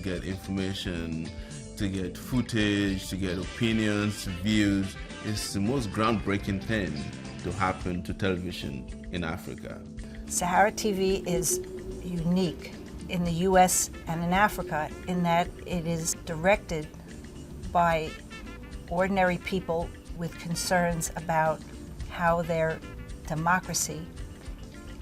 get information, to get footage, to get opinions, views. It's the most groundbreaking thing to happen to television in Africa. Sahara TV is unique in the US and in Africa in that it is directed by ordinary people with concerns about how their democracy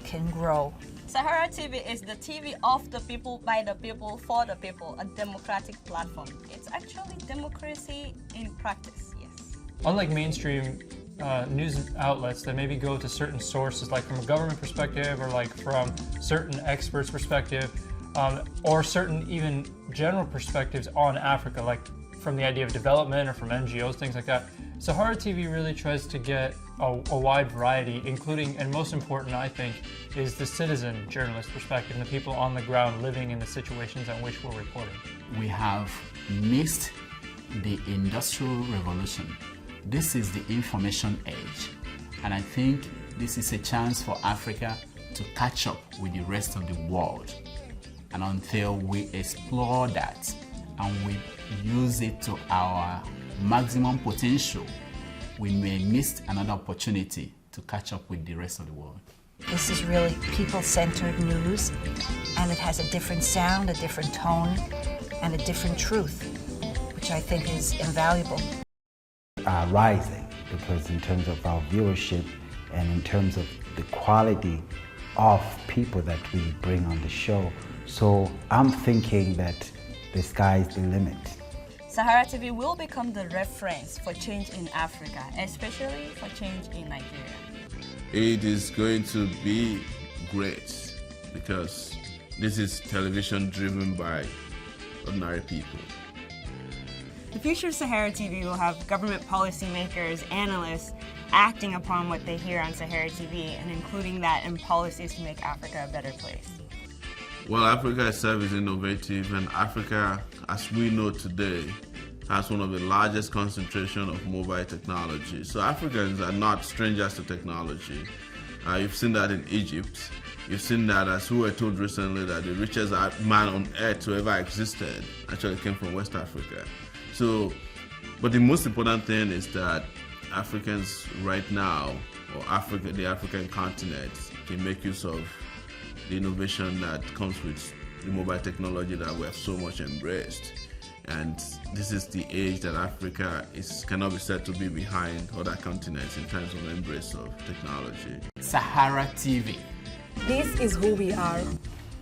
can grow. Saharatv is the TV of the people, by the people, for the people, a democratic platform. It's actually democracy in practice, yes. Unlike mainstream news outlets that maybe go to certain sources, like from a government perspective or like from certain experts' perspective, or certain even general perspectives on Africa, like from the idea of development or from NGOs, things like that. Saharatv really tries to get a wide variety, including, and most important I think, is the citizen journalist perspective, and the people on the ground living in the situations on which we're reporting. We have missed the Industrial Revolution. This is the information age, and I think this is a chance for Africa to catch up with the rest of the world. And until we explore that and we use it to our maximum potential, we may miss another opportunity to catch up with the rest of the world. This is really people-centered news, and it has a different sound, a different tone, and a different truth, which I think is invaluable. Rising, because in terms of our viewership and in terms of the quality of people that we bring on the show. So I'm thinking that the sky is the limit. Saharatv will become the reference for change in Africa, especially for change in Nigeria. It is going to be great because this is television driven by ordinary people. The future of Saharatv will have government policymakers, analysts, acting upon what they hear on Saharatv and including that in policies to make Africa a better place. Well, Africa itself is innovative, and Africa, as we know today, has one of the largest concentration of mobile technology. So Africans are not strangers to technology. You've seen that in Egypt. You've seen that, as we were told recently, that the richest man on earth who ever existed actually came from West Africa. So, but the most important thing is that Africans right now, or Africa, the African continent, can make use of the innovation that comes with the mobile technology that we have so much embraced. And this is the age that Africa cannot be said to be behind other continents in terms of embrace of technology. Saharatv. This is who we are.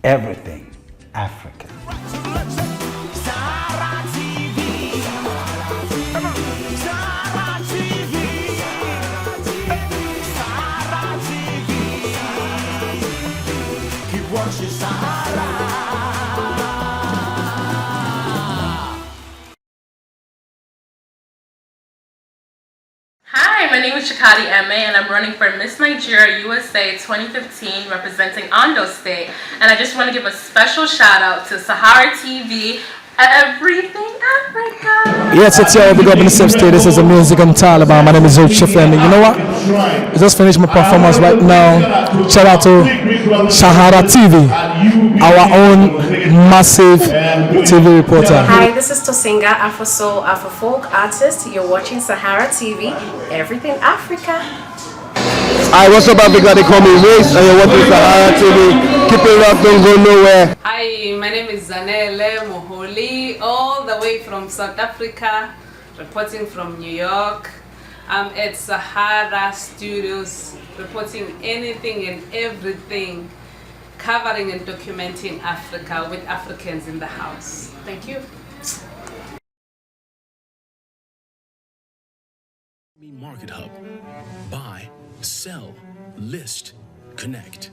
Everything Africa. Hi, my name is Chikadi Eme, and I'm running for Miss Nigeria USA 2015 representing Ondo State. And I just want to give a special shout out to Saharatv, Everything Africa. Yes, it's your big up in the same state. This is a music I'm talking about. My name is Zochif, and you know what? I just finished my performance right now. Shout out to Saharatv, our own massive TV reporter. Hi, this is Tosinga, Afro Soul, Afro Folk artist. You're watching Saharatv, Everything Africa. Hi, what's up, Africa? They call me Race, and you're watching Saharatv. Keep it up, don't go nowhere. Hi, my name is Zanele Moholi, all the way from South Africa, reporting from New York. I'm at Sahara Studios, reporting anything and everything, covering and documenting Africa with Africans in the house. Thank you. Market Hub. Buy, sell, list, connect.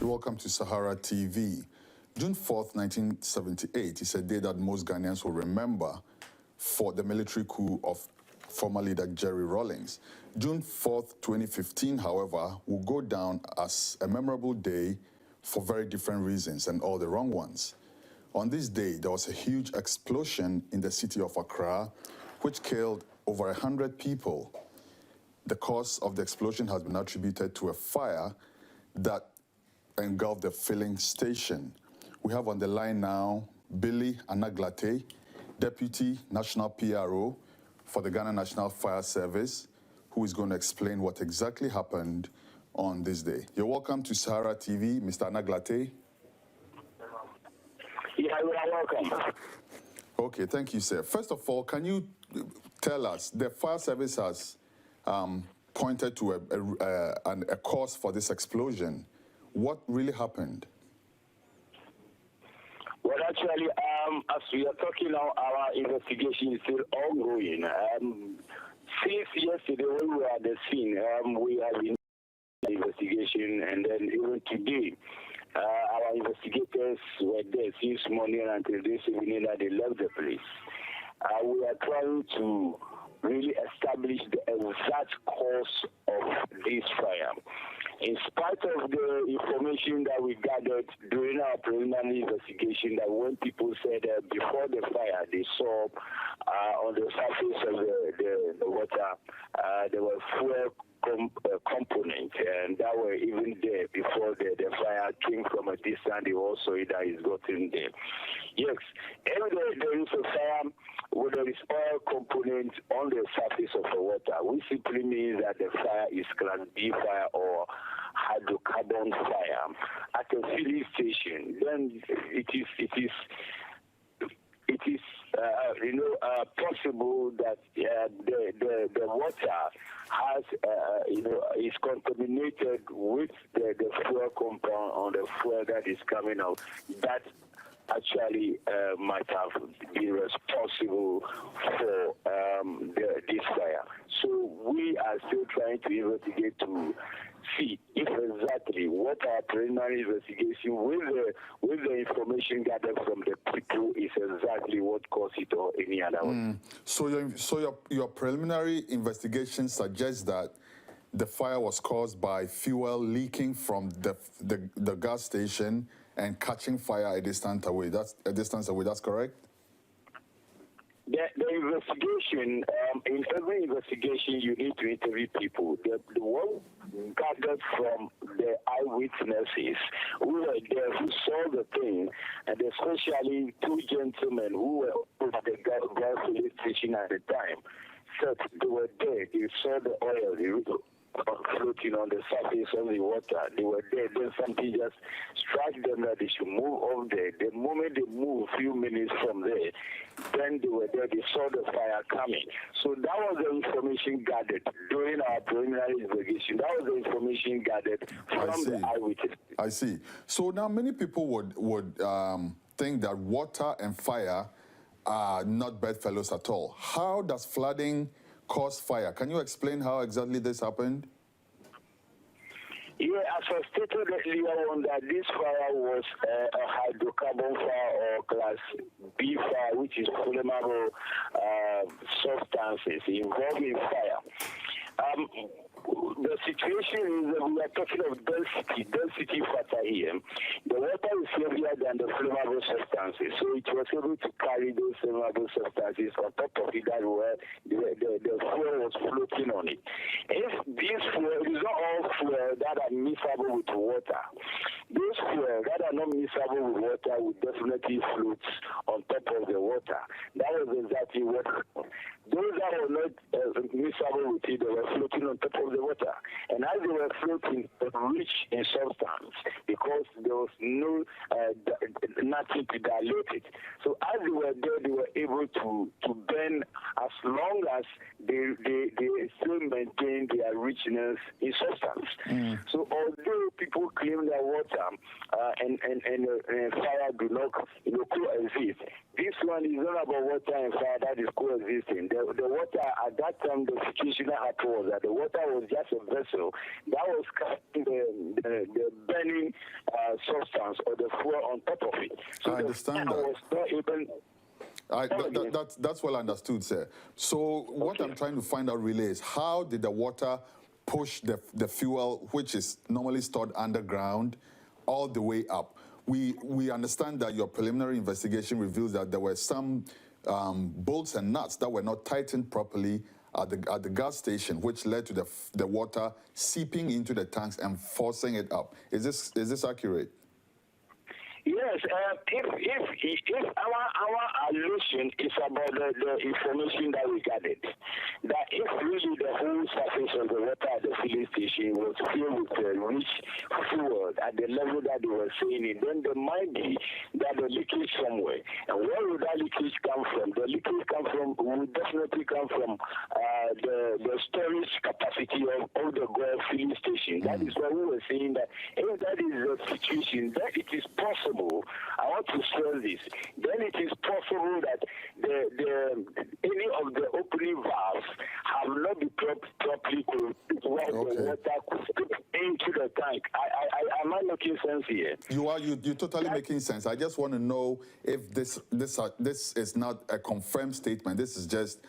Welcome to Saharatv. June 4th, 1978 is a day that most Ghanaians will remember. for the military coup of former leader Jerry Rawlings. June 4th, 2015, however, will go down as a memorable day for very different reasons and all the wrong ones. On this day, there was a huge explosion in the city of Accra, which killed over 100 people. The cause of the explosion has been attributed to a fire that engulfed the filling station. We have on the line now Billy Anaglate, Deputy National PRO for the Ghana National Fire Service, who is going to explain what exactly happened on this day. You're welcome to Sahara TV, Mr. Anaglate. Yeah, you are welcome. Okay, thank you, sir. First of all, can you tell us, the fire service has pointed to a cause for this explosion. What really happened? Well, actually, as we are talking now, our investigation is still ongoing. Since yesterday when we were at the scene, we have been investigation, and then even today, our investigators were there since morning until this evening that they left the place. We are trying to really establish the exact cause of this fire. In spite of the information that we gathered during our preliminary investigation, that when people said before the fire they saw on the surface of the water there were fuel components, and that were even there before the fire came from a distance. They also that is gotten there. Yes, if there is a fire with there is oil component on the surface of the water, which simply means that the fire is Class B fire or hydrocarbon fire at a filling station. Then it is possible that the water has is contaminated with the fuel compound on the fuel that is coming out. That actually might have been responsible for this fire. So we are still trying to investigate to see if exactly what our preliminary investigation with the information gathered from the people is exactly what caused it or any other one. So your preliminary investigation suggests that the fire was caused by fuel leaking from the gas station and catching fire a distance away. That's correct? The investigation, in every investigation, you need to interview people. The one gathered from the eyewitnesses who were there, who saw the thing, and especially two gentlemen who were at the gas filling station at the time, said they were there. They saw the oil floating on the surface of the water. They were there. Then something just struck them that they should move off there. The moment they moved a few minutes from there, then they were there. They saw the fire coming. So that was the information gathered during our preliminary investigation. That was the information gathered from the eyewitness. I see. So now many people would think that water and fire are not bedfellows at all. How does flooding cause fire? Can you explain how exactly this happened? Yeah, as I stated earlier on, that this fire was a hydrocarbon fire or Class B fire, which is flammable substances involving fire. The situation is that we are talking of density factor here. The water is heavier than the flammable substances, so it was able to carry those flammable substances on top of it that were the fuel was floating on it. If this fuel is not all fuel that are miscible with water, those fuel that are not miscible with water will definitely float on top of the water. That was exactly what those that were not miscible with it, they were floating on top of the water. And as they were floating, they were rich in substance because there was no nothing to dilute it. So as they were there, they were able to burn as long as they still maintain their richness in substance. So although people claim that water and fire do not coexist, this one is not about water and fire that is coexisting. The water at that time, the situation that happened was that the water was just a vessel that was carrying the burning substance or the fuel on top of it. So I understand that. Was not even That's well understood, sir. So what I'm trying to find out really is how did the water push the fuel, which is normally stored underground, all the way up? We understand that your preliminary investigation reveals that there were some bolts and nuts that were not tightened properly at the gas station, which led to the water seeping into the tanks and forcing it up. Is this accurate? Yes, if our allusion is about the information that we gathered, that if really the whole surface of the water at the filling station was filled with rich fuel at the level that they were saying it, then there might be that the leakage somewhere. And where would that leakage come from? The leakage would definitely come from the storage capacity of the Gulf filling station. That is why we were saying that if that is the situation, that it is possible. I want to stress this. Then it is possible that any of the opening valves have not been properly closed where the water could slip into the tank. Am I making sense here? You're totally making sense. I just want to know if this is not a confirmed statement. This is just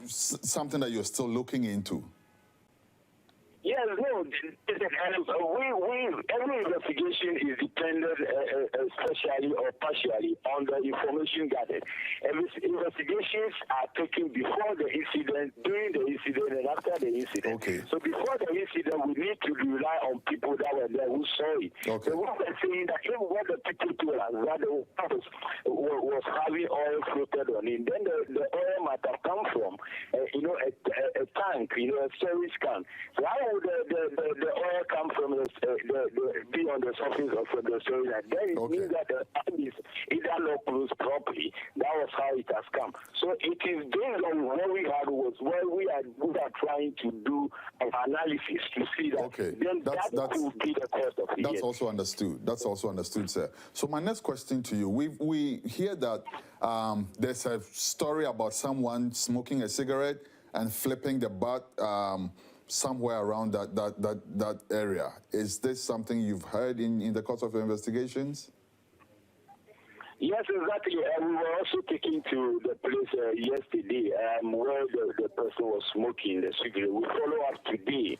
something that you're still looking into. Yes, no. Every investigation is dependent, especially or partially, on the information gathered. Investigations are taken before the incident, during the incident, and after the incident. Okay. So before the incident, we need to rely on people that were there who saw it. Okay. So what we're saying that even what the people told us that the water was having oil floated on it, then the oil might have come from, a tank, a storage can. So how would the oil come from be on the surface of the storage? And then it means that the tank is either not closed properly. That was how it has come. So it is based on what we had was where we are trying to do an analysis to see that. Then that could be the cause of it. That's also understood. That's also understood, sir. So my next question to you: we hear that there's a story about someone smoking a cigarette and flipping the butt somewhere around that area. Is this something you've heard in the course of your investigations? Yes, exactly. We were also taken to the place yesterday where the person was smoking the cigarette. We follow up today.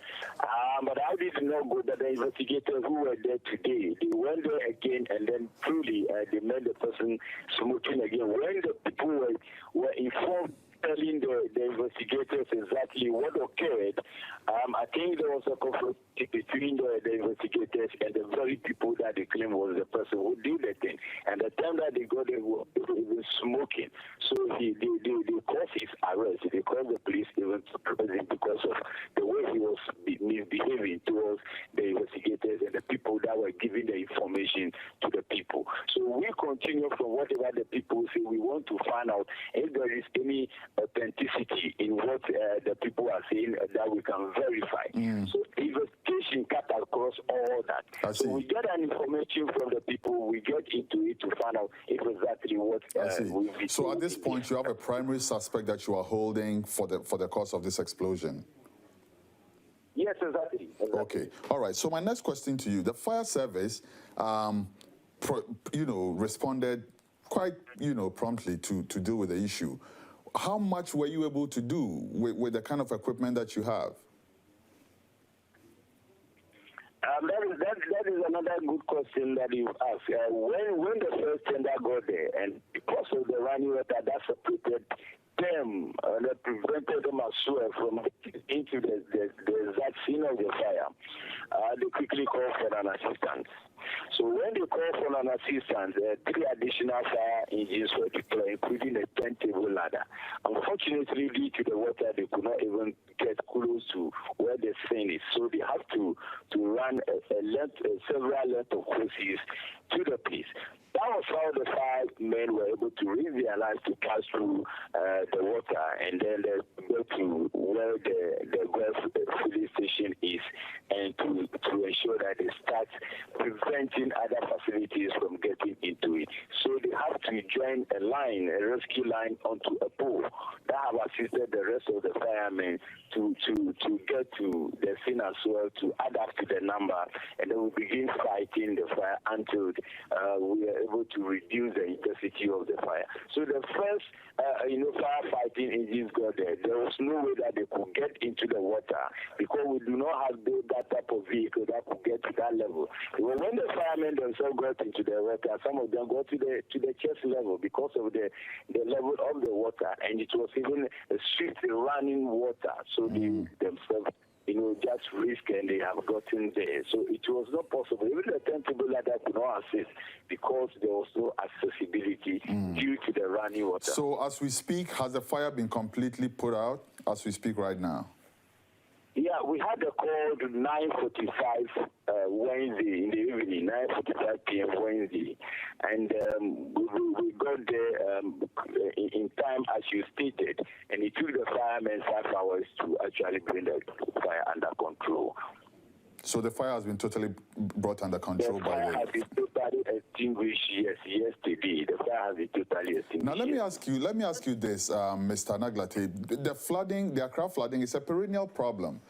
But I did not go, but the investigators who were there today, they went there again and then truly they met the person smoking again. When the people were informed, telling the investigators exactly what occurred, I think there was a conflict between the investigators and the very people that they claim was the person who did the thing. And the time that they got there, he was smoking. So they caused his arrest. They called the police even to arrest him because of the way he was misbehaving towards the investigators and the people that were giving the information to the people. So we continue from whatever the people say. We want to find out if there is any authenticity in what the people are saying that we can verify. So investigation cut across all that. So we get an information from the people, we get into it to find out if exactly what we So at this point, you have a primary suspect that you are holding for the cause of this explosion. Yes, exactly. Okay. All right. So my next question to you: the fire service, responded quite, promptly to deal with the issue. How much were you able to do with the kind of equipment that you have? That is another good question that you asked. When the first tender got there, and because of the running water that separated them, that prevented them as well from into the exact scene of the fire, they quickly called for an assistance. So when they called for an assistance, 3 additional fire engines were deployed, including a turntable ladder. Unfortunately, due to the water, they could not even get close to where the scene is. So they have to run several lengths of hoses to the place. That was how the 5 men were able to raise their lives to pass through the water and then go to where the Gulf filling station is, and to ensure that they start preventing other facilities from getting into it. So they have to join a rescue line onto a pole that have assisted the rest of the firemen to get to the scene as well, to add up to the number, and then we begin fighting the fire until we are able to reduce the intensity of the fire. So the first, firefighting engines got there. There was no way that they could get into the water because we do not have that type of vehicle that could get to that level. When the firemen themselves got into the water, some of them got to the chest level because of the level of the water, and it was even a swift running water. So they themselves, just risk, and they have gotten there. So it was not possible. Even the turntable ladder could not assist because there was no accessibility due to the running water. So as we speak, has the fire been completely put out as we speak right now? Yeah, we had a call to 9:45 Wednesday in the evening, 9:45 p.m. Wednesday, and we got there in time as you stated, and it took the firemen 5 hours to actually bring the fire under control. So the fire has been totally brought under control by the... The fire has been totally extinguished, yes, yesterday. The fire has been totally extinguished. Now let me ask you this, Mr. Naglate. The flooding, the Accra flooding is a perennial problem.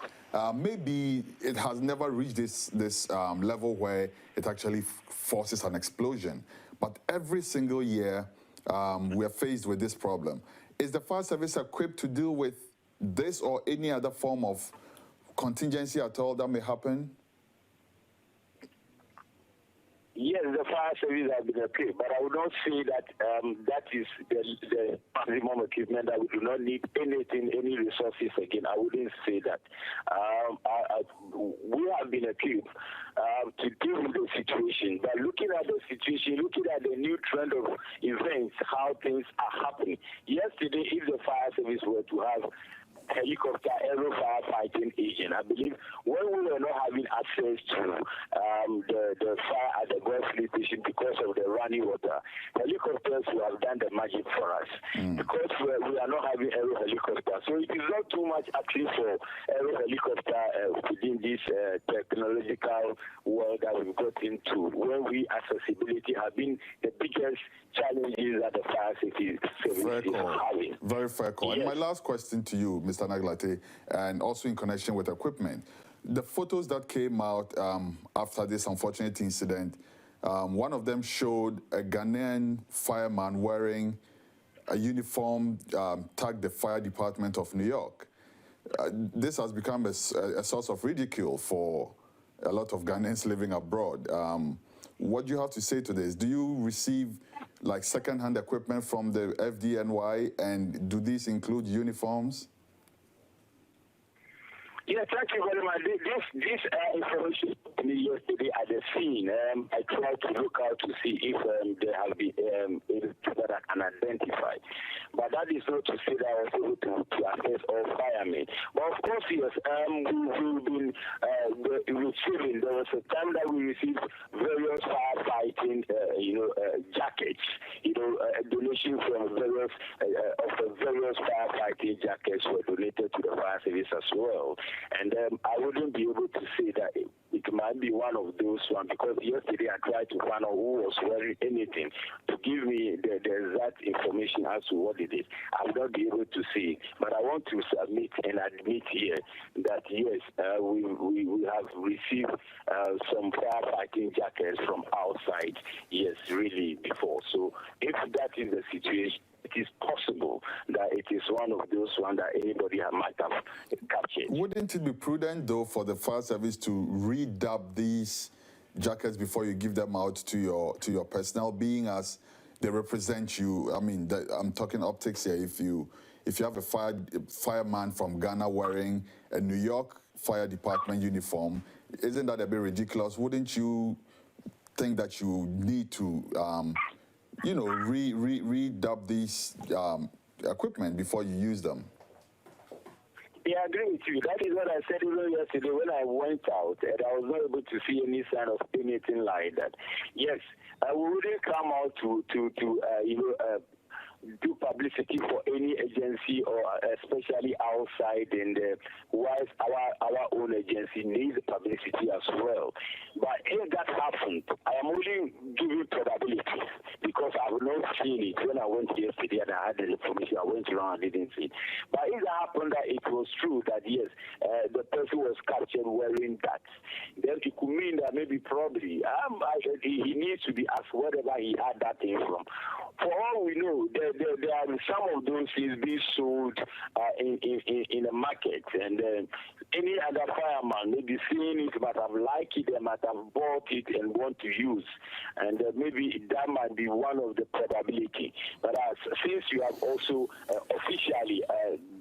Maybe it has never reached this level where it actually forces an explosion. But every single year, we are faced with this problem. Is the fire service equipped to deal with this or any other form of contingency at all that may happen? Yes, the fire service has been equipped, but I would not say that that is the maximum equipment, that we do not need anything, any resources again. I wouldn't say that. We have been equipped to deal with the situation, but looking at the situation, looking at the new trend of events, how things are happening. Yesterday, if the fire service were to have helicopter aero firefighting agent, I believe when we were not having access to the fire at the Gulf Fleet Station because of the running water, helicopters would have done the magic for us because we are not having aero helicopter. So it is not too much actually for aero helicopter within this technological world that we've got into, where accessibility have been the biggest challenges that the fire safety service is having. Very fair call. Yes. And my last question to you, Mr. Naglate, and also in connection with equipment. The photos that came out after this unfortunate incident, one of them showed a Ghanaian fireman wearing a uniform tagged the Fire Department of New York. This has become a source of ridicule for a lot of Ghanaians living abroad. What do you have to say to this? Do you receive like second-hand equipment from the FDNY, and do these include uniforms? Yeah, thank you very much. This information to me yesterday at the scene. I tried to look out to see if there have been people that I can identify. But that is not to say that I was able to access all firemen. But of course, yes, we've been receiving. There was a time that we received various firefighting, jackets. A donation from various firefighting jackets were donated to the fire service as well. And I wouldn't be able to say that it might be one of those ones, because yesterday I tried to find out who was wearing anything to give me the exact information as to what it is. I will not be able to see, but I want to submit and admit here that yes, we have received some firefighting jackets from outside, yes, really before. So if that is the situation, it is possible that it is one of those ones that anybody might have captured. Wouldn't it be prudent, though, for the fire service to redub these jackets before you give them out to your personnel, being as they represent you? I mean, I'm talking optics here. If you have a fireman from Ghana wearing a New York Fire Department uniform, isn't that a bit ridiculous? Wouldn't you think that you need to redub these equipment before you use them? Yeah, I agree with you. That is what I said even yesterday when I went out, and I was not able to see any sign of anything like that. Yes, we wouldn't come out to do publicity for any agency or especially outside, and whilst our own agency needs publicity as well. But if that happened, I am only giving probabilities because I have not seen it. When I went yesterday and I had the information, I went around and didn't see it. But if that happened, that it was true that yes, the person was captured wearing that, then it could mean that maybe probably he needs to be asked wherever he had that thing from. For all we know, there are some of those things being sold in the market, and any other fireman may be seeing it, but have liked it, they might have bought it and want to use, and maybe that might be one of the probability. But since you have also officially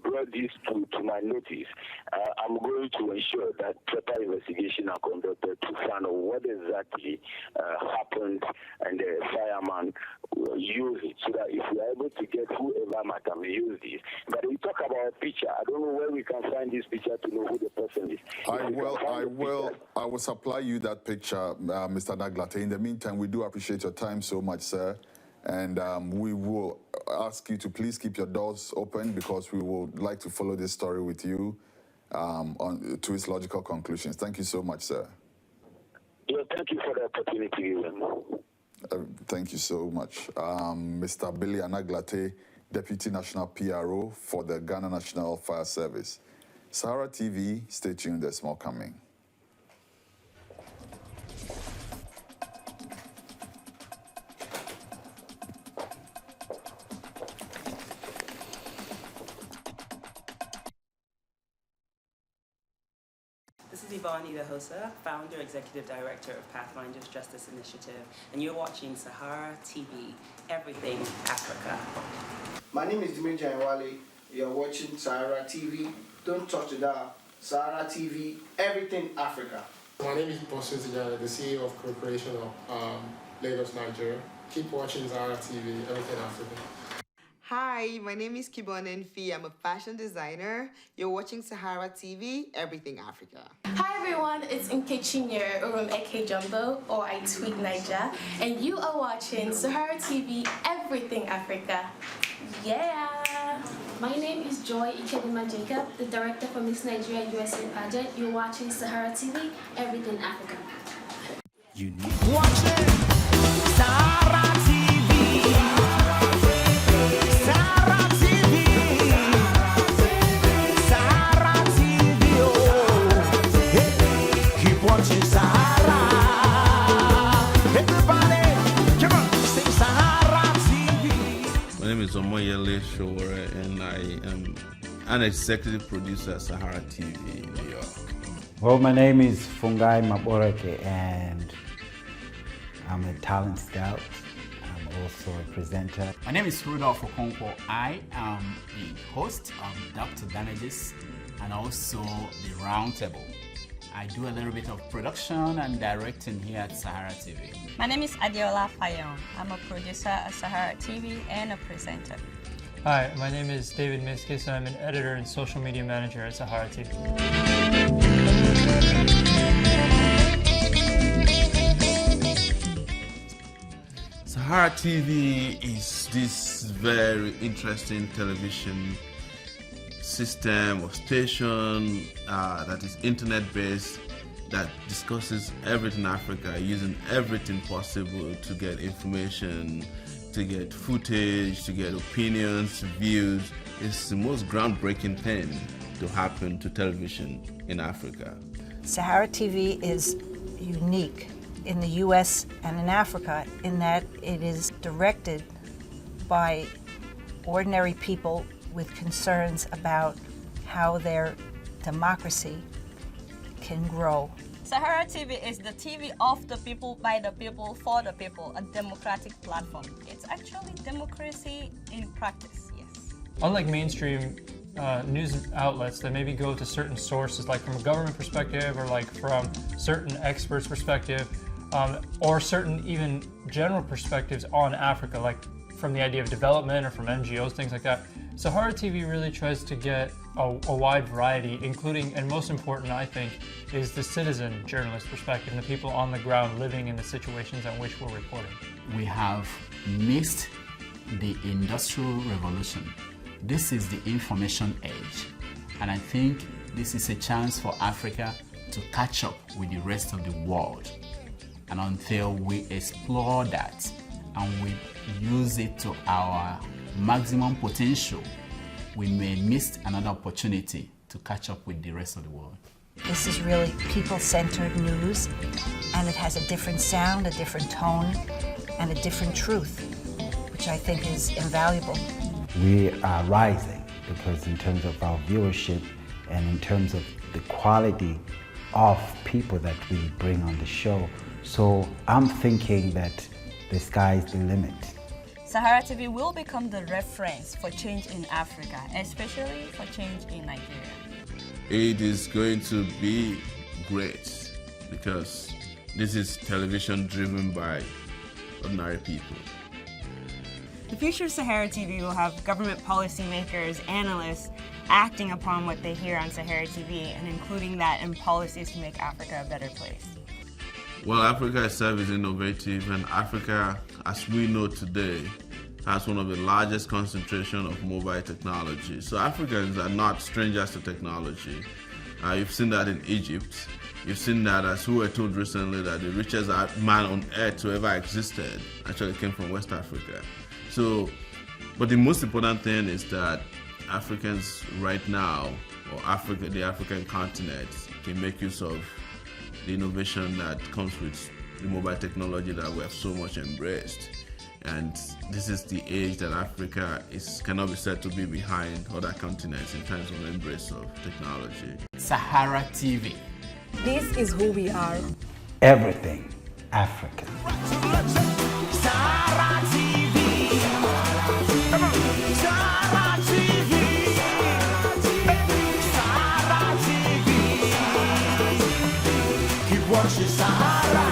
brought this to my notice, I'm going to ensure that proper investigation are conducted to find out what exactly happened, and the fireman will use it, so that if we are able to get whoever might have used it. But we talk about a picture. I don't know where we can find this picture to know who the person is. I will supply you that picture, Mr. Naglate. In the meantime, we do appreciate your time so much, sir. And we will ask you to please keep your doors open, because we would like to follow this story with you to its logical conclusions. Thank you so much, sir. Yeah, thank you for the opportunity. Thank you so much. Mr. Billy Anaglate, Deputy National PRO for the Ghana National Fire Service. Sahara TV, stay tuned, there's more coming. This is Yvonne Idahosa, Founder, Executive Director of Pathfinders Justice Initiative, and you're watching Sahara TV, Everything Africa. My name is Dimitri Anwale. You're watching Sahara TV. Don't touch the dial. Sahara TV, Everything Africa. My name is Bosu Tijana, the CEO of Corporation of Lagos, Nigeria. Keep watching Sahara TV, Everything Africa. Hi, my name is Kibon Nfi. I'm a fashion designer. You're watching Sahara TV, Everything Africa. Hi everyone, it's Nkechinyere Urum Eke Jumbo, or I Tweet Niger, and you are watching Sahara TV, Everything Africa. Yeah! My name is Joy Ikedema Jacob, the director for Miss Nigeria USA pageant. You're watching Sahara TV, Everything Africa. You need watching Sahara TV. Sahara TV. Sahara TV. Oh. Hey, keep watching Sahara. Everybody, come on, sing Sahara TV. My name is Omoyele Showore, and I am an executive producer at Sahara TV in New York. Well, my name is Fungai Maboreke, and I'm a talent scout. I'm also a presenter. My name is Rudolph Okonkwo. I am the host of Dr. Damages and also the Roundtable. I do a little bit of production and directing here at Sahara TV. My name is Adiola Fayon. I'm a producer at Sahara TV and a presenter. Hi, my name is David Miskis, and I'm an editor and social media manager at Sahara TV. Sahara TV is this very interesting television system or station that is internet-based, that discusses everything Africa, using everything possible to get information, to get footage, to get opinions, views. It's the most groundbreaking thing to happen to television in Africa. Sahara TV is unique in the US and in Africa in that it is directed by ordinary people with concerns about how their democracy can grow. Sahara TV is the TV of the people, by the people, for the people, a democratic platform. It's actually democracy in practice, yes. Unlike mainstream news outlets that maybe go to certain sources, like from a government perspective or like from certain experts' perspective, or certain even general perspectives on Africa, like from the idea of development or from NGOs, things like that. Sahara TV really tries to get a wide variety, including, and most important, I think, is the citizen journalist perspective, and the people on the ground living in the situations on which we're reporting. We have mixed the Industrial Revolution. This is the information age. And I think this is a chance for Africa to catch up with the rest of the world. And until we explore that and we use it to our maximum potential, we may miss another opportunity to catch up with the rest of the world. This is really people-centered news, and it has a different sound, a different tone, and a different truth, which I think is invaluable. We are rising because in terms of our viewership and in terms of the quality of people that we bring on the show. So I'm thinking that the sky's the limit. Sahara TV will become the reference for change in Africa, especially for change in Nigeria. It is going to be great because this is television driven by ordinary people. The future of Sahara TV will have government policymakers, analysts, acting upon what they hear on Sahara TV and including that in policies to make Africa a better place. Well, Africa itself is innovative, and Africa, as we know today, has one of the largest concentration of mobile technology. So Africans are not strangers to technology. You've seen that in Egypt. You've seen that, as we were told recently, that the richest man on earth who ever existed actually came from West Africa. So, but the most important thing is that Africans right now, or Africa, the African continent, can make use of the innovation that comes with the mobile technology that we have so much embraced. And this is the age that Africa cannot be said to be behind other continents in terms of embrace of technology. Sahara TV. This is who we are. Everything African. Sahara TV. Sahara TV. Sahara TV. Keep watching Sahara.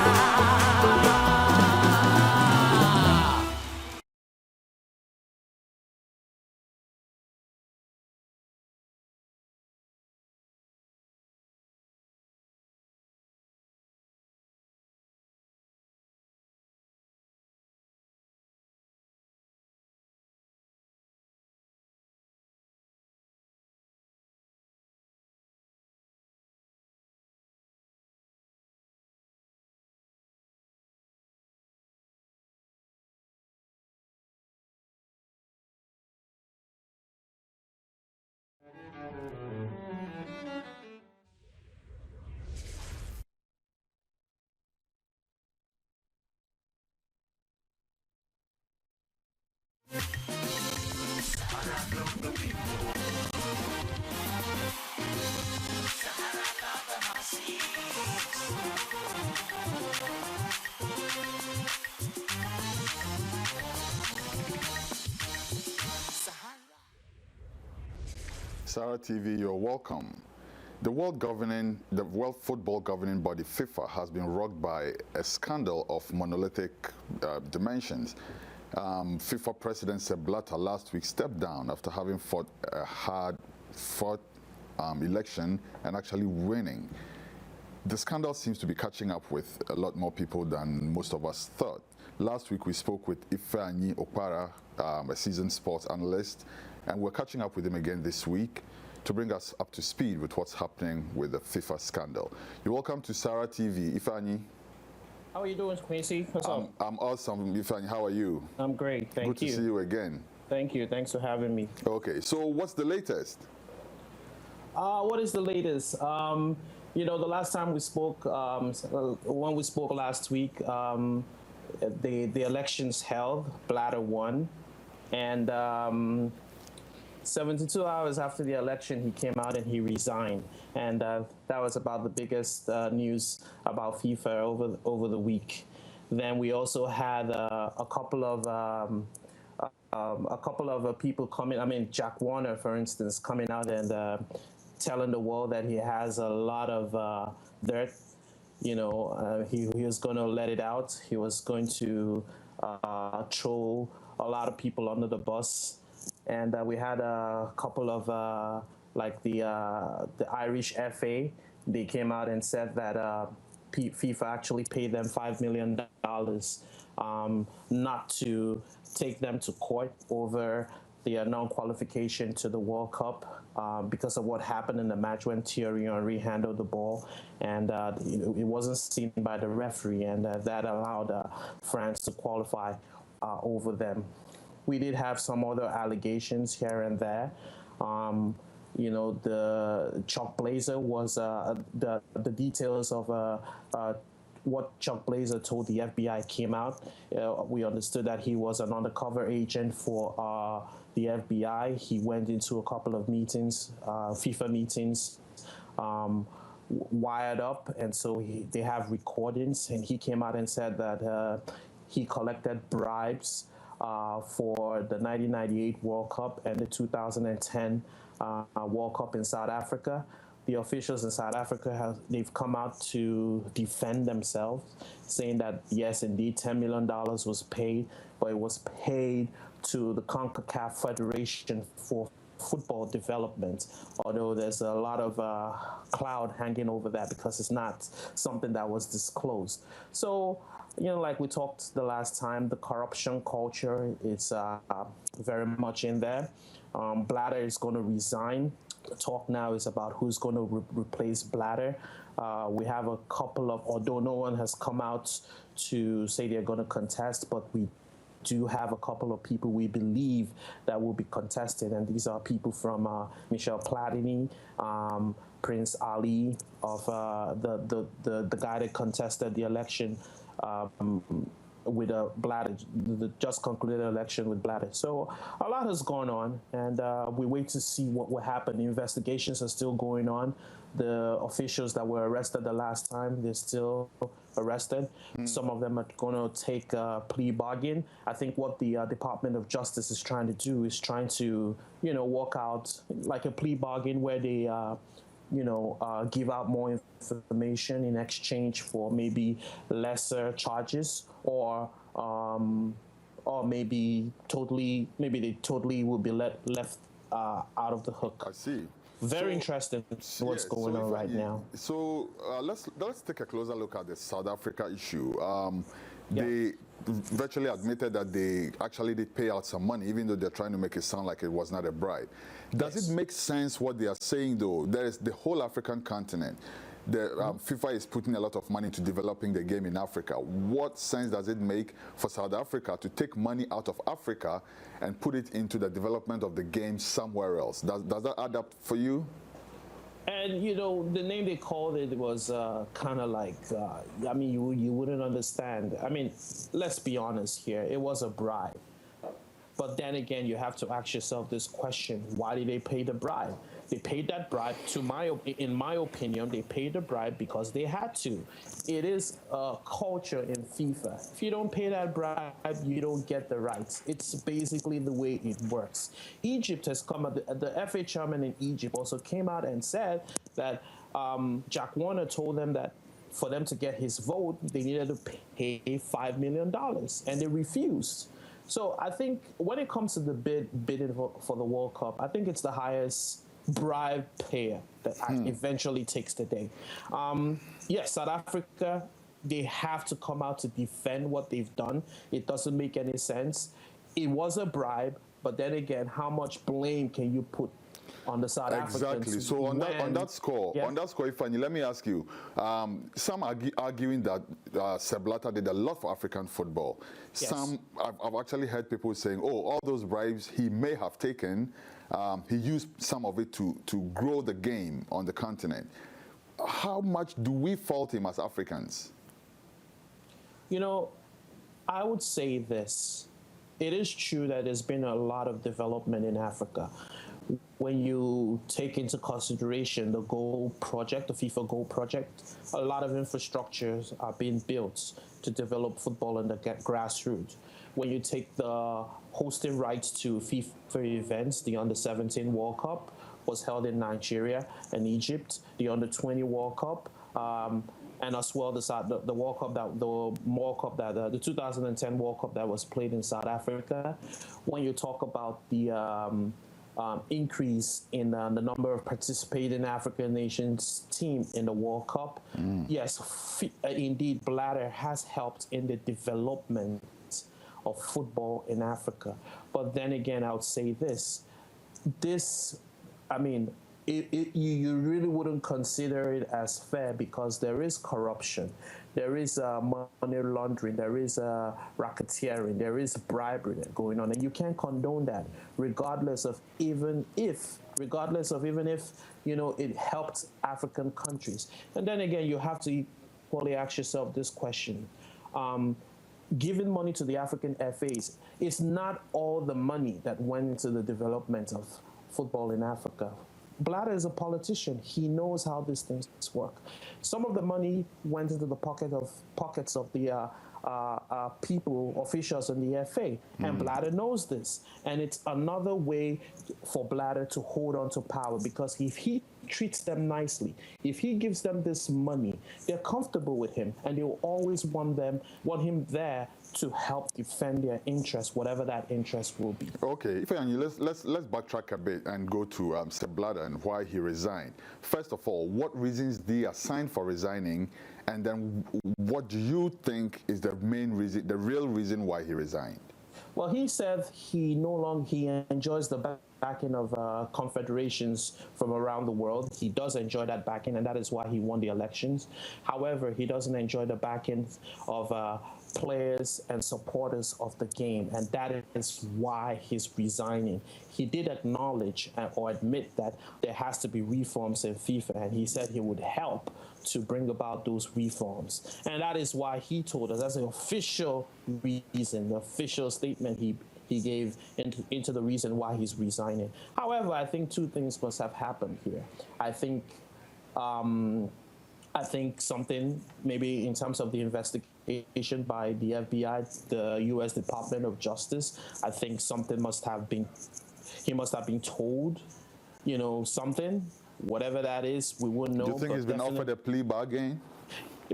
Saharatv TV, you're welcome. The World Football Governing Body, FIFA, has been rocked by a scandal of monolithic dimensions. FIFA President Sepp Blatter last week stepped down after having fought a hard-fought election and actually winning. The scandal seems to be catching up with a lot more people than most of us thought. Last week we spoke with Ifeanyi Okpara, a seasoned sports analyst, and we're catching up with him again this week to bring us up to speed with what's happening with the FIFA scandal. You're welcome to Saharatv TV. Ifeanyi. How are you doing, Quincy? What's up? I'm awesome, Ifeanyi. How are you? I'm great, thank you. Good to see you again. Thank you, thanks for having me. Okay, so what's the latest? What is the latest? You know, the last time we spoke, when we spoke last week, the elections held, Blatter won, and 72 hours after the election, he came out and he resigned. And that was about the biggest news about FIFA over the week. Then we also had a couple of people coming. I mean, Jack Warner, for instance, coming out and telling the world that he has a lot of dirt. You know, he was going to let it out. He was going to throw a lot of people under the bus. And we had a couple of, like the Irish FA, they came out and said that FIFA actually paid them $5 million not to take them to court over their non-qualification to the World Cup because of what happened in the match when Thierry Henry handled the ball, and it wasn't seen by the referee, and that allowed France to qualify over them. We did have some other allegations here and there. The Chuck Blazer was the details of what Chuck Blazer told the FBI came out. We understood that he was an undercover agent for the FBI. He went into a couple of meetings, FIFA meetings, wired up, and so they have recordings, and he came out and said that he collected bribes for the 1998 World Cup and the 2010 World Cup in South Africa. The officials in South Africa they've come out to defend themselves, saying that yes, indeed, $10 million was paid, but it was paid to the CONCACAF Federation for football development, although there's a lot of cloud hanging over that because it's not something that was disclosed. So, like we talked the last time, the corruption culture is very much in there. Blatter is going to resign. The talk now is about who's going to replace Blatter. We have a couple of, although no one has come out to say they're going to contest, but we do have a couple of people we believe that will be contested, and these are people from Michel Platini, Prince Ali, of the guy that contested the election with Blatter, the just concluded election with Blatter. So a lot has gone on, and we wait to see what will happen. The investigations are still going on. The officials that were arrested the last time, they're still arrested. Some of them are going to take a plea bargain. I think what the Department of Justice is trying to do is trying to, work out like a plea bargain where they give out more information in exchange for maybe lesser charges, or maybe they totally will be left out of the hook. I see. Very interesting what's going on right now. So let's take a closer look at the South Africa issue. They virtually admitted that they actually did pay out some money, even though they're trying to make it sound like it was not a bribe. Does it make sense what they are saying, though? There is the whole African continent. FIFA is putting a lot of money into developing the game in Africa. What sense does it make for South Africa to take money out of Africa and put it into the development of the game somewhere else? Does that add up for you? And the name they called it was kind of like, you wouldn't understand. I mean, let's be honest here. It was a bribe. But then again, you have to ask yourself this question: why did they pay the bribe? They paid that bribe, in my opinion, they paid the bribe because they had to. It is a culture in FIFA. If you don't pay that bribe, you don't get the rights. It's basically the way it works. Egypt has come out, the FA chairman in Egypt also came out and said that Jack Warner told them that for them to get his vote, they needed to pay $5 million, and they refused. So I think when it comes to the bidding for the World Cup, I think it's the highest bribe payer that eventually takes the day. Yes, South Africa, they have to come out to defend what they've done. It doesn't make any sense. It was a bribe, but then again, how much blame can you put on the South Africans? Exactly. So on that score, Ifeanyi, let me ask you. Some are arguing that Sepp Blatter did a lot for African football. Yes. Some, I've actually heard people saying, all those bribes he may have taken, he used some of it to grow the game on the continent. How much do we fault him as Africans? I would say this. It is true that there's been a lot of development in Africa. When you take into consideration the goal project, the FIFA goal project, a lot of infrastructures are being built to develop football in the grassroots. When you take the hosting rights to FIFA events, the Under-17 World Cup was held in Nigeria and Egypt, the Under-20 World Cup, and as well the World Cup the 2010 World Cup that was played in South Africa. When you talk about the increase in the number of participating African nations team in the World Cup. Yes, indeed, Blatter has helped in the development of football in Africa. But then again, I would say you really wouldn't consider it as fair because there is corruption, there is money laundering, there is racketeering, there is bribery going on, and you can't condone that, regardless of even if it helped African countries. And then again, you have to equally ask yourself this question. Giving money to the African FAs, it's not all the money that went into the development of football in Africa. Blatter is a politician. He knows how these things work. Some of the money went into the pockets of the people, officials in the FA, and Blatter knows this. And it's another way for Blatter to hold on to power, because if he treats them nicely, if he gives them this money, they're comfortable with him, and they will always want him there to help defend their interest, whatever that interest will be. Okay, Ifeanyi, let's backtrack a bit and go to Sepp Blatter and why he resigned. First of all, what reasons did he assign for resigning, and then what do you think is the main reason, the real reason why he resigned? Well, he said he enjoys the backing of confederations from around the world. He does enjoy that backing, and that is why he won the elections. However, he doesn't enjoy the backing of players and supporters of the game, and that is why he's resigning. He did acknowledge or admit that there has to be reforms in FIFA, and he said he would help to bring about those reforms. And that is why he told us, that's an official reason, the official statement he gave into the reason why he's resigning. However, I think two things must have happened here. I think something, maybe in terms of the investigation by the FBI, the U.S. Department of Justice, I think something he must have been told, something, whatever that is, we wouldn't know. Do you think he's been offered a plea bargain?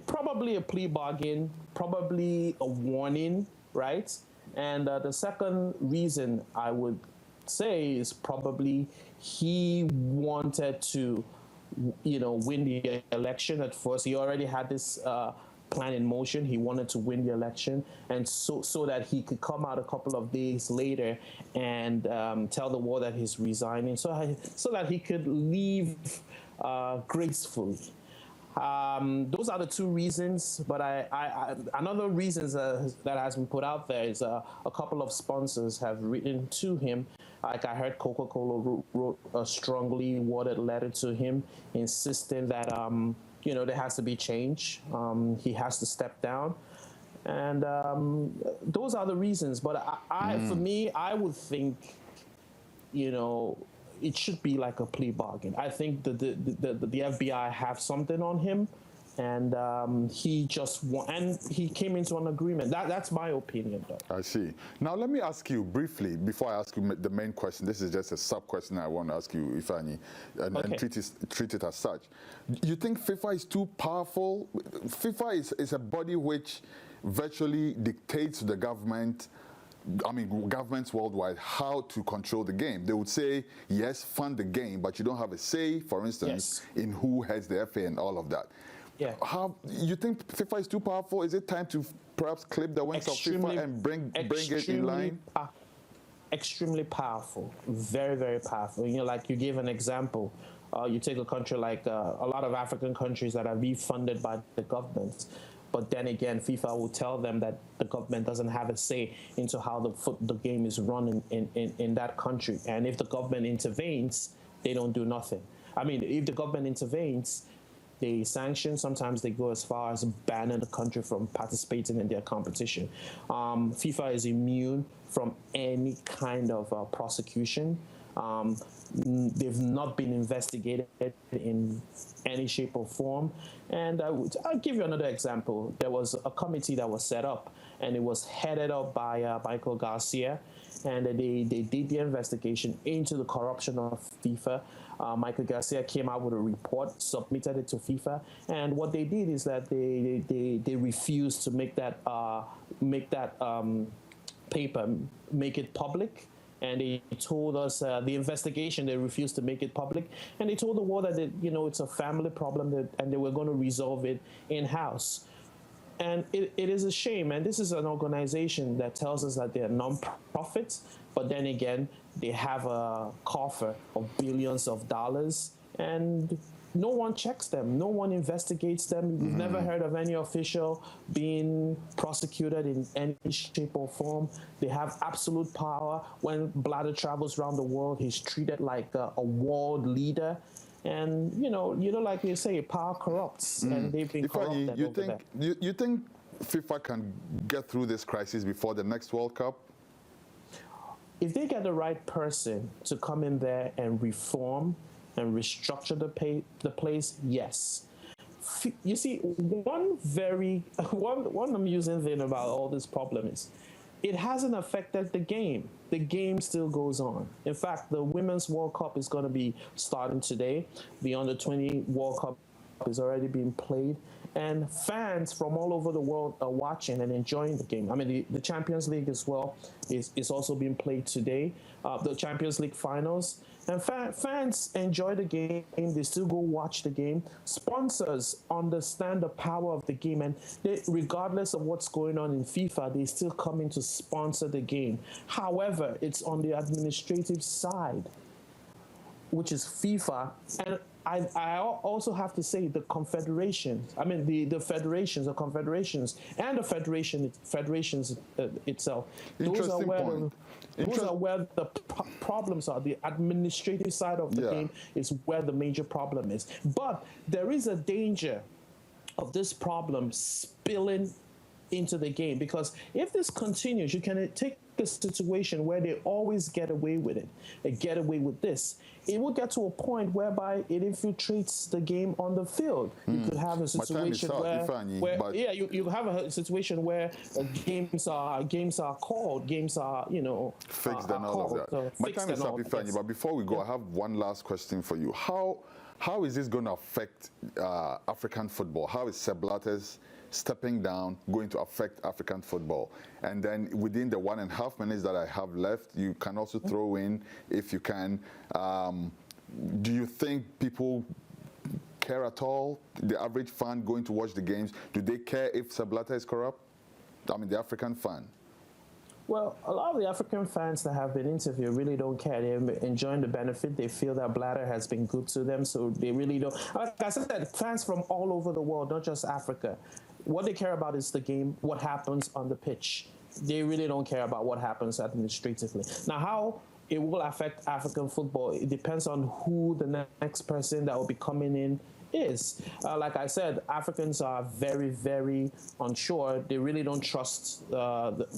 Probably a plea bargain, probably a warning, right? And the second reason I would say is probably he wanted to, win the election at first. He already had this plan in motion. He wanted to win the election, and so that he could come out a couple of days later and tell the world that he's resigning, so that he could leave gracefully. Those are the two reasons, but another reason that has been put out there is a couple of sponsors have written to him. Like I heard Coca-Cola wrote a strongly worded letter to him insisting that there has to be change. He has to step down. And those are the reasons. But for me, I would think, it should be like a plea bargain. I think the FBI have something on him, and he came into an agreement. That's my opinion, though. I see. Now let me ask you briefly before I ask you the main question. This is just a sub question I want to ask you, Ifeanyi, and treat it as such. You think FIFA is too powerful? FIFA is a body which virtually dictates to the government. Governments worldwide, how to control the game. They would say, yes, fund the game, but you don't have a say, for instance, in who heads the FA and all of that. Yeah. How you think FIFA is too powerful? Is it time to perhaps clip the wings of FIFA and bring it in line? Extremely powerful, very, very powerful. Like you gave an example. You take a country like a lot of African countries that are being funded by the government. But then again, FIFA will tell them that the government doesn't have a say into how the game is run in that country. And if the government intervenes, they don't do nothing. If the government intervenes, they sanction. Sometimes they go as far as banning the country from participating in their competition. FIFA is immune from any kind of prosecution. They've not been investigated in any shape or form. And I'll give you another example. There was a committee that was set up, and it was headed up by Michael Garcia, and they did the investigation into the corruption of FIFA. Michael Garcia came out with a report, submitted it to FIFA, and what they did is that they refused to make that paper, make it public. And they told us the investigation, they refused to make it public. And they told the world that, it's a family problem and they were going to resolve it in-house. And it is a shame. And this is an organization that tells us that they're non-profits, but then again, they have a coffer of billions of dollars, and no one checks them. No one investigates them. We've never heard of any official being prosecuted in any shape or form. They have absolute power. When Blatter travels around the world, he's treated like a world leader. And, like they say, power corrupts, and they've been corrupted over there. You think FIFA can get through this crisis before the next World Cup? If they get the right person to come in there and reform and restructure the place, yes. You see, one amusing thing about all this problem is it hasn't affected the game. The game still goes on. In fact, the Women's World Cup is going to be starting today. The Under-20 World Cup is already being played. And fans from all over the world are watching and enjoying the game. I mean, the Champions League as well is also being played today, the Champions League finals. And fans enjoy the game. They still go watch the game. Sponsors understand the power of the game. And regardless of what's going on in FIFA, they still come in to sponsor the game. However, it's on the administrative side, which is FIFA. And I also have to say the confederations, the federations, the confederations, and the federations itself. Those are where the problems are. The administrative side of the game is where the major problem is. But there is a danger of this problem spilling into the game, because if this continues, you can take a situation where they always get away with it, they get away with this. It will get to a point whereby it infiltrates the game on the field. You could have a situation you have a situation where games are called, games are fixed and all of that. My time is up, Ifeanyi, but before we go, I have one last question for you. How is this going to affect African football? How is Sepp Blatter's stepping down going to affect African football? And then within the 1.5 minutes that I have left, you can also throw in, if you can, do you think people care at all? The average fan going to watch the games, do they care if Sepp Blatter is corrupt? I mean, the African fan. Well, a lot of the African fans that have been interviewed really don't care. They're enjoying the benefit. They feel that Blatter has been good to them, so they really don't. Like I said, fans from all over the world, not just Africa, what they care about is the game, what happens on the pitch. They really don't care about what happens administratively. Now, how it will affect African football, it depends on who the next person that will be coming in is. Like I said, Africans are very, very unsure. They really don't trust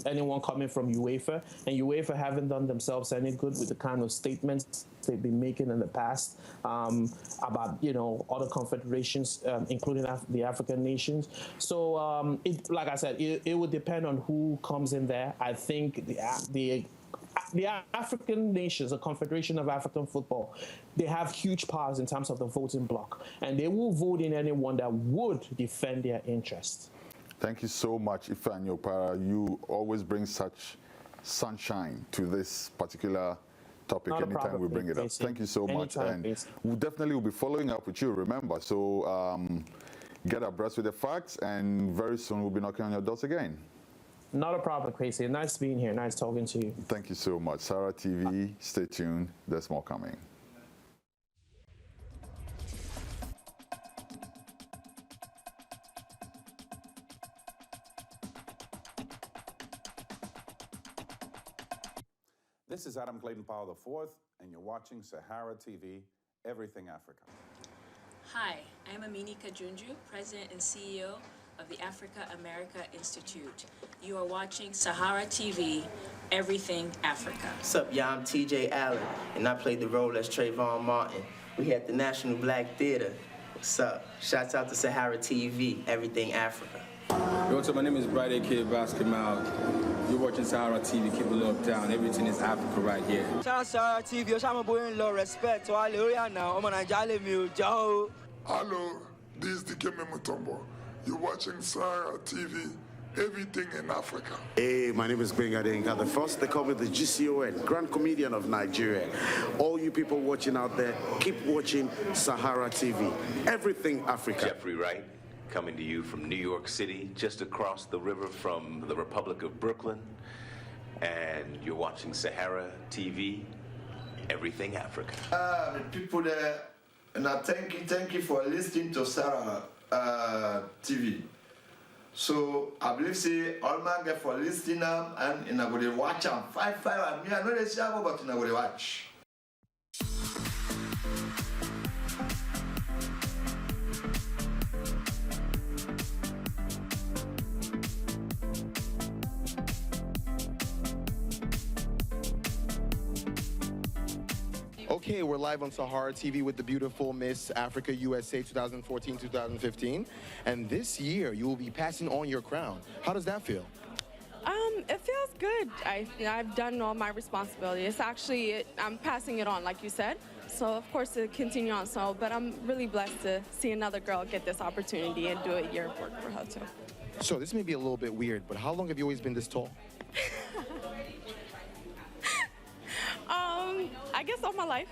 anyone coming from UEFA, and UEFA haven't done themselves any good with the kind of statements they've been making in the past about other confederations, including the African nations. So, like I said, it would depend on who comes in there. I think the African nations, the Confederation of African Football, they have huge powers in terms of the voting bloc, and they will vote in anyone that would defend their interests. Thank you so much, Ifeanyi Opara. You always bring such sunshine to this particular topic anytime we bring it up. Thank you so much. And we definitely will be following up with you, remember. So get abreast with the facts, and very soon we'll be knocking on your doors again. Not a problem, Crazy. Nice being here. Nice talking to you. Thank you so much. Saharatv, stay tuned. There's more coming. This is Adam Clayton Powell IV, and you're watching Saharatv, Everything Africa. Hi, I'm Amini Kajunju, President and CEO of the Africa America Institute. You are watching Saharatv, Everything Africa. What's up, y'all? I'm TJ Allen, and I played the role as Trayvon Martin. We here at the National Black Theater. What's up? Shouts out to Saharatv, Everything Africa. Yo, what's up? My name is Bright A.K. Basketball. You're watching Saharatv. Keep it locked down. Everything is Africa right here. Saharatv, you're showing low respect to all the now. I'm on a jolly meal, Joe. Hello, this is Dikeme Mutombo. You're watching Saharatv, everything in Africa. Hey, my name is Benga Denga. The first, they call me the GCON, Grand Comedian of Nigeria. All you people watching out there, keep watching Sahara TV. Everything Africa. Jeffrey Wright, coming to you from New York City, just across the river from the Republic of Brooklyn. And you're watching Sahara TV, Everything Africa. The people there, and I thank you for listening to Sahara TV. So I believe say all man get for listening and I go watch them. 5 and me I know they say but I go watch. Okay, we're live on Sahara TV with the beautiful Miss Africa USA 2014-2015. And this year, you will be passing on your crown. How does that feel? It feels good. I've done all my responsibilities. Actually, I'm passing it on, like you said. So, of course, to continue on. But I'm really blessed to see another girl get this opportunity and do a year of work for her, too. So this may be a little bit weird, but how long have you always been this tall? I guess all my life.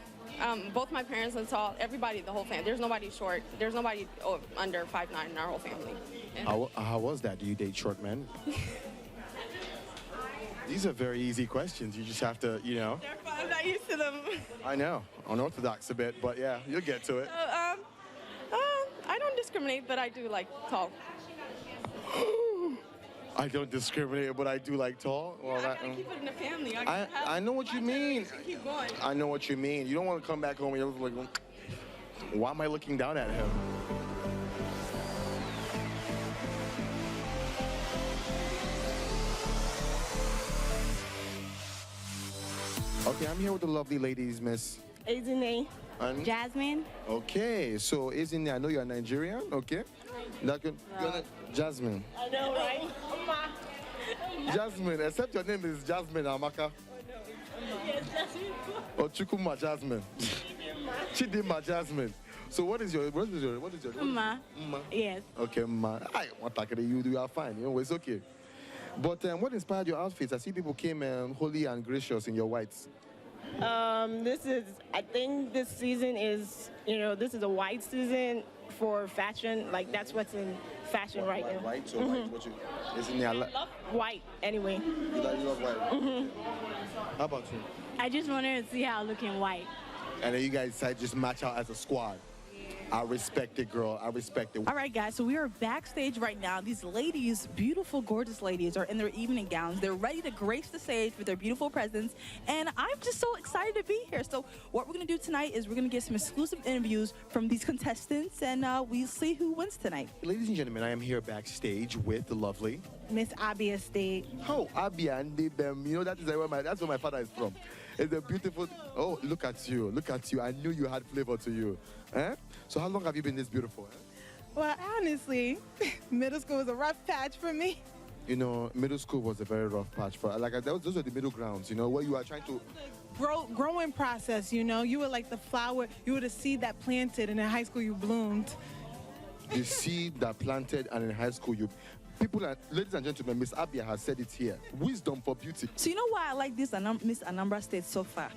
Both my parents are tall. Everybody, the whole family. There's nobody short. There's nobody under 5'9" in our whole family. Yeah. How was that? Do you date short men? These are very easy questions. You just have to, you know. They're fun. I'm not used to them. I know. Unorthodox a bit, but yeah, you'll get to it. I don't discriminate, but I do like tall. I don't discriminate, but I do like tall. Well, I gotta keep it in the family. I know what you mean. Keep going. I know what you mean. You don't want to come back home and you're like, why am I looking down at him? Okay, I'm here with the lovely ladies, Miss Izine. Jasmine. Okay, so Izine, I know you're Nigerian, okay? That could, Jasmine. I know, right? Jasmine, except your name is Jasmine Amaka. Yes, Jasmine. Or Chukuma Jasmine. Chidima Jasmine. So what is your name? Mma. Yes. Okay, Mma. I want to you are fine. You know, it's okay. But what inspired your outfits? I see people came holy and gracious in your whites. I think this season is, this is a white season for fashion. Like, that's what's in fashion right now. White? So white, what you, isn't there? I love white, anyway. You love white? How about you? I just wanted to see how I look in white. And then you guys decided just match out as a squad. I respect it, girl. I respect it. All right, guys, so we are backstage right now. These ladies, beautiful, gorgeous ladies, are in their evening gowns. They're ready to grace the stage with their beautiful presence, and I'm just so excited to be here. So what we're going to do tonight is we're going to get some exclusive interviews from these contestants, and we'll see who wins tonight. Ladies and gentlemen, I am here backstage with the lovely Miss Abia State. Oh, Abia and them. You know, that's where my father is from. It's a beautiful. Oh, look at you. Look at you. I knew you had flavor to you. Eh? So how long have you been this beautiful? Eh? Well, honestly, middle school was a rough patch for me. You know, middle school was a very rough patch for. Those are the middle grounds. You know, where you are trying to. Growing process. You know, you were like the flower. You were the seed that planted, and in high school you bloomed. The seed that planted, and in high school you. Ladies and gentlemen, Miss Abia has said it here. Wisdom for beauty. So you know why I like this Miss Anambra State so far?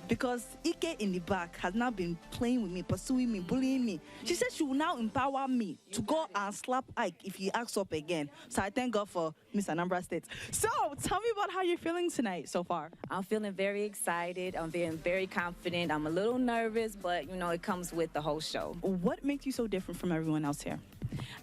Because Ike in the back has now been playing with me, pursuing me, bullying me. She said she will now empower me to go and slap Ike if he acts up again. So I thank God for Miss Anambra State. So tell me about how you're feeling tonight so far. I'm feeling very excited. I'm feeling very confident. I'm a little nervous, but you know, it comes with the whole show. What makes you so different from everyone else here?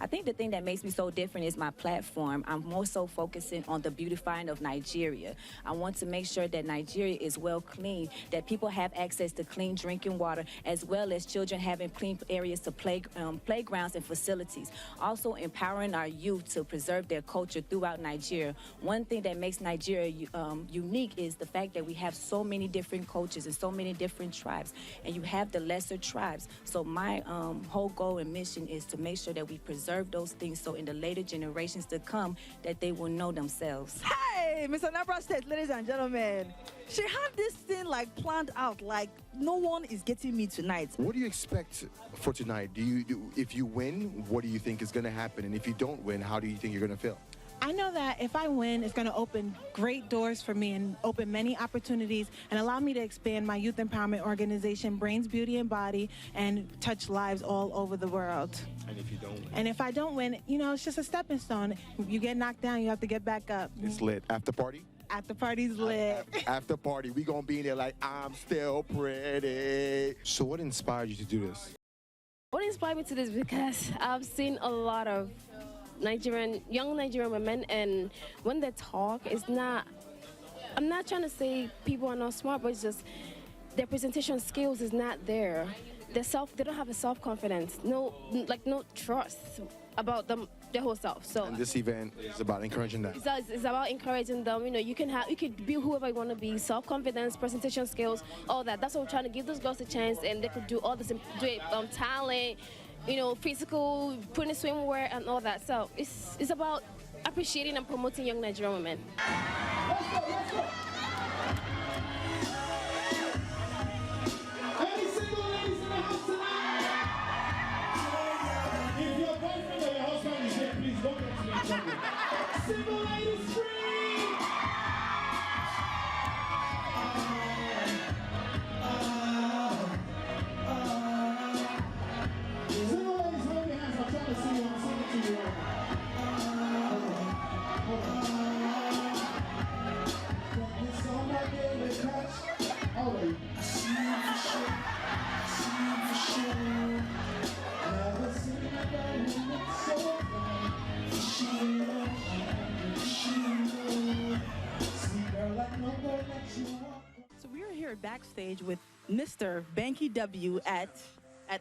I think the thing that makes me so different is my platform. I'm more so focusing on the beautifying of Nigeria. I want to make sure that Nigeria is well clean, that people have access to clean drinking water, as well as children having clean areas to play, playgrounds and facilities. Also empowering our youth to preserve their culture throughout Nigeria. One thing that makes Nigeria unique is the fact that we have so many different cultures and so many different tribes, and you have the lesser tribes. So my whole goal and mission is to make sure that we preserve those things so in the later generations to come that they will know themselves. Hey, Miss Anambra State, ladies and gentlemen. She had this thing like planned out, like no one is getting me tonight. What do you expect for tonight? If you win, what do you think is going to happen? And if you don't win, how do you think you're going to feel? I know that if I win, it's going to open great doors for me and open many opportunities and allow me to expand my youth empowerment organization, Brains, Beauty, and Body, and touch lives all over the world. And if you don't win? And if I don't win, you know, it's just a stepping stone. You get knocked down, you have to get back up. It's lit. After party? After party's lit. After party, we gonna be in there like, I'm still pretty. So what inspired you to do this? What inspired me to this? Because I've seen a lot of young Nigerian women, and when they talk, I'm not trying to say people are not smart, but it's just their presentation skills is not there. They don't have a self-confidence, no trust about their whole self. So And this event is about encouraging that. it's about encouraging them. You know, you could be whoever you want to be, self-confidence, presentation skills, all that. That's what we're trying to give those girls a chance, and they could do all this, talent, you know, physical, putting in swimwear and all that. So it's about appreciating and promoting young Nigerian women. Let's go. Any single ladies in the house tonight? If your boyfriend or your husband is here, please don't get me in trouble. Single ladies scream! Single ladies, hold your hands. I'm trying to see you. I'm singing to you right now. So we are here backstage with Mr. Banky W at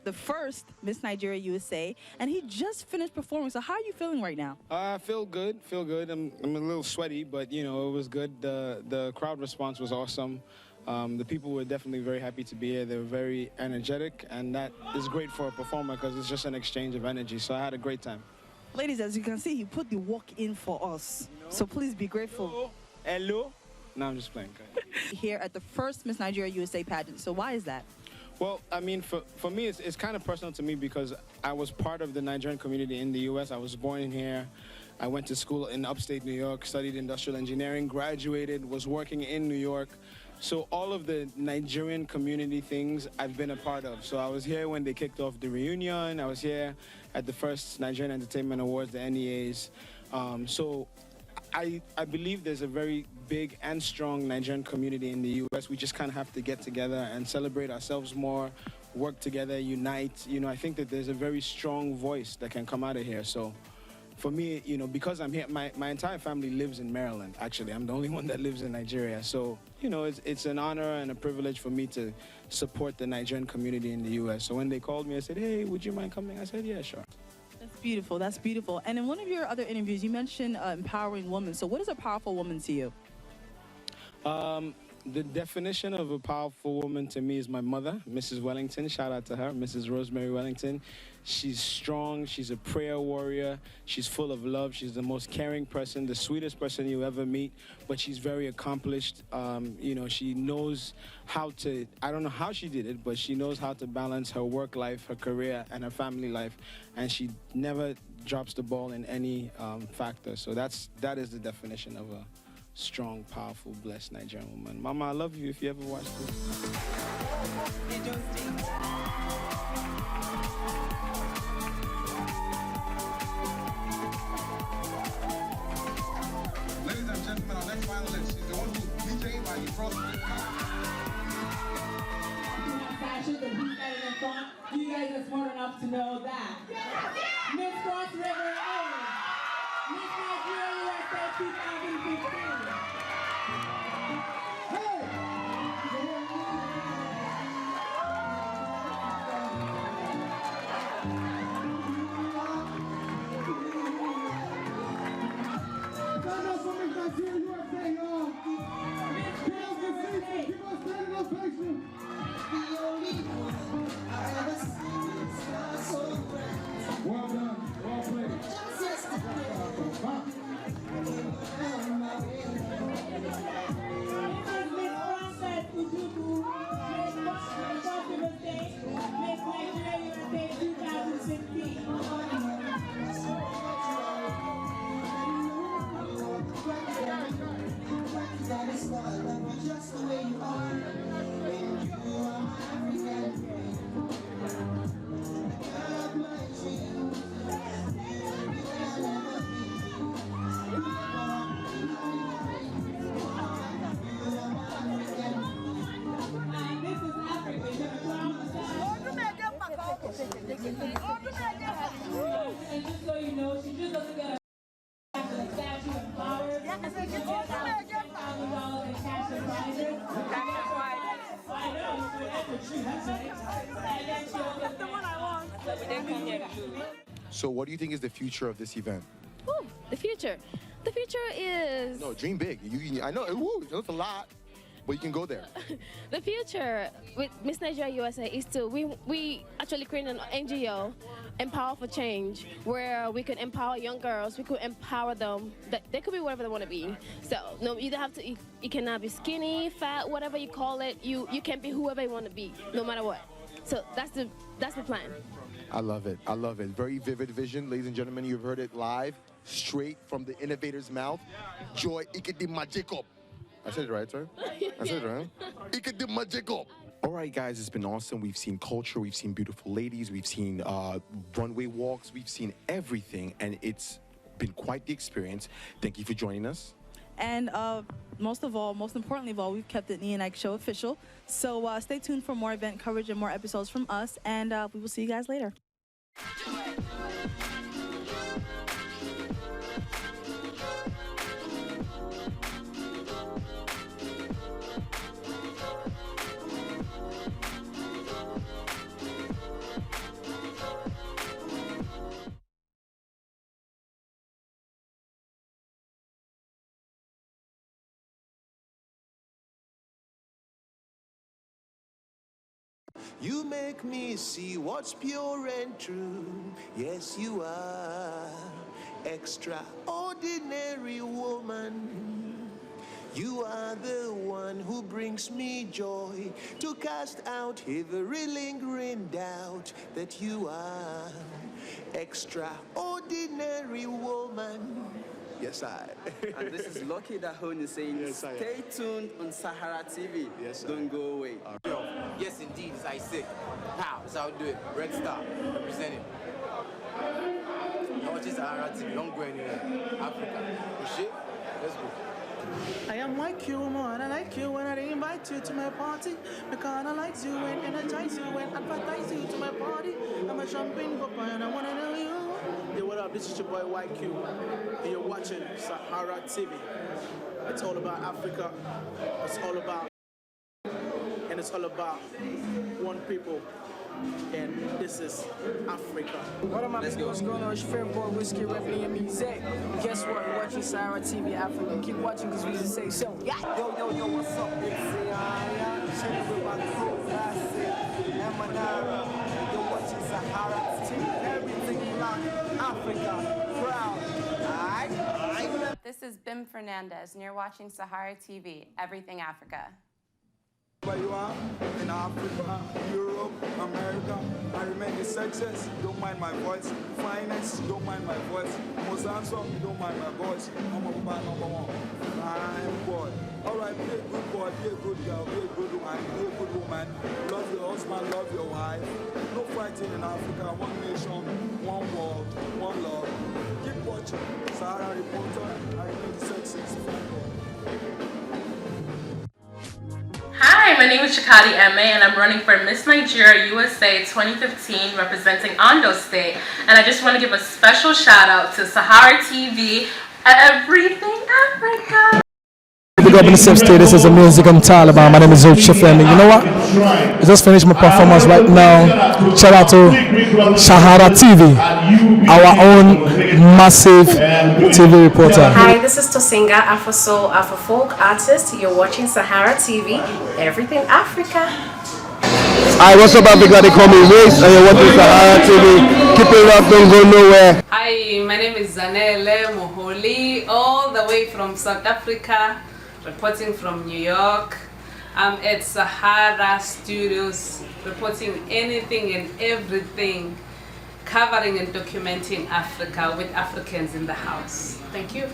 the first Miss Nigeria USA, and he just finished performing. So how are you feeling right now? I feel good. I'm a little sweaty, but you know, it was good. The crowd response was awesome. The people were definitely very happy to be here. They were very energetic, and that is great for a performer because it's just an exchange of energy. So I had a great time. Ladies, as you can see, he put the work in for us. So please be grateful. Hello? No, I'm just playing. Here at the first Miss Nigeria USA pageant. So why is that? Well, I mean, for me, it's kind of personal to me because I was part of the Nigerian community in the U.S. I was born in here. I went to school in upstate New York, studied industrial engineering, graduated, was working in New York. So all of the Nigerian community things I've been a part of. So I was here when they kicked off the reunion. I was here at the first Nigerian Entertainment Awards, the NEAs. So I believe there's a very big and strong Nigerian community in the U.S. We just kind of have to get together and celebrate ourselves more, work together, unite. You know, I think that there's a very strong voice that can come out of here. So for me, you know, because I'm here, my entire family lives in Maryland, actually. I'm the only one that lives in Nigeria. So, you know, it's an honor and a privilege for me to support the Nigerian community in the U.S. So when they called me, I said, hey, would you mind coming? I said, yeah, sure. That's beautiful. That's beautiful. And in one of your other interviews, you mentioned empowering women. So what is a powerful woman to you? The definition of a powerful woman to me is my mother, Mrs. Wellington. Shout out to her, Mrs. Rosemary Wellington. She's strong. She's a prayer warrior. She's full of love. She's the most caring person, the sweetest person you ever meet, but she's very accomplished. You know, she knows how to, I don't know how she did it, but she knows how to balance her work life, her career, and her family life, and she never drops the ball in any factor. So that is the definition of a strong, powerful, blessed Nigerian woman. Mama, I love you if you ever watch this. Ladies and gentlemen, our next finalist is the one who's DJing while you cross the Fashion, but who's better than fun? You guys are smart enough to know that. Miss Cross River Owens, Miss Nigeria USA 2015. Well, didn't come here to do. So what do you think is the future of this event? Ooh, the future. The future is... No, dream big. I know, it's a lot, but you can go there. The future with Miss Nigeria USA is to, we actually create an NGO, Empower for Change, where we can empower young girls, we could empower them, that they could be whatever they want to be. So, no, you don't have to, you cannot be skinny, fat, whatever you call it, you can be whoever you want to be, no matter what. So that's the plan. I love it. I love it. Very vivid vision. Ladies and gentlemen, you've heard it live, straight from the innovator's mouth. Joy Ikediма Jacob. I said it right, sir? I said it right? Ikedima Jacob. All right, guys, it's been awesome. We've seen culture. We've seen beautiful ladies. We've seen runway walks. We've seen everything, and it's been quite the experience. Thank you for joining us. And most importantly of all, we've kept it Nia and Ike Show official. So stay tuned for more event coverage and more episodes from us, and we will see you guys later. You make me see what's pure and true. Yes, you are extraordinary woman. You are the one who brings me joy, to cast out every lingering doubt that you are extraordinary woman. Yes, I. And this is Lucky Dahon saying, yes, stay tuned on Saharatv TV. Yes, don't go away. Yes, indeed, it's Isaac. How? That's how we do it. Red Star, representing. You're watching Saharatv TV. Don't go anywhere. Africa. Push it. Let's go. I am like you, man. I like you when I invite you to my party. Because I like you and energize you and advertise you to my party. I'm a champagne papa and I want to know you. Yo, what up? This is your boy YQ, and you're watching Saharatv TV. It's all about Africa. It's all about, and it's all about one people. And this is Africa. What am I? Let's go. What's going on? It's your favorite boy, Whiskey, Revenue, and Music. Guess what? You're watching Saharatv TV Africa. Keep watching because we just say so. Yeah. Yo, what's up? It's chilling with my crew, Classic, Emanara. You're watching Saharatv TV. Everything around Africa. Proud. Alright? This is Bim Fernandez, and you're watching Saharatv TV, Everything Africa. Where you are, in Africa, Europe, America, I remain the success, don't mind my voice. Finance, don't mind my voice. Most handsome, you don't mind my voice. I'm a man #1. Fine boy. Alright, be a good boy, be a good girl, be a good woman, be a good woman. Love your husband, love your wife. No fighting in Africa, one nation, one world, one love. Keep watching. Sahara Reporter, I remain the success. Hi, my name is Chikadi Eme and I'm running for Miss Nigeria USA 2015 representing Ondo State, and I just want to give a special shout out to Saharatv TV, Everything Africa. Big up in the same state, this is the music I'm talking about. My name is Zochif, and you know what? I just finished my performance right now. Shout out to Saharatv TV, our own massive TV reporter. Hi, this is Tosinga, Afro Soul, Afro Folk artist. You're watching Saharatv TV, Everything Africa. Hi, what's up, Africa? They call me Race, and you're watching Saharatv TV. Keep it up, don't go nowhere. Hi, my name is Zanele Moholi, all the way from South Africa. Reporting from New York. I'm at Sahara Studios, reporting anything and everything, covering and documenting Africa with Africans in the house. Thank you.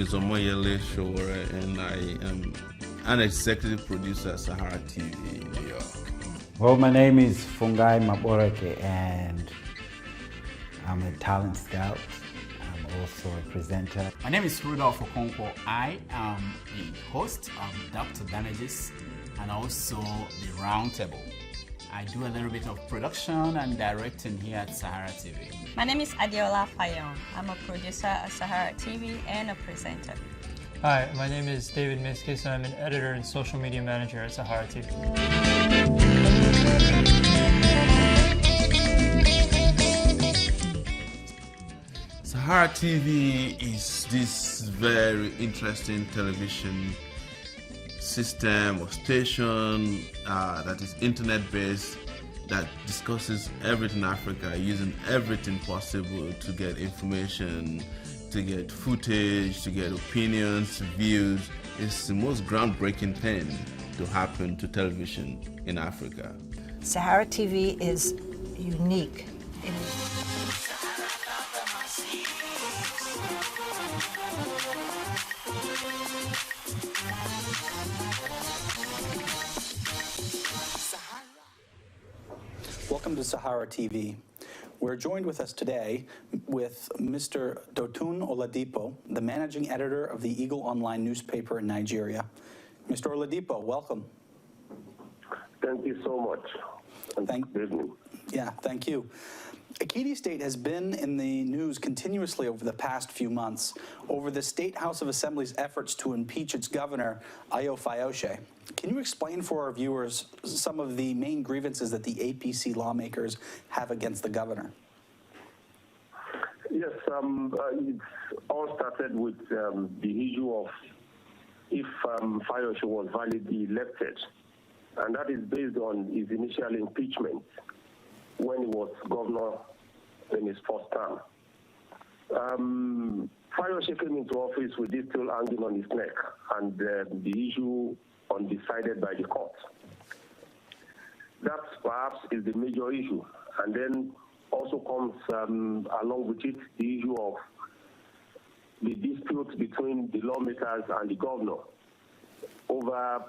Omoyele Showore, and I am an executive producer at Saharatv TV in New York. Well, my name is Fungai Maboreke, and I'm a talent scout. I'm also a presenter. My name is Rudolph Okonkwo. I am the host of Dr. Damages and also the Roundtable. I do a little bit of production and directing here at Saharatv. My name is Adiola Fayon. I'm a producer at Saharatv and a presenter. Hi, my name is David Miskis and I'm an editor and social media manager at Saharatv. Saharatv is this very interesting television system or station that is internet-based, that discusses everything Africa, using everything possible to get information, to get footage, to get opinions, views. It's the most groundbreaking thing to happen to television in Africa. Saharatv is unique. Welcome to Saharatv. We're joined with us today with Mr. Dotun Oladipo, the managing editor of the Eagle Online newspaper in Nigeria. Mr. Oladipo, welcome. Thank you so much. Thank you. Yeah, thank you. Ekiti State has been in the news continuously over the past few months over the State House of Assembly's efforts to impeach its governor, Ayo Fayose. Can you explain for our viewers some of the main grievances that the APC lawmakers have against the governor? Yes, it all started with the issue of if Fayose was validly elected, and that is based on his initial impeachment when he was governor in his first term. Fayose came into office with this still hanging on his neck, and the issue undecided by the court. That perhaps is the major issue. And then also comes along with it the issue of the dispute between the lawmakers and the governor over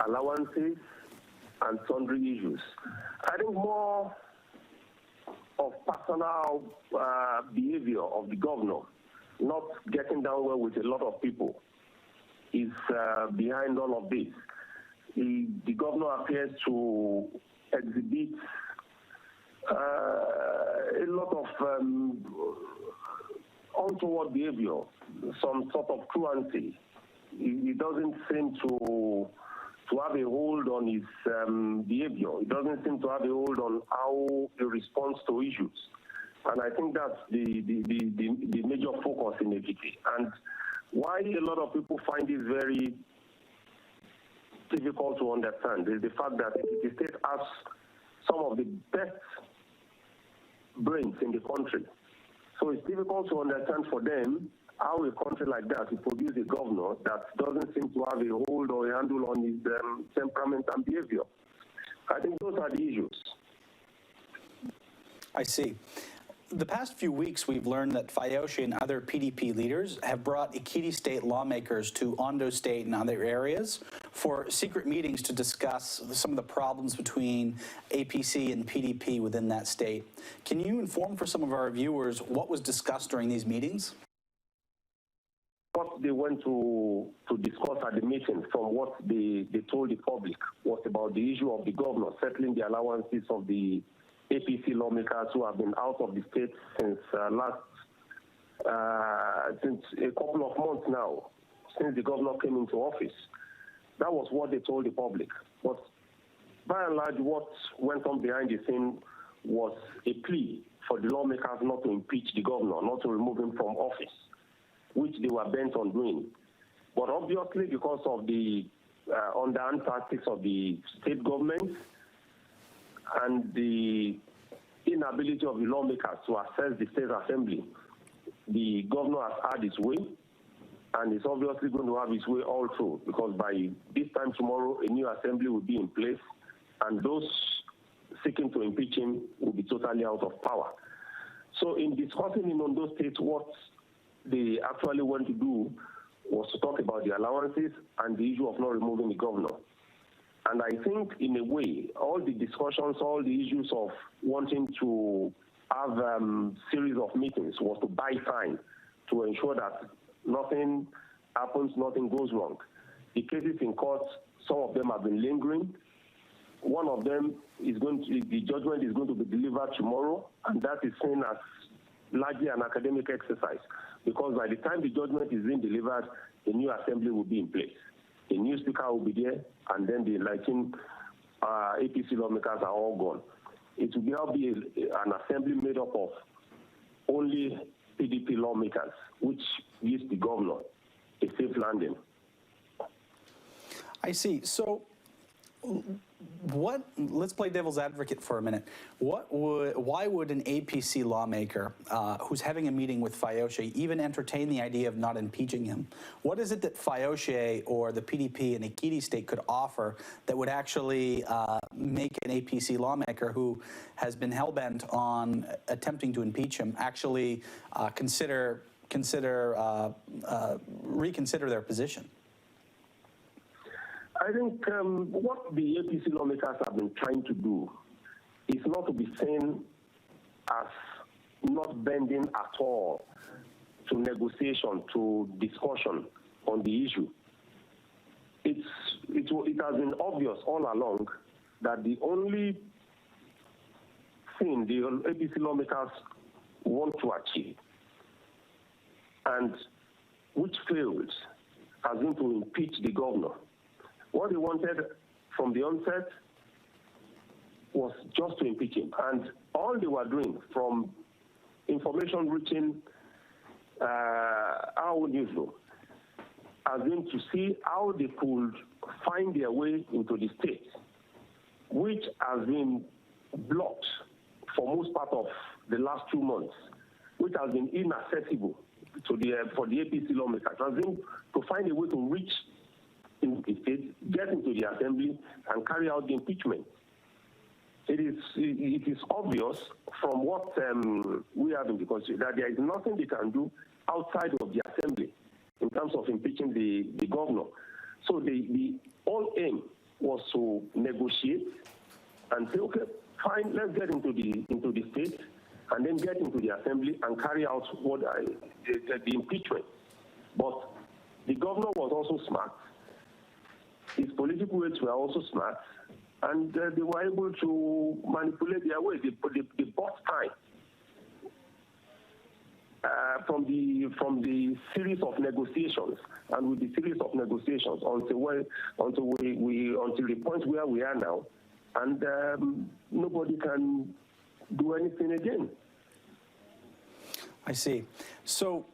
allowances and sundry issues. I think more of personal behavior of the governor, not getting down well with a lot of people, is behind all of this. The governor appears to exhibit a lot of untoward behavior, some sort of truancy. He doesn't seem to have a hold on his behavior. He doesn't seem to have a hold on how he responds to issues. And I think that's the major focus in Ekiti. And why a lot of people find this very difficult to understand is the fact that Ekiti State has some of the best brains in the country. So it's difficult to understand for them how a country like that will produce a governor that doesn't seem to have a hold or a handle on his temperament and behavior. I think those are the issues. I see. The past few weeks, we've learned that Fayose and other PDP leaders have brought Ekiti State lawmakers to Ondo State and other areas for secret meetings to discuss some of the problems between APC and PDP within that state. Can you inform for some of our viewers what was discussed during these meetings? What they went to discuss at the meeting, from what they told the public, was about the issue of the governor settling the allowances of the APC lawmakers who have been out of the state since since a couple of months now, since the governor came into office. That was what they told the public. But by and large, what went on behind the scene was a plea for the lawmakers not to impeach the governor, not to remove him from office, which they were bent on doing. But obviously, because of the underhand tactics of the state government and the inability of the lawmakers to access the state assembly, the governor has had his way, and is obviously going to have his way all through, because by this time tomorrow, a new assembly will be in place, and those seeking to impeach him will be totally out of power. So in discussing in Ondo State, what they actually went to do was to talk about the allowances and the issue of not removing the governor. And I think, in a way, all the discussions, all the issues of wanting to have series of meetings, was to buy time to ensure that nothing happens, nothing goes wrong. The cases in court, some of them have been lingering. One of them is the judgment is going to be delivered tomorrow, and that is seen as largely an academic exercise, because by the time the judgment is being delivered, the new assembly will be in place. The new speaker will be there, and then the 19 APC lawmakers are all gone. It will now be an assembly made up of only PDP lawmakers, which gives the governor a safe landing. I see. So let's play devil's advocate for a minute. Why would an APC lawmaker who's having a meeting with Fayose even entertain the idea of not impeaching him? What is it that Fayose or the PDP in Ekiti State could offer that would actually make an APC lawmaker who has been hell-bent on attempting to impeach him actually reconsider their position? I think what the APC lawmakers have been trying to do is not to be seen as not bending at all to negotiation, to discussion on the issue. It has been obvious all along that the only thing the APC lawmakers want to achieve, and which failed, has been to impeach the governor. What they wanted from the onset was just to impeach him. And all they were doing, from information reaching our newsroom, has been to see how they could find their way into the state, which has been blocked for most part of the last 2 months, which has been inaccessible to for the APC lawmakers, has been to find a way to reach in the state, get into the assembly, and carry out the impeachment. It is obvious from what we have in the Constitution that there is nothing they can do outside of the assembly in terms of impeaching the governor. So the whole aim was to negotiate and say, okay, fine, let's get into the state, and then get into the assembly and carry out what the impeachment. But the governor was also smart. His political aides were also smart, and they were able to manipulate their way. They bought time from the series of negotiations, and with the series of negotiations until the point where we are now, and nobody can do anything again. I see. So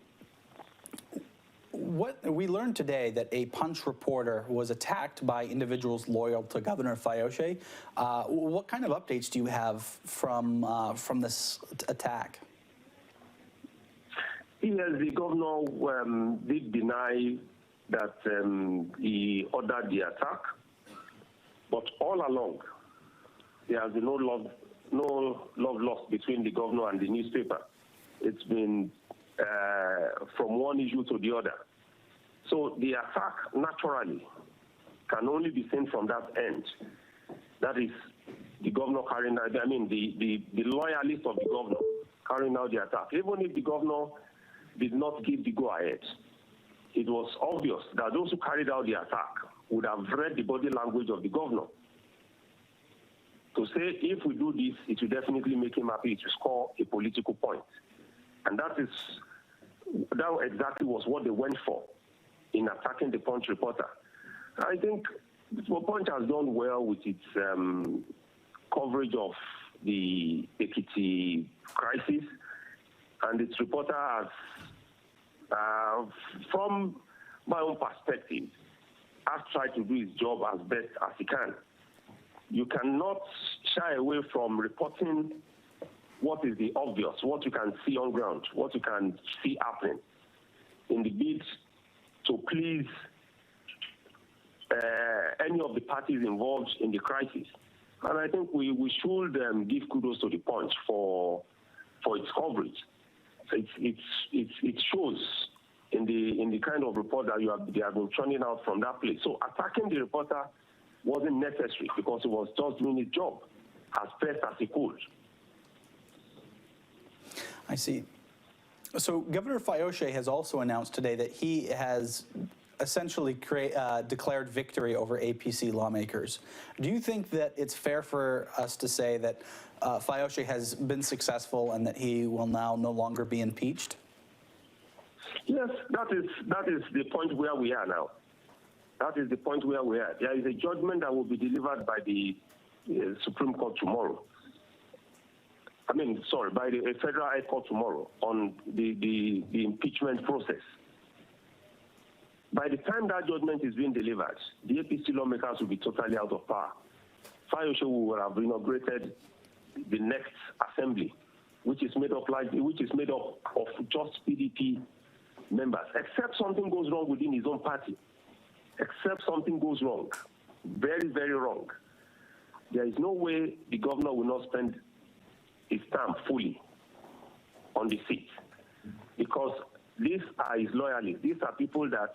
what we learned today that a Punch reporter was attacked by individuals loyal to Governor Fayose. What kind of updates do you have from this attack? Yes, the governor did deny that he ordered the attack, but all along there has been no love lost between the governor and the newspaper. It's been from one issue to the other. So the attack naturally can only be seen from that end. That is the governor carrying out, the loyalists of the governor carrying out the attack. Even if the governor did not give the go-ahead, it was obvious that those who carried out the attack would have read the body language of the governor to say, if we do this, it will definitely make him happy to score a political point. And that exactly was what they went for in attacking the Punch reporter. I think the Punch has done well with its coverage of the Ekiti crisis, and its reporter has, from my own perspective, has tried to do his job as best as he can. You cannot shy away from reporting what is the obvious, what you can see on ground, what you can see happening in the bid to please any of the parties involved in the crisis. And I think we should give kudos to the Punch for its coverage. It shows in the kind of report that they have been churning out from that place. So attacking the reporter wasn't necessary because he was just doing his job as best as he could. I see. So Governor Fayose has also announced today that he has essentially declared victory over APC lawmakers. Do you think that it's fair for us to say that Fayose has been successful and that he will now no longer be impeached? Yes, that is the point where we are now. That is the point where we are. There is a judgment that will be delivered by the Supreme Court tomorrow. By the Federal High Court tomorrow on the impeachment process. By the time that judgment is being delivered, the APC lawmakers will be totally out of power. Fayose will have inaugurated the next assembly, which is made up of just PDP members, except something goes wrong within his own party. Except something goes wrong, very, very wrong. There is no way the governor will not spend his term fully on the seat, because these are his loyalists. These are people that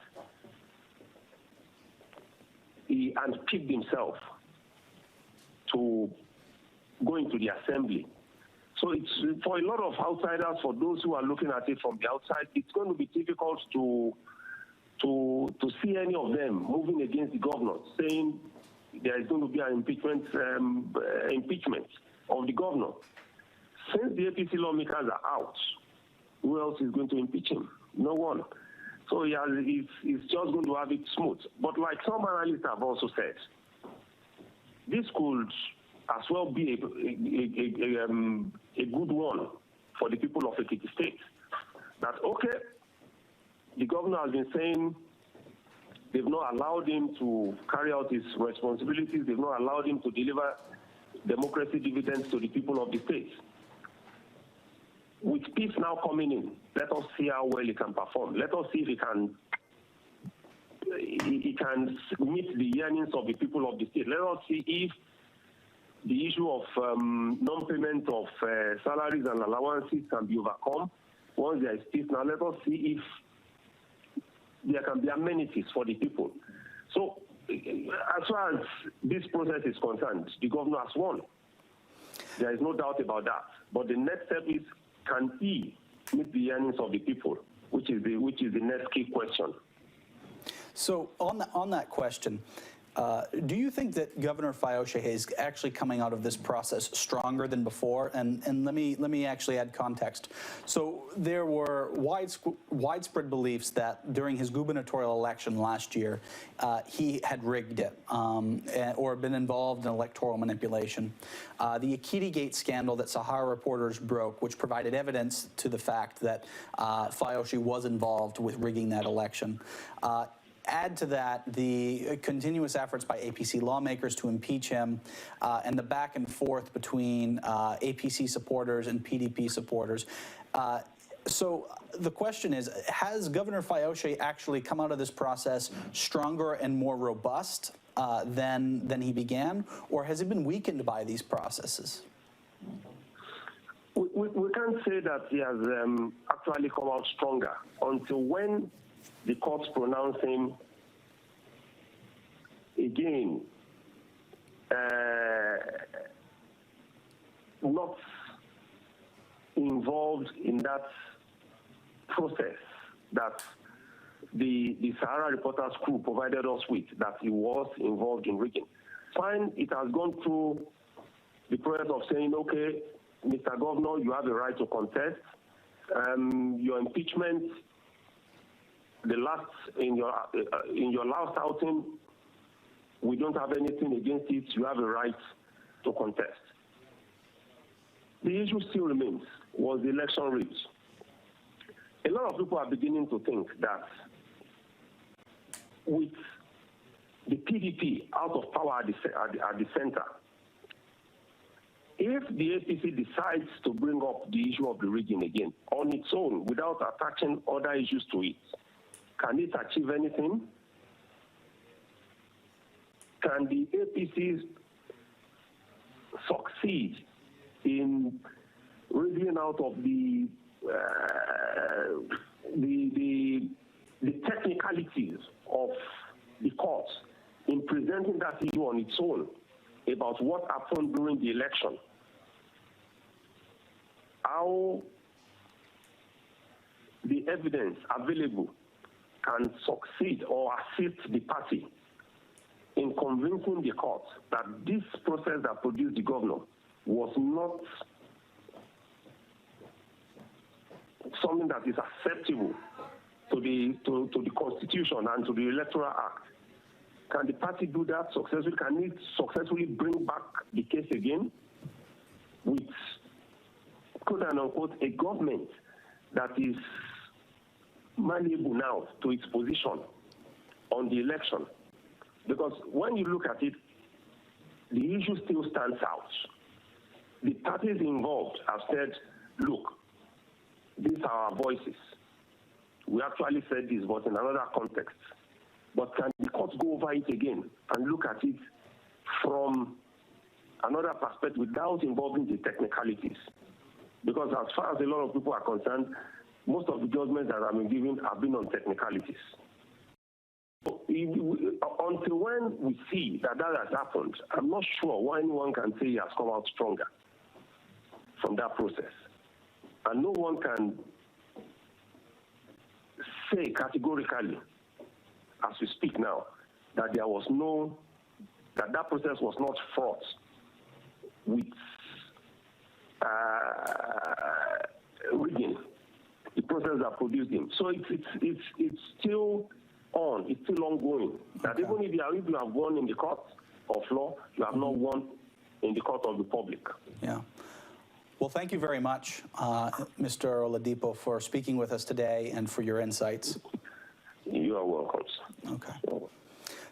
he handpicked himself to go into the assembly. So it's for a lot of outsiders, for those who are looking at it from the outside, it's going to be difficult to see any of them moving against the governor, saying there is going to be an impeachment of the governor. Since the APC lawmakers are out, who else is going to impeach him? No one. So he's just going to have it smooth. But like some analysts have also said, this could as well be a good one for the people of Ekiti State. That, okay, the governor has been saying they've not allowed him to carry out his responsibilities. They've not allowed him to deliver democracy dividends to the people of the state. With peace now coming in, let us see how well he can perform. Let us see if he can meet the yearnings of the people of the state. Let us see if the issue of non-payment of salaries and allowances can be overcome. Once there is peace now, let us see if there can be amenities for the people. So as far as this process is concerned, the governor has won. There is no doubt about that. But the next step is, can he meet the yearnings of the people, which is the next key question. So on that question, do you think that Governor Fayose is actually coming out of this process stronger than before? And let me actually add context. So there were widespread beliefs that during his gubernatorial election last year, he had rigged it or been involved in electoral manipulation. The Ekiti Gate scandal that Sahara reporters broke, which provided evidence to the fact that Fayose was involved with rigging that election. Add to that the continuous efforts by APC lawmakers to impeach him and the back and forth between APC supporters and PDP supporters. So the question is, has Governor Fayose actually come out of this process stronger and more robust than he began, or has he been weakened by these processes? We can't say that he has actually come out stronger until when the courts pronounce him again not involved in that process that the Sahara Reporters crew provided us with, that he was involved in rigging. Fine, it has gone through the process of saying, okay, Mr. Governor, you have a right to contest. Your impeachment, in your last outing, we don't have anything against it. You have a right to contest. The issue still remains, was the election rigged? A lot of people are beginning to think that with the PDP out of power at the center, if the APC decides to bring up the issue of the rigging again on its own without attaching other issues to it, can it achieve anything? Can the APC succeed in wriggling out of the technicalities of the courts in presenting that issue on its own about what happened during the election? How the evidence available can succeed or assist the party in convincing the court that this process that produced the governor was not something that is acceptable to the Constitution and to the Electoral Act, can the party do that successfully? Can it successfully bring back the case again with, quote and unquote, a government that is malleable now to its position on the election? Because when you look at it, the issue still stands out. The parties involved have said, look, these are our voices. We actually said this, but in another context. But can the courts go over it again and look at it from another perspective without involving the technicalities? Because as far as a lot of people are concerned, most of the judgments that have been given have been on technicalities. So until when we see that has happened, I'm not sure why anyone can say he has come out stronger from that process. And no one can say categorically, as we speak now, that there was that process was not fraught with rigging, the process that produced him. So it's still on, it's still ongoing. That even if you have won in the court of law, you have not won in the court of the public. Yeah. Well, thank you very much, Mr. Oladipo, for speaking with us today and for your insights. You are welcome. Okay.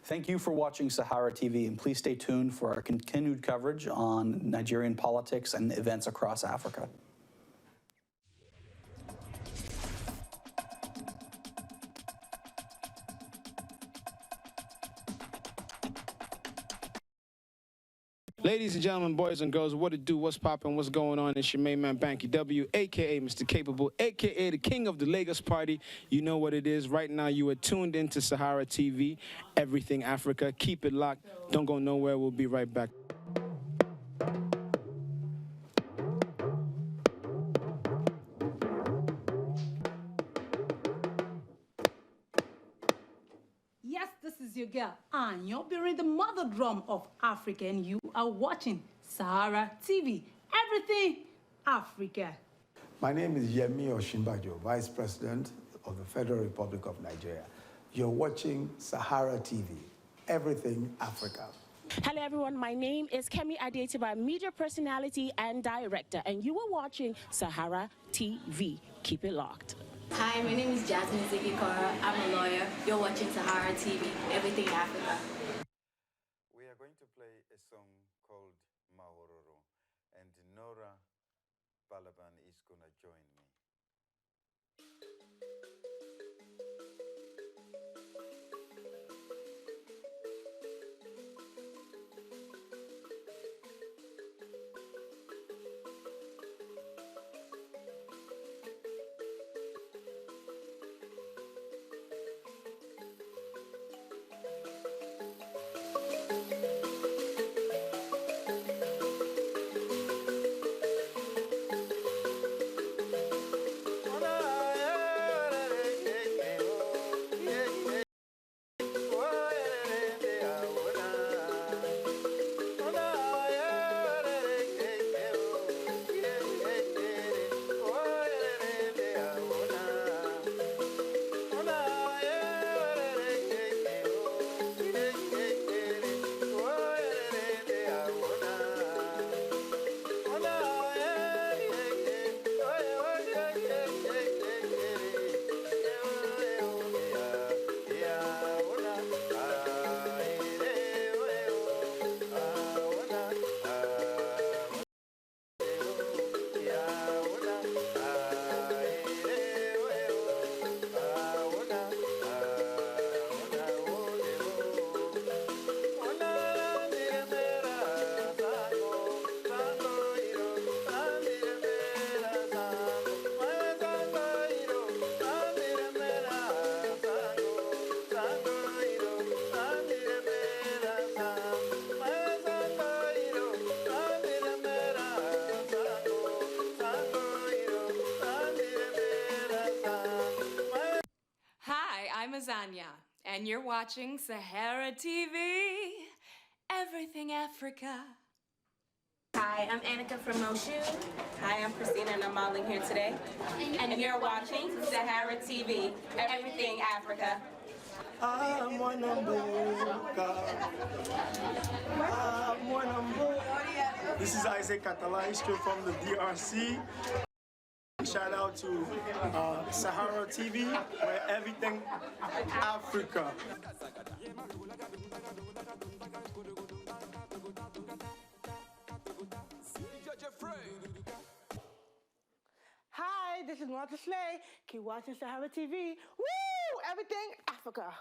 Thank you for watching Sahara TV, and please stay tuned for our continued coverage on Nigerian politics and events across Africa. Ladies and gentlemen, boys and girls, what it do, what's poppin', what's going on? It's your main man, Banky W, a.k.a. Mr. Capable, a.k.a. the king of the Lagos party. You know what it is. Right now, you are tuned into Sahara TV, everything Africa. Keep it locked. Don't go nowhere. We'll be right back. Yes, this is your girl, Anyo, bearing the mother drum of Africa, and you are watching Sahara TV, everything Africa. My name is Yemi Osinbajo, Vice President of the Federal Republic of Nigeria. You're watching Sahara TV, everything Africa. Hello everyone, my name is Kemi Adetiba, media personality and director, and you are watching Sahara TV. Keep it locked. Hi, my name is Jasmine Zigikora. I'm a lawyer. You're watching Sahara TV, everything Africa. We are going to play a song called Mahororo, and Nora Balaban is going to join me. I'm Azania, and you're watching Sahara TV, Everything Africa. Hi, I'm Annika from Moshu. Hi, I'm Christina and I'm modeling here today. And you're watching Sahara TV, Everything Africa. This is Isaac Catala, straight from the DRC. Shout out to Sahara TV, where everything Africa. Hi, this is Martha Slay. Keep watching Sahara TV. Woo! Everything Africa.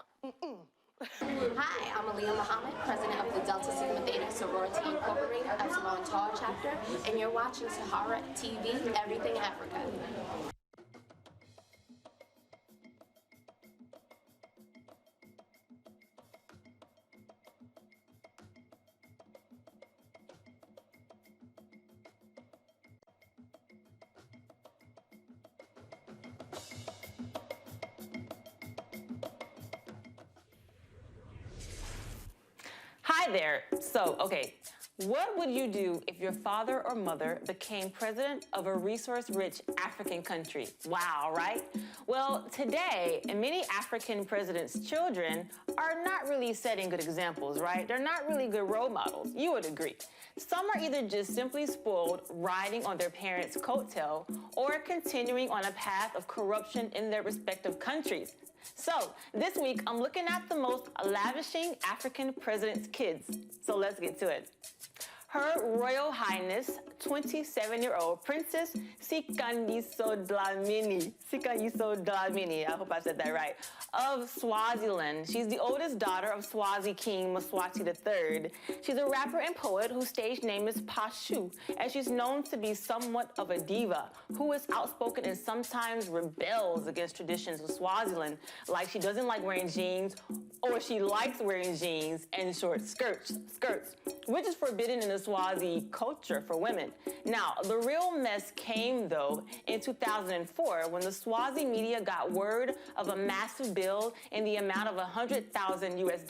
Hi, I'm Aliyah Muhammad, president of the Delta Sigma Theta Sorority Incorporated Epsilon Tau chapter, and you're watching Sahara TV, Everything Africa. Hi there. So, okay, what would you do if your father or mother became president of a resource-rich African country? Wow, right? Well, today, many African presidents' children are not really setting good examples, right? They're not really good role models. You would agree. Some are either just simply spoiled, riding on their parents' coattail, or continuing on a path of corruption in their respective countries. So, this week, I'm looking at the most lavishing African president's kids. So let's get to it. Her Royal Highness, 27-year-old Princess Sikanyiso Dlamini, I hope I said that right, of Swaziland. She's the oldest daughter of Swazi King Mswati III. She's a rapper and poet whose stage name is Pashu, and she's known to be somewhat of a diva who is outspoken and sometimes rebels against traditions of Swaziland, like she doesn't like wearing jeans, or she likes wearing jeans and short skirts, which is forbidden in the Swazi culture for women. Now, the real mess came, though, in 2004 when the Swazi media got word of a massive bill in the amount of $100,000 US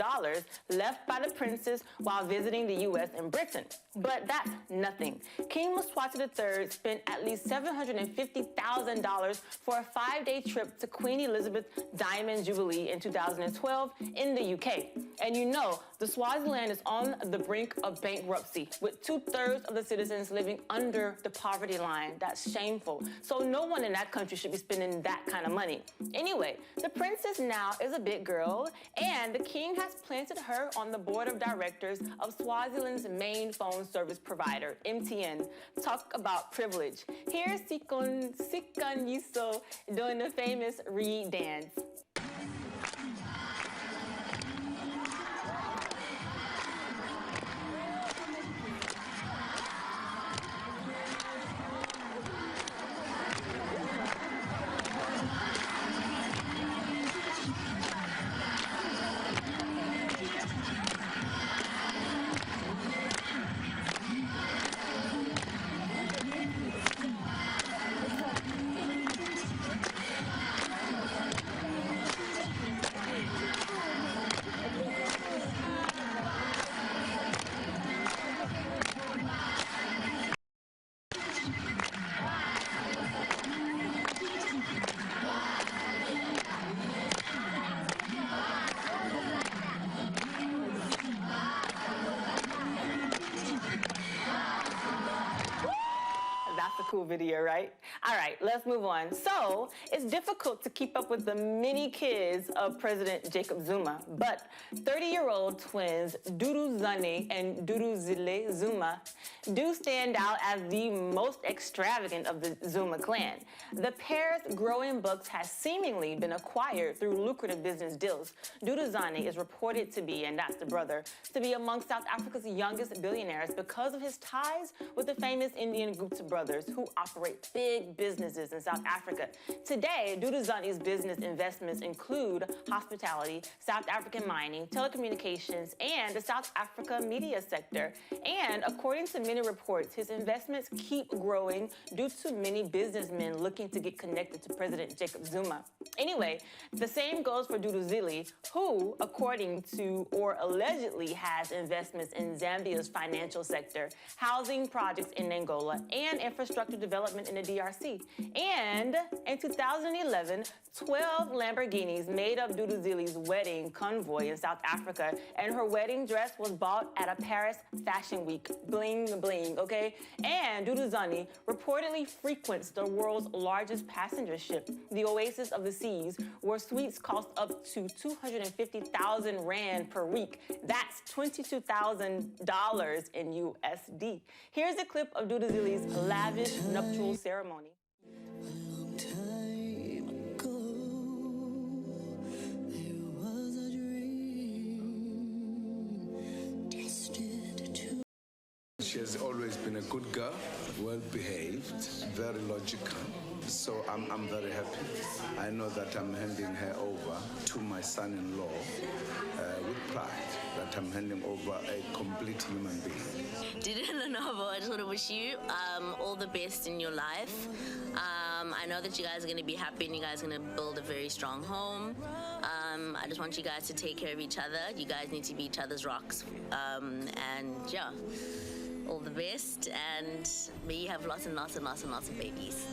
left by the princess while visiting the US and Britain. But that's nothing. King Mswati III spent at least $750,000 for a 5-day trip to Queen Elizabeth's Diamond Jubilee in 2012 in the UK. And you know, the Swaziland is on the brink of bankruptcy, with 2/3 of the citizens living under the poverty line. That's shameful. So no one in that country should be spending that kind of money. Anyway, the princess now is a big girl, and the king has planted her on the board of directors of Swaziland's main phone service provider, MTN. Talk about privilege. Here's Sikanyiso doing the famous Reed dance. Cool video, right? All right, let's move on. So, it's difficult to keep up with the many kids of President Jacob Zuma, but 30-year-old twins Duruzane and Duruzile Zuma do stand out as the most extravagant of the Zuma clan. The pair's growing books has seemingly been acquired through lucrative business deals. Duruzane is reported to be, and that's the brother, to be among South Africa's youngest billionaires because of his ties with the famous Indian Gupta brothers, who operate big businesses in South Africa. Today, Duduzani's business investments include hospitality, South African mining, telecommunications, and the South Africa media sector. And according to many reports, his investments keep growing due to many businessmen looking to get connected to President Jacob Zuma. Anyway, the same goes for Duduzile, who, according to or allegedly has investments in Zambia's financial sector, housing projects in Angola, and infrastructure development in the DRC. And in 2011, 12 Lamborghinis made up Duduzile's wedding convoy in South Africa, and her wedding dress was bought at a Paris Fashion Week. Bling, bling, okay? And Duduzane reportedly frequents the world's largest passenger ship, the Oasis of the Seas, where suites cost up to 250,000 Rand per week. That's $22,000 in USD. Here's a clip of Duduzile's lavish nuptial ceremony. She has always been a good girl, well behaved, very logical. So I'm very happy. I know that I'm handing her over to my son-in-law with pride, that I'm handing over a complete human being. Didn't know, I just want to wish you all the best in your life. I know that you guys are going to be happy and you guys are going to build a very strong home. I just want you guys to take care of each other. You guys need to be each other's rocks. And yeah, all the best, and may you have lots and lots and lots and lots of babies.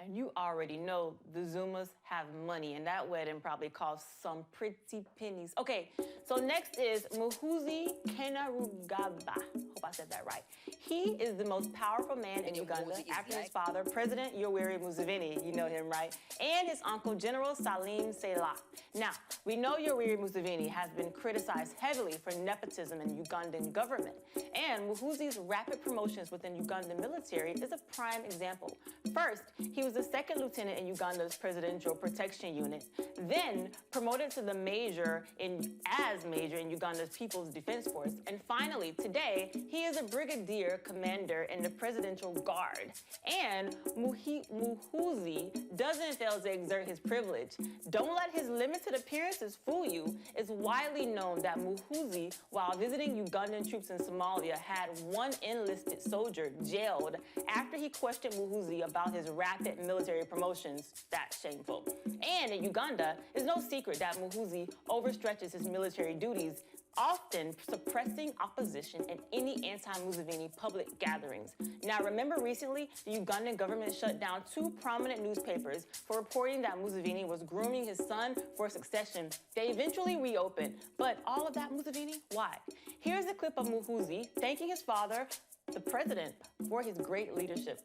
And you already know the Zumas have money, and that wedding probably cost some pretty pennies. Okay, so next is Muhoozi Kainerugaba. Hope I said that right. He is the most powerful man in Uganda after his father, President Yoweri Museveni, you know him, right? And his uncle, General Salim Selah. Now, we know Yoweri Museveni has been criticized heavily for nepotism in Ugandan government. And Muhoozi's rapid promotions within Ugandan military is a prime example. First, he was the second lieutenant in Uganda's Presidential Protection Unit, then promoted to the major in Uganda's People's Defense Force, and finally, today, he is a brigadier commander in the Presidential Guard. And Muhoozi doesn't fail to exert his privilege. Don't let his limited appearances fool you. It's widely known that Muhoozi, while visiting Ugandan troops in Somalia, had one enlisted soldier jailed after he questioned Muhoozi about his rapid military promotions. That's shameful. And in Uganda, it's no secret that Muhoozi overstretches his military duties, often suppressing opposition in any anti-Museveni public gatherings. Now, remember recently, the Ugandan government shut down 2 prominent newspapers for reporting that Museveni was grooming his son for succession. They eventually reopened, but all of that Museveni, why? Here's a clip of Muhoozi thanking his father, the president, for his great leadership.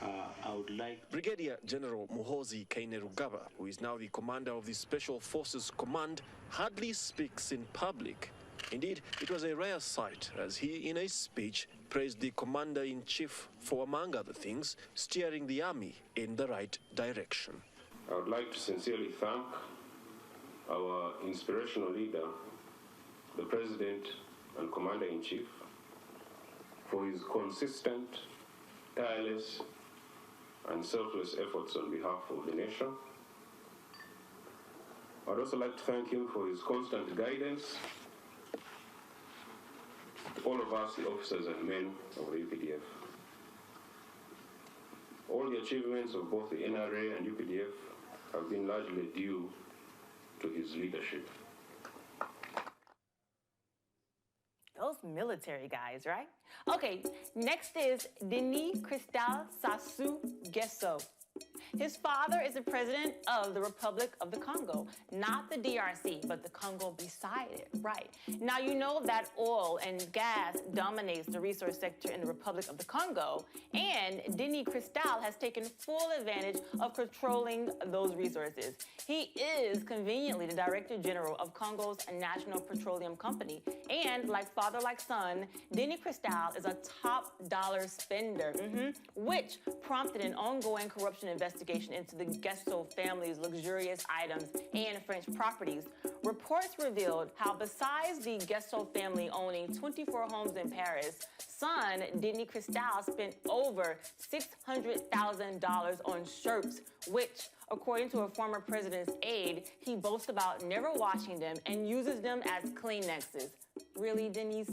I would like Brigadier General Muhoozi Kainerugaba, who is now the commander of the Special Forces Command, hardly speaks in public. Indeed, it was a rare sight as he, in a speech, praised the commander-in-chief for, among other things, steering the army in the right direction. I would like to sincerely thank our inspirational leader, the President and Commander-in-Chief, for his consistent, tireless, and selfless efforts on behalf of the nation. I'd also like to thank him for his constant guidance to all of us, the officers and men of the UPDF. All the achievements of both the NRA and UPDF have been largely due to his leadership. Those military guys, right? Okay, next is Denis Cristal Sassou Nguesso. His father is the president of the Republic of the Congo, not the DRC, but the Congo beside it, right? Now, you know that oil and gas dominates the resource sector in the Republic of the Congo, and Denis Cristal has taken full advantage of controlling those resources. He is conveniently the Director General of Congo's National Petroleum Company, and like father, like son, Denis Cristal is a top dollar spender, which prompted an ongoing corruption investigation into the Gesso family's luxurious items and French properties. Reports revealed how besides the Gesso family owning 24 homes in Paris, son Denis Cristal spent over $600,000 on shirts, which, according to a former president's aide, he boasts about never washing them and uses them as Kleenexes. Really, Denis?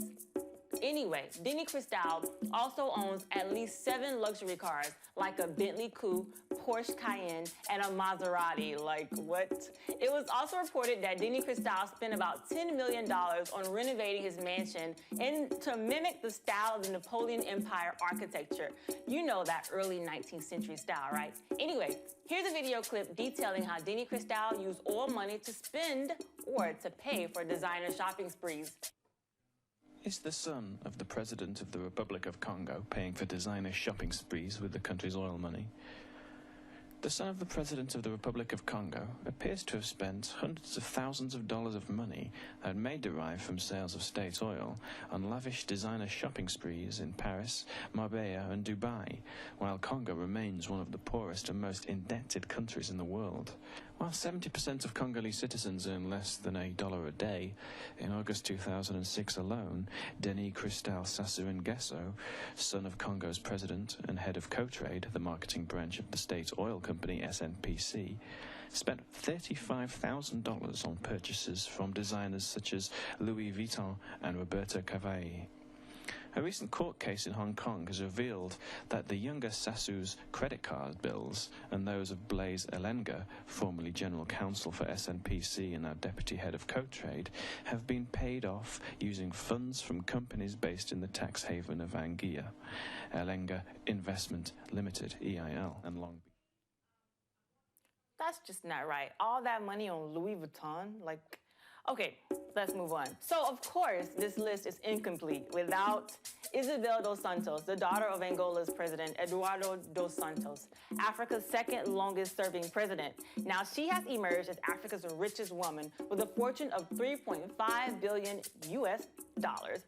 Anyway, Denis Cristal also owns at least 7 luxury cars, like a Bentley Coupe, Porsche Cayenne, and a Maserati. Like, what? It was also reported that Denis Cristal spent about $10 million on renovating his mansion and to mimic the style of the Napoleon Empire architecture. You know, that early 19th century style, right? Anyway, here's a video clip detailing how Denis Cristal used oil money to spend or to pay for designer shopping sprees. Is the son of the President of the Republic of Congo paying for designer shopping sprees with the country's oil money? The son of the President of the Republic of Congo appears to have spent hundreds of thousands of dollars of money that may derive from sales of state oil on lavish designer shopping sprees in Paris, Marbella and Dubai, while Congo remains one of the poorest and most indebted countries in the world. While 70% of Congolese citizens earn less than $1 a day, in August 2006 alone, Denis Cristal Sassou Nguesso, son of Congo's president and head of Co-Trade, the marketing branch of the state oil company SNPC, spent $35,000 on purchases from designers such as Louis Vuitton and Roberto Cavalli. A recent court case in Hong Kong has revealed that the younger Sassou's credit card bills and those of Blaise Elenga, formerly General Counsel for SNPC and now Deputy Head of Co-Trade, have been paid off using funds from companies based in the tax haven of Anguilla, Elenga Investment Limited, EIL, and Long Beach. That's just not right. All that money on Louis Vuitton, like... Okay, let's move on. So, of course, this list is incomplete without Isabel dos Santos, the daughter of Angola's president, Eduardo dos Santos, Africa's second longest-serving president. Now, she has emerged as Africa's richest woman with a fortune of $3.5 billion US,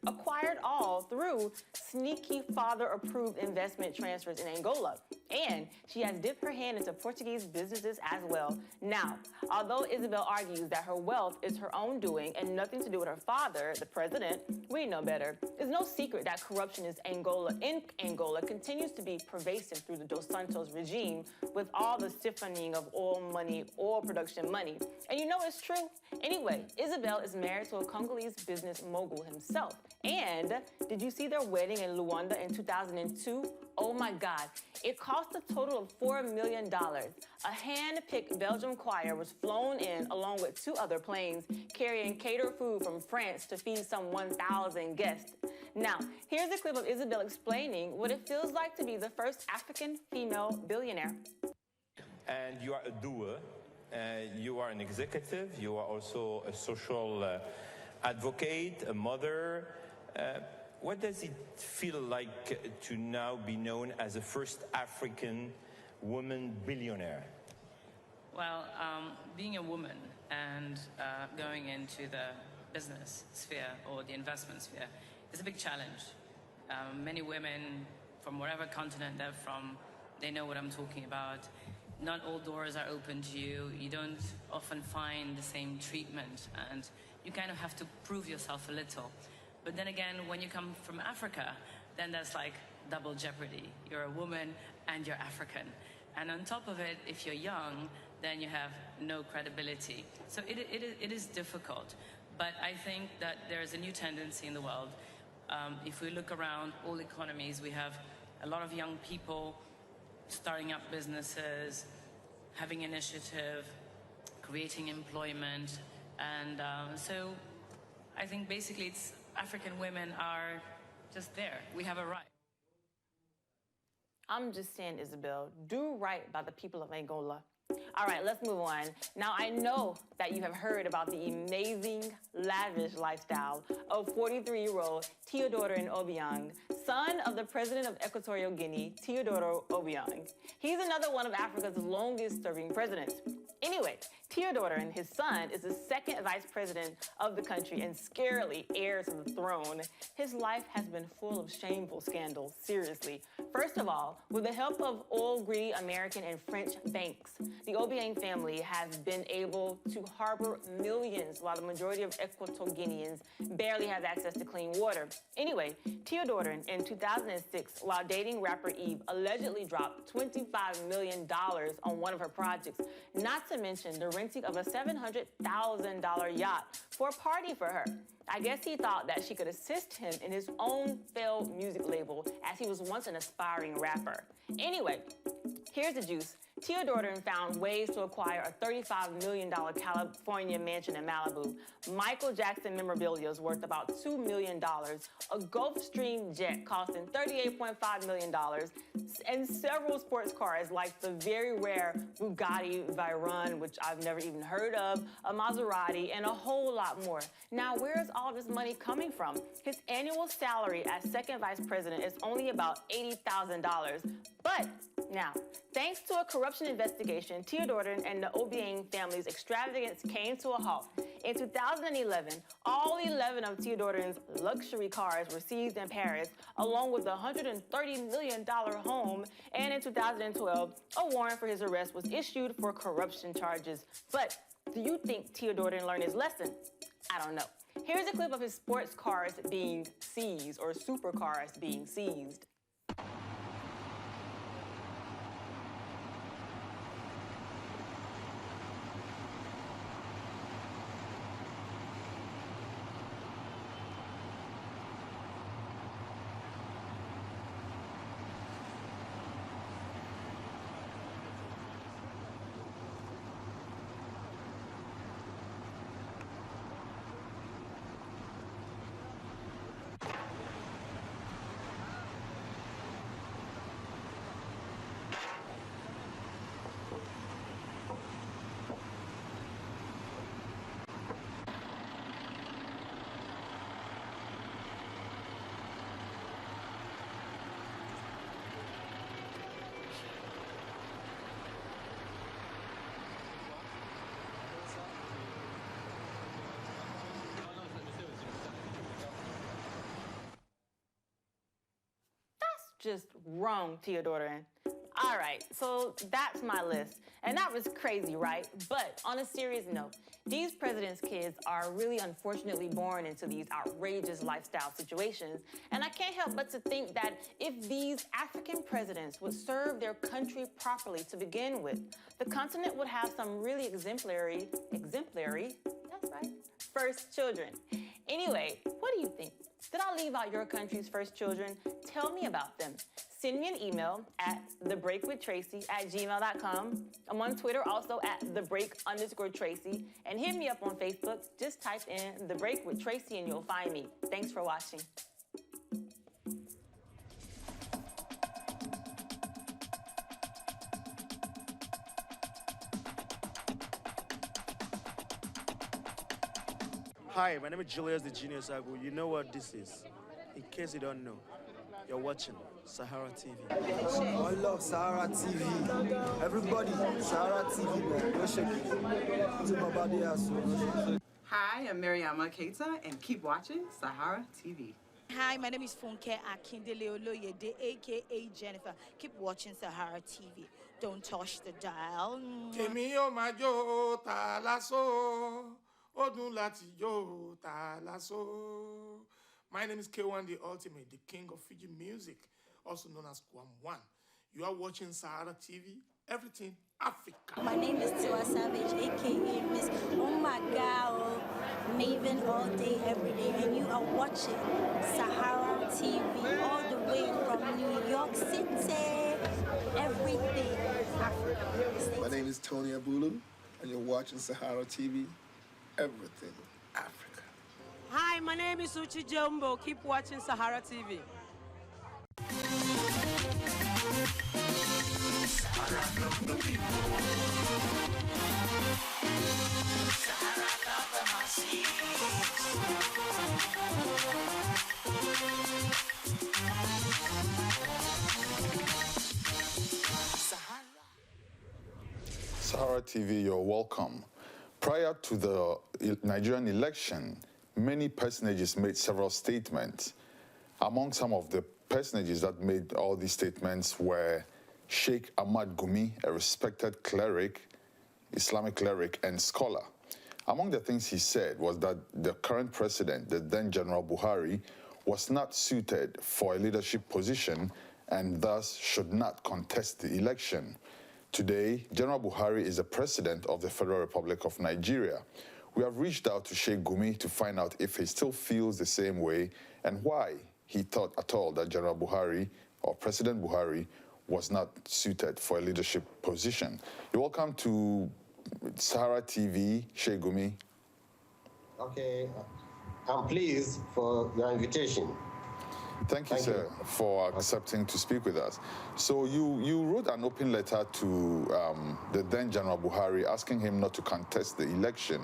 acquired all through sneaky father-approved investment transfers in Angola. And she has dipped her hand into Portuguese businesses as well. Now, although Isabel argues that her wealth is her own doing and nothing to do with her father, the president, we know better. It's no secret that corruption in Angola continues to be pervasive through the Dos Santos regime with all the siphoning of oil money, oil production money. And you know it's true. Anyway, Isabel is married to a Congolese business mogul himself. And did you see their wedding in Luanda in 2002? Oh my God, it cost a total of $4 million. A hand-picked Belgian choir was flown in along with 2 other planes carrying catered food from France to feed some 1,000 guests. Now, here's a clip of Isabel explaining what it feels like to be the first African female billionaire. And you are a doer, you are an executive, you are also a social advocate, a mother. What does it feel like to now be known as the first African woman billionaire? Well, being a woman and going into the business sphere or the investment sphere is a big challenge. Many women from whatever continent they're from, they know what I'm talking about. Not all doors are open to you. You don't often find the same treatment, and you kind of have to prove yourself a little. But then again, when you come from Africa, then there's like double jeopardy. You're a woman and you're African. And on top of it, if you're young, then you have no credibility. So it is difficult. But I think that there's a new tendency in the world. If we look around all economies, we have a lot of young people starting up businesses, having initiative, creating employment. And so I think basically it's African women are just there. We have a right. I'm just saying, Isabel, do right by the people of Angola. All right, let's move on. Now, I know that you have heard about the amazing, lavish lifestyle of 43-year-old Teodorin Obiang, son of the president of Equatorial Guinea, Teodoro Obiang. He's another one of Africa's longest-serving presidents. Anyway, Teodorin, his son, is the second vice president of the country and scarcely heir to the throne. His life has been full of shameful scandals, seriously. First of all, with the help of oil-greedy American and French banks, the Obiang family has been able to harbor millions, while the majority of Equatorial Guineans barely have access to clean water. Anyway, Teodorin, in 2006, while dating rapper Eve, allegedly dropped $25 million on one of her projects, not to mention the renting of a $700,000 yacht for a party for her. I guess he thought that she could assist him in his own failed music label, as he was once an aspiring rapper. Anyway, here's the juice. Teodorin found ways to acquire a $35 million California mansion in Malibu. Michael Jackson memorabilia is worth about $2 million, a Gulfstream jet costing $38.5 million, and several sports cars like the very rare Bugatti Veyron, which I've never even heard of, a Maserati, and a whole lot more. Now, where is all this money coming from? His annual salary as second vice president is only about $80,000. But now, thanks to a corruption investigation, Teodorin and the Obiang family's extravagance came to a halt. In 2011, all 11 of Teodorin's luxury cars were seized in Paris, along with a $130 million home, and in 2012, a warrant for his arrest was issued for corruption charges. But do you think Teodorin learned his lesson? I don't know. Here's a clip of his sports cars being seized, or supercars being seized. Just wrong, Teodorin. All right, so that's my list. And that was crazy, right? But on a serious note, these presidents' kids are really unfortunately born into these outrageous lifestyle situations. And I can't help but to think that if these African presidents would serve their country properly to begin with, the continent would have some really exemplary, that's right, first children. Anyway, what do you think? Did I leave out your country's first children? Tell me about them. Send me an email at thebreakwithtracy@gmail.com. I'm on Twitter also at thebreak_Tracy. And hit me up on Facebook. Just type in The Break with Tracy and you'll find me. Thanks for watching. Hi, my name is Julius the Genius Agu. You know what this is. In case you don't know, you're watching Sahara TV. I love Sahara TV. Everybody, Sahara TV, man. Go check it. To my body ass. Hi, I'm Mariama Keita, and keep watching Sahara TV. Hi, my name is Funke Akindele Oloyede, a.k.a. Jennifer. Keep watching Sahara TV. Don't touch the dial. My name is K1 the Ultimate, the king of Fiji music, also known as Kwam One. You are watching Sahara TV, everything Africa. My name is Tiwa Savage, a.k.a. Miss Oh My God, Maven all day, every day, and you are watching Sahara TV all the way from New York City. Everything Africa. My name is Tony Abulu, and you're watching Sahara TV, everything Africa. Hi, my name is Uchi Jumbo. Keep watching Sahara TV. Sahara TV, you're welcome. Prior to the Nigerian election, many personages made several statements. Among some of the personages that made all these statements were Sheikh Ahmad Gumi, a respected cleric, Islamic cleric and scholar. Among the things he said was that the current president, the then General Buhari, was not suited for a leadership position and thus should not contest the election. Today, General Buhari is the president of the Federal Republic of Nigeria. We have reached out to Sheikh Gumi to find out if he still feels the same way and why he thought at all that General Buhari or President Buhari was not suited for a leadership position. You're welcome to Sahara TV, Sheikh Gumi. Okay, I'm pleased for your invitation. Thank you, sir, for accepting to speak with us. So you wrote an open letter to the then General Buhari asking him not to contest the election.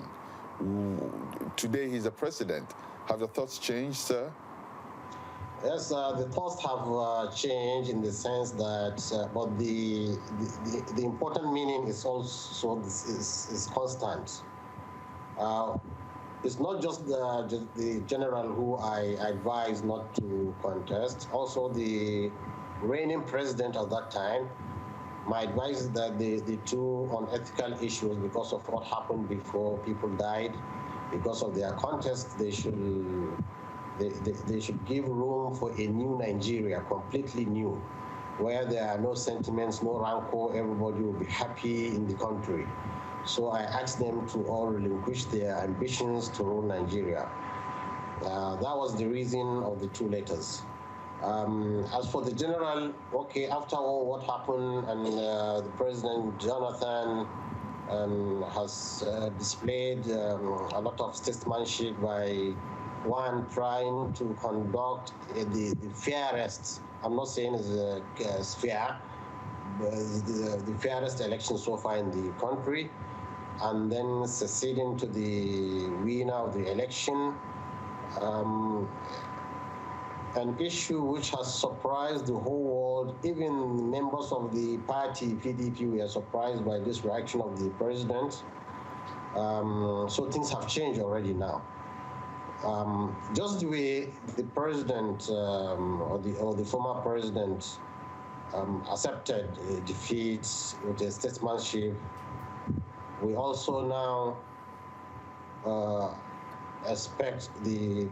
Today he's the president. Have your thoughts changed, sir? Yes, the thoughts have changed in the sense that, but the important meaning is also is constant. It's not just the general who I advised not to contest. Also, the reigning president at that time, my advice is that the two unethical issues, because of what happened before people died, because of their contest, they should give room for a new Nigeria, completely new, where there are no sentiments, no rancor, everybody will be happy in the country. So I asked them to all relinquish their ambitions to rule Nigeria. That was the reason of the two letters. As for the general, okay, after all what happened and the President Jonathan has displayed a lot of statesmanship by one trying to conduct the fairest, I'm not saying it's fair, but the fairest election so far in the country, and then succeeding to the winner of the election. An issue which has surprised the whole world, even members of the party, PDP, were surprised by this reaction of the president. So things have changed already now. Just the way the president or the former president accepted defeat with a statesmanship, we also now expect the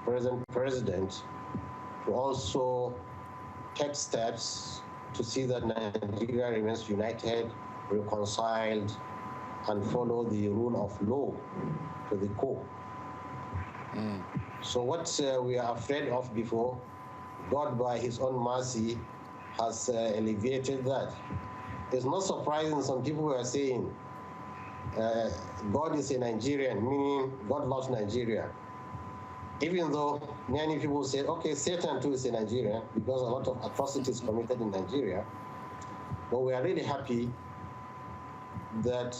present president to also take steps to see that Nigeria remains united, reconciled, and follow the rule of law to the core. So what we are afraid of before, God by his own mercy has alleviated that. It's not surprising some people were saying God is a Nigerian, meaning God loves Nigeria. Even though many people say, okay, Satan too is a Nigerian because a lot of atrocities committed in Nigeria. But we are really happy that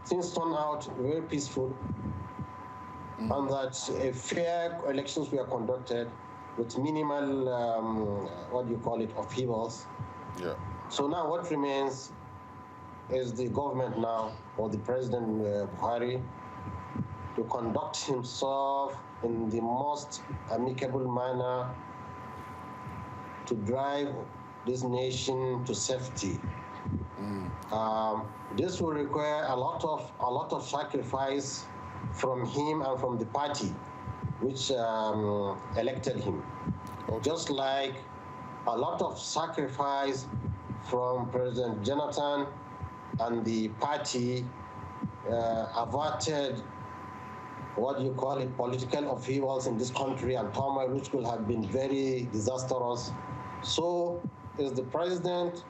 things turned out very peaceful and that fair elections were conducted with minimal, upheavals. Yeah. So now what remains is the government now, or the President Buhari, to conduct himself in the most amicable manner to drive this nation to safety. This will require a lot of sacrifice from him and from the party which elected him. Just like a lot of sacrifice from President Jonathan and the party averted political upheavals in this country and turmoil which could have been very disastrous. So is the president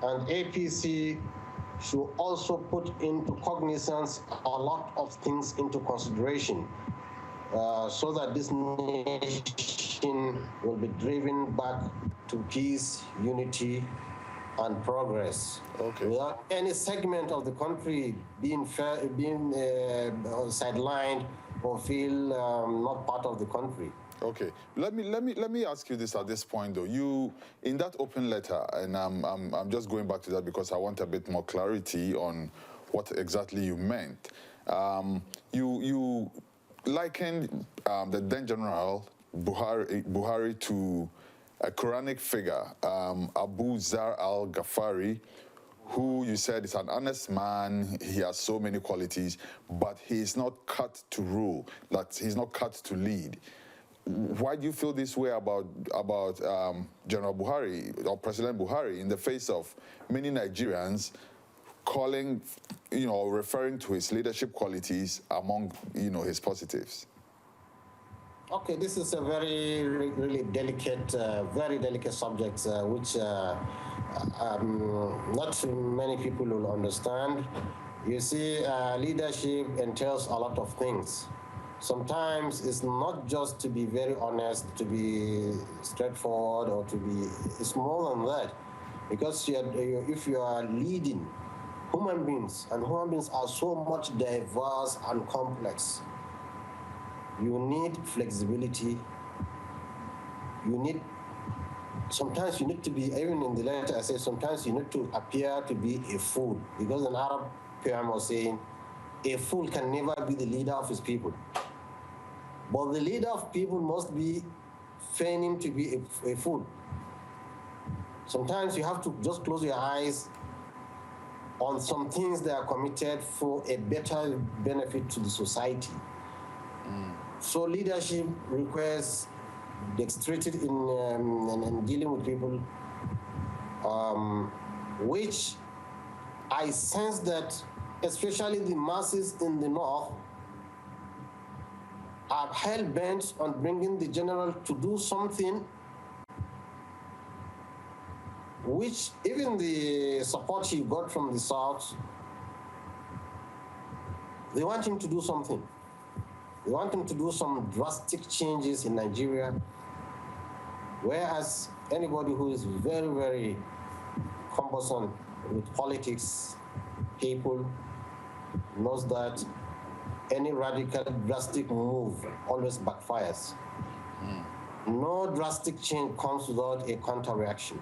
and APC should also put into cognizance a lot of things into consideration so that this nation nation will be driven back to peace, unity, and progress. Okay. Without any segment of the country being sidelined or feel not part of the country. Okay, let me ask you this at this point though. You, in that open letter, and I'm just going back to that because I want a bit more clarity on what exactly you meant. You likened the then General Buhari to a Quranic figure, Abu Zar al-Ghafari, who you said is an honest man. He has so many qualities, but he is not cut to rule. That he's not cut to lead. Why do you feel this way about General Buhari or President Buhari in the face of many Nigerians calling, referring to his leadership qualities among, his positives? Okay, this is a really delicate, very delicate subject, which not many people will understand. You see, leadership entails a lot of things. Sometimes it's not just to be very honest, to be straightforward, or it's more than that. Because if you are leading human beings, and human beings are so much diverse and complex, you need flexibility. Sometimes you need to be, even in the letter I say, sometimes you need to appear to be a fool. Because an Arab poem was saying, a fool can never be the leader of his people. But the leader of people must be feigning to be a fool. Sometimes you have to just close your eyes on some things that are committed for a better benefit to the society. So leadership requires dexterity in dealing with people, which I sense that especially the masses in the north are hell-bent on bringing the general to do something which even the support he got from the south, they want him to do something. They want him to do some drastic changes in Nigeria, whereas anybody who is very, very cumbersome with politics, people, knows that any radical, drastic move always backfires. No drastic change comes without a counter-reaction.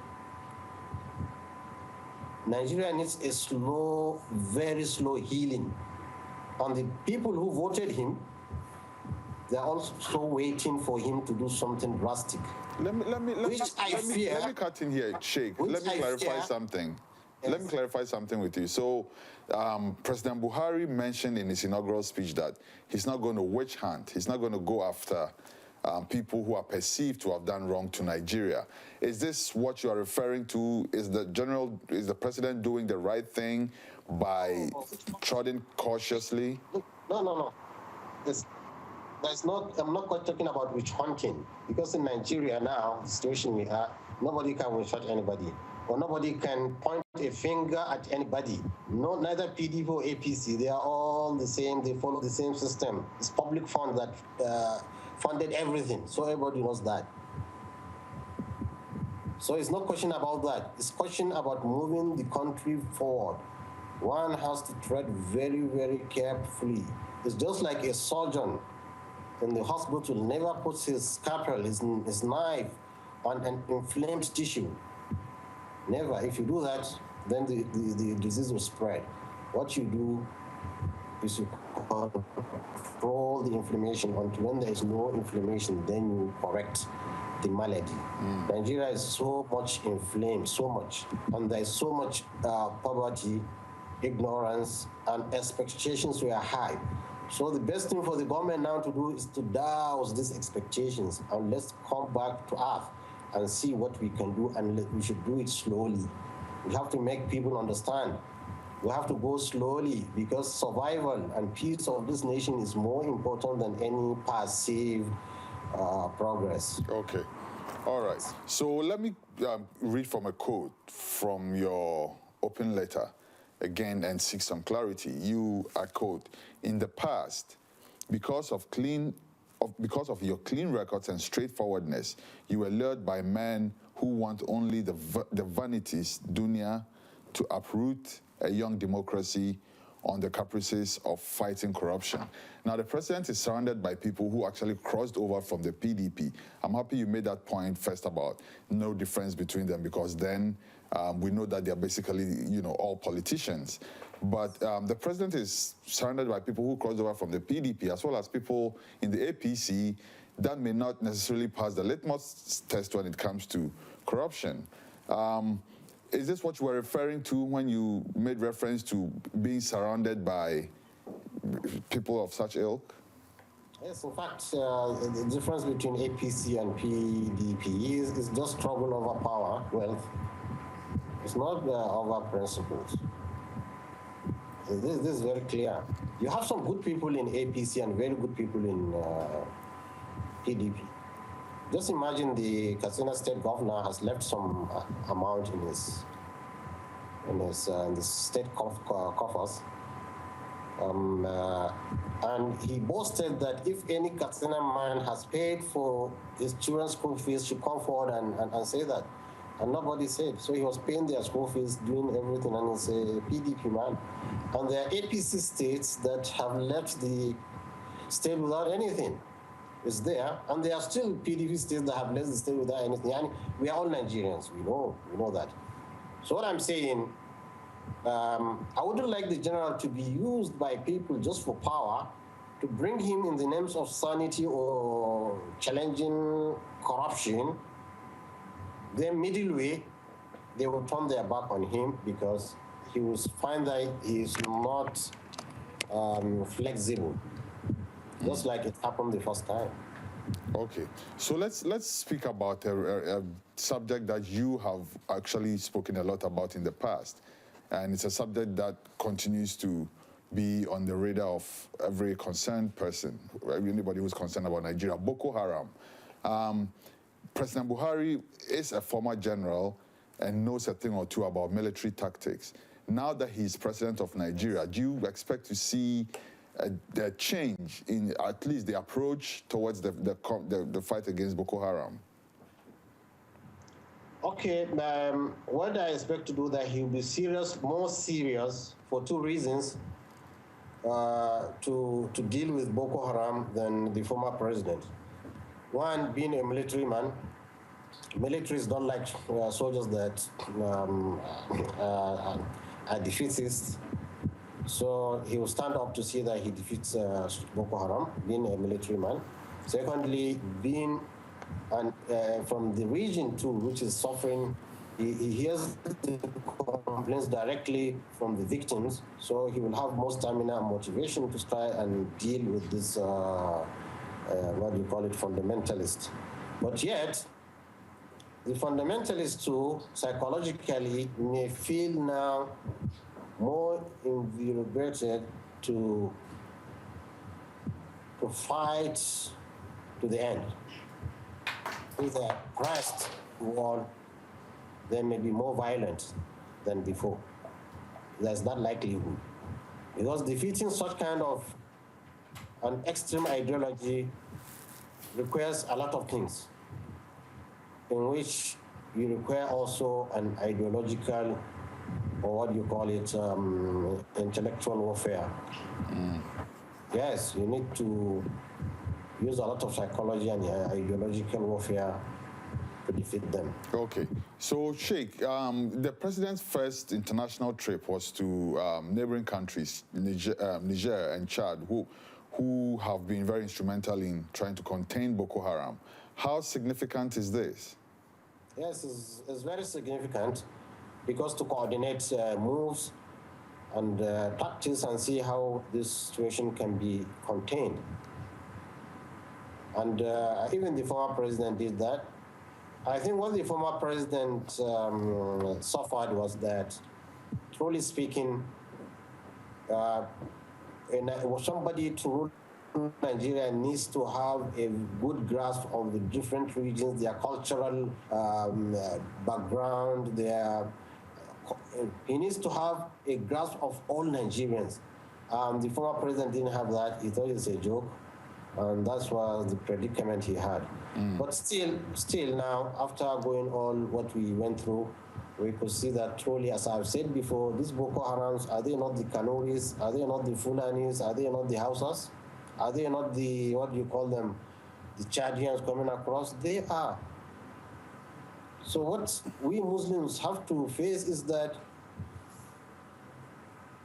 Nigeria needs a slow, very slow healing. And the people who voted him, they're also waiting for him to do something drastic. Let me cut in here, Sheikh. Let me clarify something. Yes. Let me clarify something with you. So, President Buhari mentioned in his inaugural speech that he's not going to witch hunt. He's not going to go after people who are perceived to have done wrong to Nigeria. Is this what you are referring to? Is the president doing the right thing by treading cautiously? No. I'm not quite talking about witch hunting, because in Nigeria now, the situation we are, nobody can witch hunt anybody, or nobody can point a finger at anybody. No, neither PDP or APC. They are all the same. They follow the same system. It's public fund that funded everything, so everybody knows that. So it's no question about that. It's question about moving the country forward. One has to tread very, very carefully. It's just like a surgeon in the hospital never puts his scalpel, his knife on an inflamed tissue. Never. If you do that, then the disease will spread. What you do is you control the inflammation until when there is no inflammation, then you correct the malady. Nigeria is so much inflamed, so much, and there is so much poverty, ignorance, and expectations were high. So the best thing for the government now to do is to douse these expectations, and let's come back to earth and see what we can do, and we should do it slowly. We have to make people understand. We have to go slowly, because survival and peace of this nation is more important than any perceived progress. Okay. All right. So let me read from a quote from your open letter again and seek some clarity. You, I quote, "In the past, because of clean because of your clean records and straightforwardness, you were lured by men who want only the vanities, dunya, to uproot a young democracy on the caprices of fighting corruption. Now, the president is surrounded by people who actually crossed over from the PDP. I'm happy you made that point first about no difference between them, because then we know that they're basically, all politicians. But the president is surrounded by people who crossed over from the PDP, as well as people in the APC that may not necessarily pass the litmus test when it comes to corruption. Is this what you were referring to when you made reference to being surrounded by people of such ilk? Yes, in fact, the difference between APC and PDP is just struggle over power, wealth. It's not over principles. This is very clear. You have some good people in APC and very good people in PDP. Just imagine the Katsina State governor has left some amount in the state coffers, and he boasted that if any Katsina man has paid for his children's school fees, should come forward and say that, and nobody said. So he was paying their school fees, doing everything, and he's a PDP man. And there are APC states that have left the state without anything. Is there, and there are still PDP states that have left the state without anything. And we are all Nigerians, we know that. So what I'm saying, I wouldn't like the general to be used by people just for power, to bring him in the names of sanity or challenging corruption. Then middle way, they will turn their back on him because he will find that he is not flexible. Just like it happened the first time. Okay, so let's speak about a subject that you have actually spoken a lot about in the past, and it's a subject that continues to be on the radar of every concerned person, anybody who's concerned about Nigeria. Boko Haram. President Buhari is a former general and knows a thing or two about military tactics. Now that he's president of Nigeria, do you expect to see a change in at least the approach towards the fight against Boko Haram? Okay, what I expect to do that he'll be serious, more serious, for two reasons, to deal with Boko Haram than the former president. One, being a military man. Militaries don't like soldiers that are defeatists. So he will stand up to see that he defeats Boko Haram, being a military man. Secondly, being from the region too, which is suffering, he hears the complaints directly from the victims, so he will have more stamina and motivation to try and deal with this, what do you call it, fundamentalist. But yet, the fundamentalists too, psychologically, may feel now more invigorated to fight to the end. If they are pressed toward, they may be more violent than before. There's that likelihood. Because defeating such kind of an extreme ideology requires a lot of things, in which you require also an ideological, or what you call it, intellectual warfare. Yes, you need to use a lot of psychology and ideological warfare to defeat them. Okay, so Sheikh, the president's first international trip was to neighboring countries, Niger and Chad, who have been very instrumental in trying to contain Boko Haram. How significant is this? Yes, it's very significant, because to coordinate moves and practice and see how this situation can be contained. And even the former president did that. I think what the former president suffered was that, truly speaking, somebody to rule Nigeria needs to have a good grasp of the different regions, their cultural background, he needs to have a grasp of all Nigerians. The former president didn't have that. He thought it was a joke. And that was the predicament he had. But still now, after going all what we went through, we could see that truly, as I've said before, these Boko Harams, are they not the Kanuris? Are they not the Fulanis? Are they not the Hausas? Are they not the, what do you call them, the Chadians coming across? They are. So what we Muslims have to face is that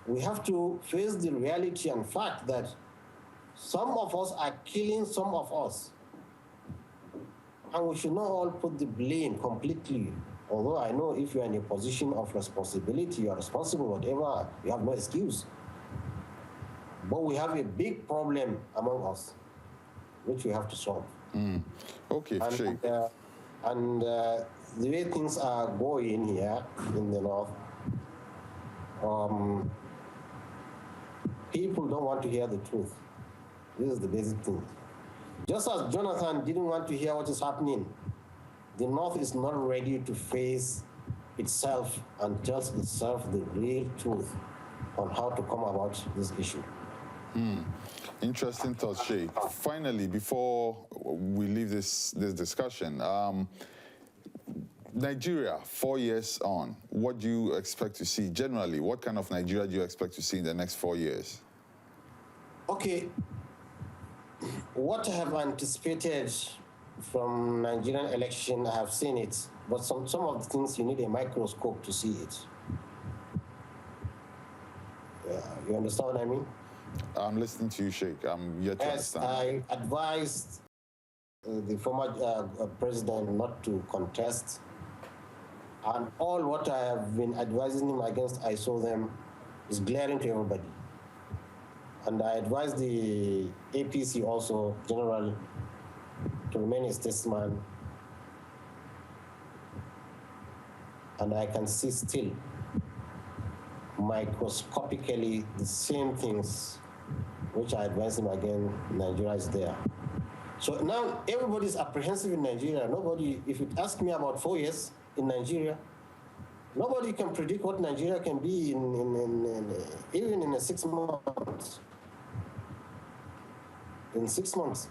we have to face the reality and fact that some of us are killing some of us. And we should not all put the blame completely. Although I know if you're in a position of responsibility, you're responsible, whatever, you have no excuse. But we have a big problem among us, which we have to solve. Okay, Sheikh. And the way things are going here in the north, people don't want to hear the truth. This is the basic thing. Just as Jonathan didn't want to hear what is happening, the North is not ready to face itself and tell itself the real truth on how to come about this issue. Interesting thoughts, Sheikh. Finally, before we leave this discussion, Nigeria, 4 years on, what do you expect to see generally? What kind of Nigeria do you expect to see in the next 4 years? Okay, what I have anticipated from Nigerian election, I have seen it, but some of the things you need a microscope to see it. You understand what I mean? I'm listening to you, Sheikh. I'm yet to understand. I advised the former president not to contest, and all what I have been advising him against, I saw them, is glaring to everybody. And I advised the APC also, general, to remain a statesman. And I can see still microscopically the same things which I advised him again. Nigeria is there. So now everybody's apprehensive in Nigeria. Nobody, if you ask me about 4 years in Nigeria, nobody can predict what Nigeria can be even in 6 months. In 6 months,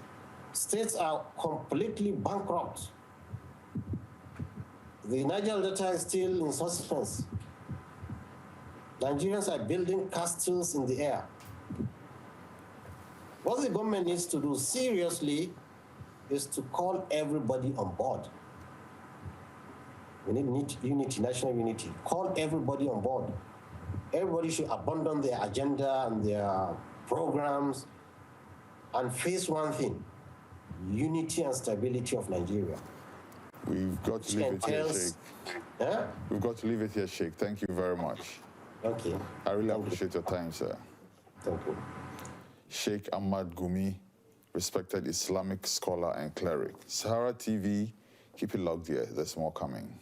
states are completely bankrupt. The Niger Delta is still in suspense. Nigerians are building castles in the air. What the government needs to do seriously is to call everybody on board. We need unity, national unity. Call everybody on board. Everybody should abandon their agenda and their programs and face one thing: unity and stability of Nigeria. We've got to leave it here, Sheikh. We've got to leave it here, Sheikh. Thank you very much. Okay. I really appreciate your time, sir. Thank you. Sheikh Ahmad Gumi, respected Islamic scholar and cleric. Sahara TV, keep it logged here. There's more coming.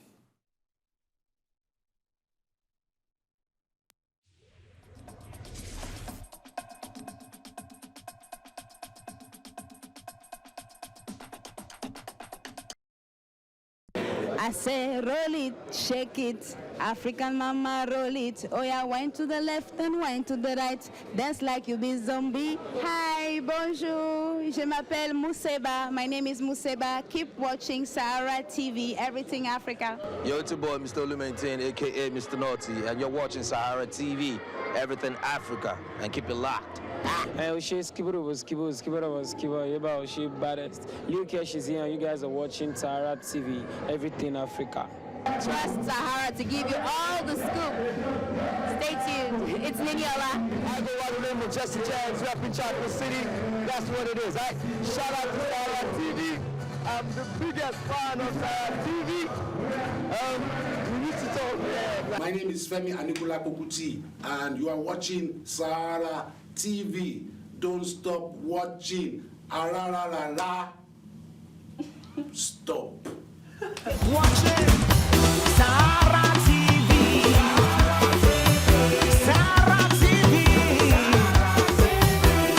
I say roll it, shake it, African mama roll it. Oh yeah, wind to the left and wind to the right. Dance like you be zombie. Hi, bonjour, je m'appelle Museba. My name is Museba. Keep watching Sahara TV, Everything Africa. Yo, it's your boy, Mr. Lumentain, aka Mr. Naughty, and you're watching Sahara TV, Everything Africa, and keep it locked. She baddest. Look here, she's here. You guys are watching Saharatv TV, Everything Africa. Trust Sahara to give you all the scoop. Stay tuned. It's Niniola. I go by the name of Jesse Jazz, rapping Chocolate City. That's what it is, right? Shout out to Saharatv TV. I'm the biggest fan of Saharatv TV. We need to talk. Yeah. My name is Femi Anikula Kokuti, and you are watching Sahara TV. Don't stop watching. Stop. Watching Sahara TV. Sahara TV.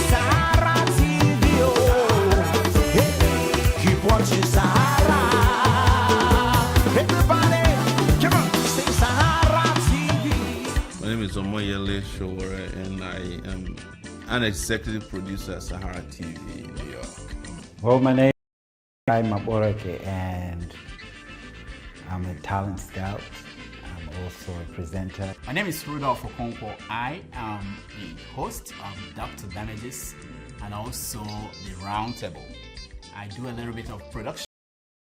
Sahara TV. Oh, hey, keep watching Sahara. Everybody, come on, say Sahara TV. My name is Omoyele Showore, and I am an executive producer at Sahara TV in New York. Well, my name is Maboreke, and I'm a talent scout. I'm also a presenter. My name is Rudolph Okonkwo. I am the host of Dr. Damages and also the Roundtable. I do a little bit of production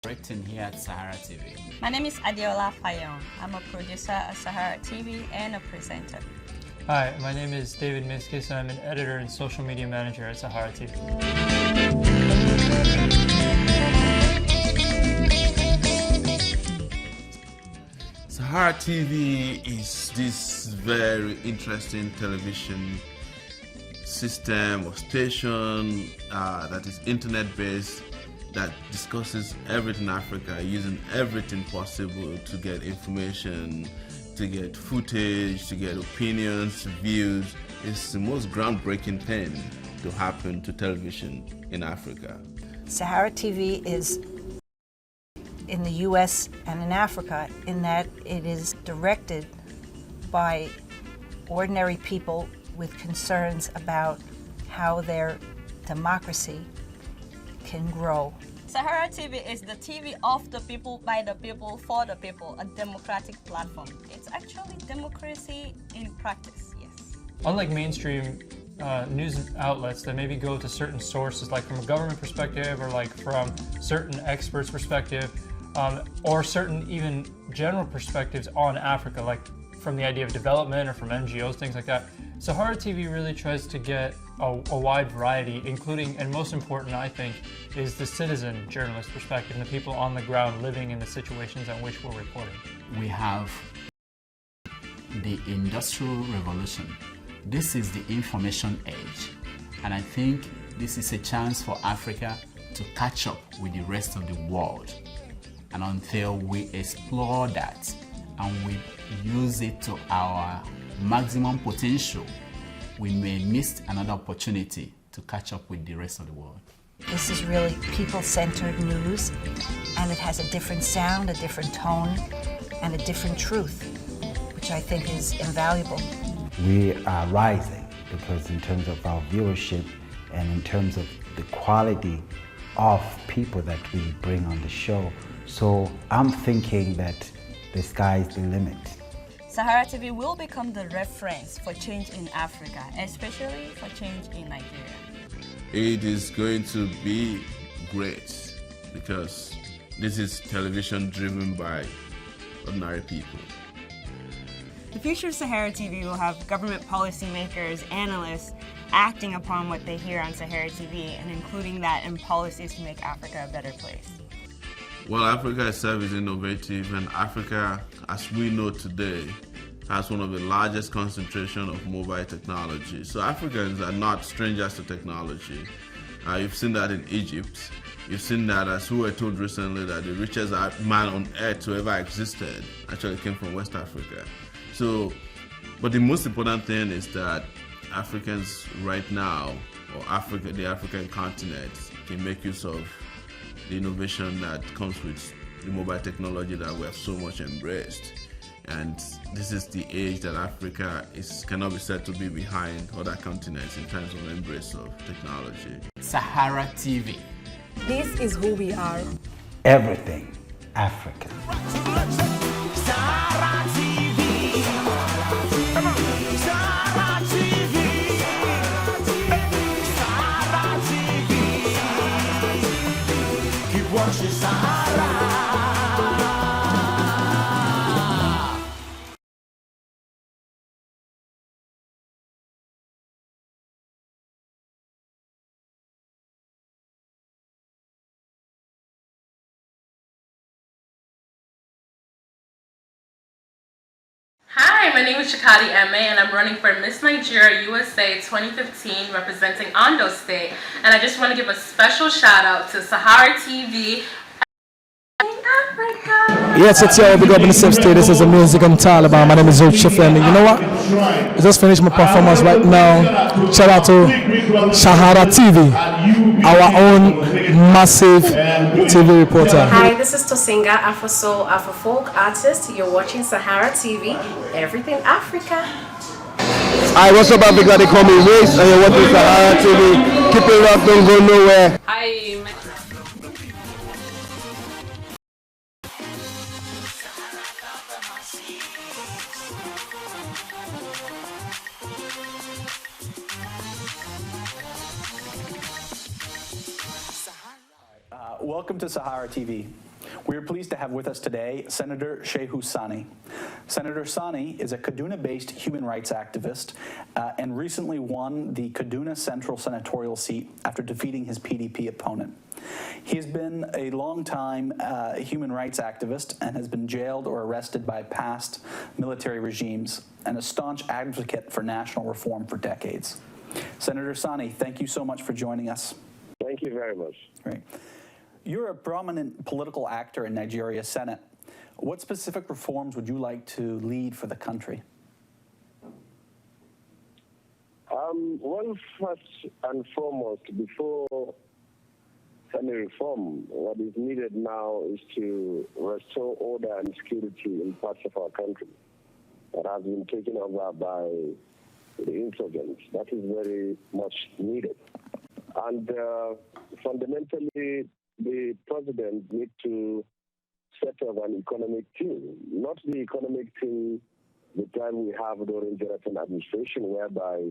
directing here at Sahara TV. My name is Adiola Fayon. I'm a producer at Sahara TV and a presenter. Hi, my name is David Miskis and I'm an editor and social media manager at Sahara TV. Sahara TV is this very interesting television system or station that is internet-based, that discusses everything Africa, using everything possible to get information, to get footage, to get opinions, views. It's the most groundbreaking thing to happen to television in Africa. Sahara TV is in the US and in Africa in that it is directed by ordinary people with concerns about how their democracy can grow. Sahara TV is the TV of the people, by the people, for the people, a democratic platform. It's actually democracy in practice, yes. Unlike mainstream news outlets that maybe go to certain sources, like from a government perspective or like from certain experts' perspective, or certain even general perspectives on Africa, like from the idea of development or from NGOs, things like that. Sahara TV really tries to get a wide variety, including, and most important, I think, is the citizen journalist perspective and the people on the ground living in the situations on which we're reporting. We have the Industrial Revolution. This is the information age, and I think this is a chance for Africa to catch up with the rest of the world. And until we explore that and we use it to our maximum potential, we may miss another opportunity to catch up with the rest of the world. This is really people-centered news, and it has a different sound, a different tone, and a different truth, which I think is invaluable. We are rising because in terms of our viewership and in terms of the quality of people that we bring on the show. So I'm thinking that the sky's the limit. Sahara TV will become the reference for change in Africa, especially for change in Nigeria. It is going to be great because this is television driven by ordinary people. The future of Sahara TV will have government policymakers, analysts, acting upon what they hear on Sahara TV and including that in policies to make Africa a better place. Well, Africa itself is innovative, and Africa, as we know today, has one of the largest concentration of mobile technology. So Africans are not strangers to technology. You've seen that in Egypt. You've seen that, as we were told recently, that the richest man on earth who ever existed actually came from West Africa. So, but the most important thing is that Africans right now, or Africa, the African continent, can make use of the innovation that comes with the mobile technology that we have so much embraced. And this is the age that Africa cannot be said to be behind other continents in terms of embrace of technology. Sahara TV. This is who we are. Everything African. Sahara TV. Sahara TV. Sahara TV. Keep watching Sahara. Hi, my name is Chikadi Eme and I'm running for Miss Nigeria USA 2015 representing Ondo State. And I just want to give a special shout out to Sahara TV. Yes, it's your big up in the same state. This is the music on Taliban. My name is Zoe Chifen. You know what? I just finished my performance right now. Shout out to Sahara TV, our own massive TV reporter. Hi, this is Tosinga, Afro Soul, Afro Folk artist. You're watching Sahara TV, Everything Africa. Hi, what's up, Africa? They call me Race, and you're watching Sahara TV. Keep it up, don't go nowhere. Hi. Welcome to Sahara TV. We are pleased to have with us today Senator Shehu Sani. Senator Sani is a Kaduna-based human rights activist and recently won the Kaduna Central Senatorial seat after defeating his PDP opponent. He has been a long-time human rights activist and has been jailed or arrested by past military regimes and a staunch advocate for national reform for decades. Senator Sani, thank you so much for joining us. Thank you very much. Great. You're a prominent political actor in Nigeria's Senate. What specific reforms would you like to lead for the country? Well, first and foremost, before any reform, what is needed now is to restore order and security in parts of our country that has been taken over by the insurgents. That is very much needed. And fundamentally, the president needs to set up an economic team, not the economic team the time we have during Jonathan administration, whereby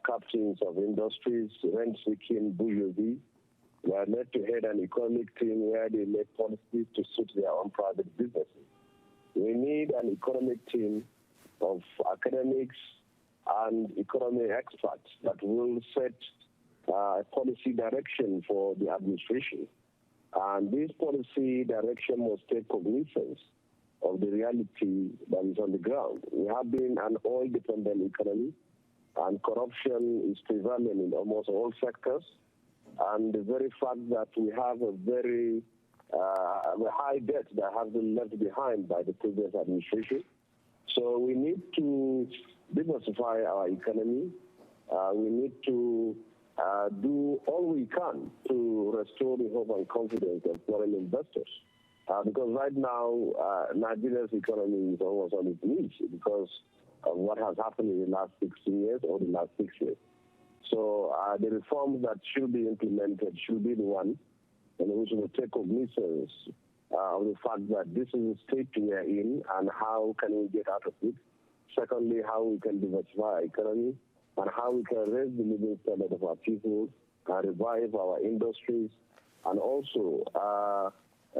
captains of industries, rent-seeking bourgeoisie, were led to head an economic team where they made policies to suit their own private businesses. We need an economic team of academics and economic experts that will set policy direction for the administration. And this policy direction must take cognizance of the reality that is on the ground. We have been an oil-dependent economy, and corruption is prevalent in almost all sectors. And the very fact that we have a very high debt that has been left behind by the previous administration. So we need to diversify our economy. We need to do all we can to restore the hope and confidence of foreign investors. Because right now, Nigeria's economy is almost on its knees because of what has happened in the last 16 years or the last 6 years. So the reforms that should be implemented should be the one in which will take cognizance of the fact that this is the state we are in and how can we get out of it. Secondly, how we can diversify our economy and how we can raise the living standard of our people, revive our industries, and also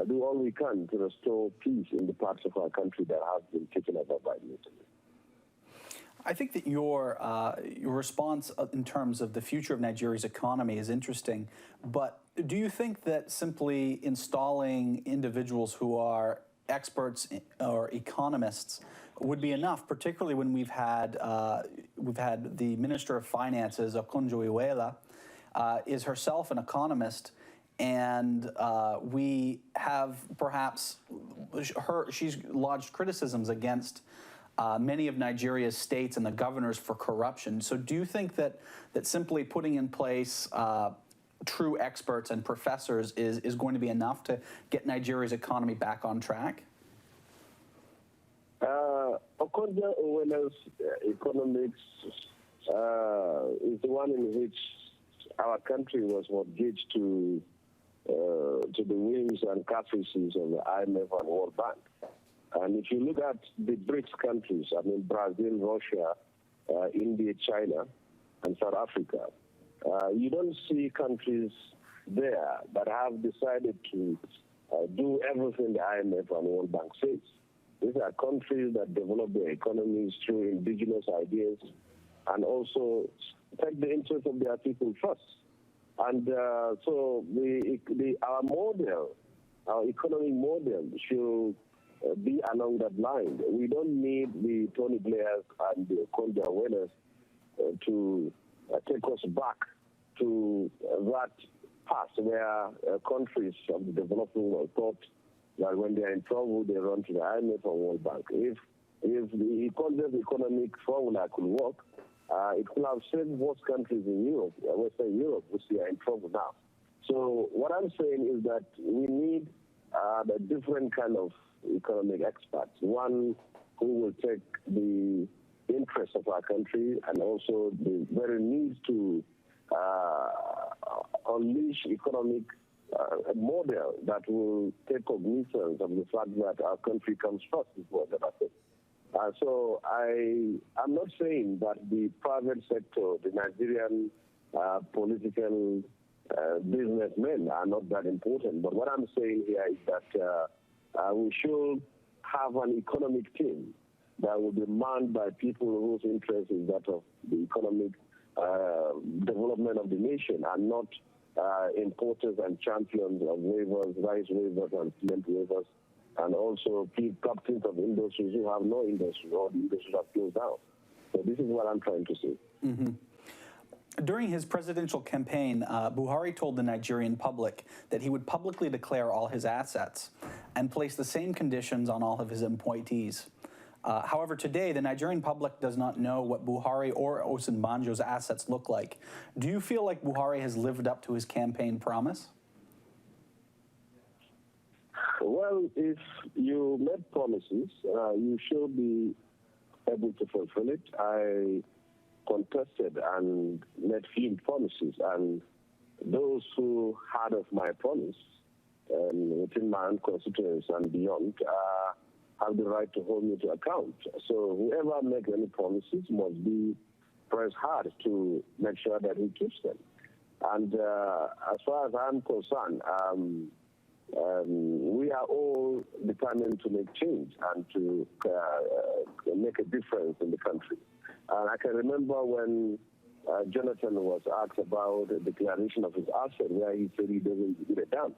do all we can to restore peace in the parts of our country that have been taken over by the military. I think that your response in terms of the future of Nigeria's economy is interesting, but do you think that simply installing individuals who are experts or economists would be enough, particularly when we've had the Minister of Finances, Okonjo-Iweala, is herself an economist, and we have perhaps she's lodged criticisms against many of Nigeria's states and the governors for corruption. So do you think that simply putting in place true experts and professors is going to be enough to get Nigeria's economy back on track? Okonjo-Iweala's economics is the one in which our country was mortgaged to the whims and caprices of the IMF and World Bank. And if you look at the BRICS countries, I mean Brazil, Russia, India, China, and South Africa, you don't see countries there that have decided to do everything the IMF and World Bank says. These are countries that develop their economies through indigenous ideas and also take the interests of their people first. And so our model, our economic model should be along that line. We don't need the Tony Blairs and the Okonjo-Iwealas to take us back to that past where countries of the developing world thought that when they are in trouble, they run to the IMF or World Bank. If the economic formula could work, it could have saved most countries in Europe, Western Europe, which they are in trouble now. So what I'm saying is that we need a different kind of economic experts, one who will take the interests of our country and also the very need to unleash economic model that will take cognizance of the fact that our country comes first before everything. So I'm not saying that the private sector, the Nigerian political businessmen are not that important, but what I'm saying here is that we should have an economic team that will be manned by people whose interest is that of the economic development of the nation and not importers and champions of waivers, rice waivers and cement waivers, and also captains of industries who have no industry or the industries have closed down. So this is what I'm trying to say. Mm-hmm. During his presidential campaign, Buhari told the Nigerian public that he would publicly declare all his assets and place the same conditions on all of his appointees. However, today, the Nigerian public does not know what Buhari or Osinbajo's assets look like. Do you feel like Buhari has lived up to his campaign promise? Well, if you made promises, you should be able to fulfill it. I contested and made few promises, and those who heard of my promise within my own constituency and beyond have the right to hold me to account. So whoever makes any promises must be pressed hard to make sure that he keeps them. And as far as I'm concerned, we are all determined to make change and to make a difference in the country. And I can remember when Jonathan was asked about the declaration of his asset, where he said he doesn't get it done.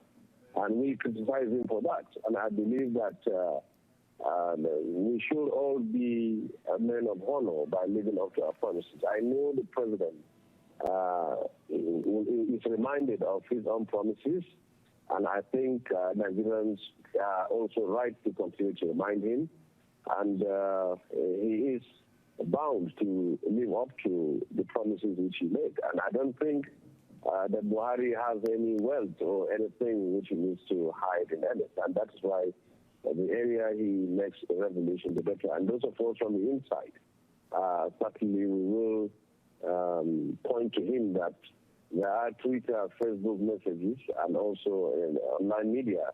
And we criticized him for that. And I believe that we should all be men of honor by living up to our promises. I know the president is reminded of his own promises, and I think Nigerians are also right to continue to remind him. And he is bound to live up to the promises which he made. And I don't think that Buhari has any wealth or anything which he needs to hide in Ennis. And that's why the area he makes a revelation, the better. And those of us from the inside, certainly we will point to him that there are Twitter, Facebook messages, and also in online media,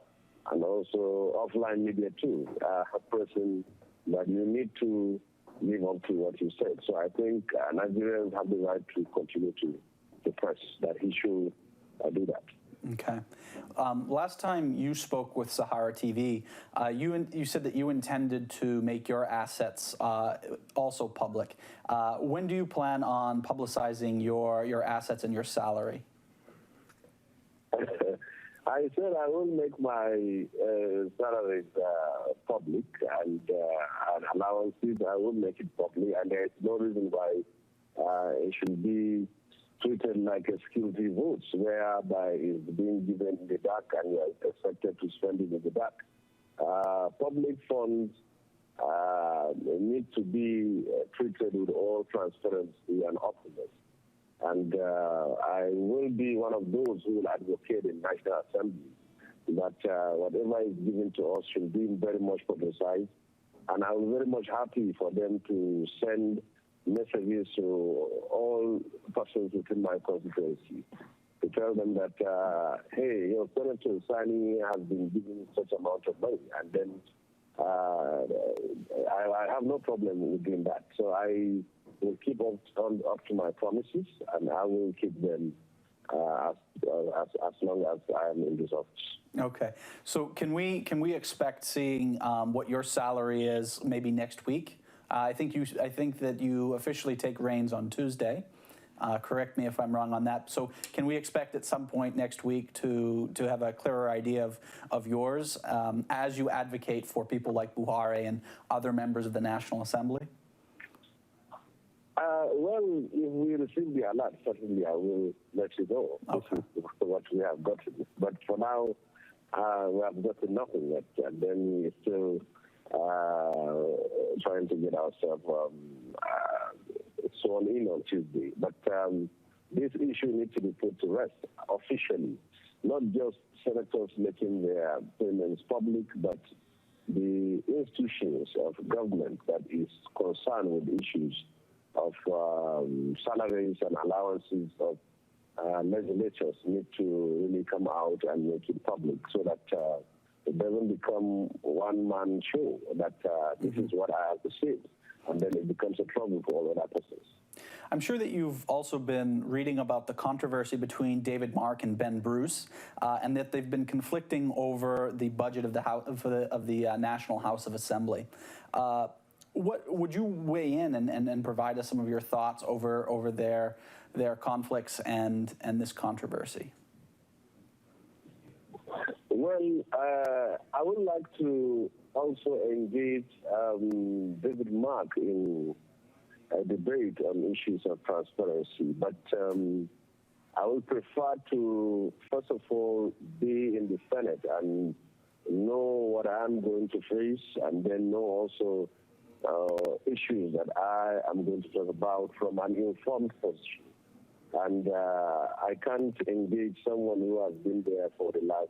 and also offline media too, a person that you need to live up to what you said. So I think Nigerians have the right to continue to press that he should do that. Okay. Last time you spoke with Saharatv, you said that you intended to make your assets also public. When do you plan on publicizing your assets and your salary? I said I will make my salaries public and allowances. I will make it public, and there is no reason why it should be treated like a security votes, whereby it's being given in the dark and you are expected to spend it in the dark. Public funds need to be treated with all transparency and openness. And I will be one of those who will advocate in National Assembly that whatever is given to us should be very much publicized. And I'm very much happy for them to send messages to all persons within my constituency to tell them that, hey, your Senator Sani has been given such amount of money, and then I have no problem with doing that. So I will keep up to my promises, and I will keep them as long as I am in this office. Okay, so can we expect seeing what your salary is maybe next week? I think that you officially take reins on Tuesday. Correct me if I'm wrong on that. So can we expect at some point next week to have a clearer idea of yours as you advocate for people like Buhari and other members of the National Assembly? Well, if we receive the alert, certainly I will let you know. Okay. This is what we have gotten. But for now, we have gotten nothing yet, and then we're still trying to get ourselves sworn in on Tuesday. But this issue needs to be put to rest officially, not just senators making their payments public, but the institutions of government that is concerned with issues of salaries and allowances of legislators need to really come out and make it public so that it doesn't become one-man show, that this is what I have to say, and then it becomes a trouble for all other persons. I'm sure that you've also been reading about the controversy between David Mark and Ben Bruce, and that they've been conflicting over the budget of the National House of Assembly. What would you weigh in and provide us some of your thoughts over their conflicts and this controversy? Well, I would like to also engage David Mark in a debate on issues of transparency, but I would prefer to, first of all, be in the Senate and know what I'm going to face, and then know also issues that I am going to talk about from an informed position. And I can't engage someone who has been there for the last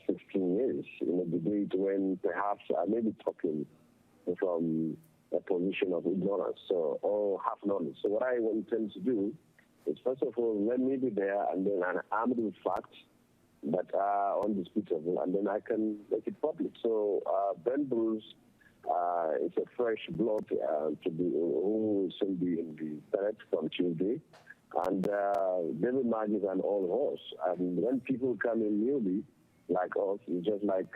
16 years in a debate when perhaps I may be talking from a position of ignorance or half knowledge. So what I intend to do is, first of all, let me be there, and then I'm armed with facts that are undisputable, and then I can make it public. So Ben Bruce is a fresh blood to be, who will soon be in the Senate from Tuesday. And David Mark is an old horse. And when people come in newly, like us, it's just like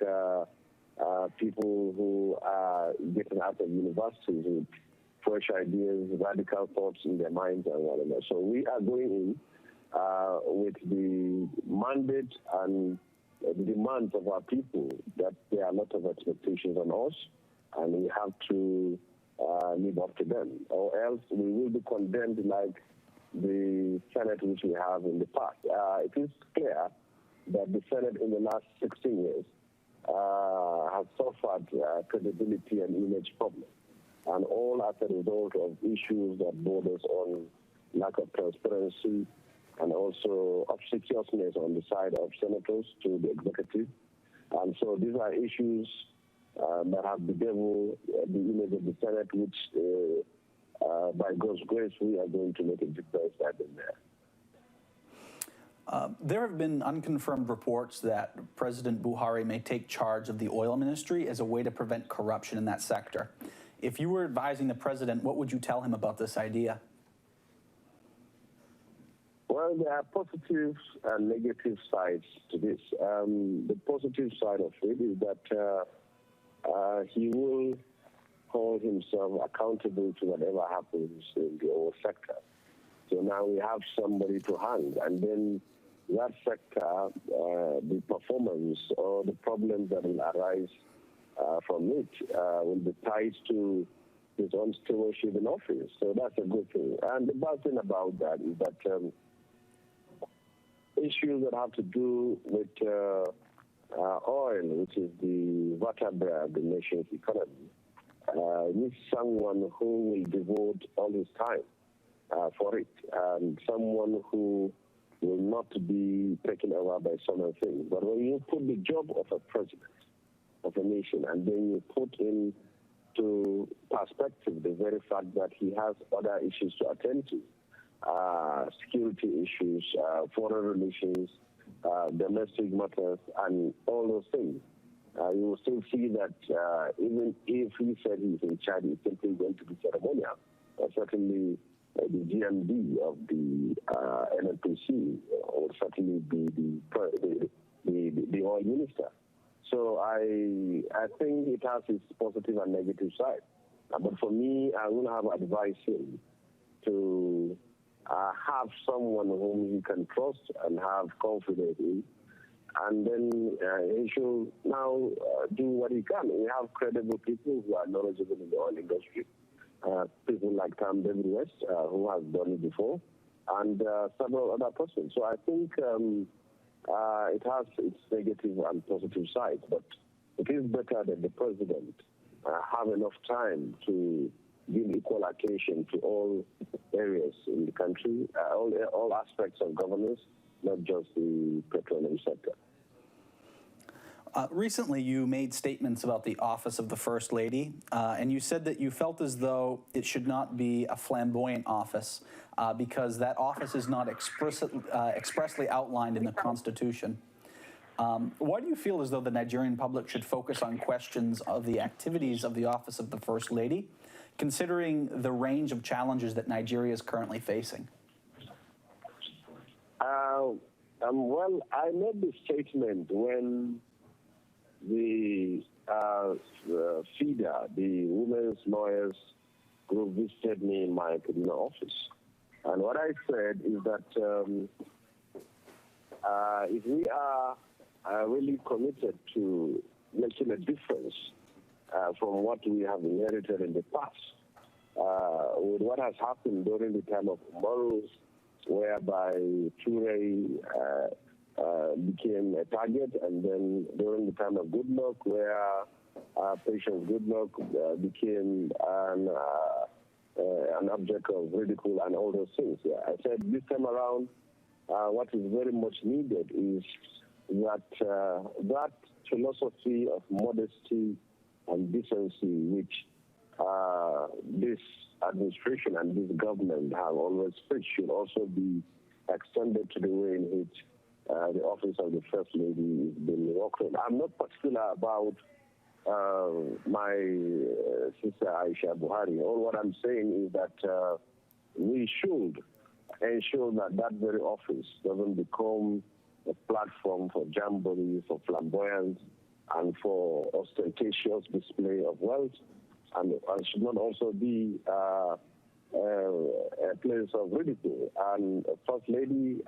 people who are getting out of universities with fresh ideas, radical thoughts in their minds and whatever. So we are going in with the mandate and the demands of our people that there are a lot of expectations on us, and we have to live up to them, or else we will be condemned like the Senate which we have in the past. It is clear that the Senate in the last 16 years has suffered credibility and image problems, and all as a result of issues that borders on lack of transparency and also obsequiousness on the side of senators to the executive. And so these are issues that have bedeviled the image of the Senate, which by God's grace, we are going to make a difference in there. There have been unconfirmed reports that President Buhari may take charge of the oil ministry as a way to prevent corruption in that sector. If you were advising the president, what would you tell him about this idea? Well, there are positive and negative sides to this. The positive side of it is that he will hold himself accountable to whatever happens in the oil sector. So now we have somebody to hang, and then that sector, the performance or the problems that will arise from it will be tied to his own stewardship in office. So that's a good thing. And the bad thing about that is that issues that have to do with oil, which is the vertebra of the nation's economy, needs someone who will devote all his time for it, and someone who will not be taken over by some other things. But when you put the job of a president of a nation, and then you put into perspective the very fact that he has other issues to attend to, security issues, foreign relations, domestic matters, and all those things, you will still see that even if he said he's in charge, it's simply going to be ceremonial. Certainly, the GMD of the NNPC will certainly be the oil minister. So I think it has its positive and negative side. But for me, I will have advised him to have someone whom he can trust and have confidence in, and then he should now do what he can. We have credible people who are knowledgeable in the oil industry. People like David West, who has done it before, and several other persons. So I think it has its negative and positive sides, but it is better that the president have enough time to give equal attention to all areas in the country, all aspects of governance, not just the petroleum sector. Recently, you made statements about the office of the First Lady, and you said that you felt as though it should not be a flamboyant office because that office is not expressly outlined in the Constitution. Why do you feel as though the Nigerian public should focus on questions of the activities of the office of the First Lady, considering the range of challenges that Nigeria is currently facing? Well, I made the statement when the FIDA, the Women's Lawyers Group, visited me in my Kaduna office. And what I said is that if we are really committed to making a difference from what we have inherited in the past, with what has happened during the time of Umaru's, whereby Ture became a target, and then during the time of Goodluck, where Patience Goodluck became an object of ridicule and all those things. I said this time around, what is very much needed is that that philosophy of modesty and decency which this administration and this government have always preached should also be extended to the way in which the office of the First Lady is being worked on. I'm not particular about my sister Aisha Buhari. All what I'm saying is that we should ensure that that very office doesn't become a platform for jamboree, for flamboyance, and for ostentatious display of wealth, and should not also be a place of ridicule. And First Lady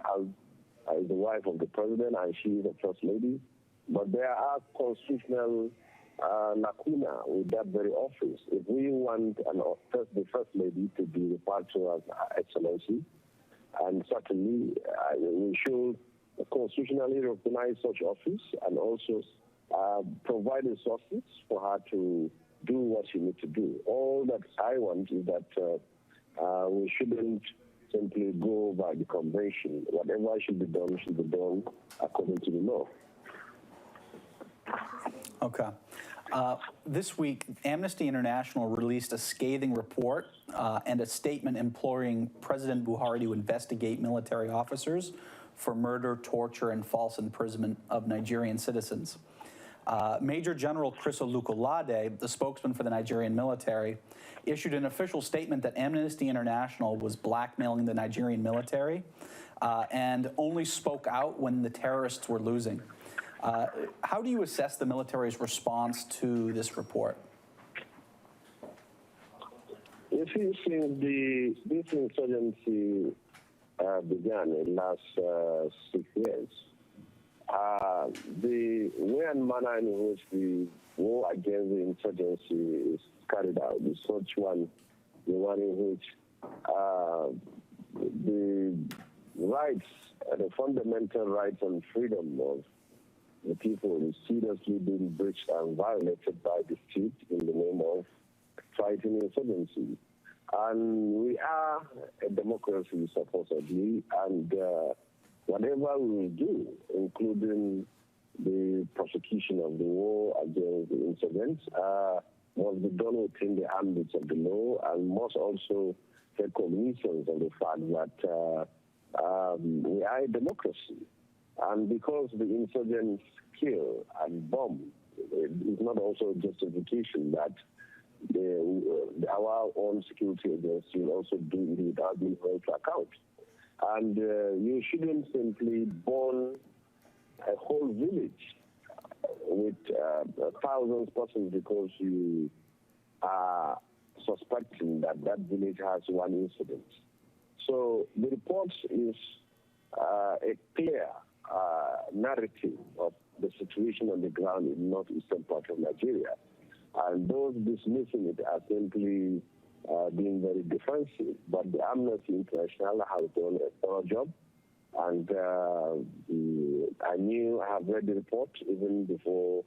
is the wife of the president, and she is a First Lady. But there are constitutional lacuna with that very office. If we want the First Lady to be referred to as Excellency, and certainly we should constitutionally recognize such office and also provide resources for her to do what she needs to do. All that I want is that we shouldn't simply go by the convention. Whatever should be done according to the law. Okay. This week, Amnesty International released a scathing report and a statement imploring President Buhari to investigate military officers for murder, torture, and false imprisonment of Nigerian citizens. Major General Chris Olukolade, the spokesman for the Nigerian military, issued an official statement that Amnesty International was blackmailing the Nigerian military and only spoke out when the terrorists were losing. How do you assess the military's response to this report? If you see this insurgency began in the last 6 years, the way and manner in which the war against the insurgency is carried out is such one, the one in which the rights, the fundamental rights and freedom of the people is seriously being breached and violated by the state in the name of fighting insurgency. And we are a democracy, supposedly, and whatever we will do, including the prosecution of the war against the insurgents, must be done within the ambits of the law and must also take cognizance of the fact that we are a democracy. And because the insurgents kill and bomb, it is not also a justification that our own security agency will also do it without being held to account. And you shouldn't simply burn a whole village with thousands of persons because you are suspecting that that village has one incident. So the report is a clear narrative of the situation on the ground in the northeastern part of Nigeria. And those dismissing it are simply being very defensive. But the Amnesty International has done a thorough job. And I have read the report even before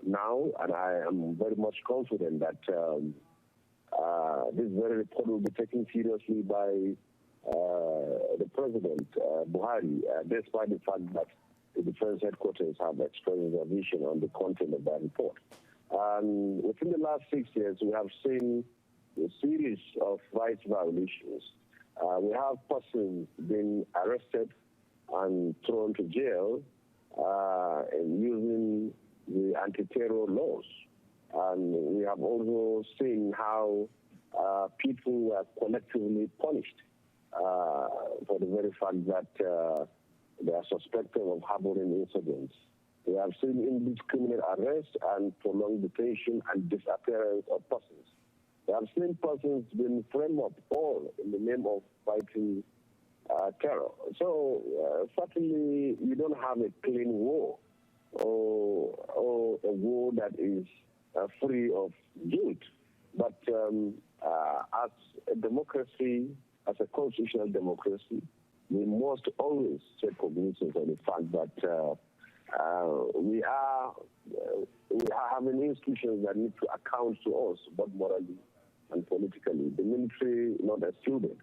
now, and I am very much confident that this very report will be taken seriously by the President, Buhari, despite the fact that the defense headquarters have expressed their vision on the content of that report. And within the last 6 years, we have seen a series of rights violations. We have persons being arrested and thrown to jail using the anti-terror laws. And we have also seen how people were collectively punished for the very fact that they are suspected of harboring incidents. We have seen indiscriminate arrest and prolonged detention and disappearance of persons. We have seen persons being framed up all in the name of fighting terror. So certainly you don't have a clean war or a war that is free of guilt. But as a democracy, as a constitutional democracy, we must always take cognizance of the fact that we are having institutions that need to account to us, both morally and politically. The military not excluded.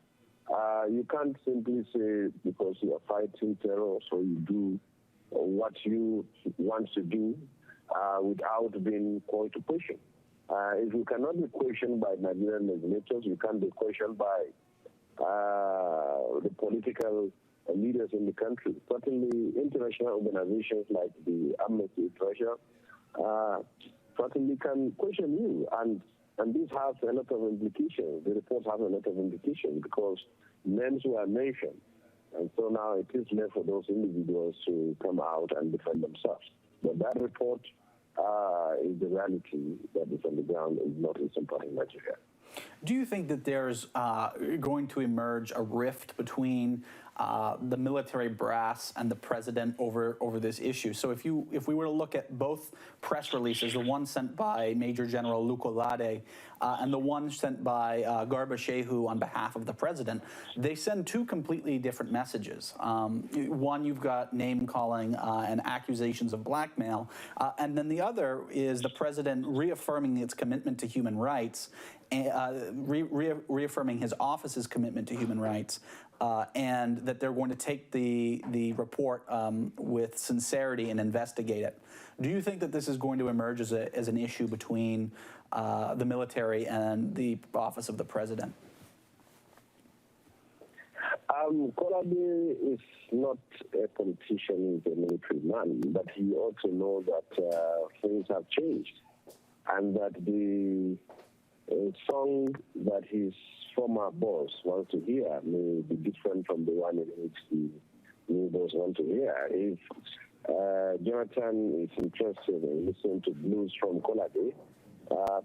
You can't simply say because you are fighting terror, so you do what you want to do without being called to question. If you cannot be questioned by Nigerian legislators, you can't be questioned by the political leaders in the country. Certainly, international organizations like the Amnesty International certainly can question you, and this has a lot of implications. The reports have a lot of implications because names were mentioned, and so now it is left for those individuals to come out and defend themselves. But that report is the reality that is on the ground in northeastern part of Nigeria. Do you think that there's going to emerge a rift between the military brass and the president over this issue? So if we were to look at both press releases, the one sent by Major General Lukolade and the one sent by Garba Shehu on behalf of the president, they send two completely different messages. One, you've got name calling and accusations of blackmail, and then the other is the president reaffirming its commitment to human rights, reaffirming his office's commitment to human rights, and that they're going to take the report with sincerity and investigate it. Do you think that this is going to emerge as an issue between the military and the office of the president? Kolade is not a politician, he's a military man, but he also knows that things have changed and that the song that his former boss wants to hear may be different from the one in which the new boss wants to hear. If Jonathan is interested in listening to blues from Kolade,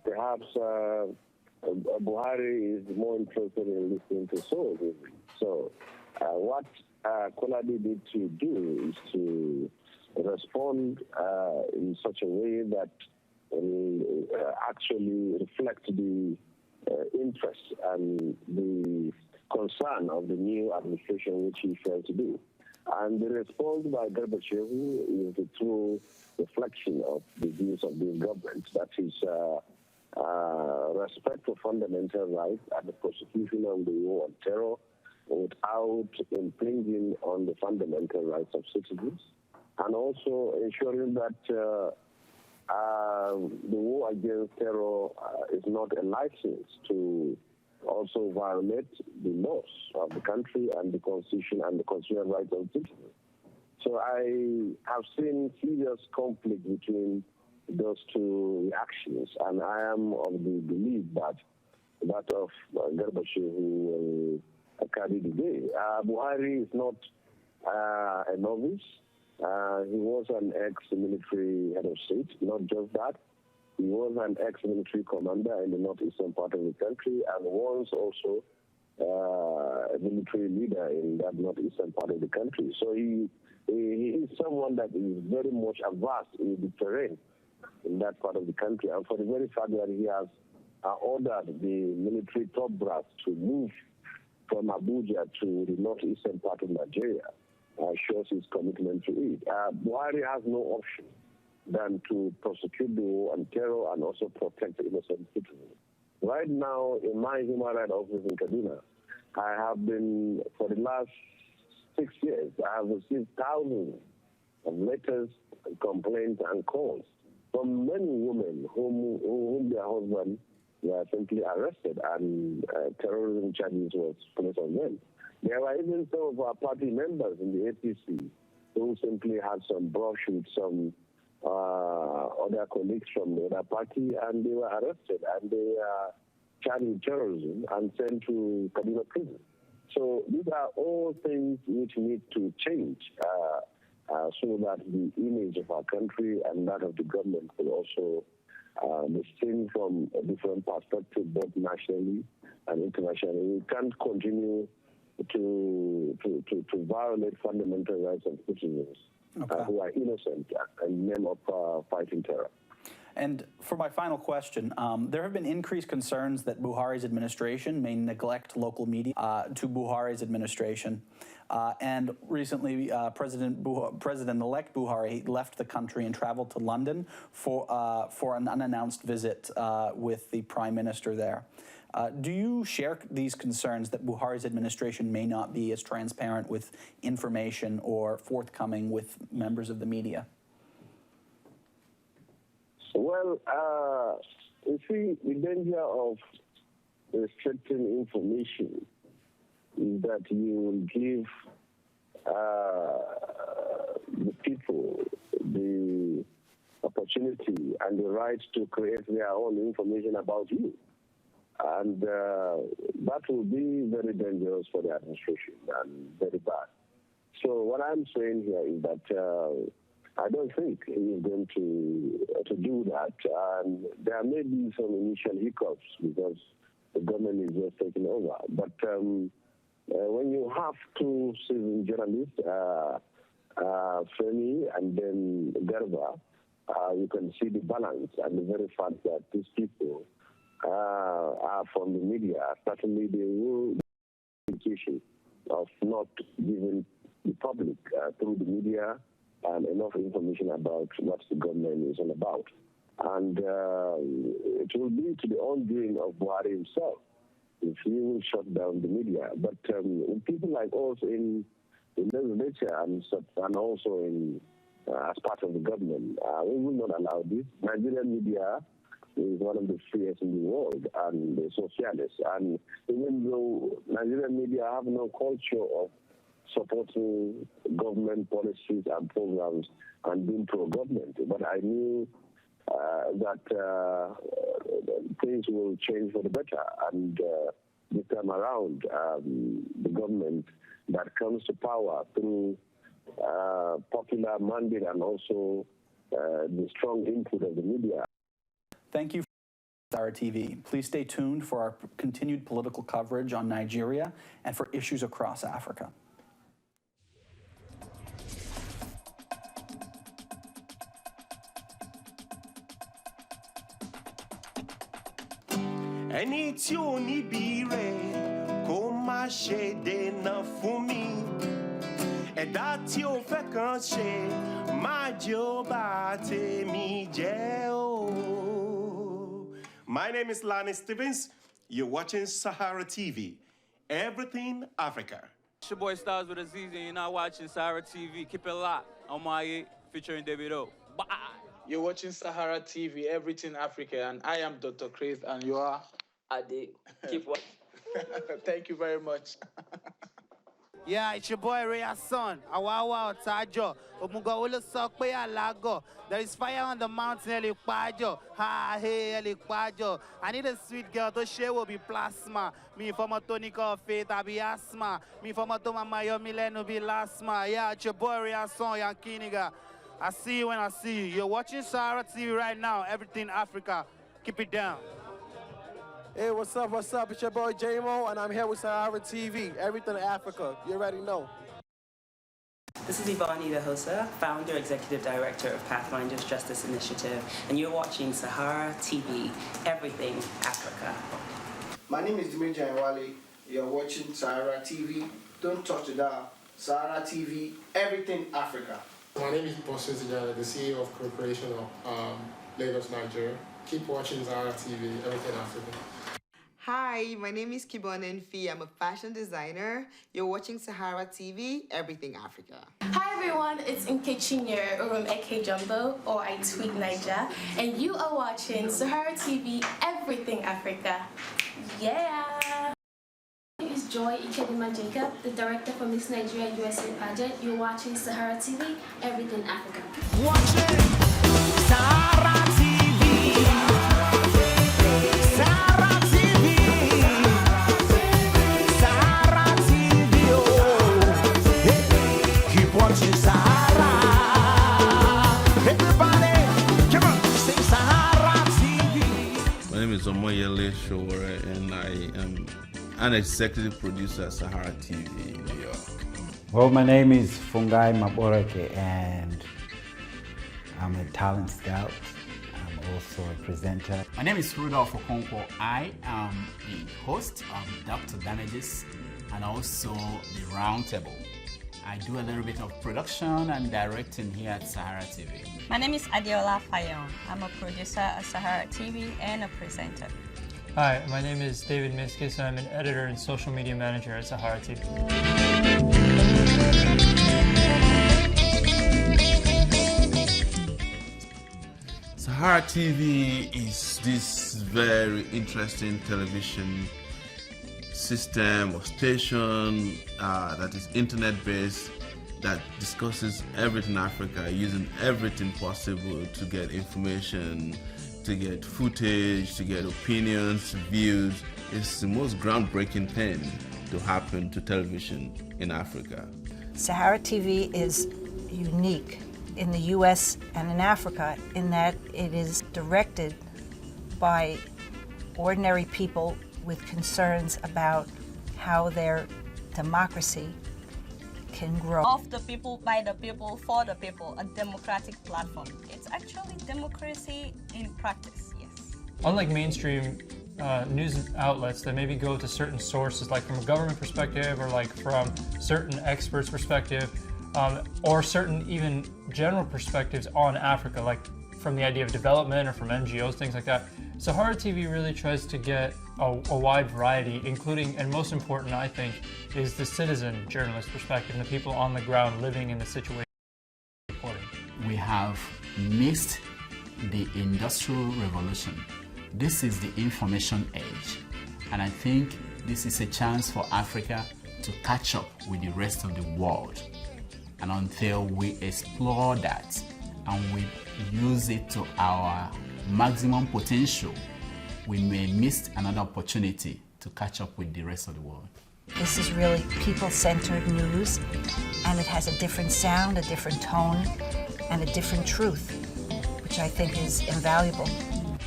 perhaps Buhari is more interested in listening to soul music. So what Kolade need to do is to respond in such a way that will actually reflect the interest and the concern of the new administration, which he failed to do. And the response by Garba Shehu is the true reflection of the views of this government. That is respect for fundamental rights and the prosecution of the war on terror without impinging on the fundamental rights of citizens, and also ensuring that the war against terror is not a license to also violate the laws of the country and the constitution and the constitutional rights of citizens. So I have seen serious conflict between those two reactions, and I am of the belief that of Garba Shehu will carry the day. Buhari is not a novice. He was an ex-military head of state. Not just that, he was an ex-military commander in the northeastern part of the country and was also a military leader in that northeastern part of the country. So he is someone that is very much averse in the terrain in that part of the country. And for the very fact that he has ordered the military top brass to move from Abuja to the northeastern part of Nigeria, shows his commitment to it. Buhari has no option than to prosecute the war on terror and also protect innocent citizens. Right now, in my human rights office in Kaduna, I have been, for the last 6 years, I have received thousands of letters, complaints, and calls from many women whom their husbands were simply arrested and terrorism charges was placed on them. There were even some of our party members in the APC who simply had some brush with some other colleagues from the other party, and they were arrested and they are charged with terrorism and sent to Kaduna prison. So these are all things which need to change so that the image of our country and that of the government will also be seen from a different perspective, both nationally and internationally. We can't continue to violate fundamental rights of citizens who are innocent in the name of fighting terror. And for my final question, there have been increased concerns that Buhari's administration may neglect local media to Buhari's administration. And recently, President-elect Buhari left the country and traveled to London for an unannounced visit with the Prime Minister there. Do you share these concerns that Buhari's administration may not be as transparent with information or forthcoming with members of the media? Well, you see, the danger of restricting information is that you will give the people the opportunity and the right to create their own information about you. And that will be very dangerous for the administration and very bad. So what I'm saying here is that I don't think he is going to do that. And there may be some initial hiccups because the government is just taking over. But when you have two seasoned journalists, Femi and then Garba, you can see the balance and the very fact that these people are from the media. Certainly they will be indication of not giving the public through the media enough information about what the government is all about. And it will be to the undoing of Buhari himself if he will shut down the media. But people like us in legislature and also as part of the government, we will not allow this. Nigerian media is one of the freest in the world and the socialists. And even though Nigerian media have no culture of supporting government policies and programs and being pro-government, but I knew that things will change for the better. And this time around, the government that comes to power through popular mandate and also the strong input of the media. Thank you for Saharatv TV. Please stay tuned for our continued political coverage on Nigeria and for issues across Africa. Ẹni tí ò ní bí rẹ̀ kó má ṣe dènà fún mi. Ẹ̀dá tí ò fẹ́ kàn ṣe má jẹ́ ó bà tèmi jẹ́ o. My name is Lanny Stevens. You're watching Saharatv TV. Everything Africa. It's your boy Stars with Aziz, and you're not watching Saharatv TV. Keep it locked on my featuring Davido. Bye. You're watching Saharatv TV, Everything Africa, and I am Dr. Chris, and you are? Ade. Keep watching. Thank you very much. Yeah, it's your boy Ray Son. Awawa Otajo. Omugawolo Sokpe Alago. There is fire on the mountain, Elikwajo. Ha, hey, Elikwajo. I need a sweet girl to share will be plasma. Me from a tonic of faith, I be asthma. Me from a Toma Mayo Milen will be lasma. Yeah, it's your boy Ray Son, Yankiniga. I see you when I see you. You're watching Saharatv TV right now, Everything Africa. Keep it down. Hey, what's up, what's up? It's your boy J-Mo, and I'm here with Saharatv TV, Everything Africa. You already know. This is Yvonne Idahosa, Founder, Executive Director of Pathfinders Justice Initiative, and you're watching Saharatv TV, Everything Africa. My name is Dimeji Anwale. You're watching Saharatv TV. Don't touch the dial. Saharatv TV, Everything Africa. My name is Bosse Zijana, the CEO of Corporation of Lagos, Nigeria. Keep watching Saharatv TV, Everything Africa. Hi, my name is Kibon Enfi. I'm a fashion designer. You're watching Sahara TV, Everything Africa. Hi everyone, it's Nkechi Nyere from Eke Jumbo, or I Tweet Niger, and you are watching Sahara TV, Everything Africa. Yeah! My name is Joy Ikedima Jacob, the director for Miss Nigeria USA pageant. You're watching Sahara TV, Everything Africa. Watching Sahara TV. Sahara TV. Sahara TV. Oh. Hey, keep watching Sahara. Everybody, come on, sing Sahara TV. My name is Omoyele Showore, and I am an executive producer at Sahara TV in New York. Well, my name is Fungai Maboreke, and I'm a talent scout. I'm also a presenter. My name is Rudolph Okonkwo. I am the host of Dr. Damages and also the Roundtable. I do a little bit of production and directing here at Sahara TV. My name is Adiola Fayon. I'm a producer at Sahara TV and a presenter. Hi, my name is David Miskis. I'm an editor and social media manager at Sahara TV. Sahara TV is this very interesting television system or station that is internet-based, that discusses everything Africa, using everything possible to get information, to get footage, to get opinions, views. It's the most groundbreaking thing to happen to television in Africa. Sahara TV is unique in the US and in Africa in that it is directed by ordinary people with concerns about how their democracy can grow. Of the people, by the people, for the people, a democratic platform. It's actually democracy in practice, yes. Unlike mainstream news outlets that maybe go to certain sources, like from a government perspective or like from certain experts' perspective, or certain even general perspectives on Africa, like from the idea of development or from NGOs, things like that. Sahara TV really tries to get a wide variety, including, and most important, I think, is the citizen journalist perspective, the people on the ground living in the situation. We have missed the Industrial Revolution. This is the information age, and I think this is a chance for Africa to catch up with the rest of the world. And until we explore that and we use it to our maximum potential, we may miss another opportunity to catch up with the rest of the world. This is really people-centered news, and it has a different sound, a different tone, and a different truth, which I think is invaluable.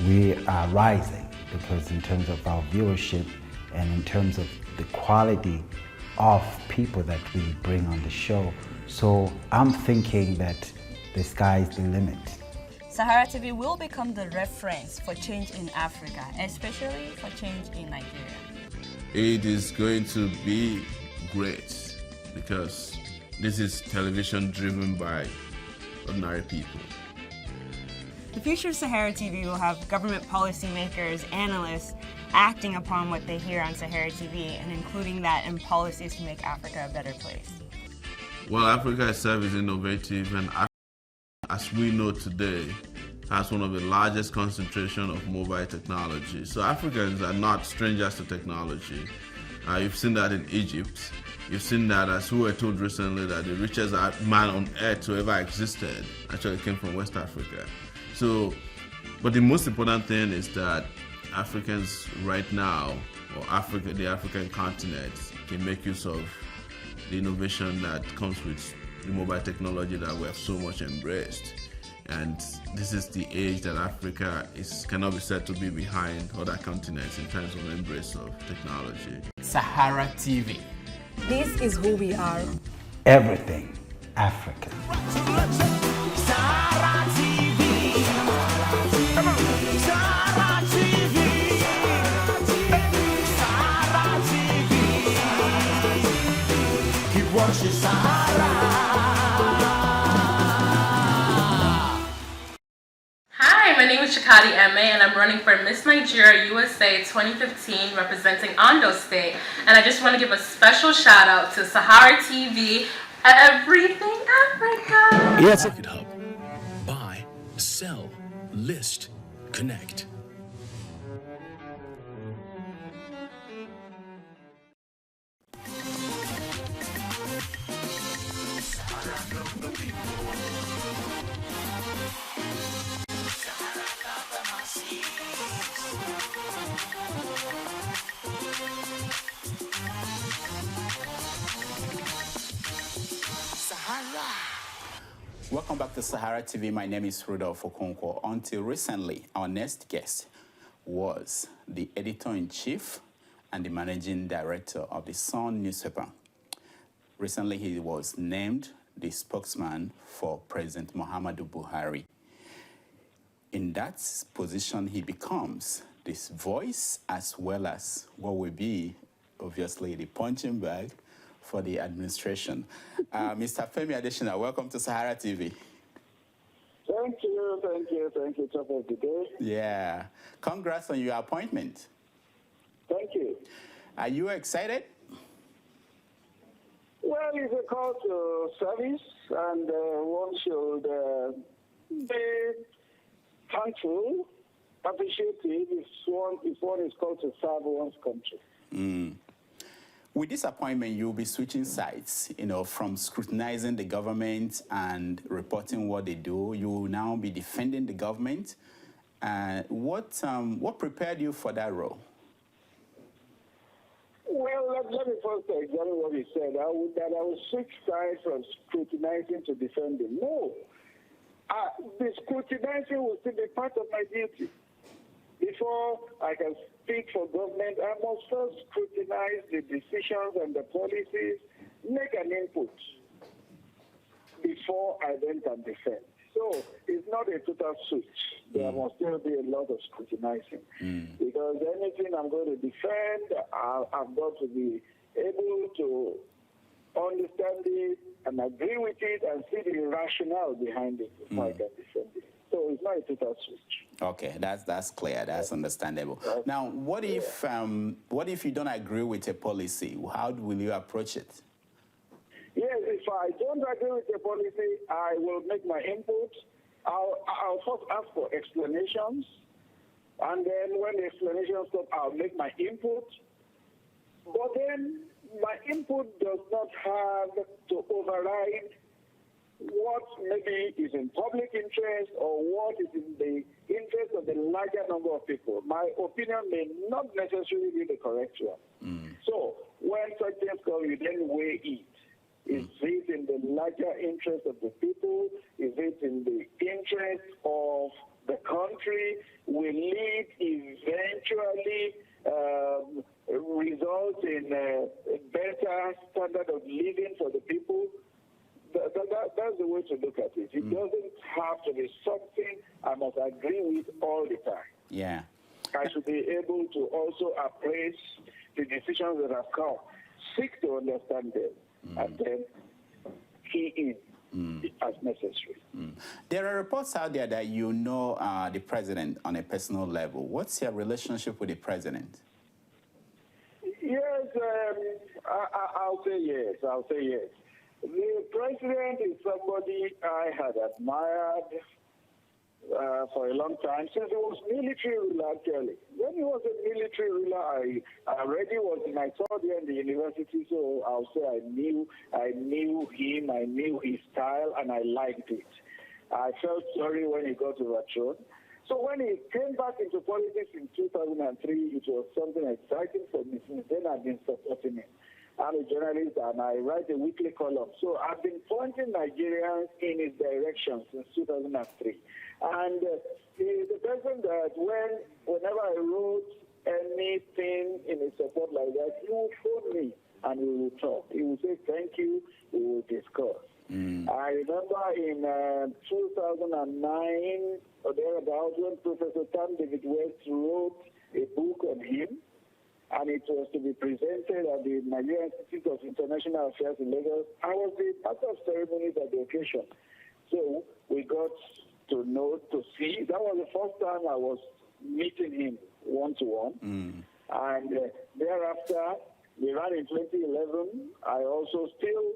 We are rising because in terms of our viewership and in terms of the quality of people that we bring on the show. So I'm thinking that the sky is the limit. Sahara TV will become the reference for change in Africa, especially for change in Nigeria. It is going to be great because this is television driven by ordinary people. The future of Sahara TV will have government policymakers, analysts, acting upon what they hear on Sahara TV and including that in policies to make Africa a better place. Well, Africa itself is innovative, and as we know today, has one of the largest concentration of mobile technology. So Africans are not strangers to technology. You've seen that in Egypt. You've seen that, as we were told recently, that the richest man on earth who ever existed actually came from West Africa. So, but the most important thing is that Africans right now, or Africa, the African continent, can make use of the innovation that comes with the mobile technology that we have so much embraced. And this is the age that Africa cannot be said to be behind other continents in terms of embrace of technology. Sahara TV. This is who we are. Everything Africa. Sahara TV. Come on. Sahara TV. Sahara TV. Keep watching Sahara. Hi, my name is Chikadi Eme, and I'm running for Miss Nigeria USA 2015, representing Ondo State. And I just want to give a special shout out to Saharatv, Everything Africa. Yes. Market Hub. Buy, sell, list, connect. Welcome back to Sahara TV. My name is Rudolph Okonkwo. Until recently, our next guest was the editor-in-chief and the managing director of the Sun newspaper. Recently, he was named the spokesman for President Muhammadu Buhari. In that position, he becomes this voice as well as what will be, obviously, the punching bag for the administration. Mr. Femi Adesina, welcome to Sahara TV. Thank you, top of the day. Yeah, congrats on your appointment. Thank you. Are you excited? Well, it's a call to service, and one should be thankful, appreciative if one is called to serve one's country. Mm. With this appointment, you'll be switching sides, from scrutinizing the government and reporting what they do. You will now be defending the government. What prepared you for that role? Well, let me first examine what he said. I would switch sides from scrutinizing to defending. No. The scrutinizing will still be part of my duty. Before I can speak for government, I must first scrutinize the decisions and the policies, make an input before I then can defend. So it's not a total switch. There must still be a lot of scrutinizing. Because anything I'm going to defend, I've got to be able to understand it and agree with it and see the rationale behind it before I can defend it. So it's not a total switch. Okay, that's clear. That's understandable. Now, what if you don't agree with a policy? How will you approach it? Yes, if I don't agree with the policy, I will make my input. I'll first ask for explanations, and then when the explanations stop, I'll make my input. But then my input does not have to override what maybe is in public interest or what is in the interest of the larger number of people. My opinion may not necessarily be the correct one. So when such things come, you then weigh it. Is it in the larger interest of the people? Is it in the interest of the country? Will it eventually result in a better standard of living for the people? That's the way to look at it. It doesn't have to be something I must agree with all the time. Yeah. I should be able to also appraise the decisions that have come, seek to understand them, and then key in as necessary. There are reports out there that you know the president on a personal level. What's your relationship with the president? Yes, I'll say yes. The president is somebody I had admired for a long time, since he was military ruler, actually. When he was a military ruler, I already was in my third year in the university, so I'll say I knew him, I knew his style, and I liked it. I felt sorry when he got overthrown. So when he came back into politics in 2003, it was something exciting for me. Since then, I've been supporting him. I'm a journalist and I write a weekly column. So I've been pointing Nigerians in his direction since 2003. And he's the person that whenever I wrote anything in his support like that, he would phone me and we would talk. He would say, thank you, we will discuss. I remember in 2009 or thereabouts when Professor Tam David West wrote a book on him, and it was to be presented at the Nigerian Institute of International Affairs in Lagos. I was the master of ceremonies at the occasion. So we got to know, to see. That was the first time I was meeting him one-to-one. And thereafter, we ran in 2011. I also still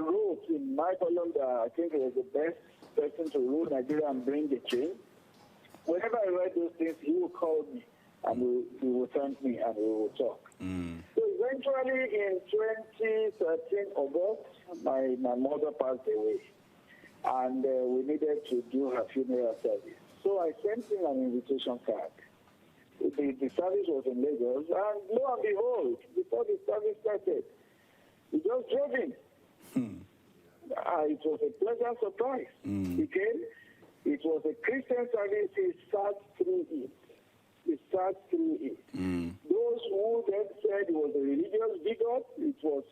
wrote in my column that I think it was the best person to rule Nigeria and bring the change. Whenever I read those things, he would call me and he would thank me and we would talk. So eventually in 2013 August, my mother passed away and we needed to do her funeral service. So I sent him an invitation card. The service was in Lagos and lo and behold, before the service started, he just drove in. It was a pleasant surprise. He came. It was a Christian service. He sat through it. Those who then said it was a religious bigot, it was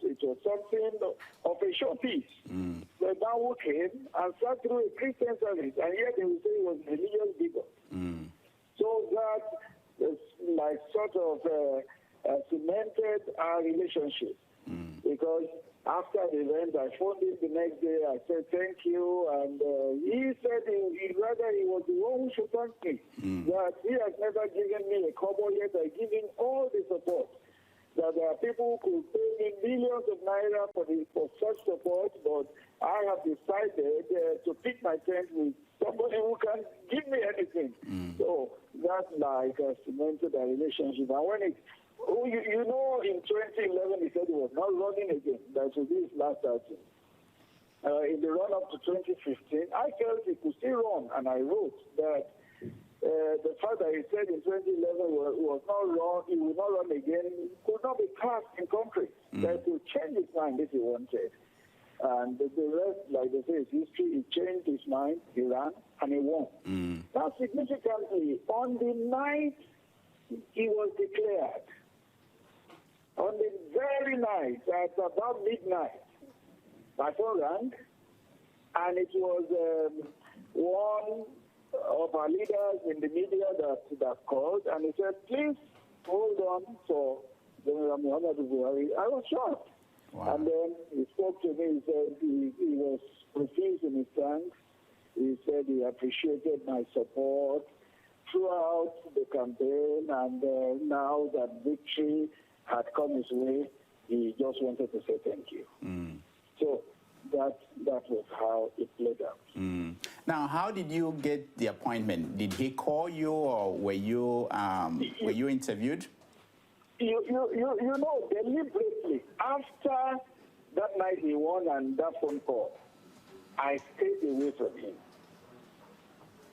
something of a showpiece. The man who came and sat through a Christian service, and yet they would say it was a religious bigot. So that is like sort of cemented our relationship. Because after the event, I phoned him the next day. I said, thank you. And he said he was the one who should thank me. That he has never given me a kobo yet. I give him all the support. That there are people who could pay me millions of naira for such support, but I have decided to pick my tent with somebody who can give me anything. So that's like cemented our relationship. And when it you know, in 2011, he said he was not running again. That would be his last outing. In the run-up to 2015, I felt he could still run, and I wrote that the fact that he said in 2011 was not run, he would not run again, could not be cast in concrete. That he would change his mind if he wanted. And the rest, like they say, is history. He changed his mind, he ran, and he won. Now, significantly, on the night he was declared, on the very night, at about midnight, my phone rang, and it was one of our leaders in the media that called, and he said, please hold on for General Muhammadu Buhari. I was shocked. Wow. And then he spoke to me, he said he was profuse in his thanks. He said he appreciated my support throughout the campaign, and now that victory had come his way, he just wanted to say thank you. So that was how it played out. Now, how did you get the appointment? Did he call you, or were you interviewed? You know, deliberately, after that night he won and that phone call, I stayed away from him.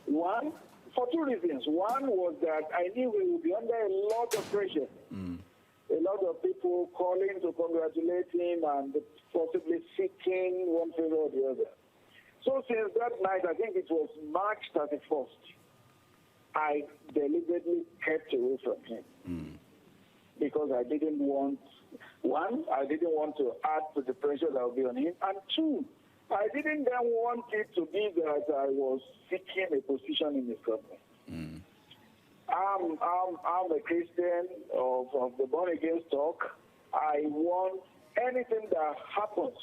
One, for two reasons. One was that I knew we would be under a lot of pressure. A lot of people calling to congratulate him and possibly seeking one favor or the other. So since that night, I think it was March 31st, I deliberately kept away from him. Because I didn't want, one, I didn't want to add to the pressure that would be on him, and two, I didn't then want it to be that I was seeking a position in his government. I'm a Christian of the born-again stock. I want anything that happens,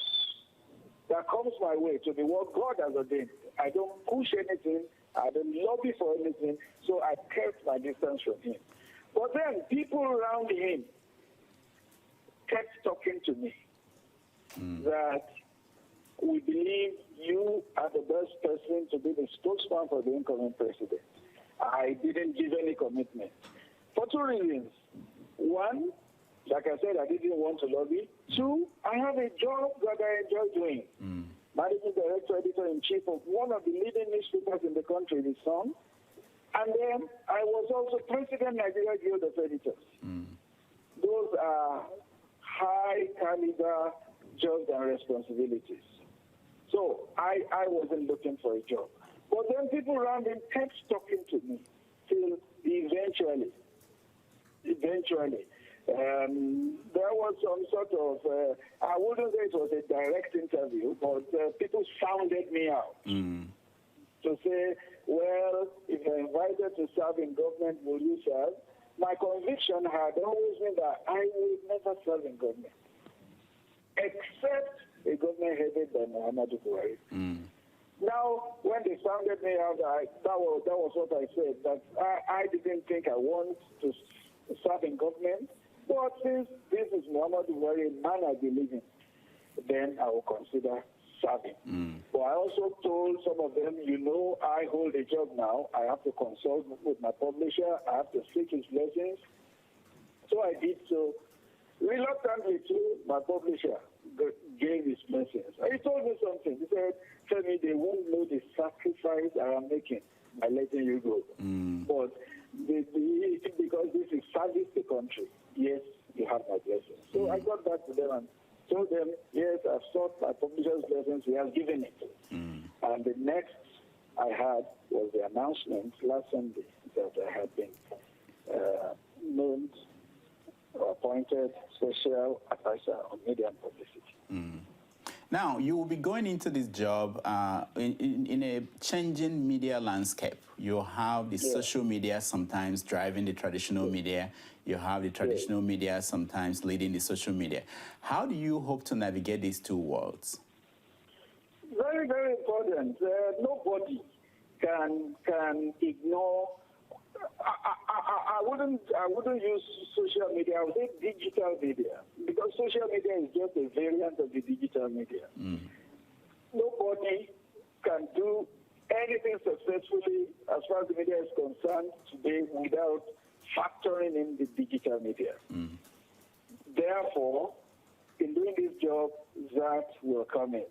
that comes my way, to be what God has ordained. I don't push anything. I don't lobby for anything. So I kept my distance from him. But then people around him kept talking to me that we believe you are the best person to be the spokesman for the incoming president. I didn't give any commitment. For two reasons. One, like I said, I didn't want to lobby. Two, I have a job that I enjoy doing. Managing director, editor-in-chief of one of the leading newspapers in the country, The Sun. And then I was also president Nigeria Guild of Editors. Those are high caliber jobs and responsibilities. So I wasn't looking for a job. But then people around him kept talking to me till eventually, there was some sort of, I wouldn't say it was a direct interview, but people sounded me out to say, well, if you're invited to serve in government, will you serve? My conviction had always been that I would never serve in government, except a government headed by Muhammadu Buhari. Now, when they sounded me out, that was what I said, that I didn't think I want to serve in government. But since this is Muhammad Buhari, man I believe in, then I will consider serving. But I also told some of them, I hold a job now. I have to consult with my publisher. I have to seek his blessings. So I did so. Reluctantly, too, my publisher gave his blessings. He told me something. He said, tell me they won't know the sacrifice I am making by letting you go. But because this is service to the country, yes, you have my blessings. So I got back to them and told them, yes, I've sought my publisher's blessings. He has given it. And the next I had was the announcement last Sunday that I had been named or appointed special advisor on media and publicity. Now, you will be going into this job in a changing media landscape. You have the social media sometimes driving the traditional media. You have the traditional media sometimes leading the social media. How do you hope to navigate these two worlds? Very, very important. Nobody can ignore. I wouldn't use social media. I would say digital media, because social media is just a variant of the digital media. Nobody can do anything successfully as far as the media is concerned today without factoring in the digital media. Therefore, in doing this job, that will come in.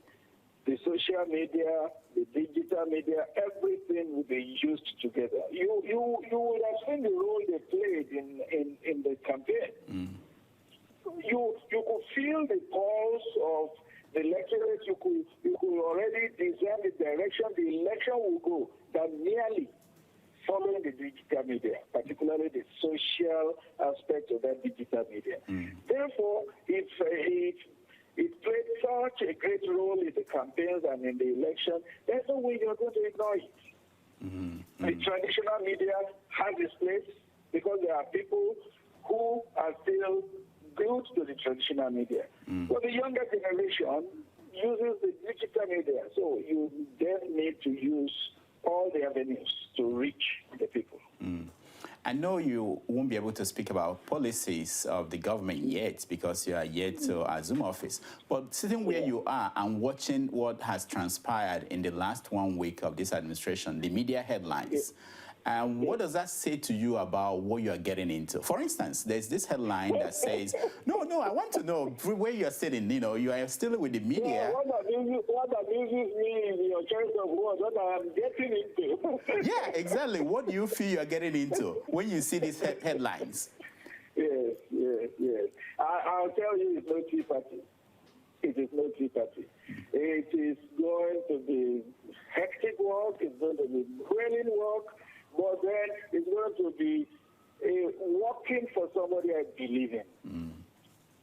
The social media, the digital media, everything will be used together. You would have seen the role they played in the campaign. You could feel the pulse of the electorate. You could already design the direction the election will go, that merely following the digital media, particularly the social aspect of that digital media. Therefore, it played such a great role in the campaigns and in the election. There's no way you're going to ignore it. The traditional media has its place because there are people who are still glued to the traditional media. But the younger generation uses the digital media, so you then need to use all the avenues to reach the people. I know you won't be able to speak about policies of the government yet because you are yet to assume office. But sitting where you are and watching what has transpired in the last 1 week of this administration, the media headlines, what does that say to you about what you are getting into? For instance, there's this headline that says, no, I want to know where you are sitting. You are still with the media. What amuses me is your choice of words, what I am getting into. Yeah, exactly. What do you feel you are getting into when you see these headlines? Yes. I'll tell you, it's no tea party. It is no tea party. It is going to be hectic work. It's going to be draining work. But then it's going to be working for somebody I believe in.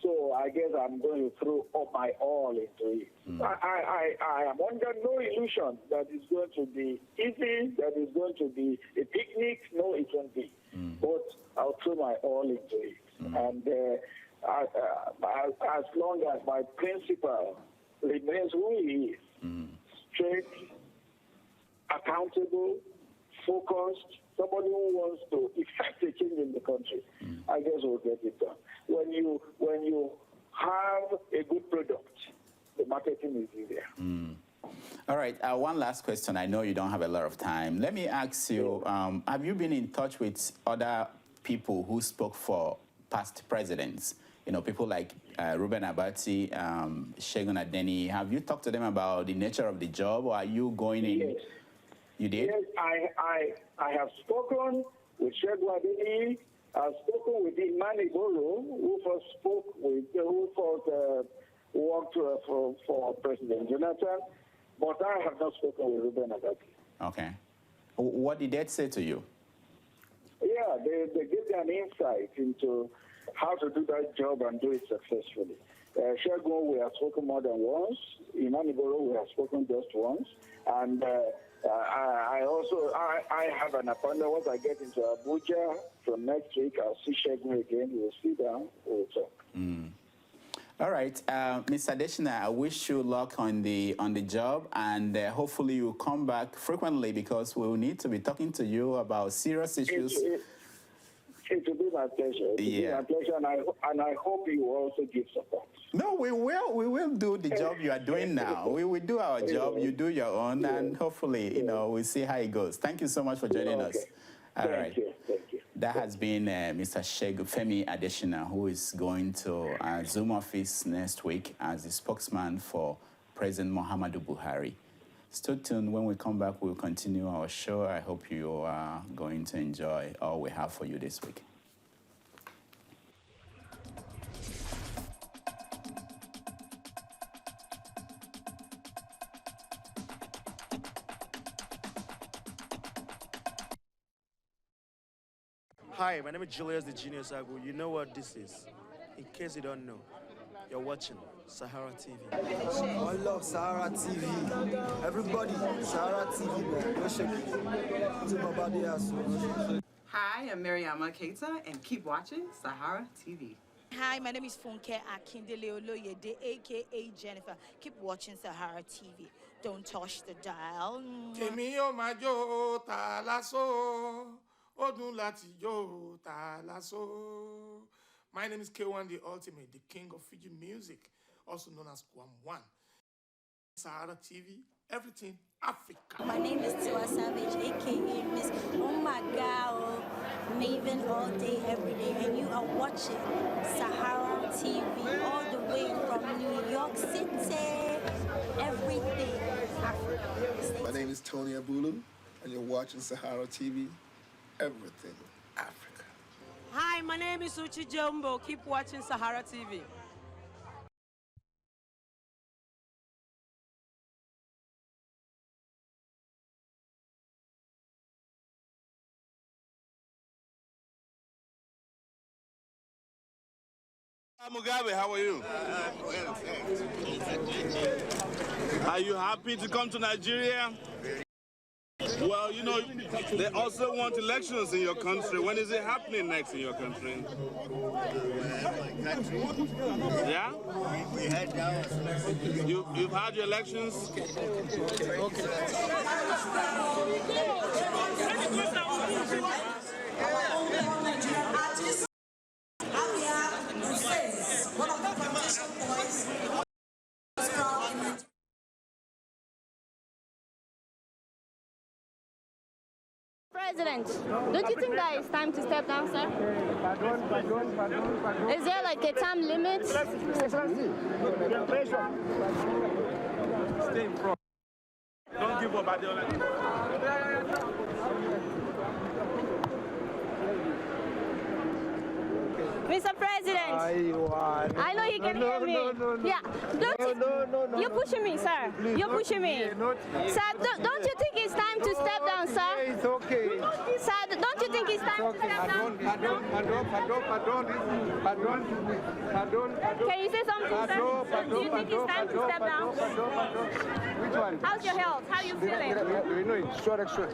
So I guess I'm going to throw up my all into it. I am under no illusion that it's going to be easy, that it's going to be a picnic. No, it won't be. But I'll throw my all into it. And as long as my principal remains who he is, straight, accountable, focused, somebody who wants to effect a change in the country, I guess we'll get it done. When you have a good product, the marketing is easier. All right, one last question. I know you don't have a lot of time. Let me ask you, have you been in touch with other people who spoke for past presidents? People like Reuben Abati, Segun Adeni. Have you talked to them about the nature of the job, or are you going in? Yes. You did? Yes, I have spoken with Segun Adeni. I've spoken with Imani Boro, who worked for President Jonathan, but I have not spoken with Reuben Abati. Okay. What did that say to you? Yeah, they gave me an insight into how to do that job and do it successfully. Segun, we have spoken more than once. Imani Boro, we have spoken just once. And I have an appointment. Once I get into Abuja from next week, I'll see Segun again. We'll sit down, we'll talk. All right, Ms. Adeshina, I wish you luck on the job, and hopefully you come back frequently because we will need to be talking to you about serious issues. It will be my pleasure. It will be my pleasure, and I hope you will also give support. No, we will do the job you are doing now. We will do our job, you do your own, and hopefully, we'll see how it goes. Thank you so much for joining us. All right. Thank you. That has been Mr. Femi Adeshina, who is going to Zoom office next week as the spokesman for President Muhammadu Buhari. Stay tuned. When we come back, we'll continue our show. I hope you are going to enjoy all we have for you this week. Hi, my name is Julius the Genius Agu. You know what this is. In case you don't know, you're watching Sahara TV. I love Sahara TV. Everybody, Sahara TV, man. Go check it. To my body ass. Hi, I'm Mariama Keita, and keep watching Sahara TV. Hi, my name is Funke Akindele Oloyede, aka Jennifer. Keep watching Sahara TV. Don't touch the dial. Kemi o majo ta laso. Odun lati yo ta laso. My name is K1 the Ultimate, the king of Fiji music, also known as Kwam1. Sahara TV, everything Africa. My name is Tiwa Savage, aka Miss Oh My God, Maven all day, every day, and you are watching Sahara TV all the way from New York City. Everything Africa. My name is Tony Abulu, and you're watching Sahara TV. Everything Africa. Hi, my name is Uchi Jumbo. Keep watching Sahara TV. Mugabe, how are you? Are you happy to come to Nigeria? Well, you know, they also want elections in your country. When is it happening next in your country? Yeah? We had ours. You've had your elections? Okay. President, don't you think that it's time to step down, sir? Is there like a time limit? Stay in front. Don't give up at the Mr. President, I know he can hear me. Yeah, you're pushing me, sir. You're pushing me. Sir, don't you think it's time to step down, sir? It's okay. Sir, don't you think it's time to step down? Pardon. Can you say something, sir? Do you think it's time to step down? Which one? How's your health? How are you feeling? We know it. Sure.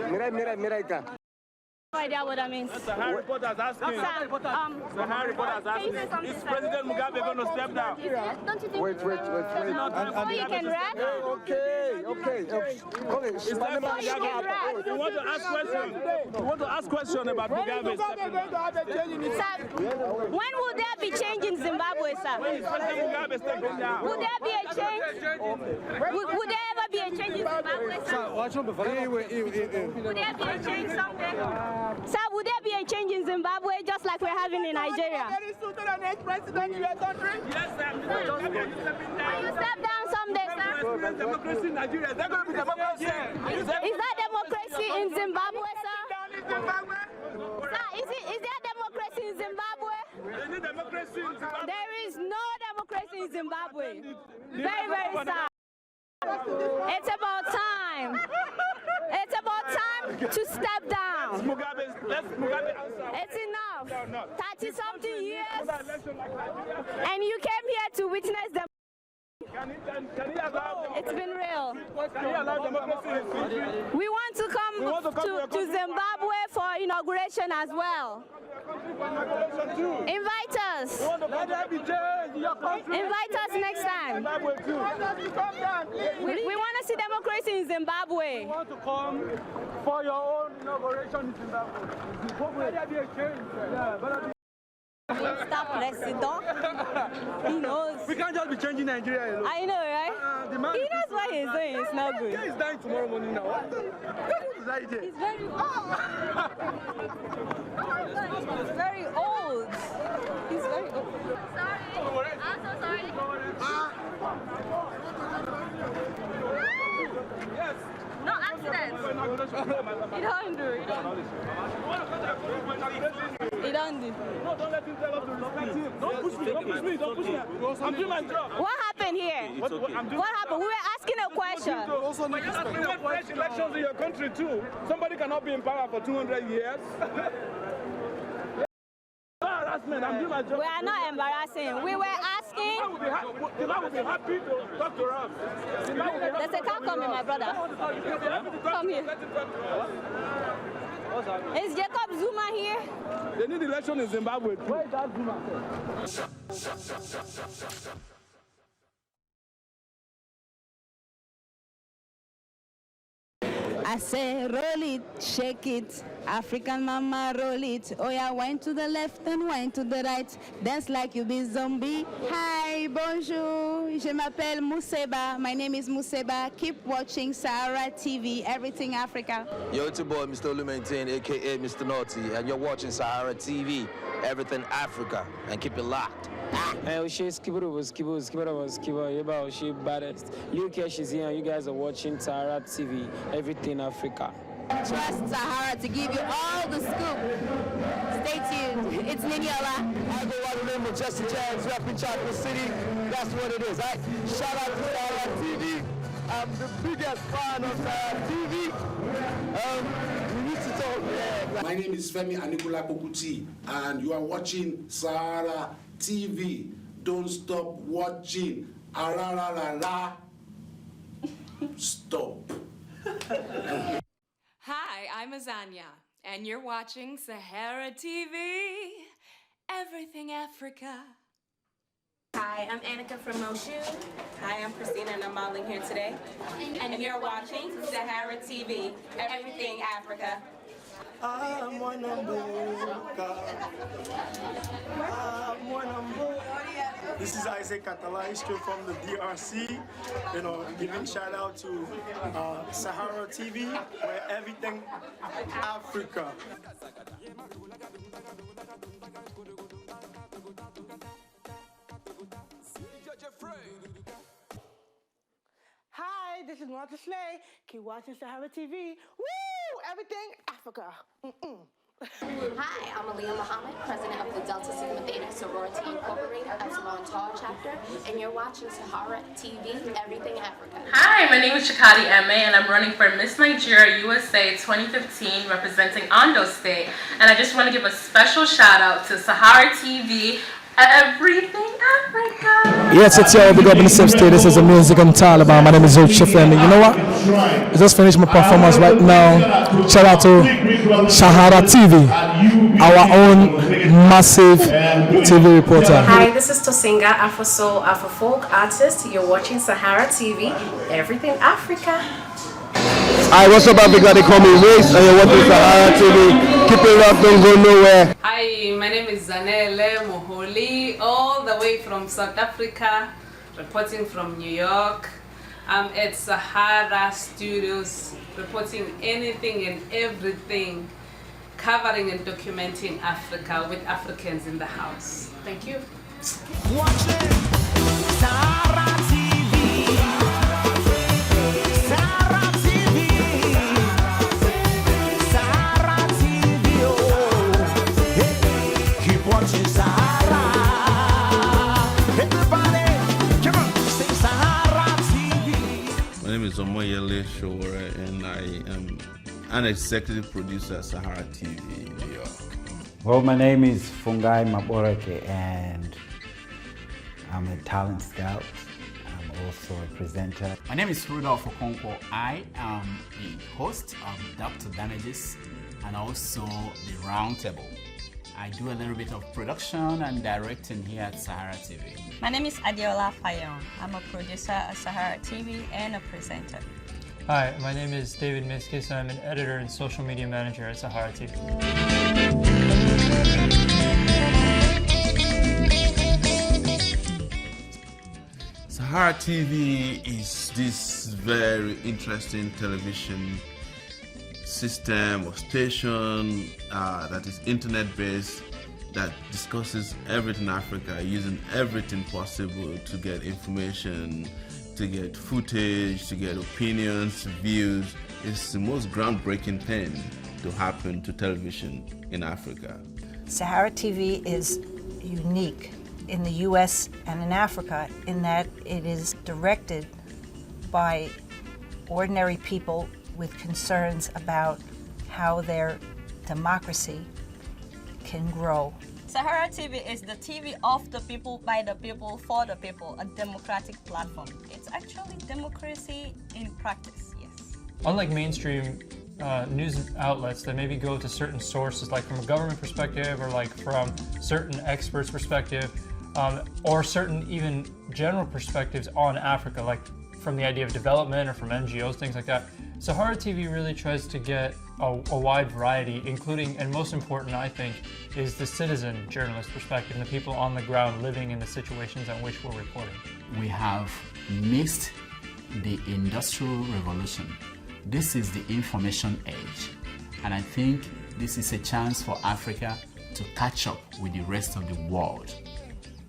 Mira. No idea what that means. Sahara reporters asking. Sahara reporters asking. Is President Mugabe going to step down? Don't you think? Wait. So you can rap? Okay. You want to ask questions? You want to ask questions about Mugabe? Sir, when will there be change in Zimbabwe, sir? When is President Mugabe stepping down? Would there be a change? Would there ever be a change in Zimbabwe, sir? Would there be a change someday? Sir, would there be a change in Zimbabwe just like we're having in Nigeria? Very soon to the next president in your country. Yes, sir. Will you step down someday, sir? Democracy in Nigeria. Is there going to be democracy? Is that democracy in Zimbabwe, sir? Sir, is there democracy in Zimbabwe? There is no democracy in Zimbabwe. Very, very sad. It's about time. It's about time to step down. It's enough. 30-something years. And you came here to witness them. It's been real. We want to come to Zimbabwe for inauguration as well. Invite us. Invite us next time. We want to see democracy in Zimbabwe. You want to come for your own inauguration in Zimbabwe. Mr. President, he knows. We can't just be changing Nigeria alone. I know, right? He knows what he's doing. It's not good. He's dying tomorrow morning now. What is that? He's very He's very old. He's very old. Sorry. I'm so sorry. Yes. No accident. He don't do it. He don't do. No, don't let him tell us to respect him. Don't push me. Don't push me. Don't push me. I'm doing my job. What happened here? What happened? We were asking a question. We want fresh elections in your country too. Somebody cannot be in power for 200 years. Harassment. I'm doing my job. We are not embarrassing. We were asking. The man will be happy to talk to us. There's a car coming, my brother. Come here. Is Jacob Zuma here? They need election in Zimbabwe. Where is that Zuma? I say roll it, shake it, African mama roll it. Oh yeah, wind to the left and wind to the right. Dance like you be zombie. Hi, bonjour, je m'appelle Museba. My name is Museba. Keep watching Sahara TV, Everything Africa. Yo, it's your boy, Mr. Lumaintain, aka Mr. Naughty, and you're watching Sahara TV, Everything Africa, and keep it locked. She baddest. Look here, she's here. You guys are watching Sahara TV, Everything Africa. Trust Sahara to give you all the scoop. Stay tuned. It's Niniola. I go by the name of Jesse James, rapping Chocolate City. That's what it is, right? Shout out to Sahara TV. I'm the biggest fan of Sahara TV. We need to talk, yeah. My name is Femi Anikula Kokuti, and you are watching Sahara TV. Don't stop watching. Arararara. Stop. Hi, I'm Azania, and you're watching Sahara TV, Everything Africa. Hi, I'm Annika from Moshu. Hi, I'm Christina, and I'm modeling here today. And you're watching Sahara TV, Everything Africa. This is Isaac Catala, straight from the DRC. You know, giving shout out to Sahara TV, where everything Africa. Hi, this is Martha Slay. Keep watching Sahara TV. Woo! Everything Africa. Hi, I'm Aliyah Muhammad, president of the Delta Sigma Theta Sorority Incorporated Epsilon Tau chapter, and you're watching Sahara TV, Everything Africa. Hi, my name is Chikadi Eme, and I'm running for Miss Nigeria USA 2015, representing Ondo State. And I just want to give a special shout out to Sahara TV, Everything Africa. Yes, it's your big up in the same state. This is the music on Taliban. My name is Zoe and you know what? I just finished my performance right now. Shout out to Sahara TV, our own massive TV reporter. Hi, this is Tosinga, Afro Soul, Afro Folk artist. You're watching Sahara TV, Everything Africa. Hi, what's up, Africa? They call me Race, and you're watching Sahara TV. Keep it up, don't go nowhere. Hi, my name is Zanele Moholi, all the way from South Africa, reporting from New York. I'm at Sahara Studios, reporting anything and everything, covering and documenting Africa with Africans in the house. Thank you. Watching Sahara TV. Sahara TV. Sahara TV. Oh. Hey, keep watching Sahara. Everybody, come on, sing Sahara TV. My name is Omoyele Shore, and I am an executive producer at Sahara TV in New York. Well, my name is Fungai Maboreke, and I'm a talent scout. I'm also a presenter. My name is Rudolph Okonkwo. I am the host of Dr. Damages and also the Roundtable. I do a little bit of production and directing here at Saharatv. My name is Adiola Fayon. I'm a producer at Saharatv and a presenter. Hi, my name is David Miskis. I'm an editor and social media manager at Saharatv. Saharatv is this very interesting television system or station that is internet-based, that discusses everything Africa, using everything possible to get information, to get footage, to get opinions, views. It's the most groundbreaking thing to happen to television in Africa. Saharatv is unique in the US and in Africa in that it is directed by ordinary people with concerns about how their democracy can grow. Saharatv is the TV of the people, by the people, for the people, a democratic platform. It's actually democracy in practice, yes. Unlike mainstream news outlets that maybe go to certain sources, like from a government perspective or like from certain experts' perspective, or certain even general perspectives on Africa, like from the idea of development or from NGOs, things like that. Saharatv really tries to get a wide variety, including, and most important, I think, is the citizen journalist perspective and the people on the ground living in the situations on which we're reporting. We have missed the Industrial Revolution. This is the information age, and I think this is a chance for Africa to catch up with the rest of the world.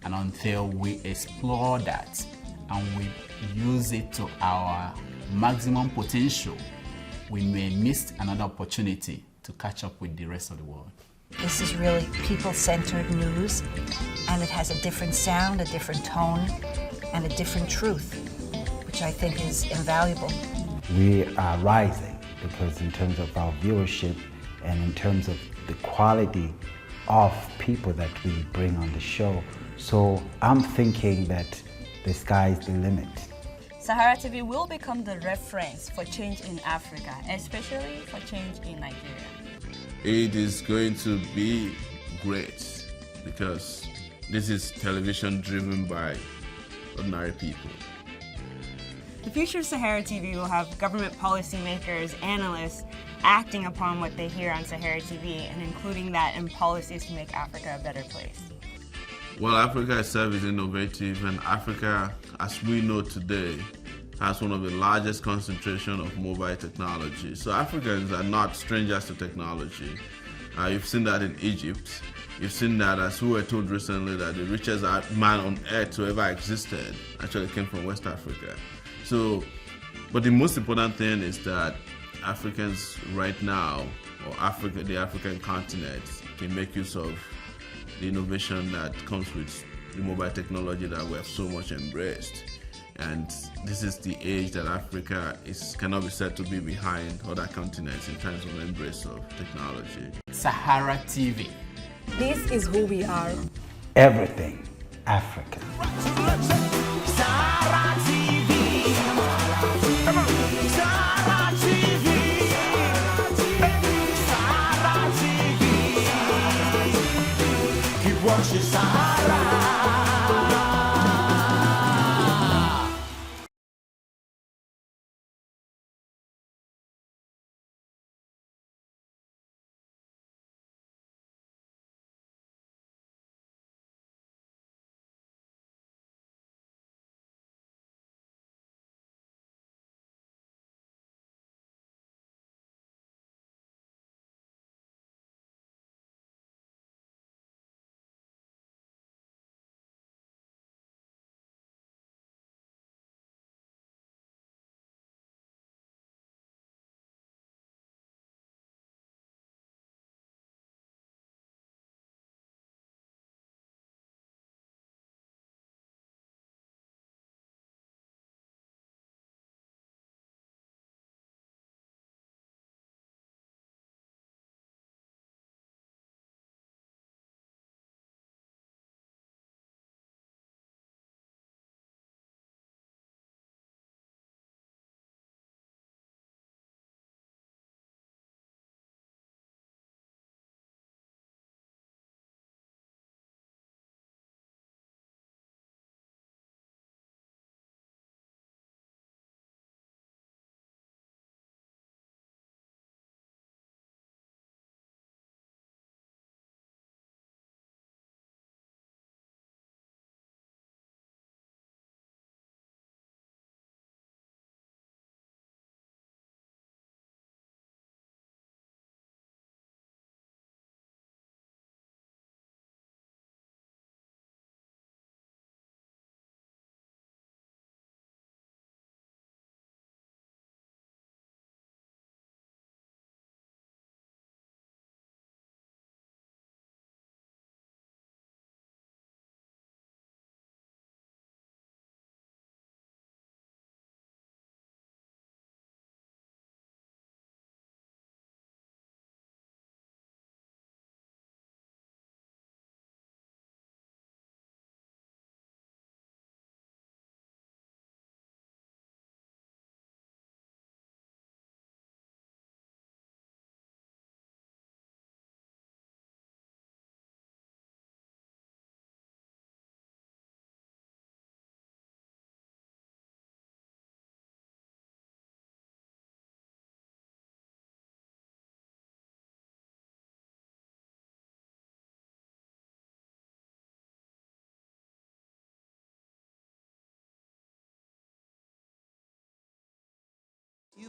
And until we explore that and we use it to our maximum potential, we may miss another opportunity to catch up with the rest of the world. This is really people-centered news, and it has a different sound, a different tone, and a different truth, which I think is invaluable. We are rising because in terms of our viewership and in terms of the quality of people that we bring on the show. So I'm thinking that the sky is the limit. Saharatv will become the reference for change in Africa, especially for change in Nigeria. It is going to be great because this is television driven by ordinary people. The future of Saharatv will have government policymakers, analysts, acting upon what they hear on Saharatv and including that in policies to make Africa a better place. Well, Africa itself is innovative, and Africa, as we know today, has one of the largest concentration of mobile technology. So Africans are not strangers to technology. You've seen that in Egypt. You've seen that, as we were told recently, that the richest man on earth who ever existed actually came from West Africa. So, but the most important thing is that Africans right now, or Africa, the African continent, can make use of the innovation that comes with the mobile technology that we have so much embraced. And this is the age that Africa cannot be said to be behind other continents in terms of embrace of technology. Saharatv. This is who we are. Everything Africa. Watch Sahara.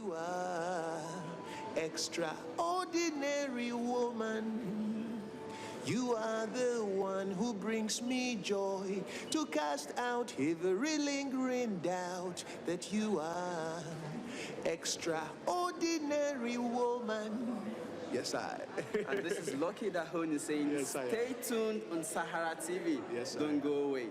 you are extraordinary woman. You are the one who brings me joy, to cast out every lingering doubt that you are extraordinary woman. Yes, I. And this is Lucky Dahoni saying, Yes, stay tuned on Sahara TV. Yes, Don't go away.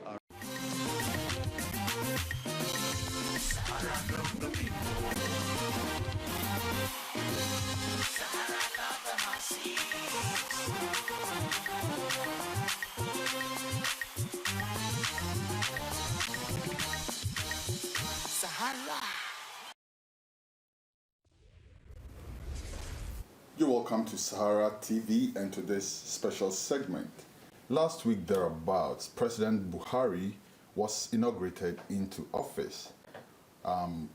Sahara. You're welcome to Sahara TV and to this special segment. Last week thereabouts, President Buhari was inaugurated into office. World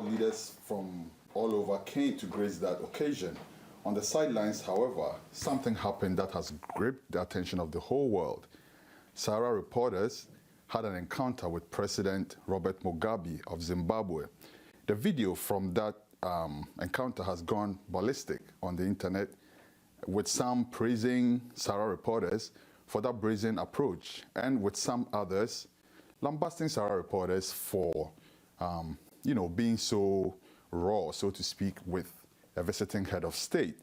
leaders from all over came to grace that occasion. On the sidelines, however, something happened that has gripped the attention of the whole world. Sahara reporters had an encounter with President Robert Mugabe of Zimbabwe. The video from that encounter has gone ballistic on the internet, with some praising Sahara reporters for that brazen approach, and with some others lambasting Sahara reporters for, being so raw, so to speak, with a visiting head of state.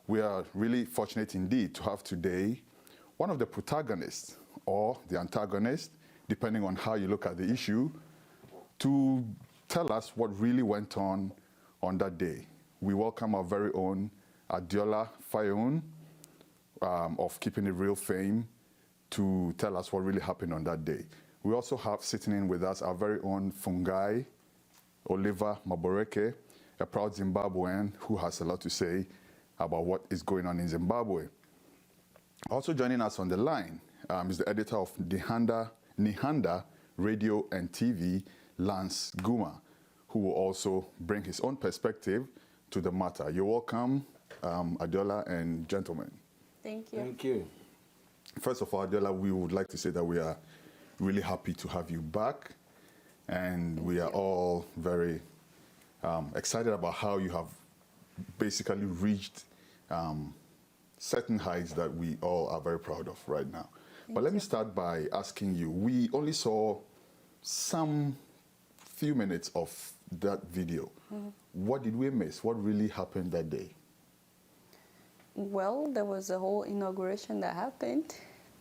We are really fortunate indeed to have today one of the protagonists, or the antagonist, depending on how you look at the issue, to tell us what really went on that day. We welcome our very own Adiola Fayoun of Keeping It Real fame to tell us what really happened on that day. We also have sitting in with us our very own Fungai Oliver Maboreke, a proud Zimbabwean who has a lot to say about what is going on in Zimbabwe. Also joining us on the line is the editor of Nihanda Radio and TV, Lance Guma, who will also bring his own perspective to the matter. You're welcome, Adiola and gentlemen. Thank you. Thank you. First of all, Adiola, we would like to say that we are really happy to have you back, and we are all very excited about how you have basically reached certain heights that we all are very proud of right now. But let me start by asking you, we only saw some few minutes of that video. What did we miss? What really happened that day? Well, there was a whole inauguration that happened.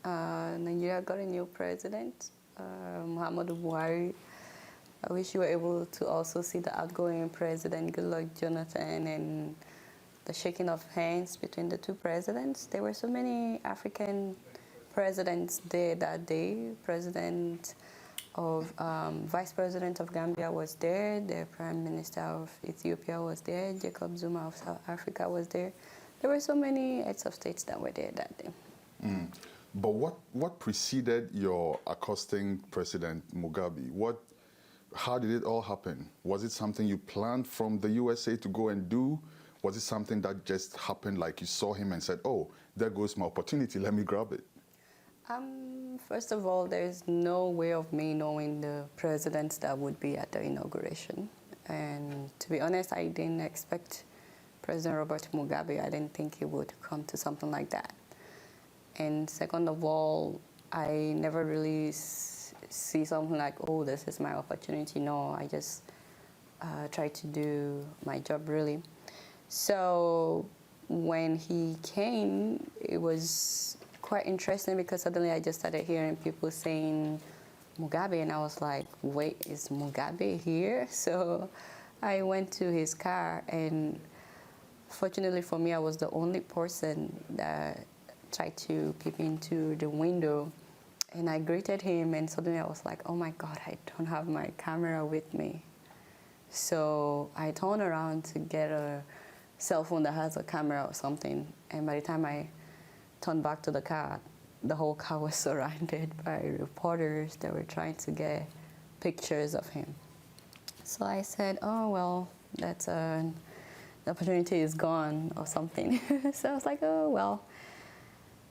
Nigeria got a new president, Muhammadu Buhari. I wish you were able to also see the outgoing president, Goodluck Jonathan, and the shaking of hands between the two presidents. There were so many African presidents there that day. Vice President of Gambia was there, the Prime Minister of Ethiopia was there, Jacob Zuma of South Africa was there. There were so many heads of states that were there that day. But what preceded your accosting President Mugabe? How did it all happen? Was it something you planned from the USA to go and do? Was it something that just happened, like you saw him and said, oh, there goes my opportunity, let me grab it? First of all, there's no way of me knowing the presidents that would be at the inauguration. And to be honest, I didn't expect President Robert Mugabe. I didn't think he would come to something like that. And second of all, I never really see something like, oh, this is my opportunity. No, I just try to do my job, really. So when he came, it was quite interesting because suddenly I just started hearing people saying Mugabe, and I was like, wait, is Mugabe here? So I went to his car, and fortunately for me, I was the only person that tried to peep into the window, and I greeted him, and suddenly I was like, oh my God, I don't have my camera with me. So I turned around to get a cell phone that has a camera or something, and by the time I turned back to the car, the whole car was surrounded by reporters that were trying to get pictures of him. So I said, oh, well, the opportunity is gone or something. So I was like, oh, well.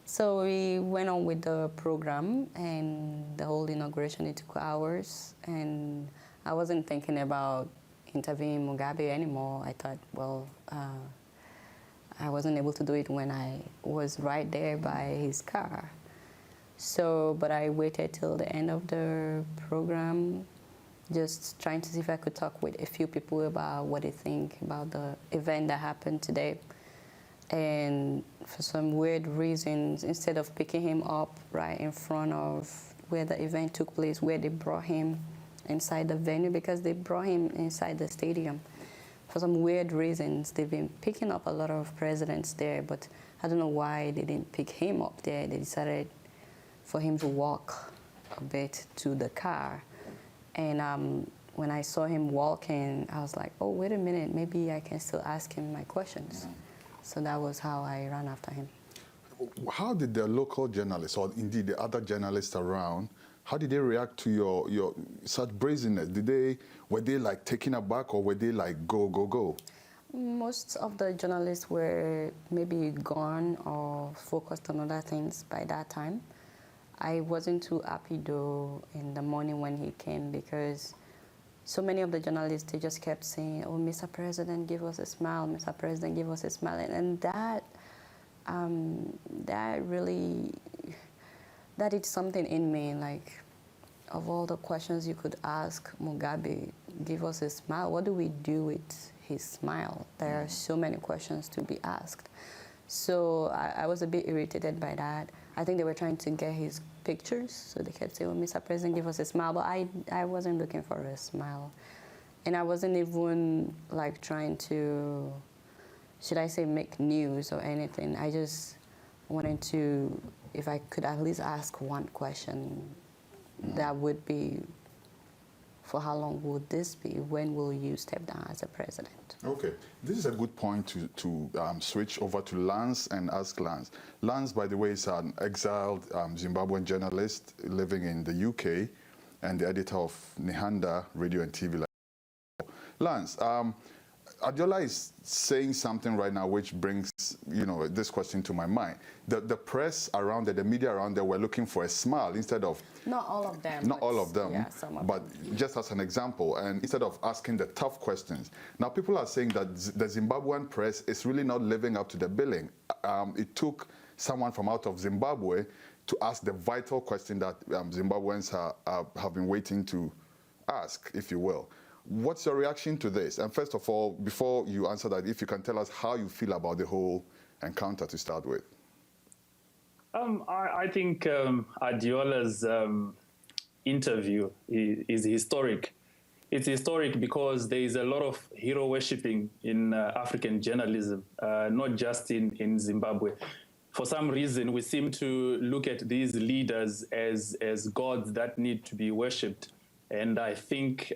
So we went on with the program, and the whole inauguration, it took hours, and I wasn't thinking about interviewing Mugabe anymore. I thought, well, I wasn't able to do it when I was right there by his car. So, but I waited till the end of the program, just trying to see if I could talk with a few people about what they think about the event that happened today. And for some weird reasons, instead of picking him up right in front of where the event took place, where they brought him inside the venue, because they brought him inside the stadium. For some weird reasons, they've been picking up a lot of presidents there, but I don't know why they didn't pick him up there. They decided for him to walk a bit to the car. And when I saw him walking, I was like, oh, wait a minute, maybe I can still ask him my questions. So that was how I ran after him. How did the local journalists, or indeed the other journalists around, how did they react to your such brazenness? Were they like taken aback, or were they like go, go, go? Most of the journalists were maybe gone or focused on other things by that time. I wasn't too happy though in the morning when he came, because so many of the journalists, they just kept saying, oh, Mr. President, give us a smile, Mr. President, give us a smile. And that really, that did something in me. Like, of all the questions you could ask Mugabe, give us a smile, what do we do with his smile? There are so many questions to be asked. So I was a bit irritated by that. I think they were trying to get his pictures, so they kept saying, oh, Mr. President, give us a smile, but I wasn't looking for a smile. And I wasn't even like trying to, should I say, make news or anything. I just wanted to, if I could at least ask one question, that would be, for how long would this be? When will you step down as a president? Okay, this is a good point to switch over to Lance and ask Lance. Lance, by the way, is an exiled Zimbabwean journalist living in the UK and the editor of Nihanda Radio and TV. Lance, Adiola is saying something right now which brings, this question to my mind. The press around there, the media around there were looking for a smile instead of... Not all of them. Not all of them, yeah, some of but them. just as an example, and instead of asking the tough questions. Now, people are saying that the Zimbabwean press is really not living up to the billing. It took someone from out of Zimbabwe to ask the vital question that Zimbabweans have been waiting to ask, if you will. What's your reaction to this? And first of all, before you answer that, if you can tell us how you feel about the whole encounter to start with. I think Adiola's interview is historic. It's historic because there is a lot of hero worshipping in African journalism, not just in Zimbabwe. For some reason, we seem to look at these leaders as gods that need to be worshipped. And I think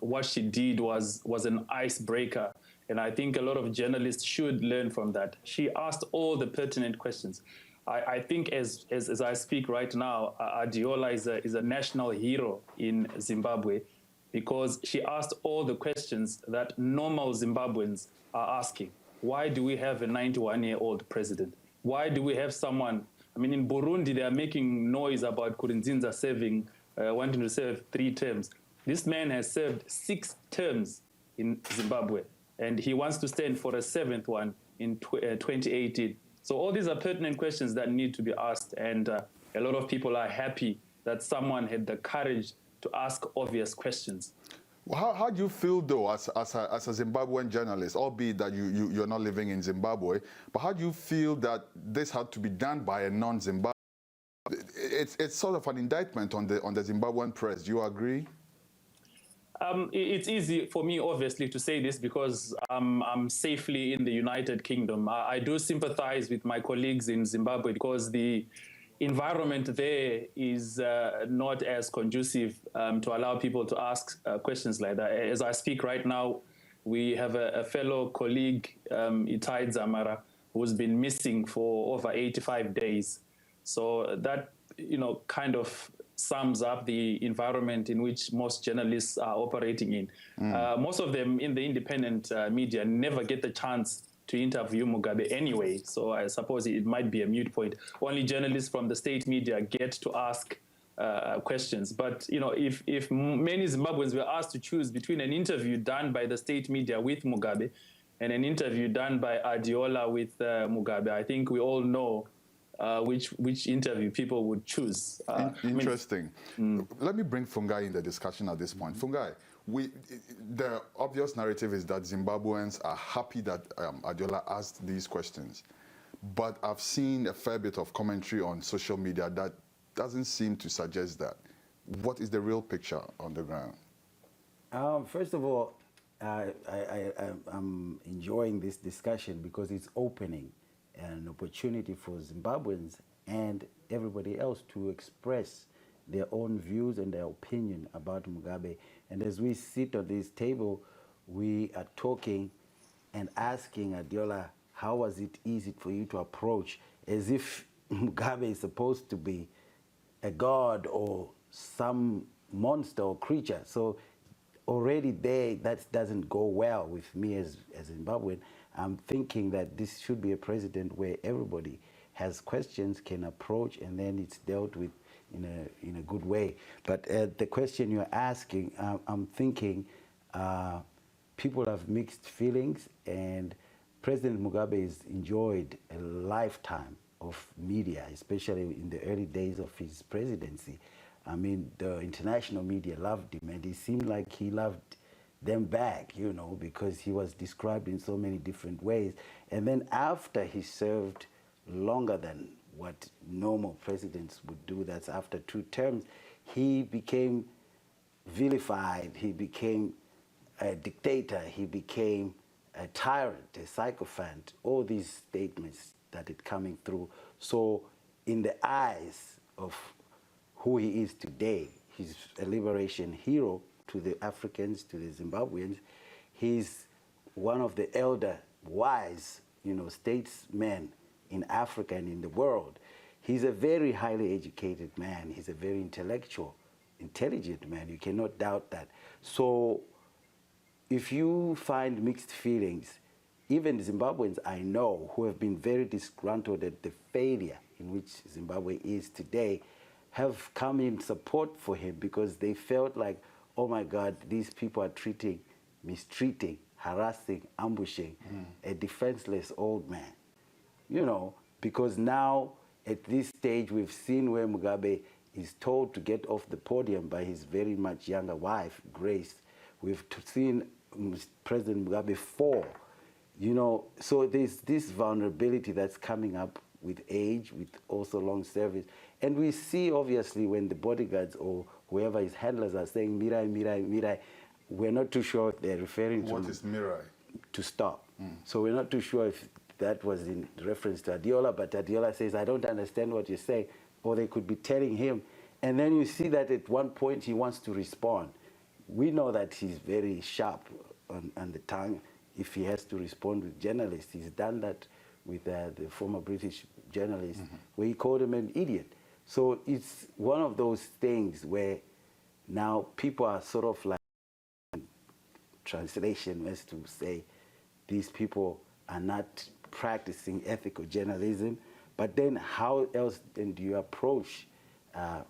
what she did was an icebreaker. And I think a lot of journalists should learn from that. She asked all the pertinent questions. I think as I speak right now, Adiola is a national hero in Zimbabwe because she asked all the questions that normal Zimbabweans are asking. Why do we have a 91-year-old president? Why do we have someone, in Burundi, they are making noise about Nkurunziza wanting to serve 3 terms. This man has served 6 terms in Zimbabwe, and he wants to stand for a 7th one in 2018. So all these are pertinent questions that need to be asked, and a lot of people are happy that someone had the courage to ask obvious questions. Well, how do you feel, though, as a Zimbabwean journalist, albeit that you're not living in Zimbabwe, but how do you feel that this had to be done by a non-Zimbabwean? It's sort of an indictment on the Zimbabwean press. Do you agree? It's easy for me, obviously, to say this because I'm safely in the United Kingdom. I do sympathize with my colleagues in Zimbabwe because the environment there is not as conducive to allow people to ask questions like that. As I speak right now, we have a fellow colleague, Itai Dzamara, who's been missing for over 85 days. So that, kind of sums up the environment in which most journalists are operating in. Most of them in the independent media never get the chance to interview Mugabe anyway, so I suppose it might be a moot point. Only journalists from the state media get to ask questions. But if many Zimbabweans were asked to choose between an interview done by the state media with Mugabe and an interview done by Adiola with Mugabe, I think we all know which interview people would choose. Interesting. Let me bring Fungai in the discussion at this point. Fungai, the obvious narrative is that Zimbabweans are happy that Adiola asked these questions. But I've seen a fair bit of commentary on social media that doesn't seem to suggest that. What is the real picture on the ground? First of all, I'm enjoying this discussion because it's opening an opportunity for Zimbabweans and everybody else to express their own views and their opinion about Mugabe. And as we sit at this table, we are talking and asking Adiola, how was it easy for you to approach, as if Mugabe is supposed to be a god or some monster or creature. So already there, that doesn't go well with me as a Zimbabwean. I'm thinking that this should be a president where everybody has questions, can approach, and then it's dealt with in a good way. But the question you're asking, I'm thinking people have mixed feelings, and President Mugabe has enjoyed a lifetime of media, especially in the early days of his presidency. I mean, the international media loved him, and it seemed like he loved them back, because he was described in so many different ways. And then after he served longer than what normal presidents would do, that's after 2 terms, he became vilified, he became a dictator, he became a tyrant, a sycophant, all these statements that are coming through. So in the eyes of who he is today, he's a liberation hero to the Africans, to the Zimbabweans. He's one of the elder wise, statesmen in Africa and in the world. He's a very highly educated man. He's a very intellectual, intelligent man. You cannot doubt that. So if you find mixed feelings, even Zimbabweans I know who have been very disgruntled at the failure in which Zimbabwe is today have come in support for him because they felt like, oh my God, these people are mistreating, harassing, ambushing a defenseless old man. Because now at this stage we've seen where Mugabe is told to get off the podium by his very much younger wife, Grace. We've seen President Mugabe fall. So there's this vulnerability that's coming up with age, with also long service. And we see, obviously, when the bodyguards or whoever his handlers are saying, Mirai, Mirai, Mirai, we're not too sure if they're referring to... What is Mirai? To stop. So we're not too sure if that was in reference to Adiola, but Adiola says, I don't understand what you're saying, or they could be telling him. And then you see that at one point he wants to respond. We know that he's very sharp on the tongue if he has to respond with journalists. He's done that with the former British journalist, where he called him an idiot. So it's one of those things where now people are sort of like, translation was to say, these people are not practicing ethical journalism, but then how else then do you approach a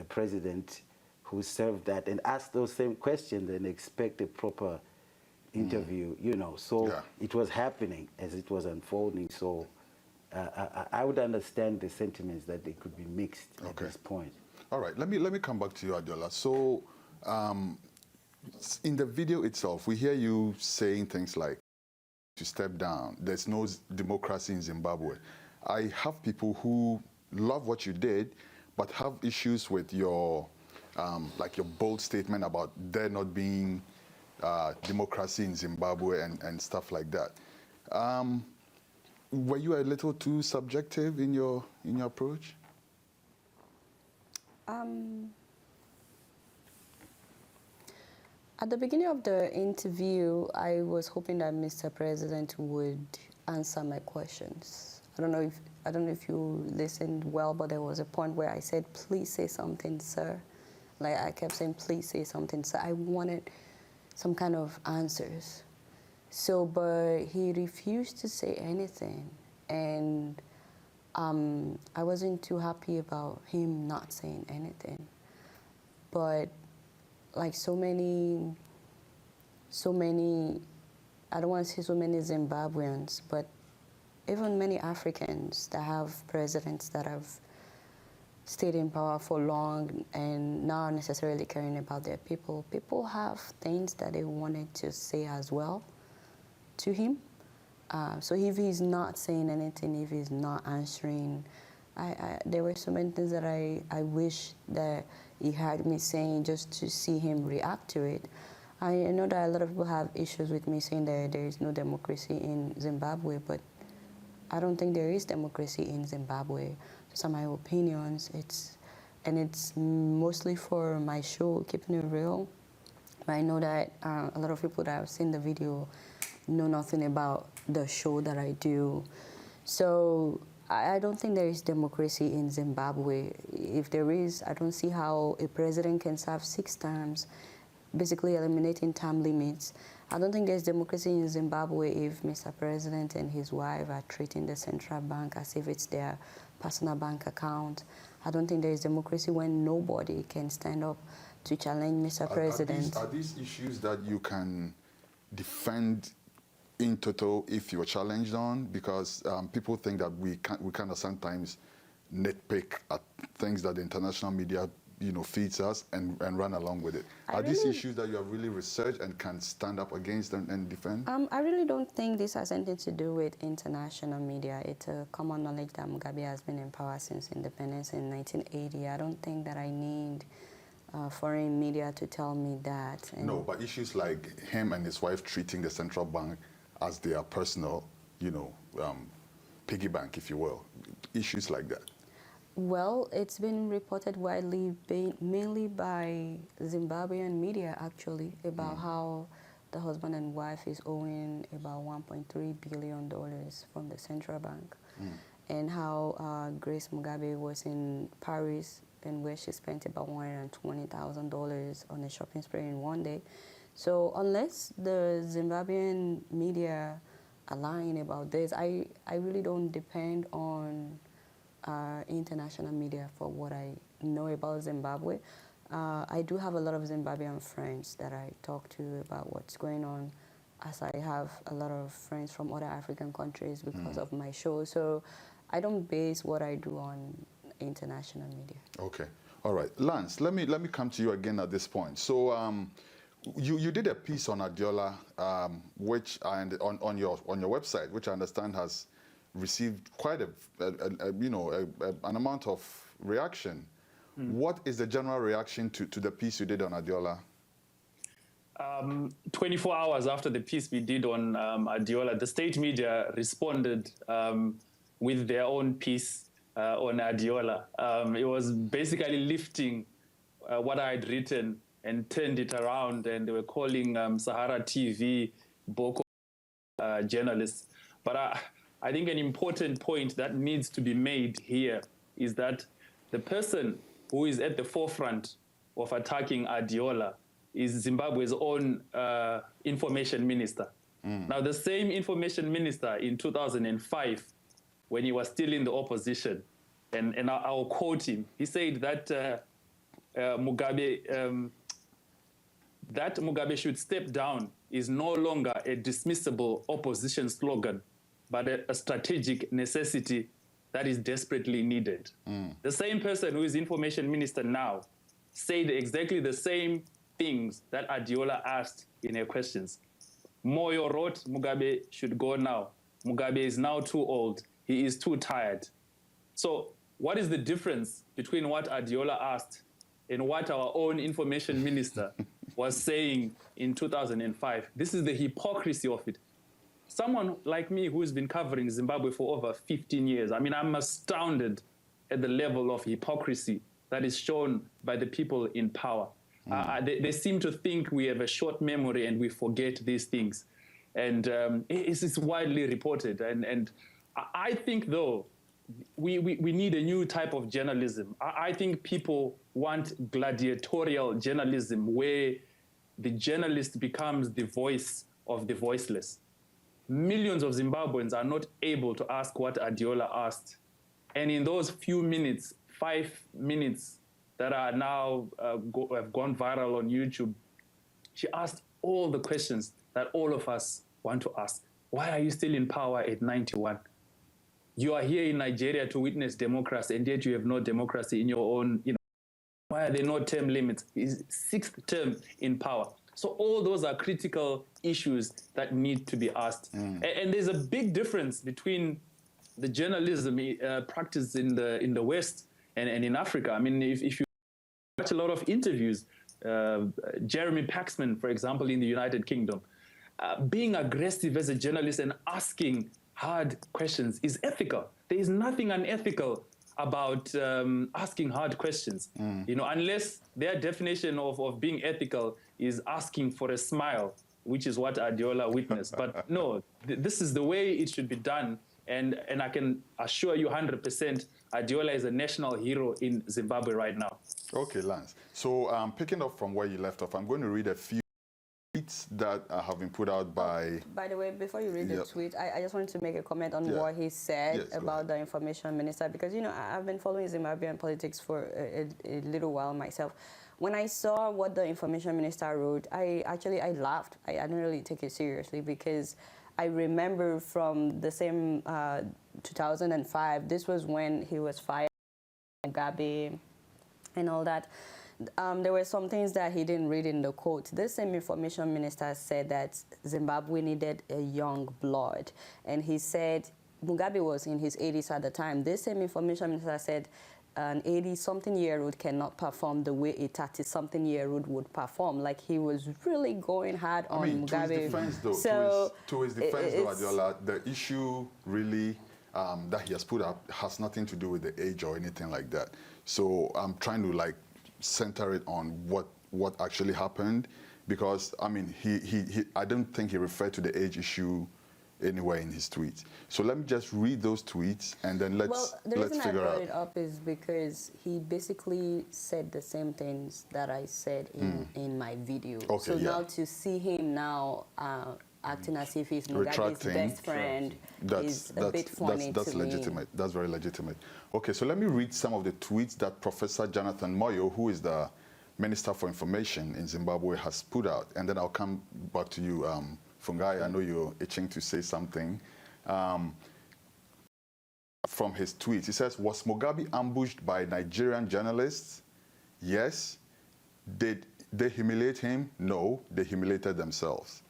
president who served that and ask those same questions and expect a proper interview, So it was happening as it was unfolding. So I would understand the sentiments that they could be mixed at this point. All right, let me come back to you, Adiola. So in the video itself, we hear you saying things like, to step down, there's no democracy in Zimbabwe. I have people who love what you did, but have issues with your, like your bold statement about there not being democracy in Zimbabwe and stuff like that. Were you a little too subjective in your approach? At the beginning of the interview, I was hoping that Mr. President would answer my questions. I don't know if you listened well, but there was a point where I said, "Please say something, sir." Like I kept saying, "Please say something, sir." I wanted some kind of answers. So, but he refused to say anything, and I wasn't too happy about him not saying anything. But like so many, I don't want to say so many Zimbabweans, but even many Africans that have presidents that have stayed in power for long and not necessarily caring about their people. People have things that they wanted to say as well to him. So if he's not saying anything, if he's not answering, there were so many things that I wish that he had me saying just to see him react to it. I know that a lot of people have issues with me saying that there is no democracy in Zimbabwe, but I don't think there is democracy in Zimbabwe. Those are my opinions. It's mostly for my show, Keeping It Real. I know that a lot of people that have seen the video know nothing about the show that I do. So I don't think there is democracy in Zimbabwe. If there is, I don't see how a president can serve 6 terms, basically eliminating term limits. I don't think there's democracy in Zimbabwe if Mr. President and his wife are treating the central bank as if it's their personal bank account. I don't think there is democracy when nobody can stand up to challenge Mr. President. Are these issues that you can defend in total if you're challenged on? Because people think that we kind of sometimes nitpick at things that the international media feeds us and run along with it. Are these issues that you have really researched and can stand up against and defend? I really don't think this has anything to do with international media. It's a common knowledge that Mugabe has been in power since independence in 1980. I don't think that I need foreign media to tell me that. No, but issues like him and his wife treating the central bank as their personal, piggy bank, if you will. Issues like that. Well, it's been reported widely, mainly by Zimbabwean media, actually, about how the husband and wife is owing about $1.3 billion from the central bank, and how Grace Mugabe was in Paris, and where she spent about $120,000 on a shopping spree in one day. So unless the Zimbabwean media are lying about this, I really don't depend on international media for what I know about Zimbabwe. I do have a lot of Zimbabwean friends that I talk to about what's going on, as I have a lot of friends from other African countries because of my show. So I don't base what I do on international media. Okay. All right. Lance, let me come to you again at this point. So you did a piece on Adiola, which on your website, which I understand has received quite an amount of reaction. What is the general reaction to the piece you did on Adiola? 24 hours after the piece we did on Adiola, the state media responded with their own piece on Adiola. It was basically lifting what I had written and turned it around, and they were calling Saharatv Boko journalists. But I think an important point that needs to be made here is that the person who is at the forefront of attacking Adiola is Zimbabwe's own information minister. Now, the same information minister in 2005, when he was still in the opposition, and I'll quote him, he said that Mugabe should step down is no longer a dismissible opposition slogan, but a strategic necessity that is desperately needed. The same person who is information minister now said exactly the same things that Adiola asked in her questions. Moyo wrote, Mugabe should go now. Mugabe is now too old. He is too tired. So what is the difference between what Adiola asked and what our own information minister was saying in 2005? This is the hypocrisy of it. Someone like me who's been covering Zimbabwe for over 15 years, I mean, I'm astounded at the level of hypocrisy that is shown by the people in power. They seem to think we have a short memory and we forget these things. And it's widely reported. And I think, though, we need a new type of journalism. I think people want gladiatorial journalism where the journalist becomes the voice of the voiceless. Millions of Zimbabweans are not able to ask what Adiola asked And in those few minutes, 5 minutes that are now have gone viral on YouTube, she asked all the questions that all of us want to ask. Why are you still in power at 91? You are here in Nigeria to witness democracy, and yet you have no democracy in your own, why are there no term limits? Is 6th term in power. So all those are critical issues that need to be asked. And there's a big difference between the journalism practice in the West and in Africa. I mean, if you watch a lot of interviews, Jeremy Paxman, for example, in the United Kingdom, being aggressive as a journalist and asking hard questions is ethical. There is nothing unethical about asking hard questions, unless their definition of being ethical is asking for a smile, which is what Adiola witnessed. But no, this is the way it should be done. And I can assure you 100%, Adiola is a national hero in Zimbabwe right now. Okay, Lance. So picking up from where you left off, I'm going to read a few tweets that have been put out by... By the way, before you read the tweet, I just wanted to make a comment on what he said about the information minister, because, I've been following Zimbabwean politics for a little while myself. When I saw what the information minister wrote, I laughed. I didn't really take it seriously, because I remember from the same 2005, this was when he was fired, Mugabe, and all that. There were some things that he didn't read in the quote. This same information minister said that Zimbabwe needed a young blood. And he said, Mugabe was in his 80s at the time. This same information minister said an 80-something-year-old cannot perform the way a 30-something-year-old would perform. Like, he was really going hard on Mugabe. To his defense, though, Adiola, the issue really that he has put up has nothing to do with the age or anything like that. So I'm trying to, center it on what actually happened, because I don't think he referred to the age issue anywhere in his tweets. So let me just read those tweets and then let's figure out. The reason I brought it up is because he basically said the same things that I said in my video. Okay, so now to see him now acting as if he's Mugabe's best friend is a bit funny that's to legitimate. me. That's very legitimate. Okay, so let me read some of the tweets that Professor Jonathan Moyo, who is the Minister for Information in Zimbabwe, has put out, and then I'll come back to you, Fungai. I know you're itching to say something. From his tweets, he says, was Mugabe ambushed by Nigerian journalists? Yes. Did they humiliate him? No, they humiliated themselves.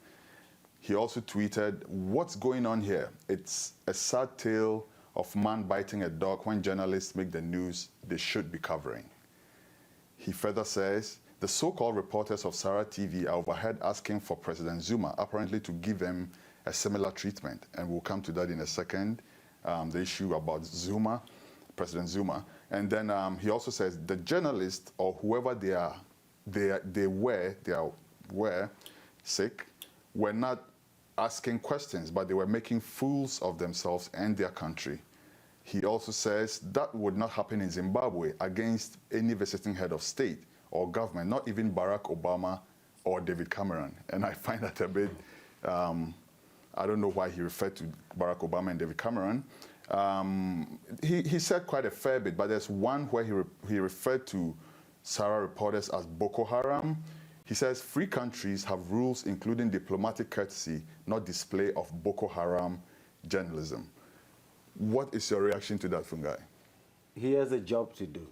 He also tweeted, what's going on here? It's a sad tale of man biting a dog when journalists make the news they should be covering. He further says, the so-called reporters of Saharatv are overheard asking for President Zuma, apparently to give them a similar treatment. And we'll come to that in a second, the issue about Zuma, President Zuma. And then he also says, the journalists or whoever they were sick, were not asking questions, but they were making fools of themselves and their country. He also says that would not happen in Zimbabwe against any visiting head of state or government, not even Barack Obama or David Cameron. And I find that a bit, I don't know why he referred to Barack Obama and David Cameron. He said quite a fair bit, but there's one where he referred to Sahara reporters as Boko Haram. He says free countries have rules including diplomatic courtesy, not display of Boko Haram journalism. What is your reaction to that, Fungai? He has a job to do.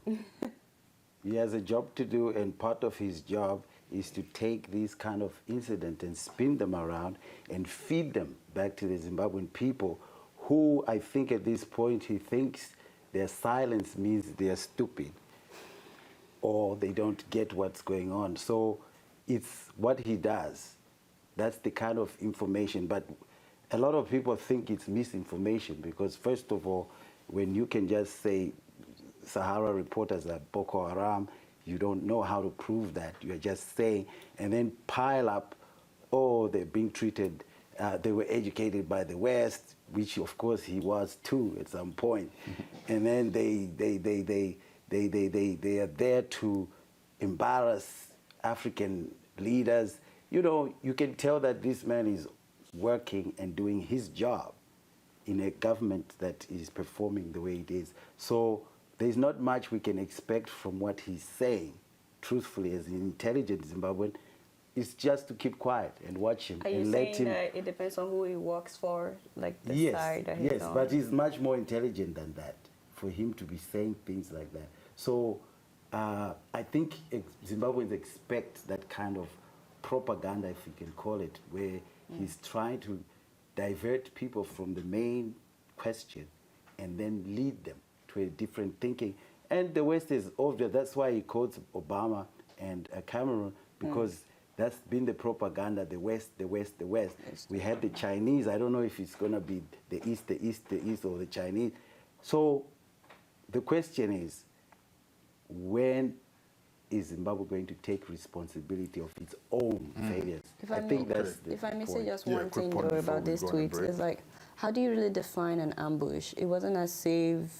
He has a job to do, and part of his job is to take these kind of incidents and spin them around and feed them back to the Zimbabwean people, who I think at this point he thinks their silence means they're stupid or they don't get what's going on. So it's what he does. That's the kind of information. But a lot of people think it's misinformation because, first of all, when you can just say Sahara reporters are Boko Haram, you don't know how to prove that. You're just saying, and then pile up, oh, they're being treated, they were educated by the West, which of course he was too at some point. And then they are there to embarrass African leaders. You know, you can tell that this man is working and doing his job. in a government that is performing the way it is. So there's not much we can expect from what he's saying, truthfully, as an intelligent Zimbabwean. It's just to keep quiet and watch him Are you and let saying him. that it depends on who he works for, like the Yes, side that he's yes, on? but he's much more intelligent than that for him to be saying things like that. So I think Zimbabweans expect that kind of propaganda, if you can call it, where he's trying to divert people from the main question and then lead them to a different thinking. And the West is obvious. That's why he quotes Obama and Cameron, because that's been the propaganda, the West, the West, the West. We had the Chinese. I don't know if it's going to be the East, the East, the East, or the Chinese. So the question is, when is Zimbabwe going to take responsibility of its own failures? I think that's the if I may say point. just Yeah, one quick thing point though before about we this go on a tweet, break. it's like, how do you really define an ambush? It wasn't as if,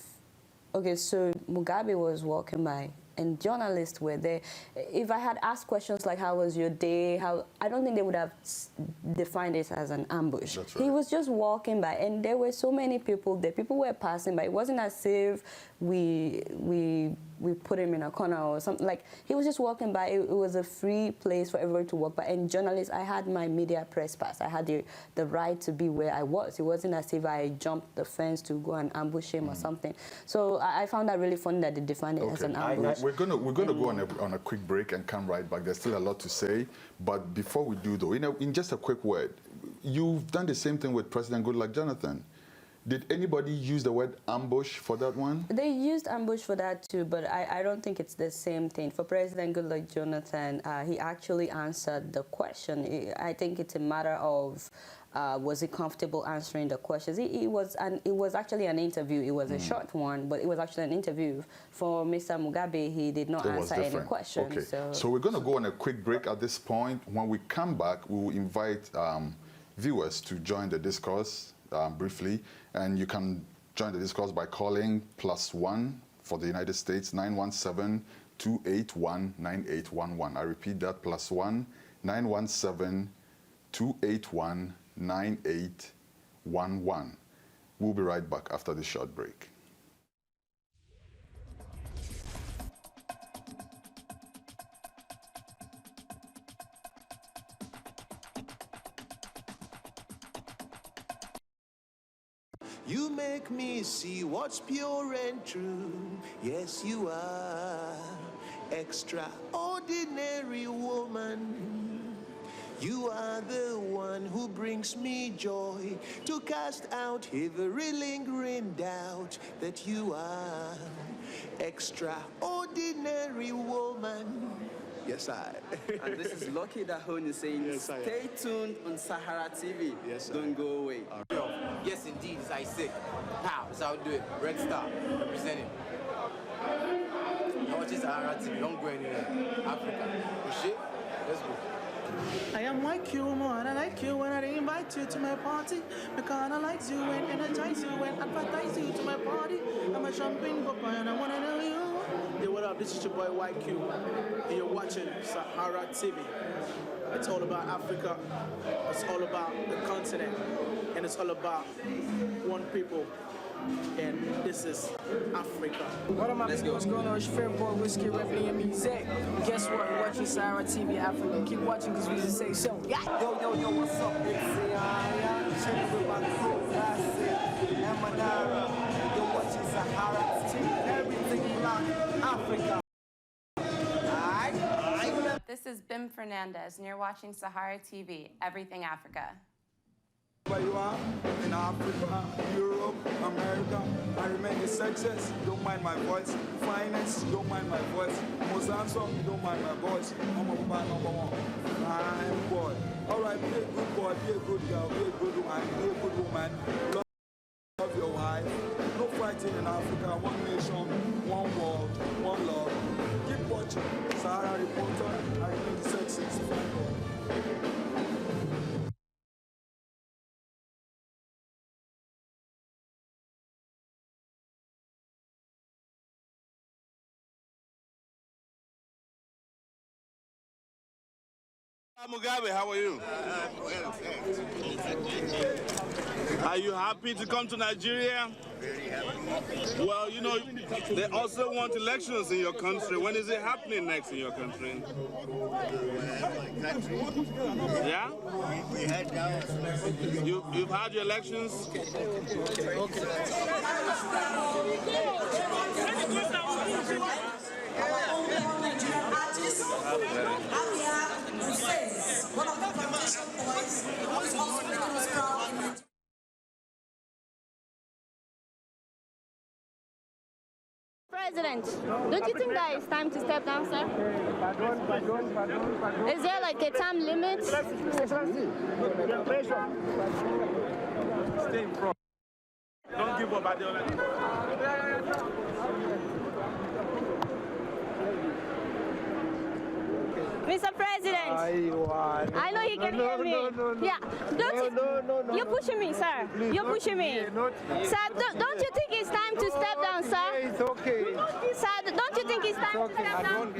okay, so Mugabe was walking by and journalists were there. If I had asked questions like, how was your day? I don't think they would have defined it as an ambush. That's right. He was just walking by and there were so many people there. People were passing by. It wasn't as if we put him in a corner or something. Like, he was just walking by. It was a free place for everyone to walk by. And journalists, I had my media press pass. I had the right to be where I was. It wasn't as if I jumped the fence to go and ambush him or something. So I found that really funny that they defined it as an ambush. We're gonna go on a quick break and come right back. There's still a lot to say, but before we do though, in just a quick word, you've done the same thing with President Goodluck Jonathan. Did anybody use the word ambush for that one? They used ambush for that too, but I don't think it's the same thing. For President Goodluck Jonathan, he actually answered the question. I think it's a matter of was he comfortable answering the questions. It was actually an interview. It was a short one, but it was actually an interview. For Mr. Mugabe, he did not answer any questions. Okay. So we're going to go on a quick break at this point. When we come back, we will invite viewers to join the discourse briefly, and you can join the discourse by calling +1 for the United States, 917-281-9811. I repeat that, +1 917-281-9811. We'll be right back after this short break. You make me see what's pure and true. Yes, you are extraordinary woman. You are the one who brings me joy, to cast out every lingering doubt that you are extraordinary woman. Yes, I. And this is Lucky Dahon saying, Yes, I am. stay tuned on Saharatv TV. Yes, I Don't am. go away. Yes, indeed, it's Isaac. Pow, that's how we do it. Red Star, representing. You're watching Saharatv, don't go anywhere. Africa. Push it, let's go. I am like you more than I like you when I invite you to my party. Because I like you and energize you and advertise you to my party. I'm a champagne papa and I wanna know you. Hey, what up? This is your boy YQ, and you're watching Saharatv TV. It's all about Africa. It's all about the continent, and it's all about one people. And this is Africa. What up, my people? What's going on? It's your favorite boy, Whiskey, Ripley, and Music. Guess what? You're watching Saharatv TV Africa. Keep watching because we just say so. Yeah. Yo, what's up? It's chilling with my crew, Classic, and Manara. You're watching Saharatv TV, everything around Africa. This is Bim Fernandez, and you're watching Saharatv TV, Everything Africa. Where you are, in Africa, Europe, America, I remain the success, don't mind my voice. Finance, don't mind my voice. Most handsome, don't mind my voice. I'm a man #1. Fine boy. Alright, be a good boy, be a good girl, be a good woman, be a good woman. Love your wife. No fighting in Africa, one nation, one world, one love. Keep watching. Sahara Reporter, I remain the success. Fine boy. Mugabe, how are you? Are you happy to come to Nigeria? Very happy. Well, you know, they also want elections in your country. When is it happening next in your country? Yeah? We had doubts. You've had your elections? One of the competition boys who is also making us proud in Nigeria. President, don't you think that it's time to step down, sir? Is there like a time limit? Stay in front. Don't give up at the other. Mr. President, I know you can hear me. Yeah, you're pushing me, sir. You're pushing me. Sir, don't you think it's time to step down, sir? It's okay. Sir, don't you think it's time to step down?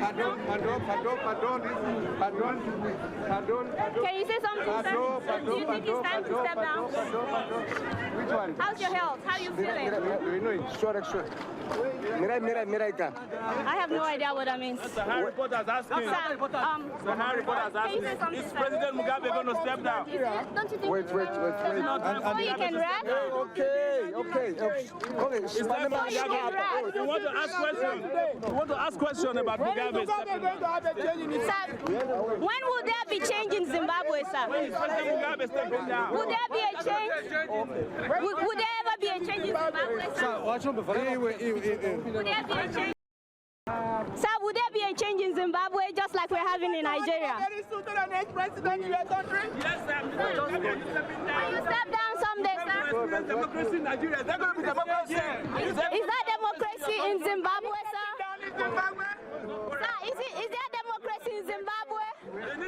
Pardon. Can you say something, sir? Do you think it's time to step down? Which one? How's your health? How are you feeling? I have no idea what that means. Sahara reporters asking. Sahara reporters asking. Is President Mugabe going to step down? Don't you think? Wait. So you can rap? Okay. It's time for rap. You want to ask questions? You want to ask questions about Mugabe? Sir, when will there be change in Zimbabwe, sir? When is President Mugabe stepping down? Would there be a change? Would there ever be a change in Zimbabwe, sir? Would there be a change? Sir, would there be a change in Zimbabwe just like we're having in Nigeria? Very soon to the next president in your country? Yes, sir. Will you step down someday, sir? Democracy in Nigeria. Is that going to be democracy? Is that democracy in Zimbabwe, sir? Zimbabwe? Sir, is there democracy in Zimbabwe?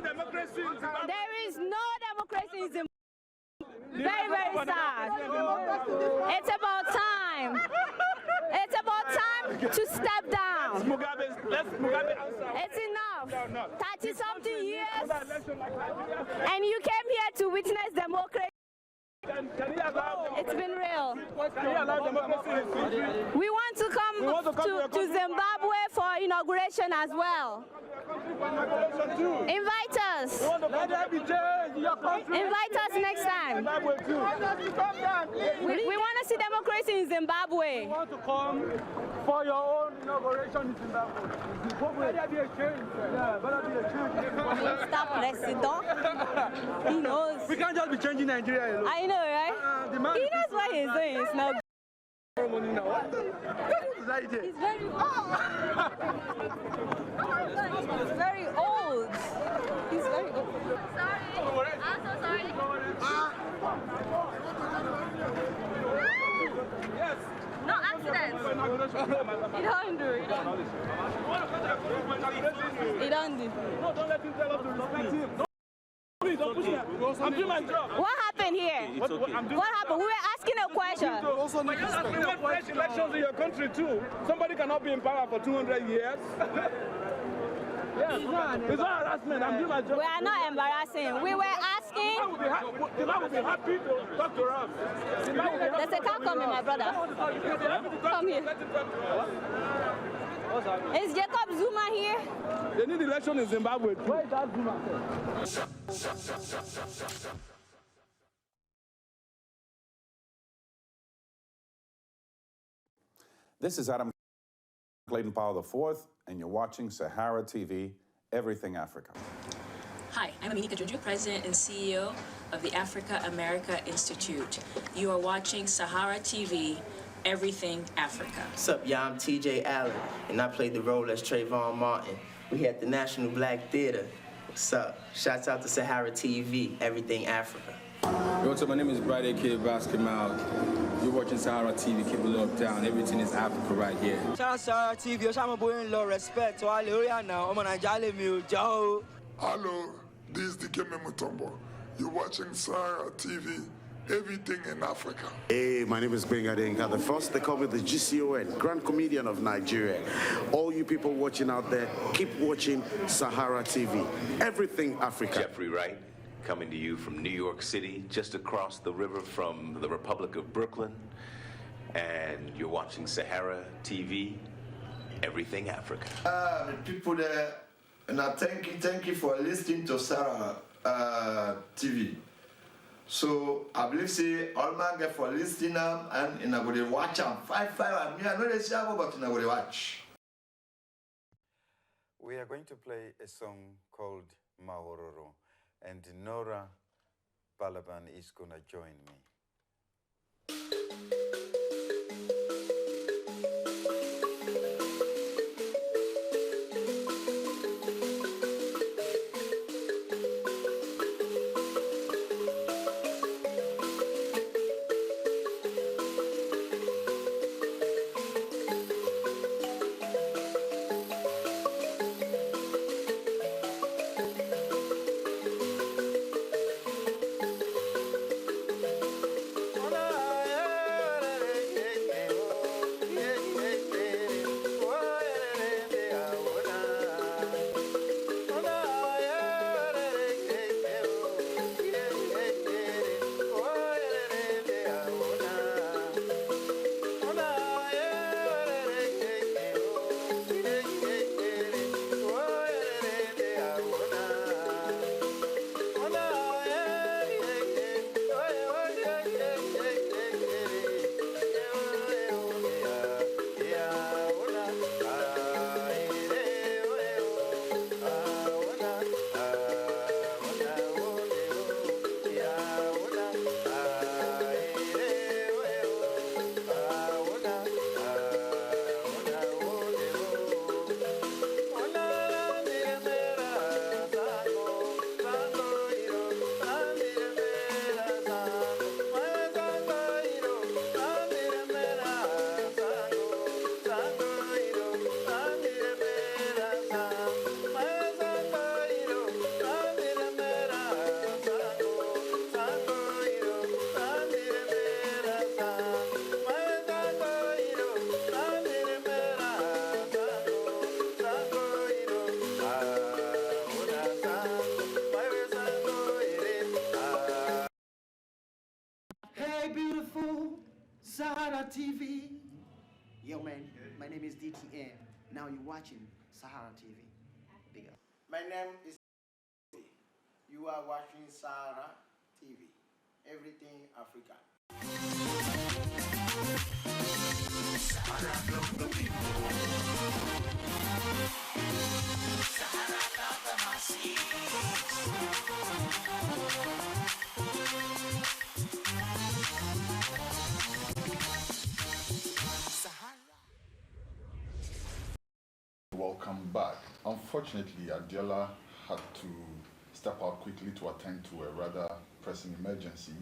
Democracy in Zimbabwe? There is no democracy in Zimbabwe. Very, very sad. It's about time. It's about time to step down. Let's Mugabe answer. It's enough. 30-something years. And you came here to witness democracy. It's been real. Can you allow democracy in this country? We want to come to Zimbabwe for inauguration as well. Invite us. Invite us next time. We want to see democracy in Zimbabwe. You want to come for your own inauguration in Zimbabwe. Better be a change. Yeah, better be a change. Mr. President, he knows. We can't just be changing Nigeria alone. I know, right? He knows what he's doing. It's not. He's very old. He's very old. He's very old. Sorry. I'm so sorry. Yes. No accident. He don't do. He don't do. No, don't let him tell us to respect him. Please don't push me. I'm doing my job. What happened here? What happened? We were asking a question. But you asked me what fresh elections in your country too. Somebody cannot be in power for 200 years. Yes, it's not harassment. I'm doing my job. We are not embarrassing. We were asking. The man will be happy to talk to us. There's a car coming, my brother. Come here. Is Jacob Zuma here? They need election in Zimbabwe. Where is that Zuma? This is Adam Clayton Powell IV, and you're watching Sahara TV, Everything Africa. Hi, I'm Aminika Juju, President and CEO of the Africa America Institute. You are watching Sahara TV, Everything Africa. What's up, y'all? I'm TJ Allen, and I played the role as Trayvon Martin. We here at the National Black Theater. What's up? Shouts out to Sahara TV, Everything Africa. Yo, what's up? My name is Bride A.K. Basketball. You're watching Sahara TV. Keep it locked down. Everything is Africa right here. Shout out Sahara TV. Yo, I'm going low respect to all the now. I'm on a jolly meal, Joe. Hello, this is Dikeme Mutombo. You're watching Sahara TV, everything in Africa. Hey, my name is Benga Denga the First. They call me the GCON, Grand Comedian of Nigeria. All you people watching out there, keep watching Sahara TV. Everything Africa. Jeffrey Wright, coming to you from New York City, just across the river from the Republic of Brooklyn. And you're watching Sahara TV, Everything Africa. The people there, and I thank you for listening to Sahara TV. So I believe say all man get for listening and I go watch them. 5 and me I know they say but I go watch. We are going to play a song called Mahororo, and Nora Balaban is gonna join me. Sahara TV. Yo, man, my name is DTM. Now you're watching Sahara TV. Big up. My name is. You are watching Sahara TV. Everything Africa. Sahara love the people. Sahara love the masses. Welcome back. Unfortunately, Adiola had to step out quickly to attend to a rather pressing emergency,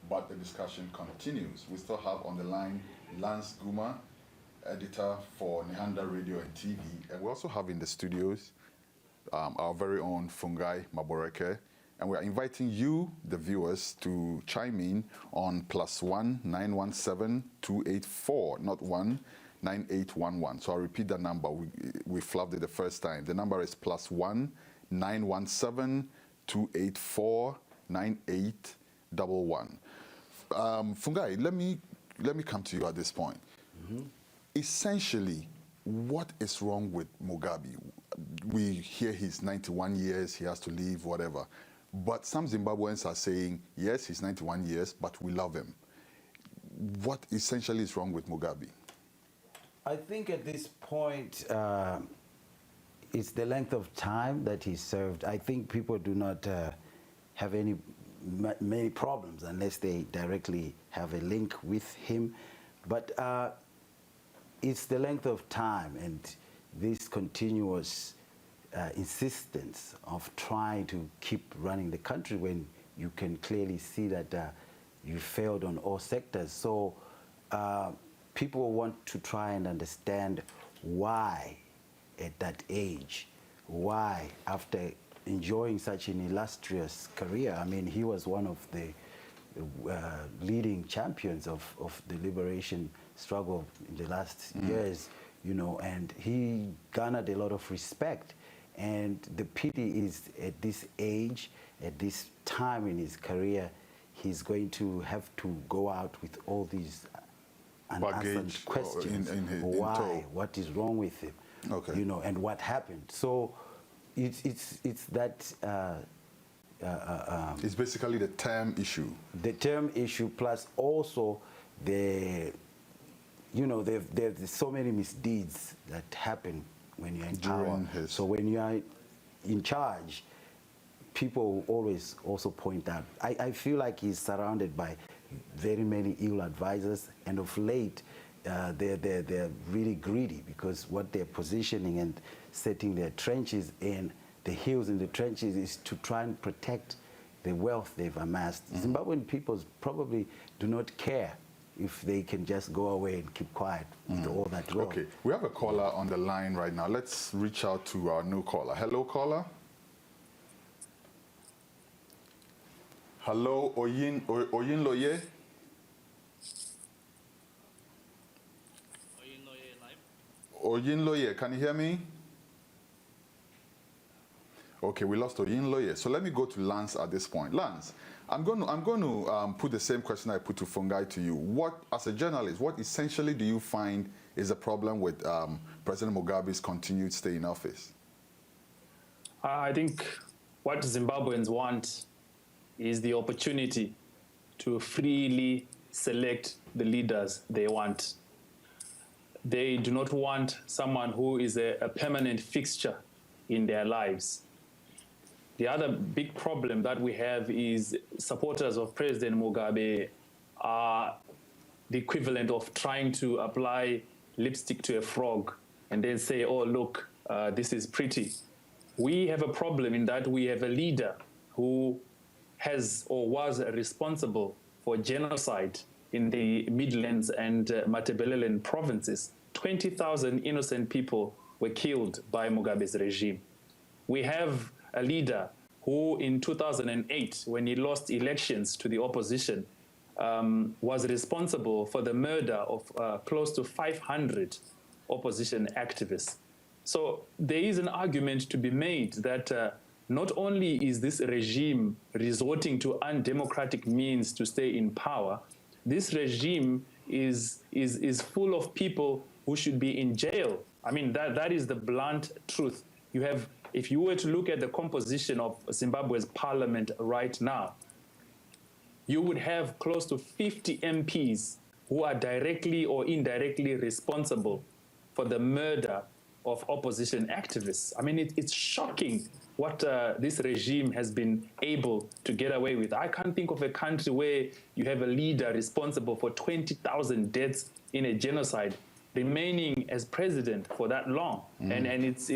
but the discussion continues. We still have on the line Lance Guma, editor for Nehanda Radio and TV, and we also have in the studios our very own Fungai Maboreke, and we are inviting you, the viewers, to chime in on +1 917 284, not 19811. So I'll repeat that number. We flubbed it the first time. The number is +1 917 284 9811. Fungai, let me come to you at this point. Essentially, what is wrong with Mugabe? We hear he's 91 years, he has to leave, whatever. But some Zimbabweans are saying, yes, he's 91 years, but we love him. What essentially is wrong with Mugabe? I think at this point, it's the length of time that he served. I think people do not have many problems unless they directly have a link with him. But it's the length of time and this continuous insistence of trying to keep running the country when you can clearly see that you failed on all sectors. So people want to try and understand why at that age, why after enjoying such an illustrious career. I mean, he was one of the leading champions of the liberation struggle in the last years, you know, and he garnered a lot of respect. And the pity is at this age, at this time in his career, he's going to have to go out with all these unanswered questions. Why? What is wrong with him? You know, and what happened? So it's that. It's basically the term issue. The term issue, plus also the, you know, there's so many misdeeds that happen when you're in power. So when you are in charge, people always also point out. I feel like he's surrounded by very many ill advisors, and of late, they're really greedy, because what they're positioning and setting their trenches in, the hills in the trenches, is to try and protect the wealth they've amassed. Zimbabwean people probably do not care if they can just go away and keep quiet with all that wealth. Okay, we have a caller on the line right now. Let's reach out to our new caller. Hello, caller. Hello, Oyinloye. Oyinloye, can you hear me? Okay, we lost Oyinloye. So let me go to Lance at this point. Lance, I'm going to put the same question I put to Fungai to you. What, as a journalist, what essentially do you find is a problem with President Mugabe's continued stay in office? I think what Zimbabweans want is the opportunity to freely select the leaders they want. They do not want someone who is a permanent fixture in their lives. The other big problem that we have is supporters of President Mugabe are the equivalent of trying to apply lipstick to a frog and then say, oh, look, this is pretty. We have a problem in that we have a leader who has or was responsible for genocide in the Midlands and Matabeleland provinces. 20,000 innocent people were killed by Mugabe's regime. We have a leader who in 2008, when he lost elections to the opposition, was responsible for the murder of close to 500 opposition activists. So there is an argument to be made that not only is this regime resorting to undemocratic means to stay in power, this regime is full of people who should be in jail. I mean, that is the blunt truth. You have, if you were to look at the composition of Zimbabwe's parliament right now, you would have close to 50 MPs who are directly or indirectly responsible for the murder of opposition activists. I mean, it's shocking what this regime has been able to get away with. I can't think of a country where you have a leader responsible for 20,000 deaths in a genocide remaining as president for that long. And it's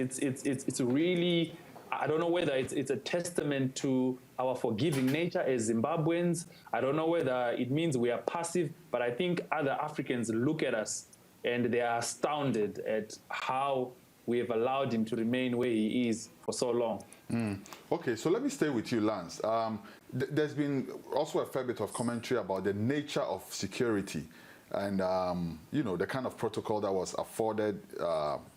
really, I don't know whether it's a testament to our forgiving nature as Zimbabweans. I don't know whether it means we are passive, but I think other Africans look at us and they are astounded at how we have allowed him to remain where he is for so long. Okay, so let me stay with you, Lance. There's been also a fair bit of commentary about the nature of security and, you know, the kind of protocol that was afforded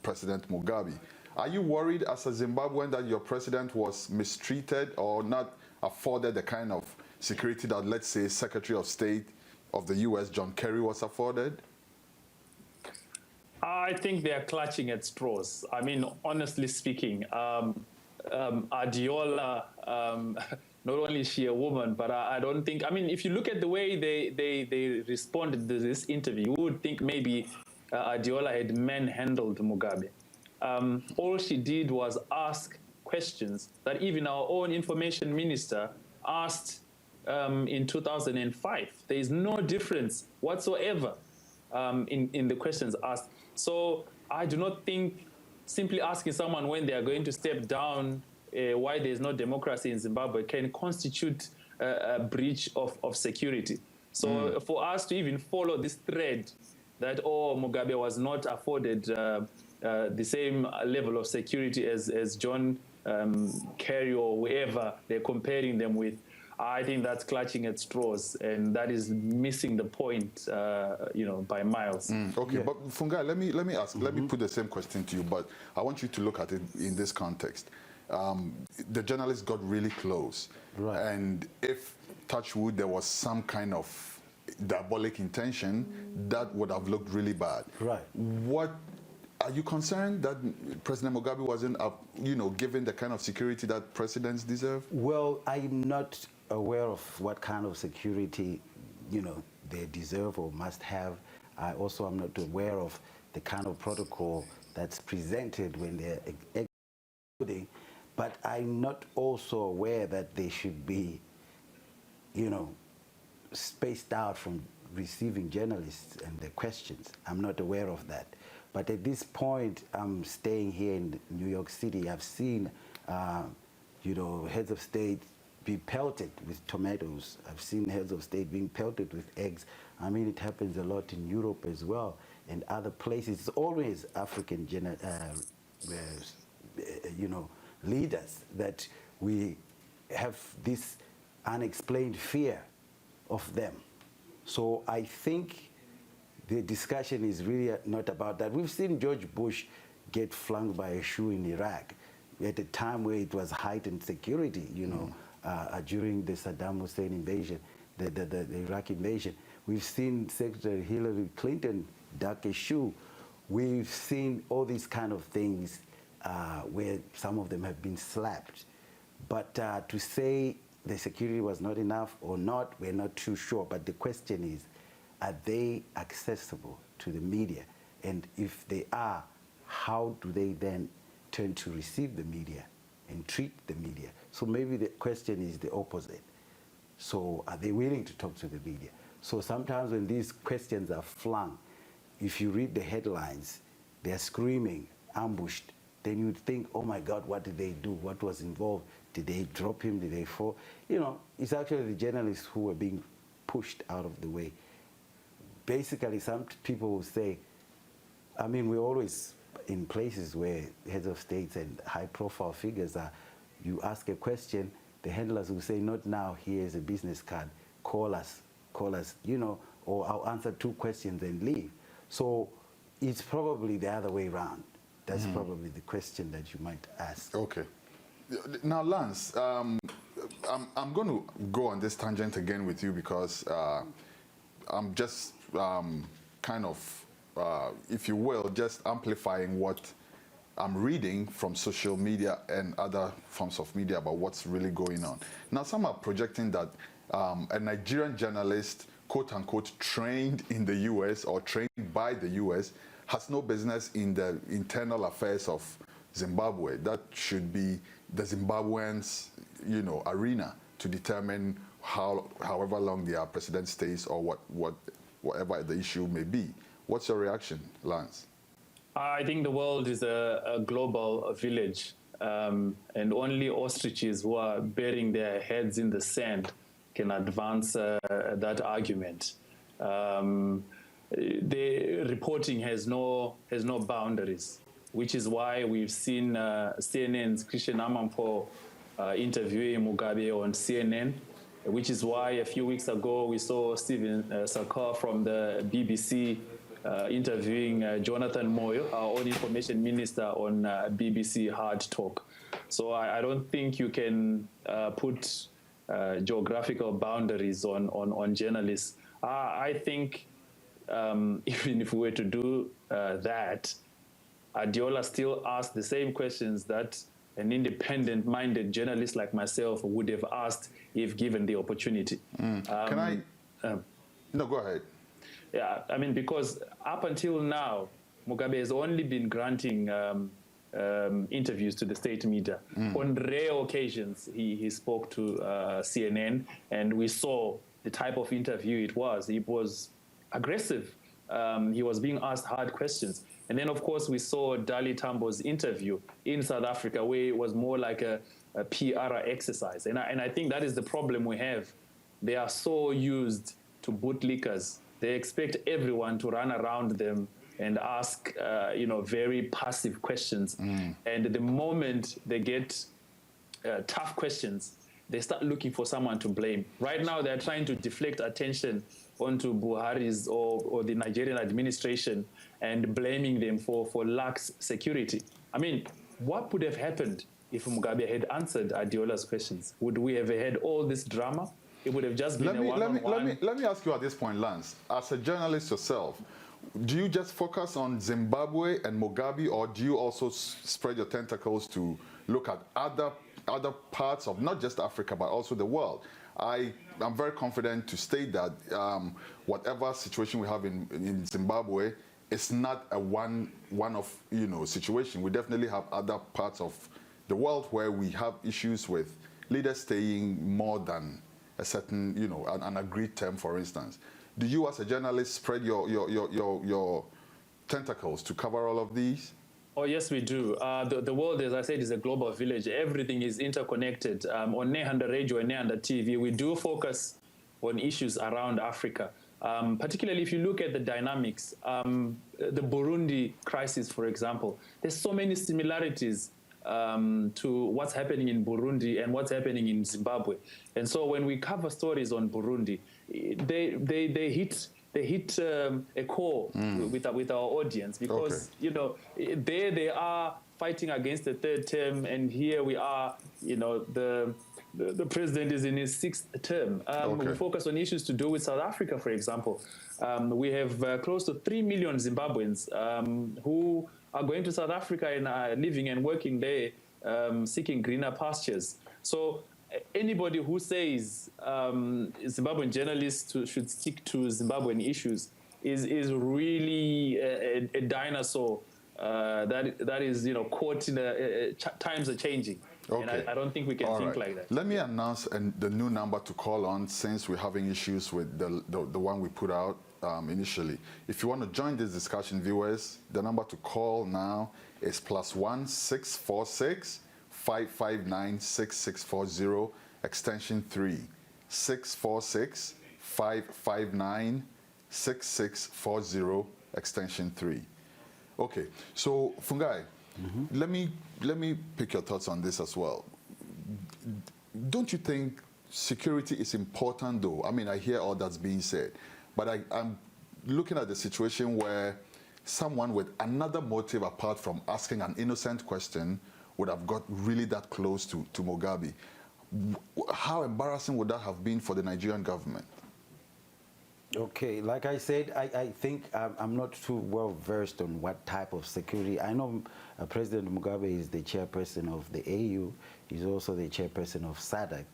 President Mugabe. Are you worried as a Zimbabwean that your president was mistreated or not afforded the kind of security that, let's say, Secretary of State of the US, John Kerry, was afforded? I think they are clutching at straws. I mean, honestly speaking, Adiola, not only is she a woman, but I don't think, I mean, if you look at the way they responded to this interview, you would think maybe Adiola had manhandled Mugabe. All she did was ask questions that even our own information minister asked in 2005. There is no difference whatsoever in the questions asked. So I do not think simply asking someone when they are going to step down why there is no democracy in Zimbabwe can constitute a breach of security. So for us to even follow this thread that, oh, Mugabe was not afforded the same level of security as John Kerry or whoever they're comparing them with, I think that's clutching at straws, and that is missing the point, by miles. Okay, but Fungai, let me ask. Let me put the same question to you, but I want you to look at it in this context. The journalists got really close, and if touch wood, there was some kind of diabolic intention, that would have looked really bad. What are you concerned that President Mugabe wasn't given the kind of security that presidents deserve? Well, I'm not aware of what kind of security, they deserve or must have. I also am not aware of the kind of protocol that's presented when they're executing, but I'm not also aware that they should be, spaced out from receiving journalists and their questions. I'm not aware of that. But at this point, I'm staying here in New York City. I've seen, heads of state be pelted with tomatoes. I've seen heads of state being pelted with eggs. I mean, it happens a lot in Europe as well and other places. It's always African, leaders that we have this unexplained fear of them. So I think the discussion is really not about that. We've seen George Bush get flung by a shoe in Iraq at a time where it was heightened security, during the Saddam Hussein invasion, the Iraq invasion. We've seen Secretary Hillary Clinton duck a shoe. We've seen all these kind of things where some of them have been slapped. But to say the security was not enough or not, we're not too sure. But the question is, are they accessible to the media? And if they are, how do they then turn to receive the media and treat the media? So maybe the question is the opposite. So are they willing to talk to the media? So sometimes when these questions are flung, if you read the headlines, they're screaming, ambushed, then you'd think, oh my God, what did they do? What was involved? Did they drop him? Did they fall? It's actually the journalists who were being pushed out of the way. Basically, some people will say, we're always in places where heads of states and high-profile figures are. You ask a question, the handlers will say, not now, here's a business card, call us, or I'll answer 2 questions and leave. So it's probably the other way around. That's probably the question that you might ask. Okay. Now, Lance, I'm going to go on this tangent again with you because I'm just kind of, if you will, just amplifying what I'm reading from social media and other forms of media about what's really going on. Now, some are projecting that a Nigerian journalist, quote unquote, trained in the US or trained by the US has no business in the internal affairs of Zimbabwe. That should be the Zimbabweans, arena to determine however long their president stays or whatever the issue may be. What's your reaction, Lance? I think the world is a global village, and only ostriches who are burying their heads in the sand can advance that argument. The reporting has no boundaries, which is why we've seen CNN's Christian Amanpour interviewing Mugabe on CNN, which is why a few weeks ago we saw Stephen Sarkar from the BBC interviewing Jonathan Moyo, our own information minister, on BBC Hard Talk. So I don't think you can put geographical boundaries on journalists. I think even if we were to do that, Adiola still asks the same questions that an independent-minded journalist like myself would have asked if given the opportunity. No, go ahead. Yeah, because up until now, Mugabe has only been granting interviews to the state media. On rare occasions, he spoke to CNN, and we saw the type of interview it was. It was aggressive. He was being asked hard questions. And then, of course, we saw Dali Tambo's interview in South Africa, where it was more like a PR exercise. And I think that is the problem we have. They are so used to bootlickers. They expect everyone to run around them and ask, very passive questions. And the moment they get tough questions, they start looking for someone to blame. Right now, they're trying to deflect attention onto Buhari's or the Nigerian administration and blaming them for lax security. I mean, what would have happened if Mugabe had answered Adiola's questions? Would we have had all this drama? It would have just been a one-on-one. Let me ask you at this point, Lance, as a journalist yourself, do you just focus on Zimbabwe and Mugabe, or do you also spread your tentacles to look at other parts of not just Africa, but also the world? I'm very confident to state that whatever situation we have in Zimbabwe, it's not a one-off situation. We definitely have other parts of the world where we have issues with leaders staying more than a certain, an agreed term, for instance. Do you, as a journalist, spread your tentacles to cover all of these? Oh, yes, we do. The world, as I said, is a global village. Everything is interconnected. On Nehanda Radio and Nehanda TV, we do focus on issues around Africa. Particularly if you look at the dynamics, the Burundi crisis, for example, there's so many similarities to what's happening in Burundi and what's happening in Zimbabwe. And so when we cover stories on Burundi, they hit a core with our audience, because there they are fighting against the third term, and here we are, the president is in his sixth term. We focus on issues to do with South Africa, for example. We have close to 3 million Zimbabweans who are going to South Africa and are living and working there, seeking greener pastures. So anybody who says Zimbabwean journalists should stick to Zimbabwean issues is really a dinosaur that is caught in times are changing. And I don't think we can think like that. Let me announce the new number to call on, since we're having issues with the one we put out initially. If you want to join this discussion, viewers, the number to call now is +1 646 559 6640, extension 3. 646 559 6640, extension 3. Okay, so Fungai, let me pick your thoughts on this as well. Don't you think security is important, though? I mean, I hear all that's being said, but I'm looking at the situation where someone with another motive apart from asking an innocent question would have got really that close to Mugabe. How embarrassing would that have been for the Nigerian government? Okay, like I said, I think I'm not too well versed on what type of security. I know President Mugabe is the chairperson of the AU. He's also the chairperson of SADC.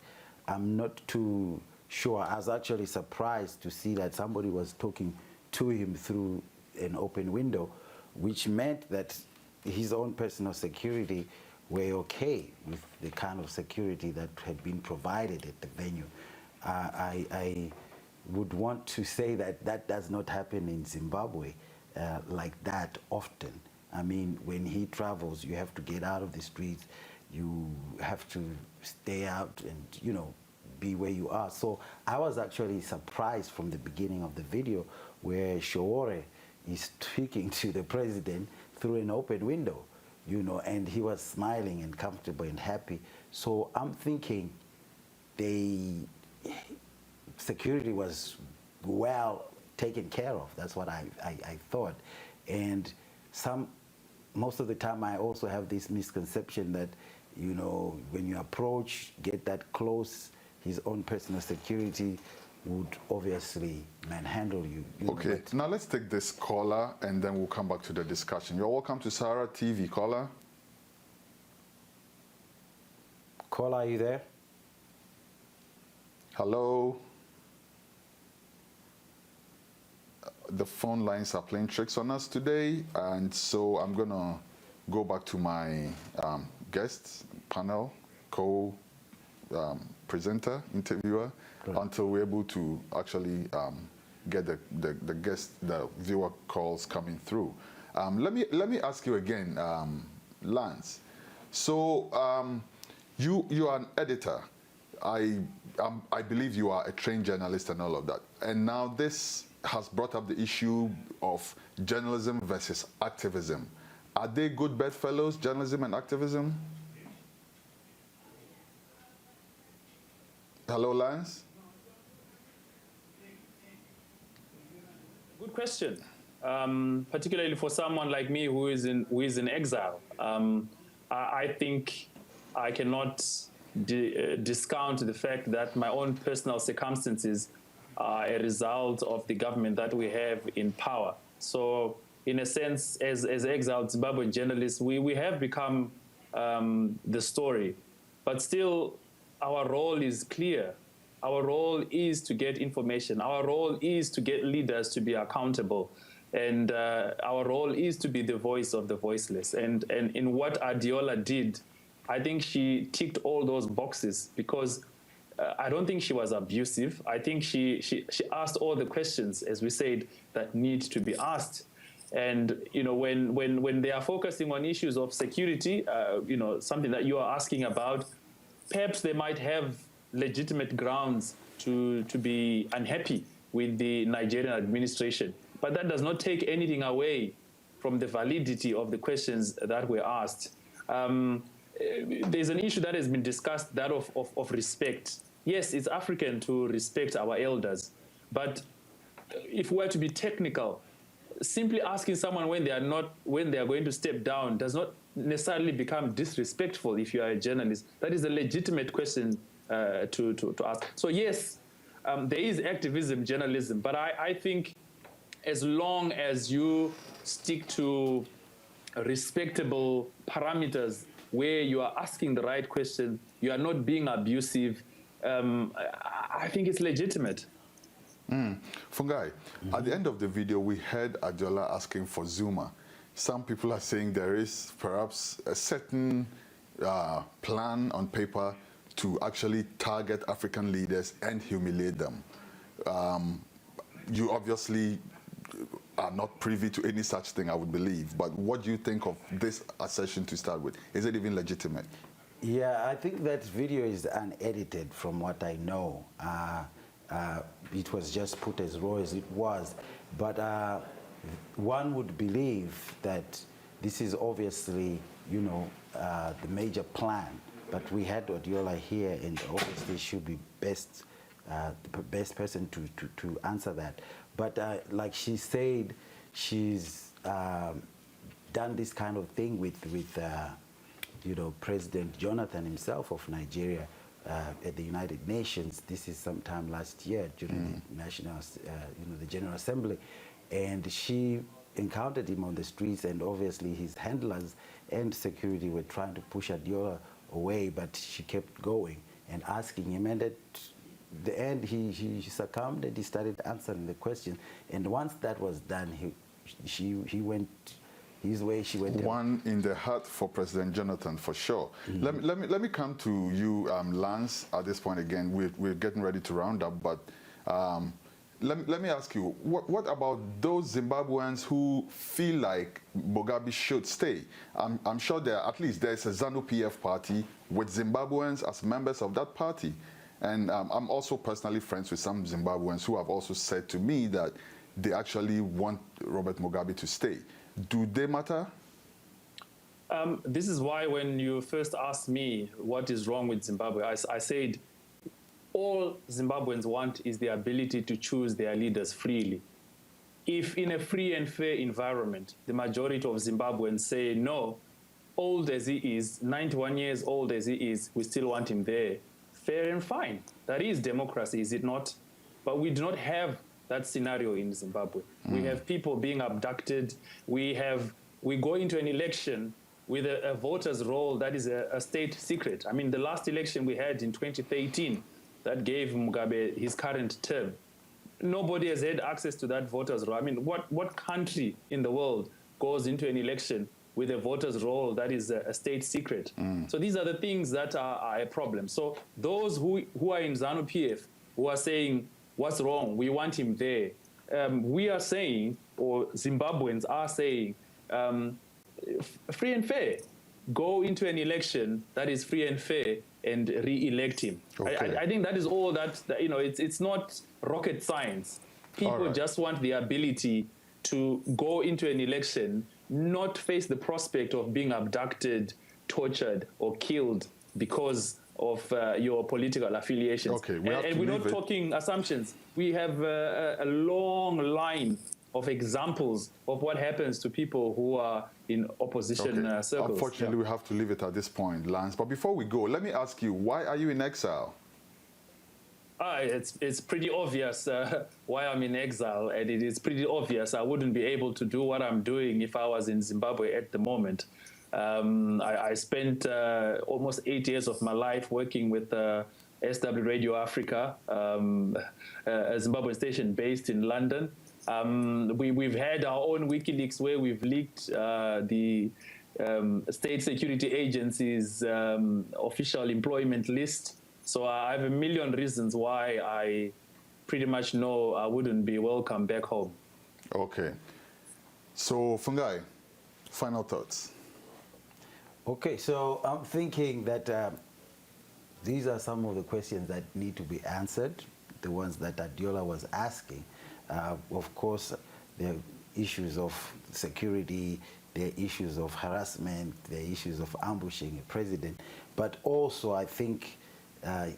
I'm not too sure. I was actually surprised to see that somebody was talking to him through an open window, which meant that his own personal security were okay with the kind of security that had been provided at the venue. I would want to say that that does not happen in Zimbabwe like that often. I mean, when he travels, you have to get out of the streets, you have to stay out and, be where you are. So I was actually surprised from the beginning of the video where Showore is speaking to the president through an open window, and he was smiling and comfortable and happy. So I'm thinking security was well taken care of. That's what I thought. And most of the time I also have this misconception that, when you approach, get that close, his own personal security would obviously manhandle you. Okay, now let's take this caller and then we'll come back to the discussion. You're welcome to Saharatv TV, caller. Caller, are you there? Hello? The phone lines are playing tricks on us today, and so I'm going to go back to my guest panel, presenter, interviewer, until we're able to actually get the viewer calls coming through. Let me ask you again, Lance. So you are an editor. I believe you are a trained journalist and all of that. And now this has brought up the issue of journalism versus activism. Are they good bedfellows, journalism and activism? Hello, Lance. Good question. Particularly for someone like me who is in exile. I think I cannot discount the fact that my own personal circumstances are a result of the government that we have in power. So in a sense, as exiled Zimbabwean journalists, we have become the story. But still, our role is clear. Our role is to get information. Our role is to get leaders to be accountable. And our role is to be the voice of the voiceless. And in what Adiola did, I think she ticked all those boxes because I don't think she was abusive. I think she asked all the questions, as we said, that need to be asked. And when they are focusing on issues of security, something that you are asking about, perhaps they might have legitimate grounds to be unhappy with the Nigerian administration. But that does not take anything away from the validity of the questions that were asked. There's an issue that has been discussed, that of respect. Yes, it's African to respect our elders, but if we were to be technical, simply asking someone when they are going to step down does not necessarily become disrespectful if you are a journalist. That is a legitimate question to ask. So yes, there is activism journalism, but I think as long as you stick to respectable parameters where you are asking the right question, you are not being abusive, I think it's legitimate. Fungai, at the end of the video, we heard Adiola asking for Zuma. Some people are saying there is perhaps a certain plan on paper to actually target African leaders and humiliate them. You obviously are not privy to any such thing, I would believe. But what do you think of this assertion to start with? Is it even legitimate? Yeah, I think that video is unedited from what I know. It was just put as raw as it was. But one would believe that this is obviously, the major plan. But we had Adiola here, and obviously should be the best person to answer that. But like she said, she's done this kind of thing with President Jonathan himself of Nigeria at the United Nations. This is sometime last year during the National, the General Assembly, and she encountered him on the streets, and obviously his handlers and security were trying to push Adiola away, but she kept going and asking him, and at the end he succumbed and he started answering the question. And once that was done, he went his way, she went one in the heart for President Jonathan, for sure. Let me come to you, Lance, at this point again. We're getting ready to round up, but let me ask you, what about those Zimbabweans who feel like Mugabe should stay? I'm sure at least there's a ZANU-PF party with Zimbabweans as members of that party. And I'm also personally friends with some Zimbabweans who have also said to me that they actually want Robert Mugabe to stay. Do they matter? This is why when you first asked me what is wrong with Zimbabwe, I said all Zimbabweans want is the ability to choose their leaders freely. If in a free and fair environment, the majority of Zimbabweans say, no, old as he is, 91 years old as he is, we still want him there, fair and fine. That is democracy, is it not? But we do not have that scenario in Zimbabwe. We have people being abducted. We go into an election with a voter's roll that is a state secret. I mean, the last election we had in 2013 that gave Mugabe his current term, nobody has had access to that voter's roll. I mean, what country in the world goes into an election with a voter's roll that is a state secret? So these are the things that are a problem. So those who are in ZANU-PF, who are saying, what's wrong? We want him there. We are saying, or Zimbabweans are saying, free and fair. Go into an election that is free and fair and re-elect him. Okay. I think that is all that it's not rocket science. People just want the ability to go into an election, not face the prospect of being abducted, tortured, or killed because of your political affiliations. Okay, and we're not talking assumptions. We have a long line of examples of what happens to people who are in opposition circles. Unfortunately, we have to leave it at this point, Lance. But before we go, let me ask you, why are you in exile? It's pretty obvious why I'm in exile, and it is pretty obvious I wouldn't be able to do what I'm doing if I was in Zimbabwe at the moment. I spent almost 8 years of my life working with SW Radio Africa, a Zimbabwean station based in London. We've had our own WikiLeaks where we've leaked the state security agency's official employment list. So I have a million reasons why I pretty much know I wouldn't be welcome back home. Okay. So, Fungai, final thoughts. Okay, so I'm thinking that these are some of the questions that need to be answered, the ones that Adiola was asking. Of course, there are issues of security, there are issues of harassment, there are issues of ambushing a president, but also I think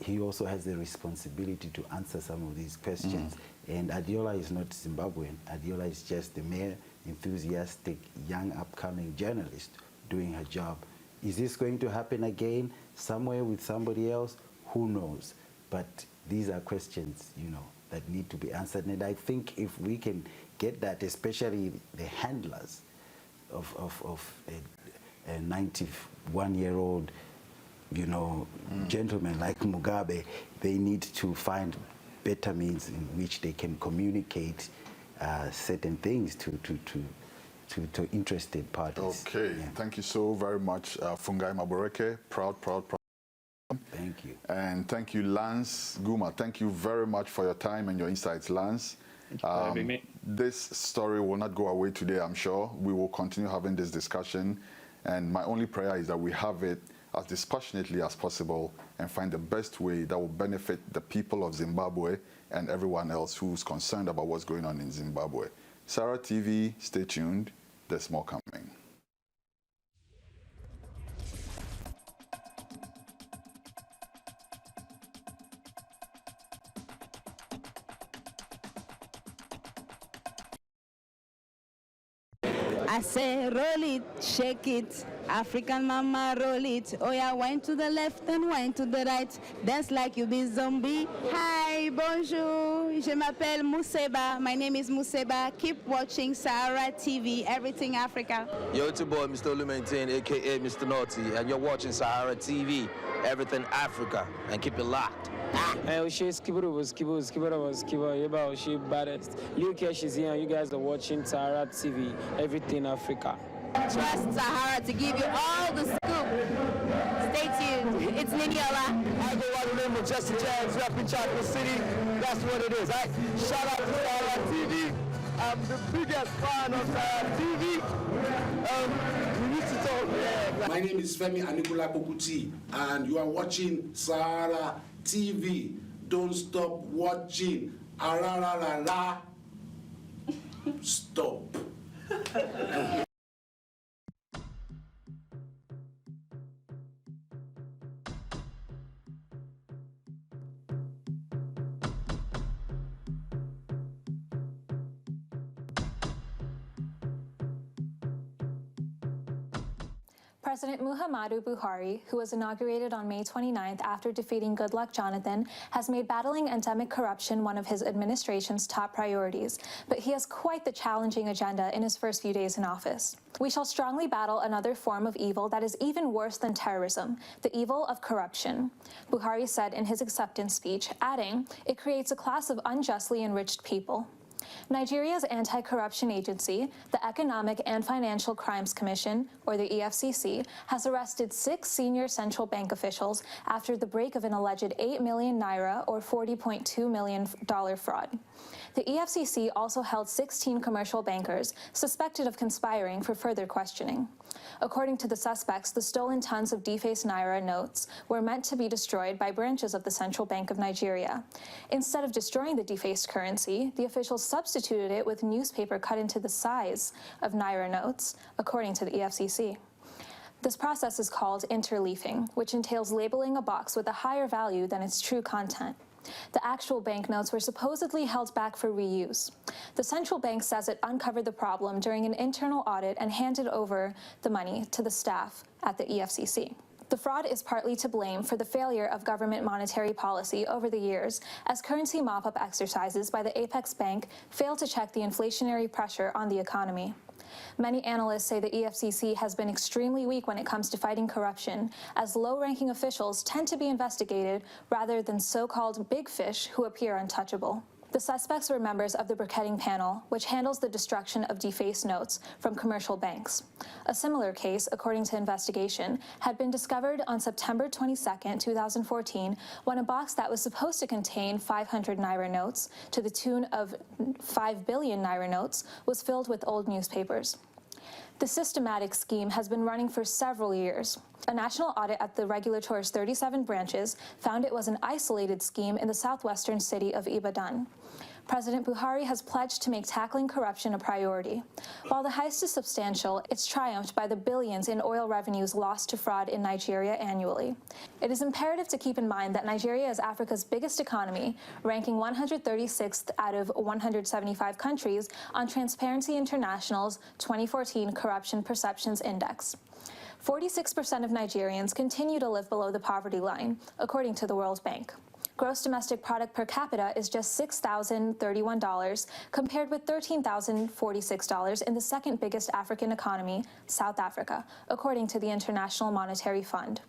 he also has the responsibility to answer some of these questions. And Adiola is not Zimbabwean. Adiola is just a mere enthusiastic, young, upcoming journalist doing her job. Is this going to happen again somewhere with somebody else? Who knows? But these are questions, you know, that need to be answered. And I think if we can get that, especially the handlers of a 91-year-old, you know, gentlemen like Mugabe, they need to find better means in which they can communicate certain things to interested parties. Okay, thank you so very much, Fungai Maboreke. Proud. Thank you. And thank you, Lance Guma. Thank you very much for your time and your insights, Lance. Thank you for having me. This story will not go away today, I'm sure. We will continue having this discussion. And my only prayer is that we have it as dispassionately as possible and find the best way that will benefit the people of Zimbabwe and everyone else who's concerned about what's going on in Zimbabwe. Saharatv TV, stay tuned. There's more coming. I say roll it, shake it, African mama roll it. Oh yeah, wind to the left and wind to the right. Dance like you be zombie. Hi, bonjour, je m'appelle Museba. My name is Museba. Keep watching Saharatv TV, Everything Africa. Yo, it's your boy, Mr. Lumentin, aka Mr. Naughty, and you're watching Saharatv TV, Everything Africa, and keep it locked. Hey, she's Skiba, she baddest. Luke, she's here, you guys are watching Saharatv TV, Everything Africa. Trust Sahara to give you all the scoop. Stay tuned. It's Niniola. I go by the name of Jesse James, repping Chocolate City. That's what it is, right? Shout out to Saharatv TV. I'm the biggest fan of Saharatv TV. We need to talk. Yeah. My name is Femi Anikula Kokuti, and you are watching Saharatv TV. Don't stop watching. Arararara. Stop. President Muhammadu Buhari, who was inaugurated on May 29th after defeating Goodluck Jonathan, has made battling endemic corruption one of his administration's top priorities. But he has quite the challenging agenda in his first few days in office. We shall strongly battle another form of evil that is even worse than terrorism, the evil of corruption, Buhari said in his acceptance speech, adding, "It creates a class of unjustly enriched people." Nigeria's anti-corruption agency, the Economic and Financial Crimes Commission, or the EFCC, has arrested 6 senior central bank officials after the break of an alleged 8 million naira or $40.2 million fraud. The EFCC also held 16 commercial bankers suspected of conspiring for further questioning. According to the suspects, the stolen tons of defaced naira notes were meant to be destroyed by branches of the Central Bank of Nigeria. Instead of destroying the defaced currency, the officials substituted it with newspaper cut into the size of naira notes, according to the EFCC. This process is called interleafing, which entails labeling a box with a higher value than its true content. The actual banknotes were supposedly held back for reuse. The central bank says it uncovered the problem during an internal audit and handed over the money to the staff at the EFCC. The fraud is partly to blame for the failure of government monetary policy over the years, as currency mop-up exercises by the Apex Bank fail to check the inflationary pressure on the economy. Many analysts say the EFCC has been extremely weak when it comes to fighting corruption, as low-ranking officials tend to be investigated rather than so-called big fish who appear untouchable. The suspects were members of the bracketing panel, which handles the destruction of defaced notes from commercial banks. A similar case, according to investigation, had been discovered on September 22, 2014, when a box that was supposed to contain 500 Naira notes to the tune of 5 billion Naira notes was filled with old newspapers. The systematic scheme has been running for several years. A national audit at the regulator's 37 branches found it was an isolated scheme in the southwestern city of Ibadan. President Buhari has pledged to make tackling corruption a priority. While the heist is substantial, it's triumphed by the billions in oil revenues lost to fraud in Nigeria annually. It is imperative to keep in mind that Nigeria is Africa's biggest economy, ranking 136th out of 175 countries on Transparency International's 2014 Corruption Perceptions Index. 46% of Nigerians continue to live below the poverty line, according to the World Bank. Gross domestic product per capita is just $6,031, compared with $13,046 in the second biggest African economy, South Africa, according to the International Monetary Fund.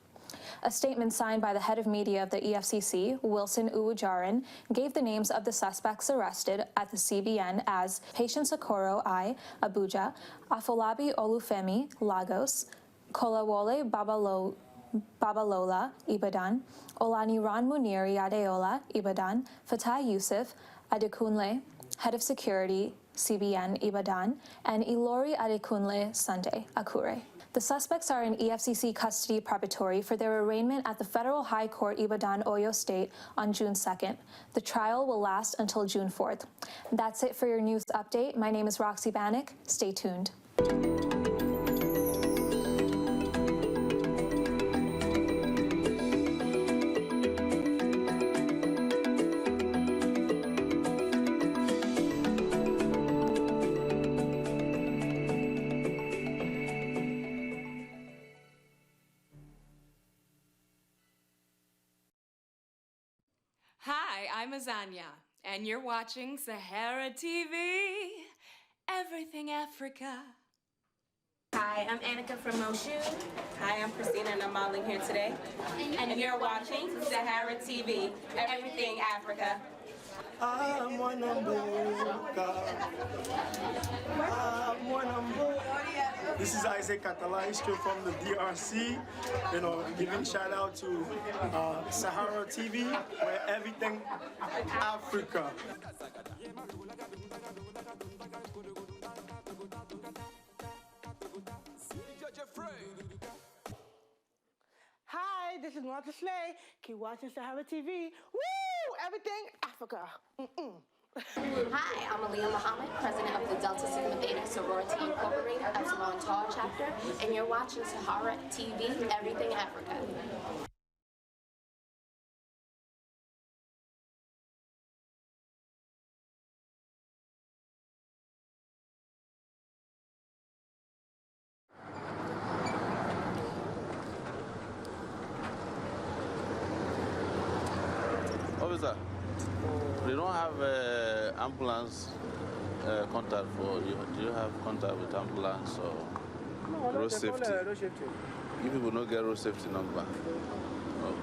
A statement signed by the head of media of the EFCC, Wilson Uwujaran, gave the names of the suspects arrested at the CBN as Patience Okoro I, Abuja, Afolabi Olufemi, Lagos, Kolawole Babalola, Ibadan, Olaniran Muniri Adeola, Ibadan, Fatah Yusuf, Adekunle, Head of Security, CBN, Ibadan, and Ilori Adekunle Sunday, Akure. The suspects are in EFCC custody preparatory for their arraignment at the Federal High Court, Ibadan, Oyo State, on June 2nd. The trial will last until June 4th. That's it for your news update. My name is Roxy Bannock. Stay tuned. Hi, I'm Azania, and you're watching Saharatv, Everything Africa. Hi, I'm Annika from Moshu. Hi, I'm Christina, and I'm modeling here today. And you're watching Saharatv, Everything Africa. This is Isaac Katalai, straight from the DRC. Giving shout out to Saharatv, where everything Africa. Hi, this is Martha Slay. Keep watching Saharatv. Woo! Everything Africa. Hi, I'm Aaliyah Muhammad, president of the Delta Sigma Theta Sorority Incorporated Epsilon Tau chapter, and you're watching Saharatv, Everything Africa. Officer, we don't have ambulance contact for you. Do you have contact with ambulance or road safety? You people don't get road safety number. Oh.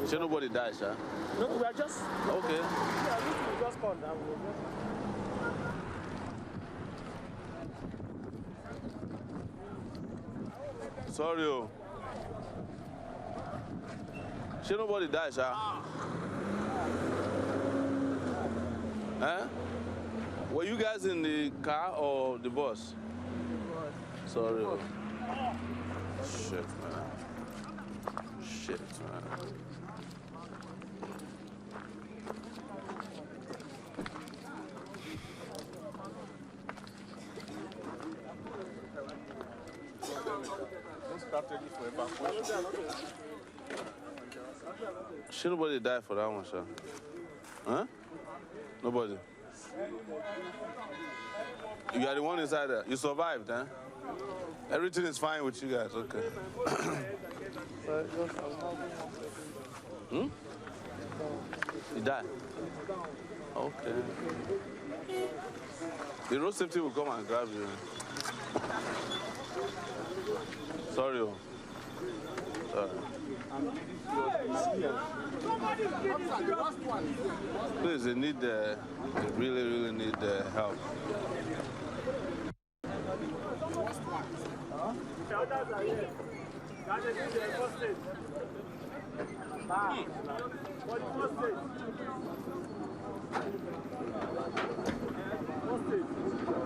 So nobody dies, huh? No, we are just... Okay. Yeah, we just called now. Sorry, oh. So nobody dies, huh? Huh? Were you guys in the car or the bus? Sorry. Oh. Shit, man. Shit, man. Should nobody die for that one, sir? Huh? Nobody. You are the one inside there. You survived, huh? Everything is fine with you guys, okay. Hmm? You died? Okay. The road safety will come and grab you. Sorry. Oh. Sorry. Please, they need they really need help.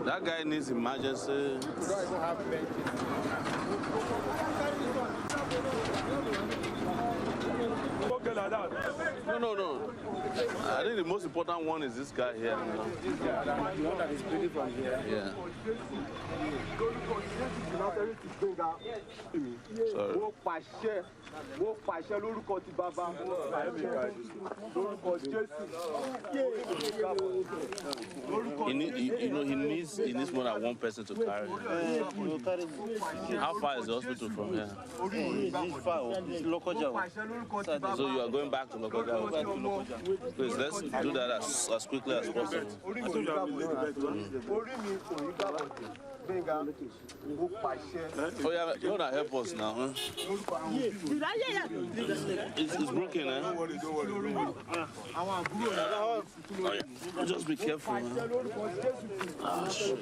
That guy needs emergency. No. I think the most important one is this guy here. This guy, the one that is bleeding from here. Yeah. Sorry. He needs more than one person to carry him. How far is the hospital from here? It's far. It's local job. So you are going back to local government? Please, let's do that as quickly as possible. Oh yeah, you want to help us now, huh? It's broken, eh? Just be careful, huh? Ah, shit.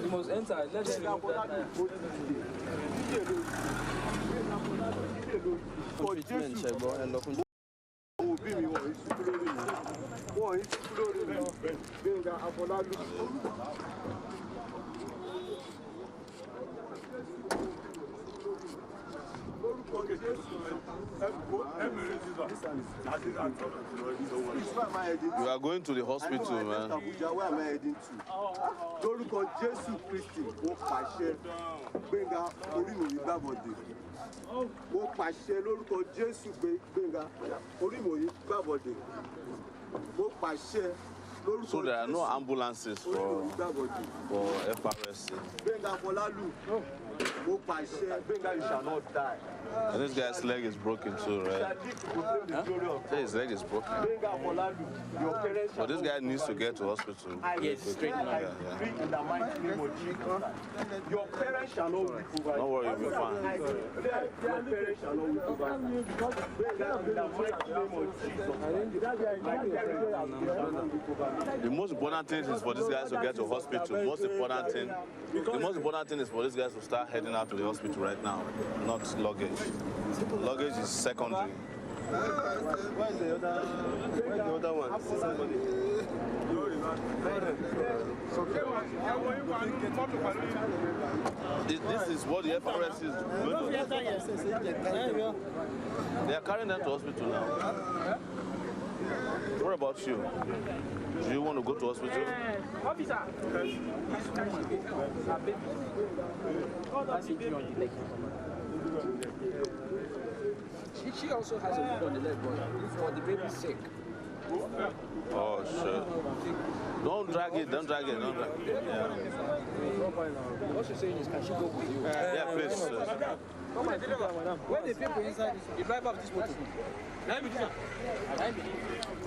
You must enter. Let them remove that time. Treatment check, bro. And look. You are going to the hospital, man. Where am I heading to? Lórúkọ Jésù Kristi, mo pàṣẹ Gbénga orí mi yìí gbàbọ̀dé. Mo pàṣẹ lórúkọ Jésù Gbénga orí mi yìí gbàbọ̀dé. Mo pàṣẹ. So there are no ambulances for FRSC. Gbénga Fọlálù, mo pàṣẹ Gbénga you shall not die. And this guy's leg is broken too, right? Huh? His leg is broken. But this guy needs to get to hospital. Yes, straight now. Yeah. In the mighty name of Jesus. Your parents shall not weep over you. Don't worry, you'll be fine. Your parents shall not weep over you. In the mighty name of Jesus. The most important thing is for these guys to get to hospital. The most important thing is for these guys to start heading out to the hospital right now, not luggage. Luggage is secondary. Where's the other one? See somebody. This is what the FRS is doing. They are carrying them to hospital now. What about you? Do you want to go to hospital? She also has a wound on the leg, but for the baby's sake. Oh, shit. Don't drag it. Yeah. What she's saying is, can she go with you? Yeah, please. Come on, where the people inside this? You drive up this motor.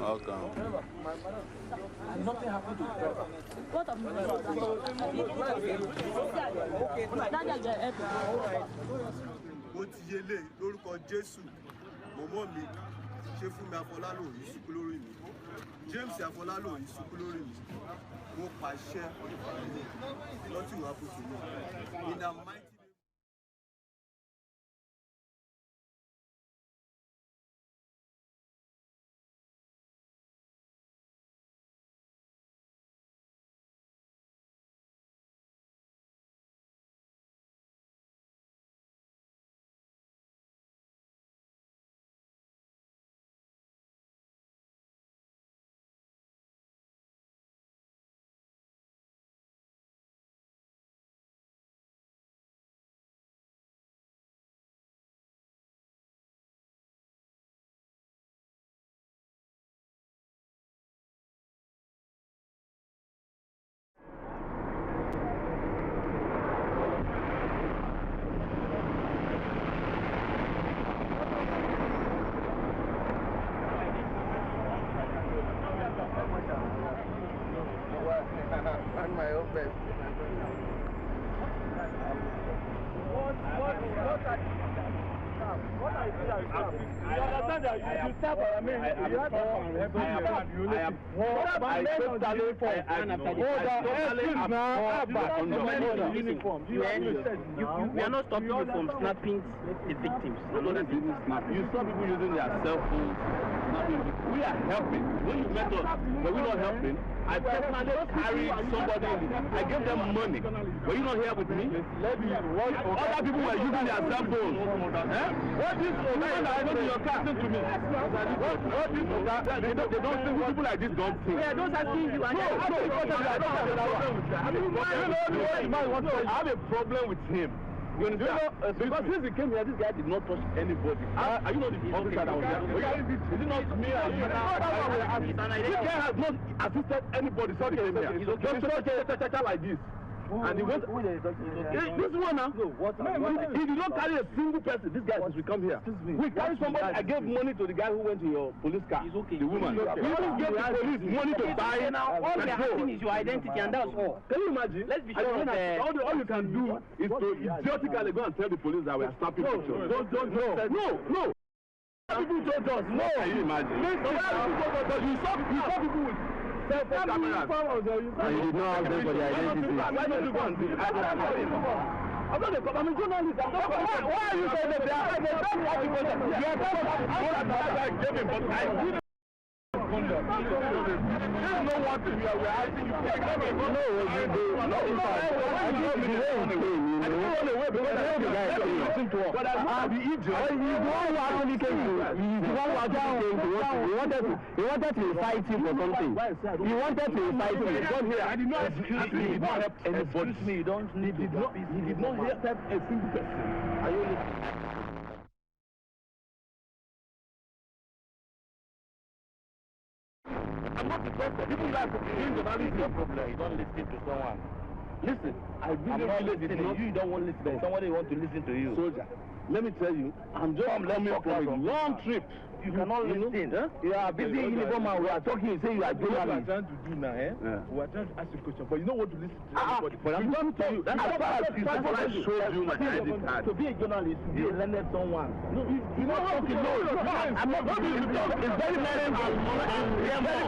Okay. Nothing happened to the driver. What of Mo ti yele lórúkọ Jésù. Mọ̀mọ́ mi ṣe fún mi Afọlálò yìí ṣubú lórí mi. James Afọlálò yìí ṣubú lórí mi. Mo pàṣẹ lọ́tí ìwà kùtù náà. In the mighty first. What I see as staff. You understand that you staff, I mean, you have to uniform. We are not stopping you from snapping the victims. You saw people using their cell phones, snapping. We are helping. When you met us, were we not helping? I personally carried somebody. I gave them money. Were you not here with me? Other people were using their cell phones. What is woman that I know in your car? Listen to me. What is they don't think people like this don't think. Yeah, those asking you. I have a problem with him. You understand? Because since he came here, this guy did not touch anybody. Are you not the officer that was there? Is it not me and you? This guy has not assisted anybody since he came here. He's okay. Like this. And he went. This one now. He did not carry a single person. This guy since we come here. We carry somebody. I gave money to the guy who went to your police car. He's okay. The woman. We even gave the police money to buy. Now all we are asking is your identity, and that's all. Can you imagine? Let's be sure. All you can do is to idiotically go and tell the police that we are snapping pictures. No. People told us. No. Can you imagine? You saw people with cell phone cameras. And you did not have them for their identity. Why don't you go and see? I'm not a journalist. Why are you saying that they are there's no one thing we are asking you. But I'm the idiot. He's the one who actually came to. He wanted to fight you for something. He wanted to fight you. I did not help anybody. He did not help a single person. Are you listening? I'm not interested. People like doing journalism. No problem. You don't listen to someone. Listen, I really did not. You don't want to listen. Somebody want to listen to you. Soldier, let me tell you, I'm just coming from a long trip. You cannot listen. Huh? You are busy in uniform and we are talking. You say you are doing what we are trying to do now. We are trying to ask you a question, but you don't want to listen to anybody. But I'm going to tell you. That's what I showed you my ID card. To be a journalist, to be a learned someone. No, you don't have to know. I'm not going to talk. It's very painful.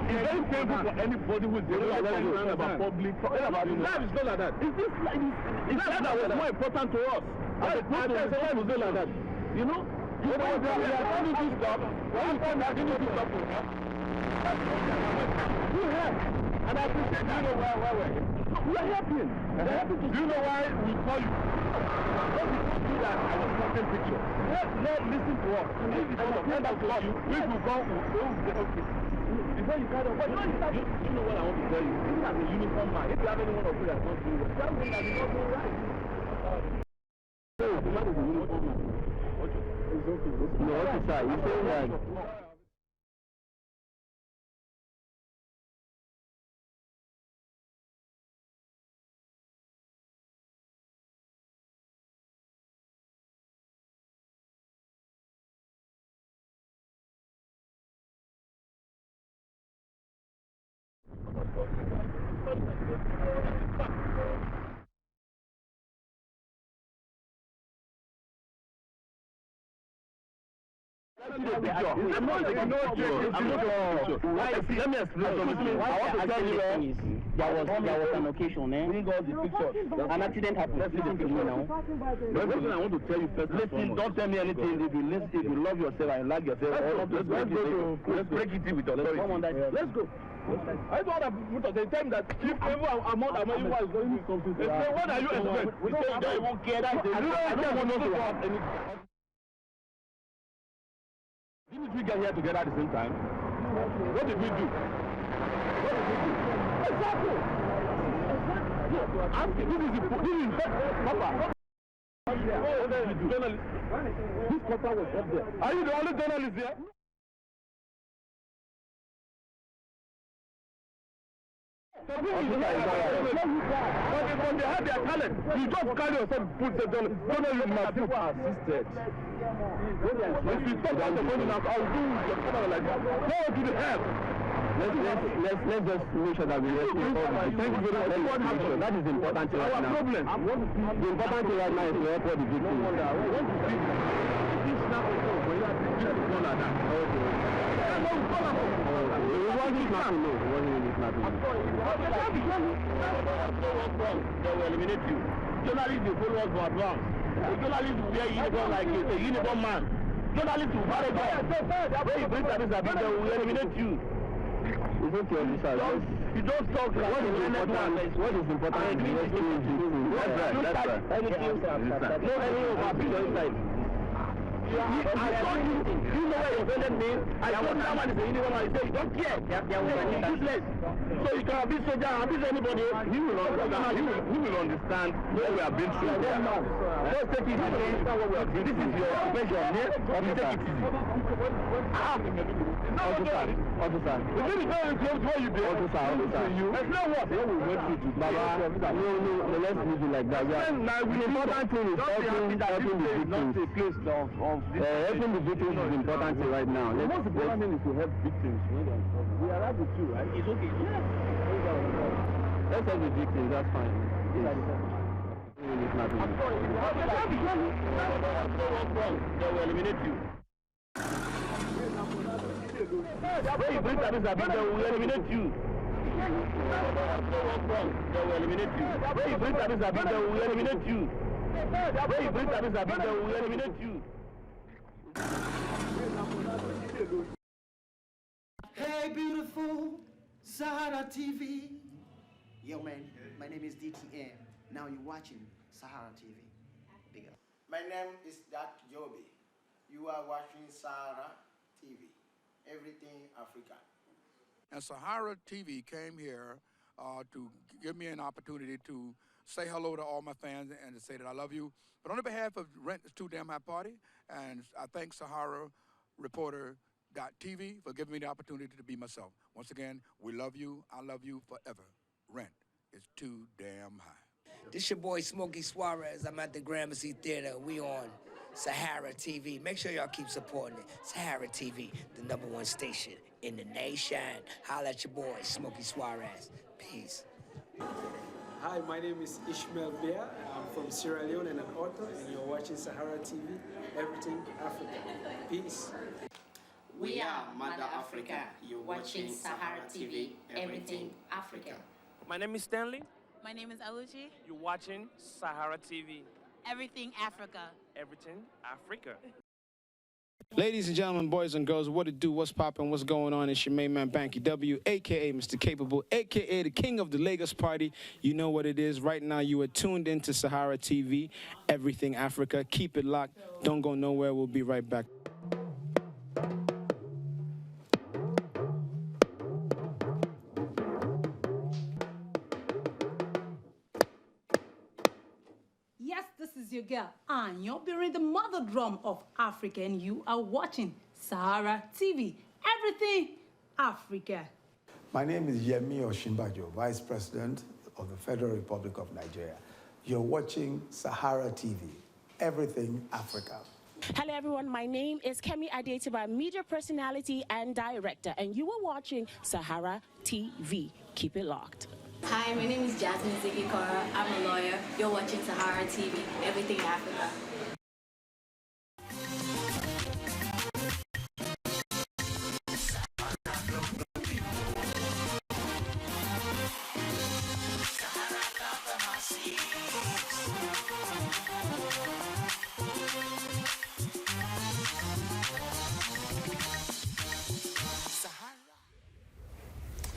It's very painful for anybody who is dealing about public. Life is not like that. It's this like this. It's that was more important to us. As a protest, life was not like that. You know? You know, we are trying to stop. Why you come back into this stop? You help. And I appreciate you know why we're here. We are helping. Do you know why we call you? What we told you that I was taking pictures. Let listen to us. If you don't come back to us, we will go, we will say, okay. Before you kind of, but you know what I want to tell you? Even as a uniform man, if you have anyone of you that's not doing well, tell them that it's not doing right. So, the man is a uniform man. No, officer, you say that. Let me explain something. I want to tell you there was an occasion, bring all the pictures. An accident happened. Let's listen to me now. The first thing I want to tell you first. Listen, don't tell me anything. If you love yourself and you like yourself, let's break it with authority. Let's go. I don't want to put at the time that if ever amount of money is going to do something, they say, what are you expecting? We say, you don't even care that. I don't want to have any. Didn't we get here together at the same time? What did we do? Exactly. Ask him. This is Papa. Journalist. This Papa was up there. Are you the only journalist here? But they have their talent. You just carry yourself, put the dollar. People are assisted. If you talk about the money now, I'll do your camera like that. Go to the help. Let's just make sure that we rescue all the victims. That is the important thing right now. The important thing right now is to help all the victims. They will eliminate you. Journalists will follow us for advance. Journalists will wear uniform like a uniform man. Journalists will follow us. When you bring service, they will eliminate you. It's okay, officer. You don't talk. What is important is rescue victims. That's right. No any of our people inside. You know where you offended me? I told someone is a uniform and he said, you don't care. You're useless. So you can abuse soldier and abuse anybody. He will understand what we have been through. Just take it easy. This is your occupation. You take it easy. Officer. This is very close to what you did. Officer. It's not what? What we went through to Baba. No, let's leave it like that. The important thing is helping the victims. Helping the victims is the important thing right now. The most important thing is to help victims when they're in trouble. We are right with you, right? It's okay. Let's help the victims, that's fine. They will eliminate you. When you bring service, they will eliminate you. They will eliminate you. When you bring service, they will eliminate you. When you bring service, they will eliminate you. Hey, beautiful Sahara TV. Yo, man, my name is DTM. Now you're watching Sahara TV. Big up. My name is Dak Joby. You are watching Sahara TV. Everything African. And Sahara TV came here to give me an opportunity to say hello to all my fans and to say that I love you. But on the behalf of Rent is Too Damn High Party, and I thank Sahara Reporter.tv for giving me the opportunity to be myself. Once again, we love you. I love you forever. Rent is too damn high. This your boy Smokey Suarez. I'm at the Gramercy Theater. We on Sahara TV. Make sure y'all keep supporting it. Sahara TV, the #1 station in the nation. Holla at your boy Smokey Suarez. Peace. Hi, my name is Ishmael Bear. I'm from Sierra Leone and an author, and you're watching Sahara TV, Everything Africa. Peace. We are Mother Africa. You're watching Sahara TV, Everything Africa. My name is Stanley. My name is Aluji. You're watching Sahara TV. Everything Africa. Everything Africa. Ladies and gentlemen, boys and girls, what it do, what's poppin', what's going on? It's your main man, Banky W, a.k.a. Mr. Capable, a.k.a. the king of the Lagos party. You know what it is. Right now, you are tuned into Sahara TV, Everything Africa. Keep it locked. Don't go nowhere. We'll be right back. Yes, this is your girl, Anyo, bearing the mother drum of Africa, and you are watching Sahara TV, Everything Africa. My name is Yemi Osinbajo, Vice President of the Federal Republic of Nigeria. You're watching Sahara TV, Everything Africa. Hello everyone, my name is Kemi Adetiba, media personality and director, and you are watching Sahara TV. Keep it locked. Hi, my name is Jasmine Zigikora. I'm a lawyer. You're watching Sahara TV, Everything Africa.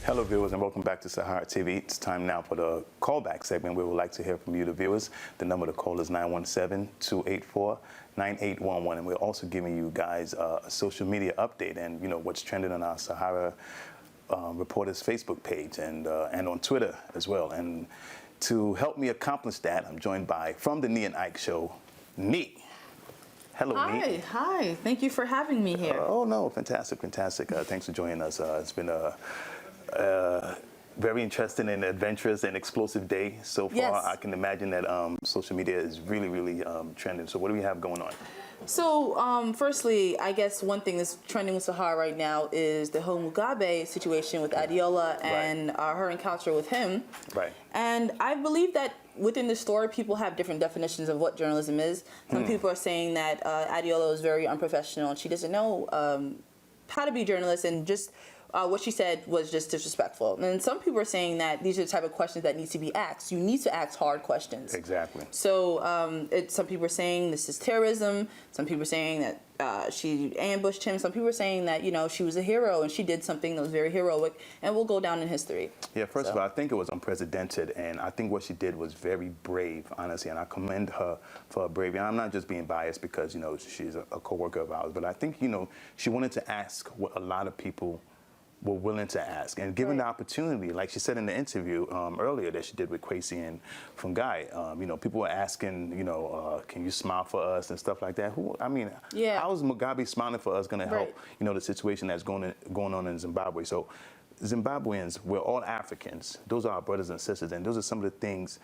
Hello viewers and welcome back to Sahara TV. It's time now for the callback segment where we would like to hear from you, the viewers. The number to call is 917-284-9811, and we're also giving you guys a social media update and what's trending on our Sahara Reporters Facebook page and on Twitter as well. And to help me accomplish that, I'm joined by, from the Nee and Ike Show, Nee. Hello, Nee. Hi. Thank you for having me here. Oh no, fantastic. Thanks for joining us. It's been a very interesting and adventurous and explosive day so far. Yes. I can imagine that social media is really trending. So what do we have going on? So, firstly, I guess one thing that's trending with Sahara right now is the whole Mugabe situation with Adiola and her encounter with him. Right. And I believe that within the story, people have different definitions of what journalism is. Some people are saying that Adiola is very unprofessional and she doesn't know how to be a journalist, and just what she said was just disrespectful. And some people are saying that these are the type of questions that need to be asked. You need to ask hard questions. Exactly. So some people are saying this is terrorism. Some people are saying that she ambushed him. Some people are saying that, you know, she was a hero and she did something that was very heroic and will go down in history. Yeah, first of all, I think it was unprecedented, and I think what she did was very brave, honestly, and I commend her for her bravery. And I'm not just being biased because, you know, she's a co-worker of ours, but I think, you know, she wanted to ask what a lot of people were willing to ask, and given the opportunity, like she said in the interview earlier that she did with Kwesi and Fungai, you know, people were asking, you know, can you smile for us and stuff like that. I mean, how is Mugabe smiling for us going to help, you know, the situation that's going on in Zimbabwe? So Zimbabweans, we're all Africans. Those are our brothers and sisters, and those are some of the things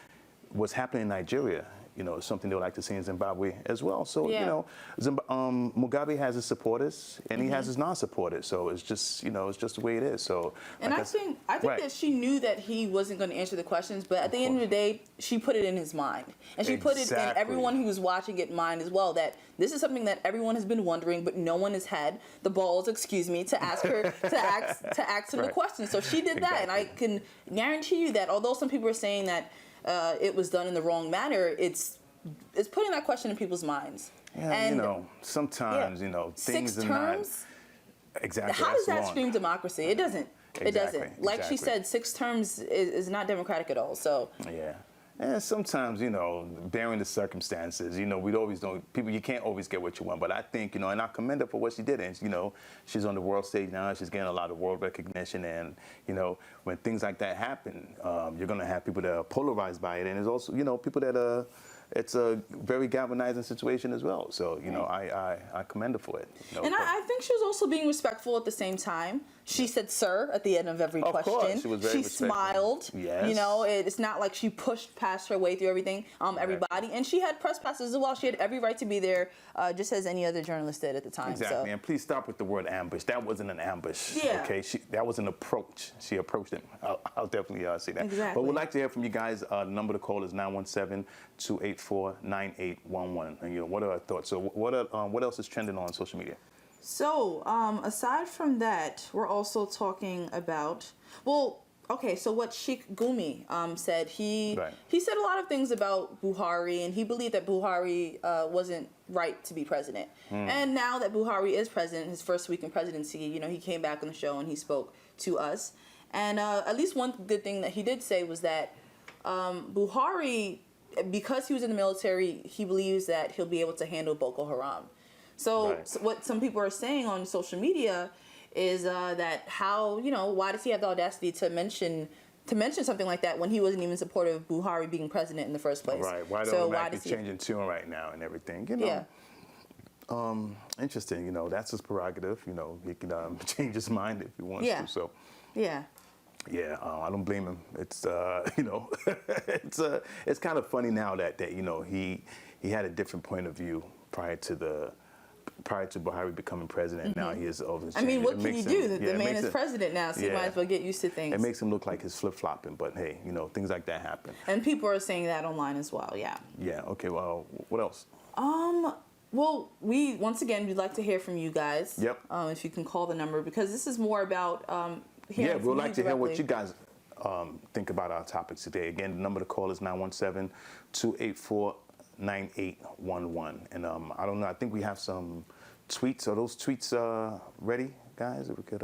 what's happening in Nigeria. You know, something they would like to see in Zimbabwe as well. So, you know, Mugabe has his supporters and he has his non-supporters. So it's just, you know, it's just the way it is. So, and I think that she knew that he wasn't going to answer the questions, but at the end of the day, she put it in his mind. And she put it in everyone who was watching it in mind as well, that this is something that everyone has been wondering, but no one has had the balls, to ask her, to ask him the questions. So she did that. And I can guarantee you that although some people are saying that it was done in the wrong manner, it's putting that question in people's minds. Yeah, and you know, sometimes, you know, things 6 are terms? not exactly. How does that scream democracy? It doesn't. Exactly, it doesn't. Like she said, 6 terms is not democratic at all. So yeah. And sometimes, you know, bearing the circumstances, you know, we'd always know people, you can't always get what you want. But I think, you know, and I commend her for what she did. And, you know, she's on the world stage now. She's getting a lot of world recognition. And, you know, when things like that happen, you're going to have people that are polarized by it. And there's also, you know, people that it's a very galvanizing situation as well. So, you know, I commend her for it. You know, and I think she was also being respectful at the same time. She said "sir" at the end of every question. Course, she was very respectful. Smiled. Yes. You know, it's not like she pushed past her way through everything, everybody. And she had press passes as well. She had every right to be there, just as any other journalist did at the time. Exactly. So. And please stop with the word ambush. That wasn't an ambush. Yeah. Okay. That was an approach. She approached him. I'll definitely say that. Exactly. But we'd like to hear from you guys. The number to call is 917-284-9811. And, you know, what are our thoughts? So what else is trending on social media? So, aside from that, we're also talking about, so what Sheikh Gumi said, he said a lot of things about Buhari, and he believed that Buhari wasn't right to be president. And now that Buhari is president, his first week in presidency, you know, he came back on the show and he spoke to us. And at least one good thing that he did say was that Buhari, because he was in the military, he believes that he'll be able to handle Boko Haram. So what some people are saying on social media is that why does he have the audacity to mention something like that when he wasn't even supportive of Buhari being president in the first place? Right. Why does he changing tune right now and everything? You know. Yeah. Interesting. You know, that's his prerogative. You know, he can change his mind if he wants to. So. Yeah. Yeah, I don't blame him. It's you know, it's kind of funny now that you know he had a different point of view prior to Buhari becoming president. Now he is over. I mean, what can you do? The man is president now, so you might as well get used to things. It makes him look like he's flip-flopping, but hey, you know, things like that happen. And people are saying that online as well. Yeah. Yeah. Okay. Well, what else? Well, we'd like to hear from you guys. Yep. If you can call the number, because this is more about yeah, we'd like to hear what you guys think about our topics today. Again, the number to call is 917-284-9811. And I don't know, I think we have some tweets. Are those tweets ready, guys? If we could.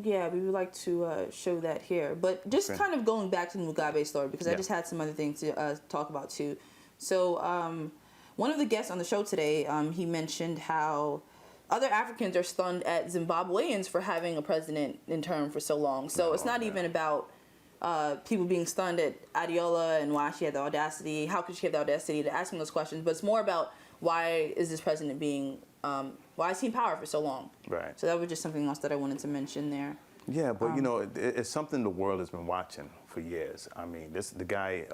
Yeah, we would like to show that here. But just kind of going back to the Mugabe story, because I just had some other things to talk about too. So one of the guests on the show today, he mentioned how other Africans are stunned at Zimbabweans for having a president in term for so long. So it's not even about people being stunned at Adiola and why she had the audacity, how could she have the audacity to ask him those questions, but it's more about why is this president being, why is he in power for so long? Right. So that was just something else that I wanted to mention there. Yeah, but you know, it's something the world has been watching for years. I mean, the guy,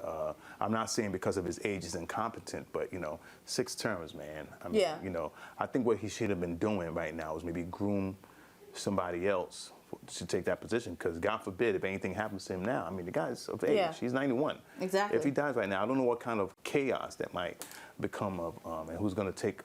I'm not saying because of his age is incompetent, but, 6 terms, man. I mean, I think what he should have been doing right now is maybe groom somebody else to take that position, because God forbid if anything happens to him now. I mean, the guy's of age. He's 91. Exactly. If he dies right now, I don't know what kind of chaos that might become of, and who's going to take,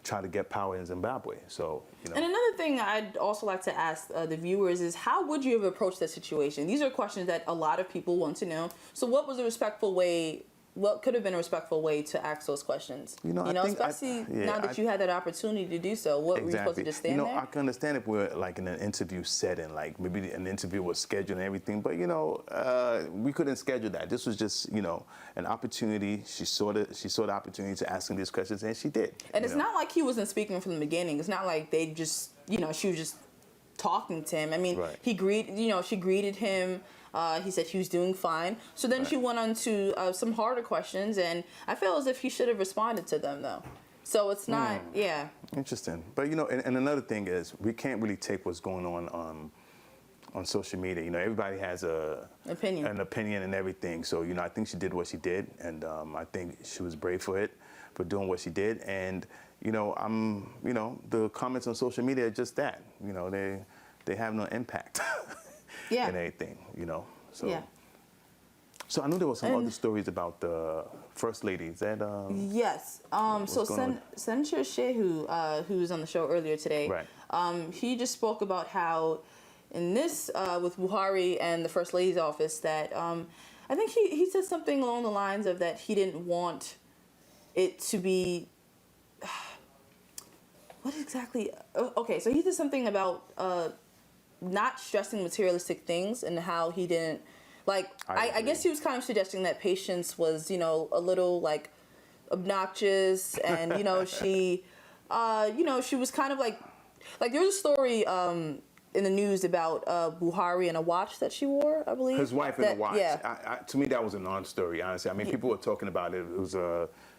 try to get power in Zimbabwe. So, And another thing I'd also like to ask the viewers is, how would you have approached that situation? These are questions that a lot of people want to know. So what was a respectful way? What could have been a respectful way to ask those questions? Especially now that you had that opportunity to do so. What were you supposed to just stand there? I can understand if we're like in an interview setting, like maybe an interview was scheduled and everything, but we couldn't schedule that. This was just an opportunity. She saw the opportunity to ask him these questions, and she did. And it's not like he wasn't speaking from the beginning. It's not like they just she was just talking to him. I mean, he she greeted him. He said he was doing fine. So then she went on to some harder questions, and I feel as if he should have responded to them, though. So it's not, Interesting. But, and another thing is, we can't really take what's going on social media. Everybody has an opinion and everything. So, I think she did what she did, and I think she was brave for doing what she did. And, the comments on social media are just that. They have no impact. And anything, So, so I know there were some other stories about the First Lady. Is that yes. So Senator Shehu, who was on the show earlier today, he just spoke about how in this with Buhari and the First Lady's office that I think he said something along the lines of that he didn't want it to be. What exactly? Okay, so he said something about. Not stressing materialistic things, and how he didn't I guess he was kind of suggesting that Patience was a little like obnoxious, and she she was kind of like there was a story in the news about Buhari and a watch that she wore, I believe. His wife and a watch. To me that was a non-story, honestly. I mean, people were talking about it. It was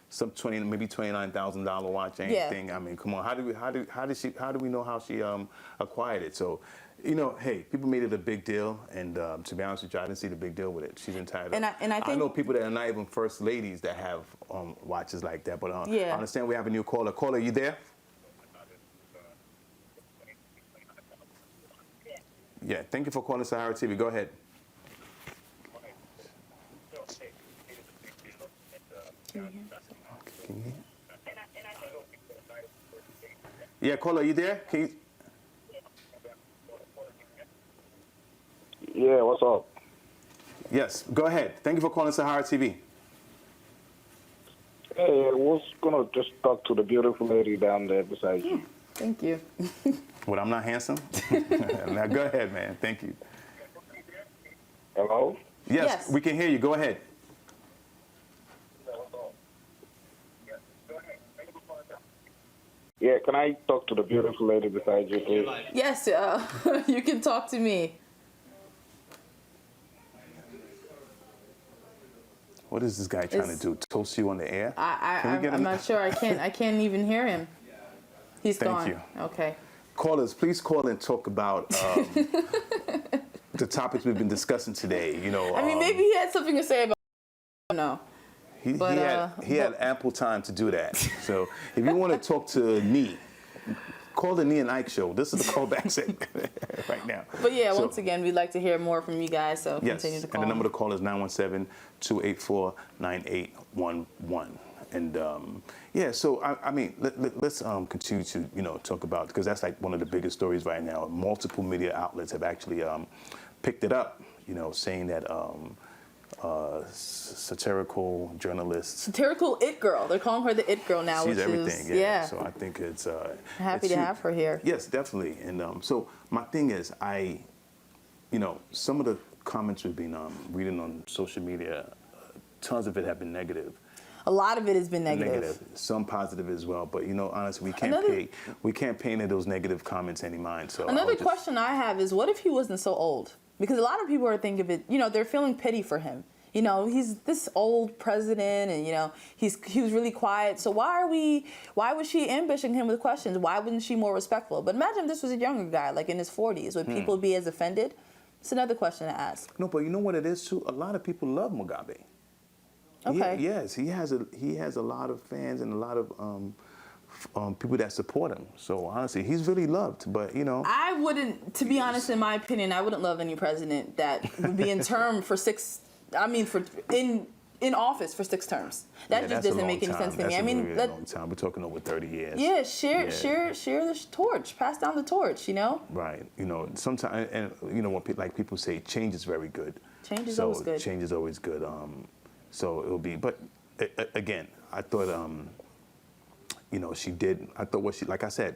some maybe $29,000 watch, anything. I mean, come on, how do we know how she acquired it? So. Hey, people made it a big deal, and to be honest with you, I didn't see the big deal with it. She's entitled. And I think, I know people that are not even first ladies that have watches like that, but I understand we have a new caller. Caller, you there? Yeah, thank you for calling Sahara TV. Go ahead. Yeah, caller, you there? Can you? Yeah, what's up? Yes, go ahead. Thank you for calling Sahara TV. Hey, I was going to just talk to the beautiful lady down there beside you. Thank you. What, I'm not handsome? Now, go ahead, man. Thank you. Hello? Yes, we can hear you. Go ahead. Yeah, can I talk to the beautiful lady beside you, please? Yes, you can talk to me. What is this guy trying to do? Toast you on the air? I'm not sure. I can't even hear him. He's gone. Thank you. Okay. Callers, please call and talk about the topics we've been discussing today. I mean, maybe he had something to say about. No. He had ample time to do that. So if you want to talk to me, call the Nee and Ike show. This is the callback segment right now. But yeah, once again, we'd like to hear more from you guys, so continue to call. And the number to call is 917-284-9811. And so I mean, let's continue to talk about, because that's like one of the biggest stories right now. Multiple media outlets have actually picked it up, saying that satirical journalists. Satirical it girl. They're calling her the it girl now. She's everything. Yeah. So I think it's. Happy to have her here. Yes, definitely. And so my thing is, some of the comments we've been reading on social media, tons of it have been negative. A lot of it has been negative. Some positive as well. But honestly, we can't pay any of those negative comments any mind. So another question I have is, what if he wasn't so old? Because a lot of people are thinking of it, they're feeling pity for him. He's this old president, and he was really quiet. So why was she ambushing him with questions? Why wasn't she more respectful? But imagine if this was a younger guy, like in his 40s, would people be as offended? It's another question to ask. No, but you know what it is too? A lot of people love Mugabe. Okay. Yes, he has a lot of fans and a lot of people that support him. So honestly, he's really loved. But you know, I wouldn't, to be honest, in my opinion, I wouldn't love any president that would be in term for in office for 6 terms. That just doesn't make any sense to me. I mean, that's a long time. We're talking over 30 years. Yeah, share the torch, pass down the torch. You know. Right. You know, sometimes, and you know, when people say change is very good. Change is always good. Change is always good. So it'll be, but again, I thought, you know, she did. I thought like I said,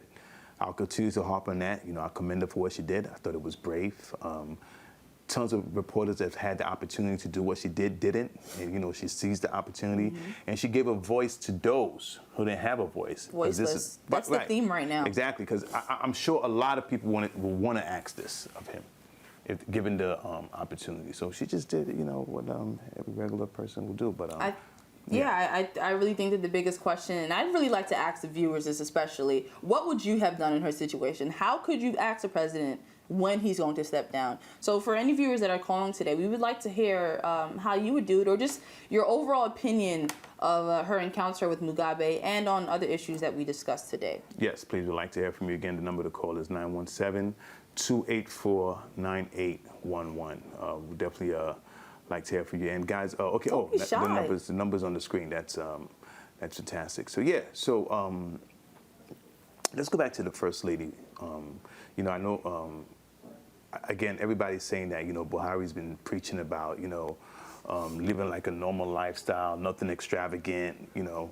I'll continue to harp on that. You know, I commend her for what she did. I thought it was brave. Tons of reporters that have had the opportunity to do what she didn't, and you know, she seized the opportunity, and she gave a voice to those who didn't have a voice. Voiceless. That's the theme right now. Exactly, because I'm sure a lot of people will want to ask this of him, if given the opportunity. So she just did, you know, what every regular person will do. But I really think that the biggest question, and I'd really like to ask the viewers this especially, what would you have done in her situation? How could you ask the president when he's going to step down? So for any viewers that are calling today, we would like to hear how you would do it, or just your overall opinion of her encounter with Mugabe and on other issues that we discussed today. Yes, please, we'd like to hear from you again. The number to call is 917-284-9811. We'd definitely like to hear from you. And guys, the numbers on the screen. That's fantastic. So yeah, so let's go back to the First Lady. You know, I know, again, everybody's saying that, you know, Buhari's been preaching about, you know, living like a normal lifestyle, nothing extravagant, you know.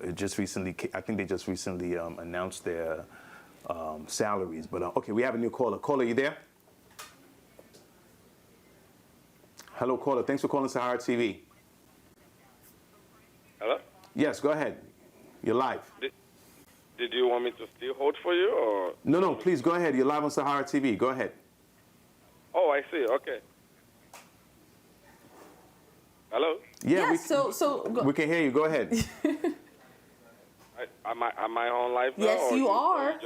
It just recently, I think they just recently announced their salaries. But okay, we have a new caller. Caller, you there? Hello, caller. Thanks for calling Sahara TV. Hello? Yes, go ahead. You're live. Did you want me to still hold for you, or? No, please go ahead. You're live on Sahara TV. Go ahead. Oh, I see. Okay. Hello? Yeah, we can hear you. Go ahead. Am I on live now? Yes, you are.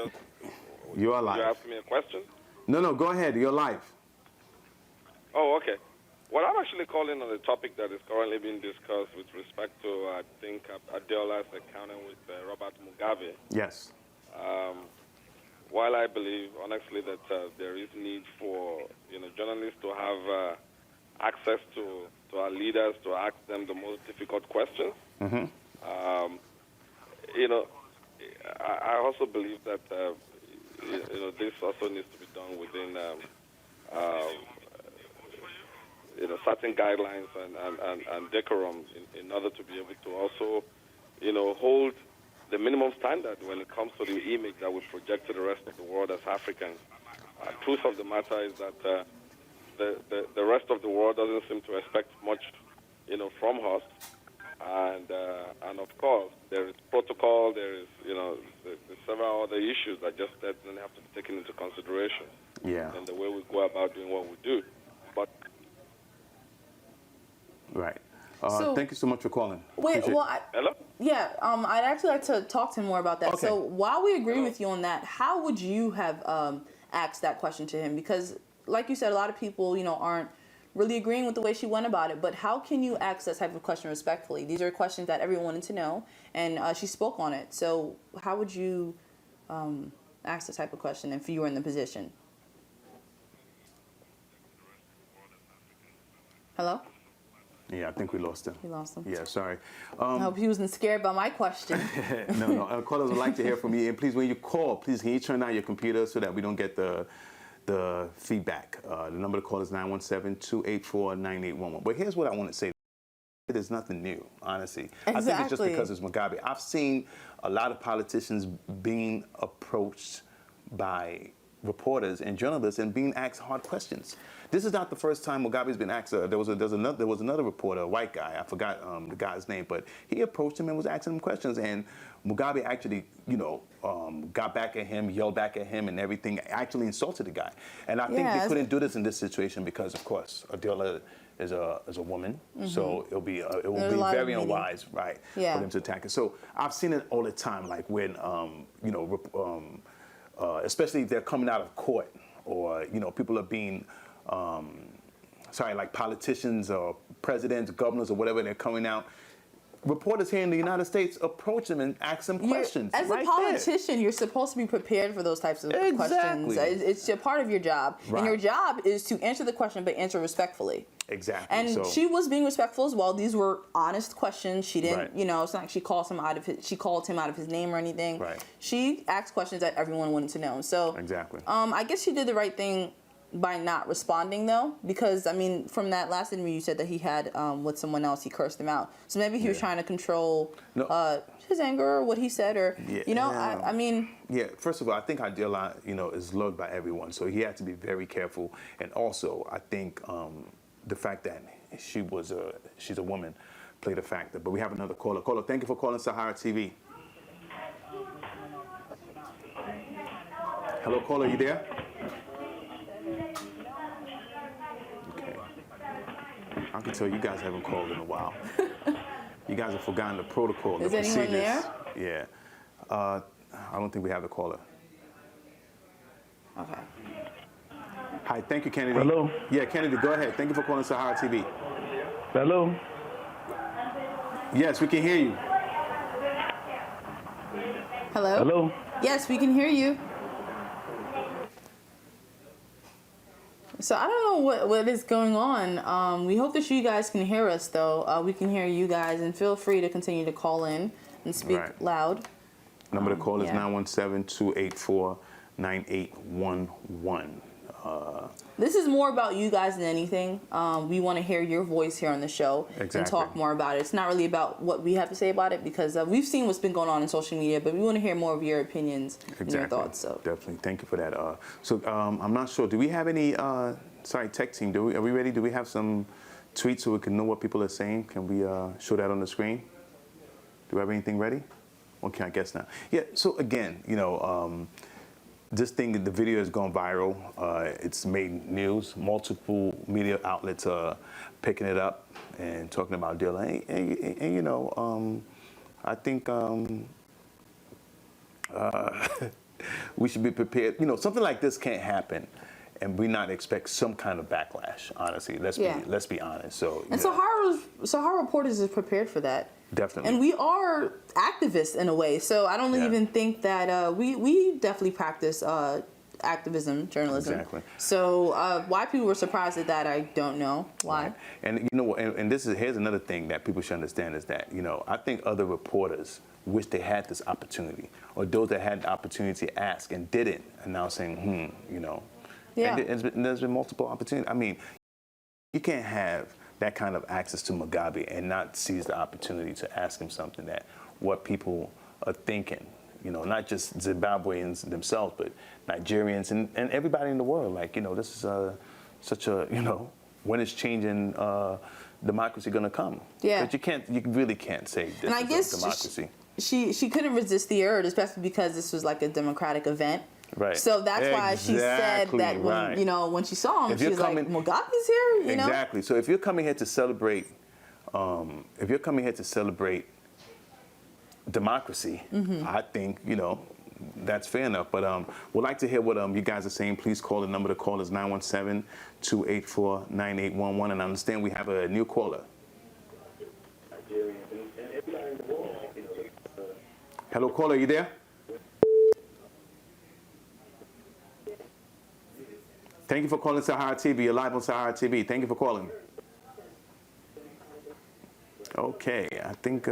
You are live. You asking me a question? No, go ahead. You're live. Oh, okay. Well, I'm actually calling on a topic that is currently being discussed with respect to, I think, Adeola's encounter with Robert Mugabe. Yes. While I believe, honestly, that there is need for, you know, journalists to have access to our leaders to ask them the most difficult questions. Mm-hmm. You know, I also believe that you know, this also needs to be done within you know, certain guidelines and decorum in order to be able to also, you know, hold the minimum standard when it comes to the image that we project to the rest of the world as Africans. Truth of the matter is that the rest of the world doesn't seem to expect much, you know, from us. And of course, there is protocol, there is, you know, there's several other issues that just doesn't have to be taken into consideration. Yeah. And the way we go about doing what we do. But right. Thank you so much for calling. Wait, hello? Yeah, I'd actually like to talk to him more about that. Okay. So while we agree with you on that, how would you have asked that question to him? Because, like you said, a lot of people, you know, aren't really agreeing with the way she went about it. But how can you ask that type of question respectfully? These are questions that everyone wanted to know, and she spoke on it. So how would you ask this type of question if you were in the position? Hello? Yeah, I think we lost him. We lost him. Yeah, sorry. I hope he wasn't scared by my question. No. Callers would like to hear from you. And please, when you call, please, can you turn down your computer so that we don't get the feedback? The number to call is 917-284-9811. But here's what I want to say. It is nothing new, honestly. Exactly. I think it's just because it's Mugabe. I've seen a lot of politicians being approached by reporters and journalists and being asked hard questions. This is not the first time Mugabe's been asked. There was another reporter, a white guy, I forgot the guy's name, but he approached him and was asking him questions, and Mugabe actually, you know, got back at him, yelled back at him, and everything. Actually insulted the guy. And I think they couldn't do this in this situation because, of course, Adeola is a woman, so it will be very unwise, right, for them to attack her. So I've seen it all the time, like when you know, especially if they're coming out of court, or you know, people are being like politicians or presidents, governors, or whatever, they're coming out. Reporters here in the United States approach them and ask them questions. As a politician, you're supposed to be prepared for those types of questions. It's a part of your job. Right. And your job is to answer the question, but answer respectfully. Exactly. And she was being respectful as well. These were honest questions. She didn't, you know, it's not like she called him out of his name or anything. Right. She asked questions that everyone wanted to know. So I guess she did the right thing by not responding, though, because I mean, from that last interview, you said that he had with someone else, he cursed him out. So maybe he was trying to control his anger or what he said, or you know, I mean. Yeah. First of all, I think our deal, you know, is loved by everyone, so he had to be very careful. And also, I think the fact that she's a woman played a factor. But we have another caller. Caller, thank you for calling Sahara TV. Hello, caller, you there? Okay. I can tell you guys haven't called in a while. You guys have forgotten the protocol, the procedures. Is anyone there? Yeah. I don't think we have the caller. Okay. Hi, thank you, Kennedy. Hello? Yeah, Kennedy, go ahead. Thank you for calling Sahara TV. Hello? Yes, we can hear you. Hello? Hello? Yes, we can hear you. So I don't know what is going on. We hope that you guys can hear us, though. We can hear you guys, and feel free to continue to call in and speak loud. Number to call is 917-284-9811. This is more about you guys than anything. We want to hear your voice here on the show and talk more about it. It's not really about what we have to say about it, because we've seen what's been going on in social media, but we want to hear more of your opinions and your thoughts. So definitely, thank you for that. So I'm not sure. Do we have any? Tech team. Are we ready? Do we have some tweets so we can know what people are saying? Can we show that on the screen? Do we have anything ready? Okay, I guess not. Yeah. So again, you know. This thing, the video has gone viral. It's made news. Multiple media outlets are picking it up and talking about Dilla. And you know, I think we should be prepared. You know, something like this can't happen, and we not expect some kind of backlash. Honestly, let's be honest. So and Sahara Reporters is prepared for that. Definitely. And we are activists in a way, so I don't even think that we definitely practice activism, journalism. Exactly. So why people were surprised at that, I don't know why. Right. And you know, and here's another thing that people should understand is that, you know, I think other reporters wish they had this opportunity, or those that had the opportunity to ask and didn't, and now saying, you know. Yeah. And there's been multiple opportunities. I mean, you can't have that kind of access to Mugabe and not seize the opportunity to ask him something that what people are thinking, you know, not just Zimbabweans themselves, but Nigerians and everybody in the world. Like, you know, this is such a, you know, when is changing democracy going to come? Yeah. But you really can't say this is democracy. She couldn't resist the urge, especially because this was like a democratic event. Right. So that's why she said that when, you know, when she saw him, she was like, Mugabe's here, you know? Exactly. So if you're coming here to celebrate, democracy, I think, you know, that's fair enough. But we'd like to hear what you guys are saying. Please call. The number to call is 917-284-9811. And I understand we have a new caller. Hello, caller, you there? Thank you for calling Sahara TV. You're live on Sahara TV. Thank you for calling. Okay, I think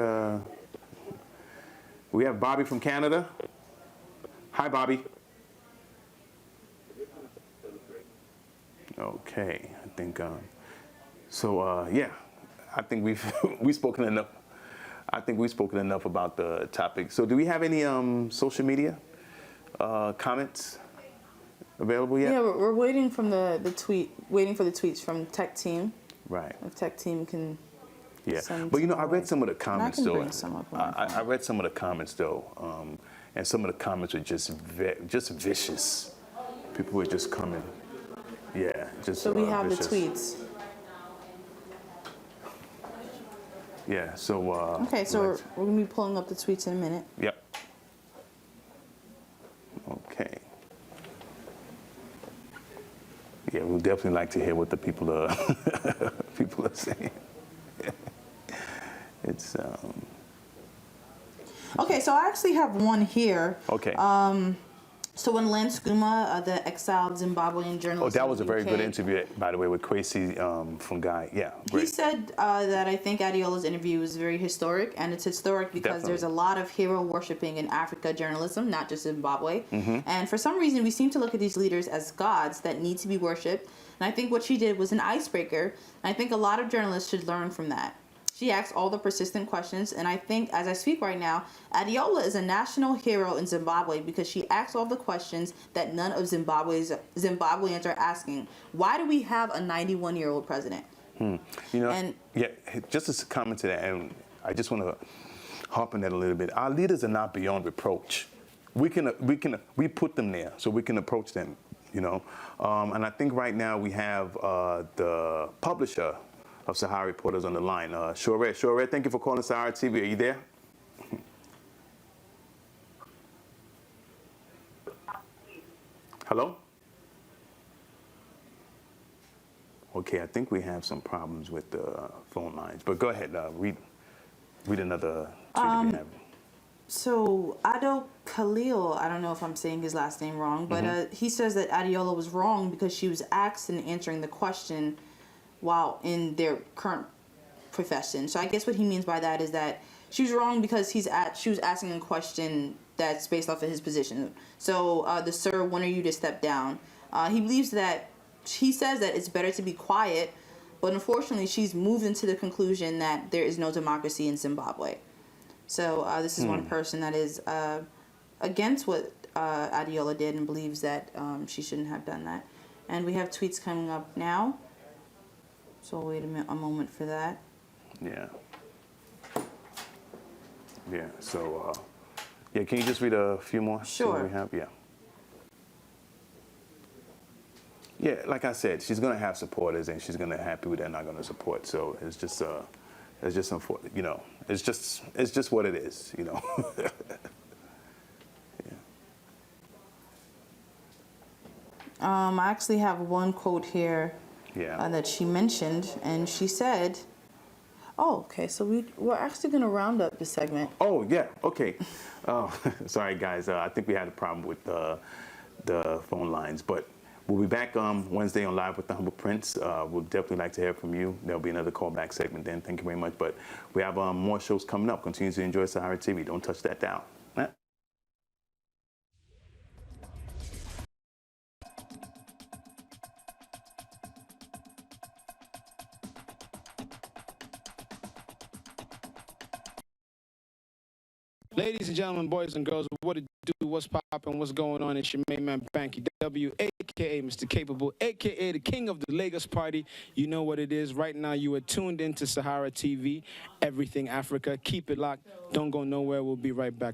we have Bobby from Canada. Hi, Bobby. Okay, I think yeah, I think we've spoken enough. I think we've spoken enough about the topic. So, do we have any social media comments available yet? Yeah, we're waiting from the tweets from Tech Team. Right. If Tech Team can. Yeah, but you know, I read some of the comments though. I read some of the comments though, and some of the comments were just vicious. People were just coming. Yeah, just. So we have vicious. the tweets. Yeah. So. Okay, so we're gonna be pulling up the tweets in a minute. Yep. Okay. Yeah, we'd definitely like to hear what the people are saying. It's Okay, so I actually have one here. Okay. So when Lance Guma, the exiled Zimbabwean journalist, that was a very UK, good interview, by the way, with Kwesi from Guy. Yeah, great. he said that I think Adiola's interview was very historic, and it's historic because there's a lot of hero worshipping in Africa journalism, not just Zimbabwe. And for some reason, we seem to look at these leaders as gods that need to be worshipped. And I think what she did was an icebreaker. And I think a lot of journalists should learn from that. She asked all the persistent questions, and I think, as I speak right now, Adiola is a national hero in Zimbabwe because she asks all the questions that none of Zimbabweans are asking. Why do we have a 91-year-old president? You know, just as a comment to that, and I just want to harp on that a little bit. Our leaders are not beyond reproach. We put them there so we can approach them, you know. And I think right now we have the publisher of Sahara Reporters on the line. Shore, thank you for calling Sahara TV. Are you there? Hello? Okay, I think we have some problems with the phone lines, but go ahead, read another tweet if you have. So Ado Khalil, I don't know if I'm saying his last name wrong, but he says that Adiola was wrong because she was asked and answering the question while in their current profession. So I guess what he means by that is that she was wrong because she was asking a question that's based off of his position. So the sir wanted you to step down. He believes that, he says that it's better to be quiet, but unfortunately she's moved into the conclusion that there is no democracy in Zimbabwe. So this is one person that is against what Adiola did and believes that she shouldn't have done that. And we have tweets coming up now. So wait a moment for that. Yeah. Yeah. So, yeah. Can you just read a few more? Sure. We have? Yeah. Yeah. Like I said, she's gonna have supporters, and she's gonna have people that are not gonna support. So it's just unfortunate. You know, it's just what it is. You know. I actually have one quote here. Yeah. That she mentioned, and she said, oh, okay, so we're actually going to round up this segment. Oh, yeah, okay. Oh, sorry, guys. I think we had a problem with the phone lines, but we'll be back Wednesday on Live with the Humble Prince. We'll definitely like to hear from you. There'll be another callback segment then. Thank you very much. But we have more shows coming up. Continue to enjoy Sahara TV. Don't touch that dial. Ladies and gentlemen, boys and girls, what it do, what's poppin', what's going on? It's your main man, Banky W, a.k.a. Mr. Capable, a.k.a. the king of the Lagos Party. You know what it is. Right now, you are tuned into Sahara TV, everything Africa. Keep it locked. Don't go nowhere. We'll be right back.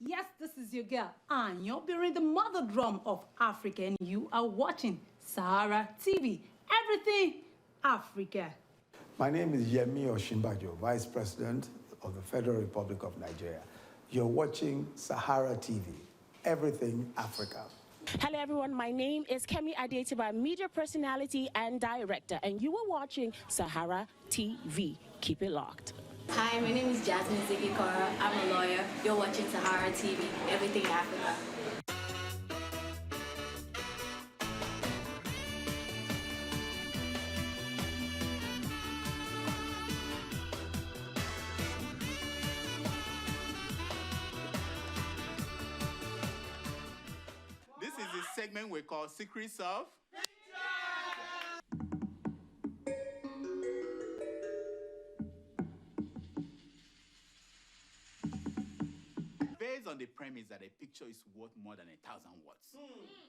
Yes, this is your girl, Anyo, bearing the mother drum of Africa, and you are watching Sahara TV, everything Africa. My name is Yemi Osinbajo, Vice President of the Federal Republic of Nigeria. You're watching Sahara TV, everything Africa. Hello everyone, my name is Kemi Adetiba, media personality and director, and you are watching Sahara TV. Keep it locked. Hi, my name is Jasmine Zigikara. I'm a lawyer. You're watching Sahara TV, everything Africa. This is a segment we call Secrets of based on the premise that a picture is worth more than 1,000 words.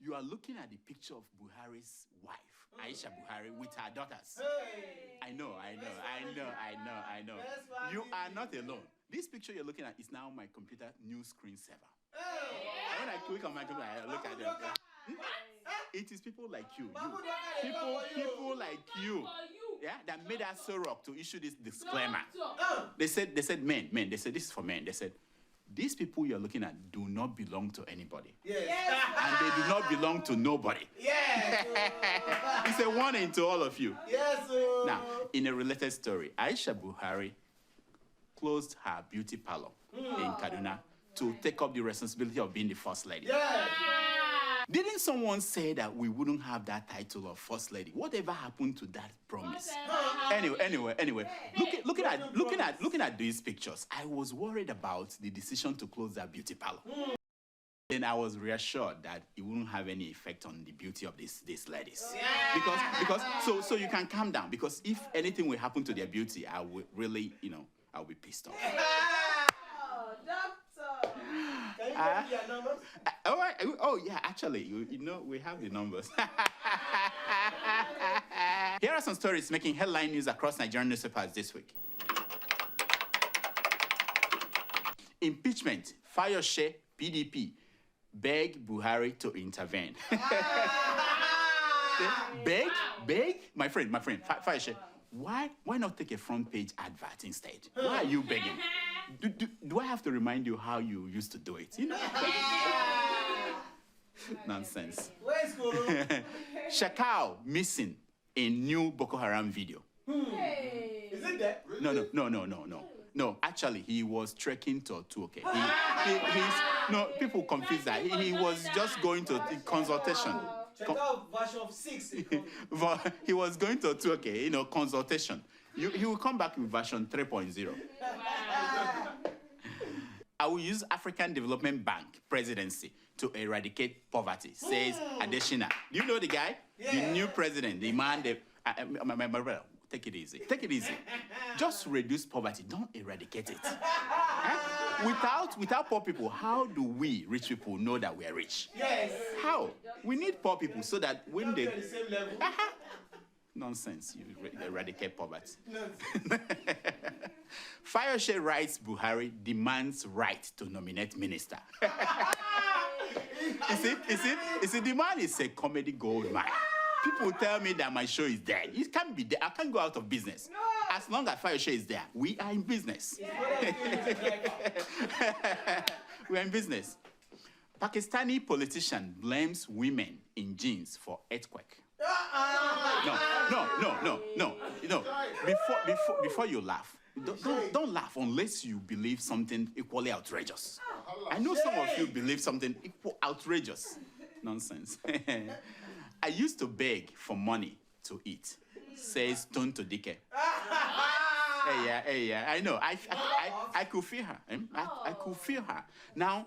You are looking at the picture of Buhari's wife, Aisha Buhari, with her daughters. I know. You are not alone. This picture you're looking at is now my computer new screensaver. And when I click on my computer, I look at them. It is people like you. People like you. Yeah, that made us so rock to issue this disclaimer. They said, men, they said, this is for men. They said, these people you're looking at do not belong to anybody. Yes. And they do not belong to nobody. Yes. It's a warning to all of you. Yes. Now, in a related story, Aisha Buhari closed her beauty parlor in Kaduna to take up the responsibility of being the first lady. Yeah. Didn't someone say that we wouldn't have that title of first lady? Whatever happened to that promise? Anyway. Looking at these pictures, I was worried about the decision to close that beauty parlor. Then I was reassured that it wouldn't have any effect on the beauty of these ladies. Because so you can calm down, because if anything will happen to their beauty, I would really, I'll be pissed off. Can you tell me your numbers? Actually, we have the numbers. Here are some stories making headline news across Nigerian newspapers this week. Impeachment, Fayose, PDP, beg Buhari to intervene. Beg? My friend, Fayose, why not take a front page advert instead? Why are you begging? Do I have to remind you how you used to do it? Nonsense. Where's Guru? Shakao missing in new Boko Haram video. Is it there? No, actually, he was trekking to Tuoke. People confuse that. He was just going to consultation. Check out version 6. He was going to Tuoke, consultation. He will come back with version 3.0. I will use African Development Bank presidency to eradicate poverty, says Adeshina. Do you know the guy? Yeah. The new president, the man, my brother, take it easy. Just reduce poverty, don't eradicate it. Without poor people, how do we, rich people, know that we are rich? Yes. How? We need poor people so that when they... the same level. Nonsense, you eradicate poverty. Fayose writes Buhari demands right to nominate minister. You see, the man is a comedy gold mine. People tell me that my show is dead. It can't be dead. I can't go out of business. No. As long as Fayose is there, we are in business. We are in business. Pakistani politician blames women in jeans for earthquake. No. Before you laugh, don't laugh unless you believe something equally outrageous. I know some of you believe something equal outrageous. Nonsense. I used to beg for money to eat, says Tonto Dike. Hey, yeah. I know. I could feel her. I could feel her. Now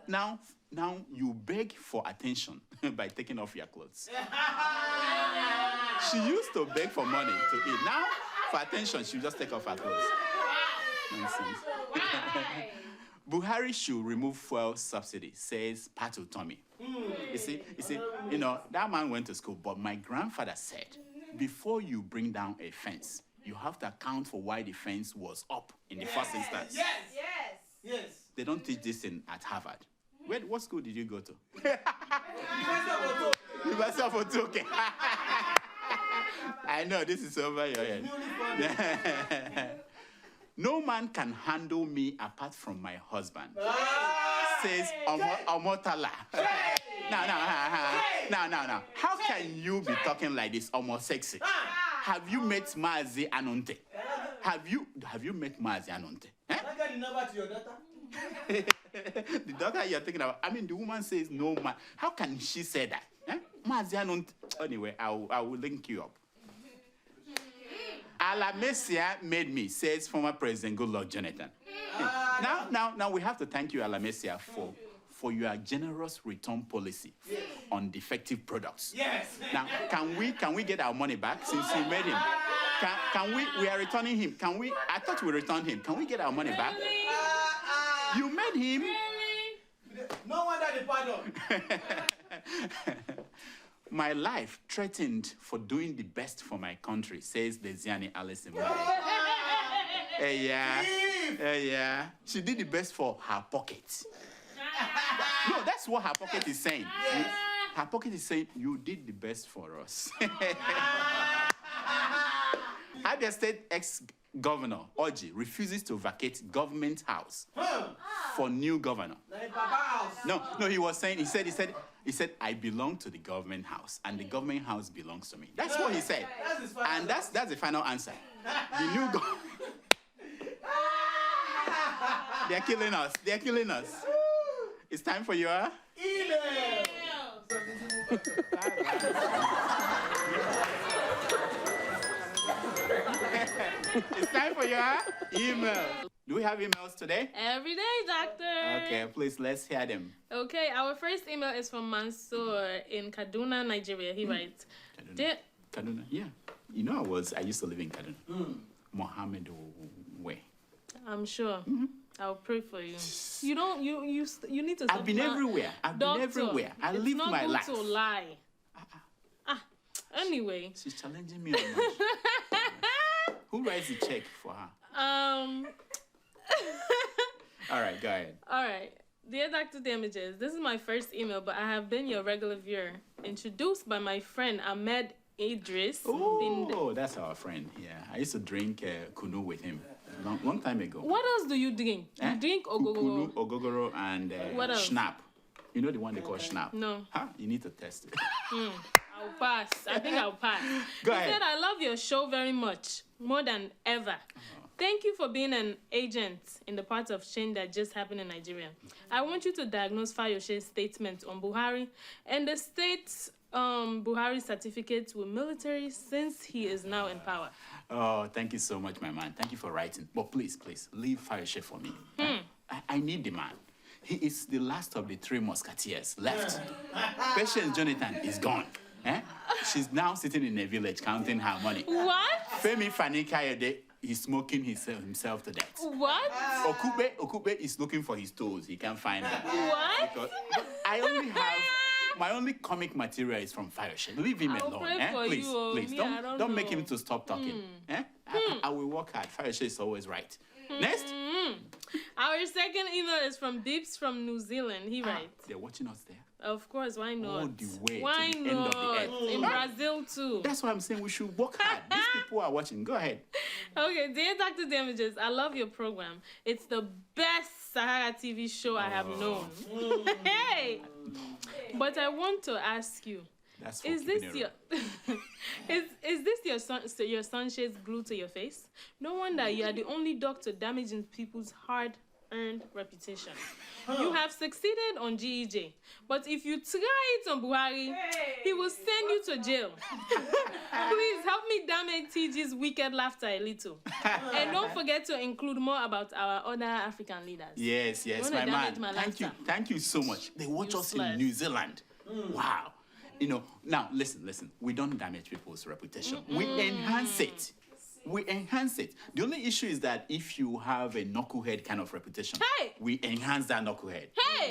you beg for attention by taking off your clothes. She used to beg for money to eat. Now, for attention, she'll just take off her clothes. Nonsense. Buhari should remove fuel subsidy, says Patu Tommy. You see, that man went to school, but my grandfather said, before you bring down a fence, you have to account for why the fence was up in the first instance. Yes. They don't teach this at Harvard. What school did you go to? University of Otoke. I know, this is over your head. No man can handle me apart from my husband, says Omotala. Now. How can you be talking like this, almost sexy? Have you met Mazi Anonte? Have you met Mazi Anonte? Can I get the number to your daughter? The daughter you're thinking about. The woman says no man. How can she say that? Mazi Anonte. Anyway, I will link you up. Alamesia made me, says former President Goodluck Jonathan. Now we have to thank you, Alamesia, for your generous return policy on defective products. Yes. Now, can we get our money back since you made him? We are returning him. I thought we returned him. Can we get our money back? You made him. No wonder the pardon. My life threatened for doing the best for my country, says Desiani Alice Imole. Yeah. She did the best for her pocket. No, that's what her pocket is saying. Yes. Her pocket is saying, you did the best for us. Abia State ex-governor, Oji, refuses to vacate government house for new governor. No, he was saying, he said, I belong to the government house, and the government house belongs to me. That's what he said. And that's the final answer. The new government. They're killing us. They're killing us. It's time for your email. It's time for your email. Do we have emails today? Every day, doctor. Okay, please, let's hear them. Okay, our first email is from Mansour in Kaduna, Nigeria. He writes, Kaduna, yeah. You know I used to live in Kaduna. Mohammed way. I'm sure. I'll pray for you. You need to. I've been everywhere. I've been everywhere. I lived my life. It's not good to lie. Anyway. She's challenging me on that. Who writes the check for her? All right, go ahead. All right. Dear Dr. Damages, this is my first email, but I have been your regular viewer. Introduced by my friend Ahmed Idris. Oh, that's our friend. Yeah, I used to drink kunu with him long time ago. What else do you drink? You drink ogogoro? Kunu, ogogoro, and schnapp. You know the one they call schnapp? No. Huh? You need to test it. I'll pass. I think I'll pass. Go ahead. He said, I love your show very much, more than ever. Thank you for being an agent in the part of change that just happened in Nigeria. I want you to diagnose Fayoshe's statement on Buhari and the state's Buhari certificate with military since he is now in power. Oh, thank you so much, my man. Thank you for writing. But please, leave Fayoshe for me. I need the man. He is the last of the 3 musketeers left. Patience Jonathan is gone. She's now sitting in a village counting her money. What? Femi Fani Kayode is smoking himself to death. What? Okube is looking for his toes. He can't find them. What? Because my only comic material is from Fayoshe. Leave him alone. Please. Don't make him to stop talking. I will work hard. Fayoshe is always right. Next. Our second email is from Deeps from New Zealand. He writes. They're watching us there. Of course, why not? All the way why to the not? end of the earth. In Brazil too. That's why I'm saying we should work hard. These people are watching. Go ahead. Okay, dear Dr. Damages, I love your program. It's the best Sahara TV show I have known. Hey! But I want to ask you, is this your sunshades glued to your face? No wonder you are the only doctor damaging people's hard-earned reputation. You have succeeded on GEJ, but if you try it on Buhari, he will send you to jail. Please help me damage TG's wicked laughter a little. And don't forget to include more about our other African leaders. Yes, my man. Thank you so much. They watch us in New Zealand. Wow. You know, now listen. We don't damage people's reputation. We enhance it. The only issue is that if you have a knucklehead kind of reputation, we enhance that knucklehead.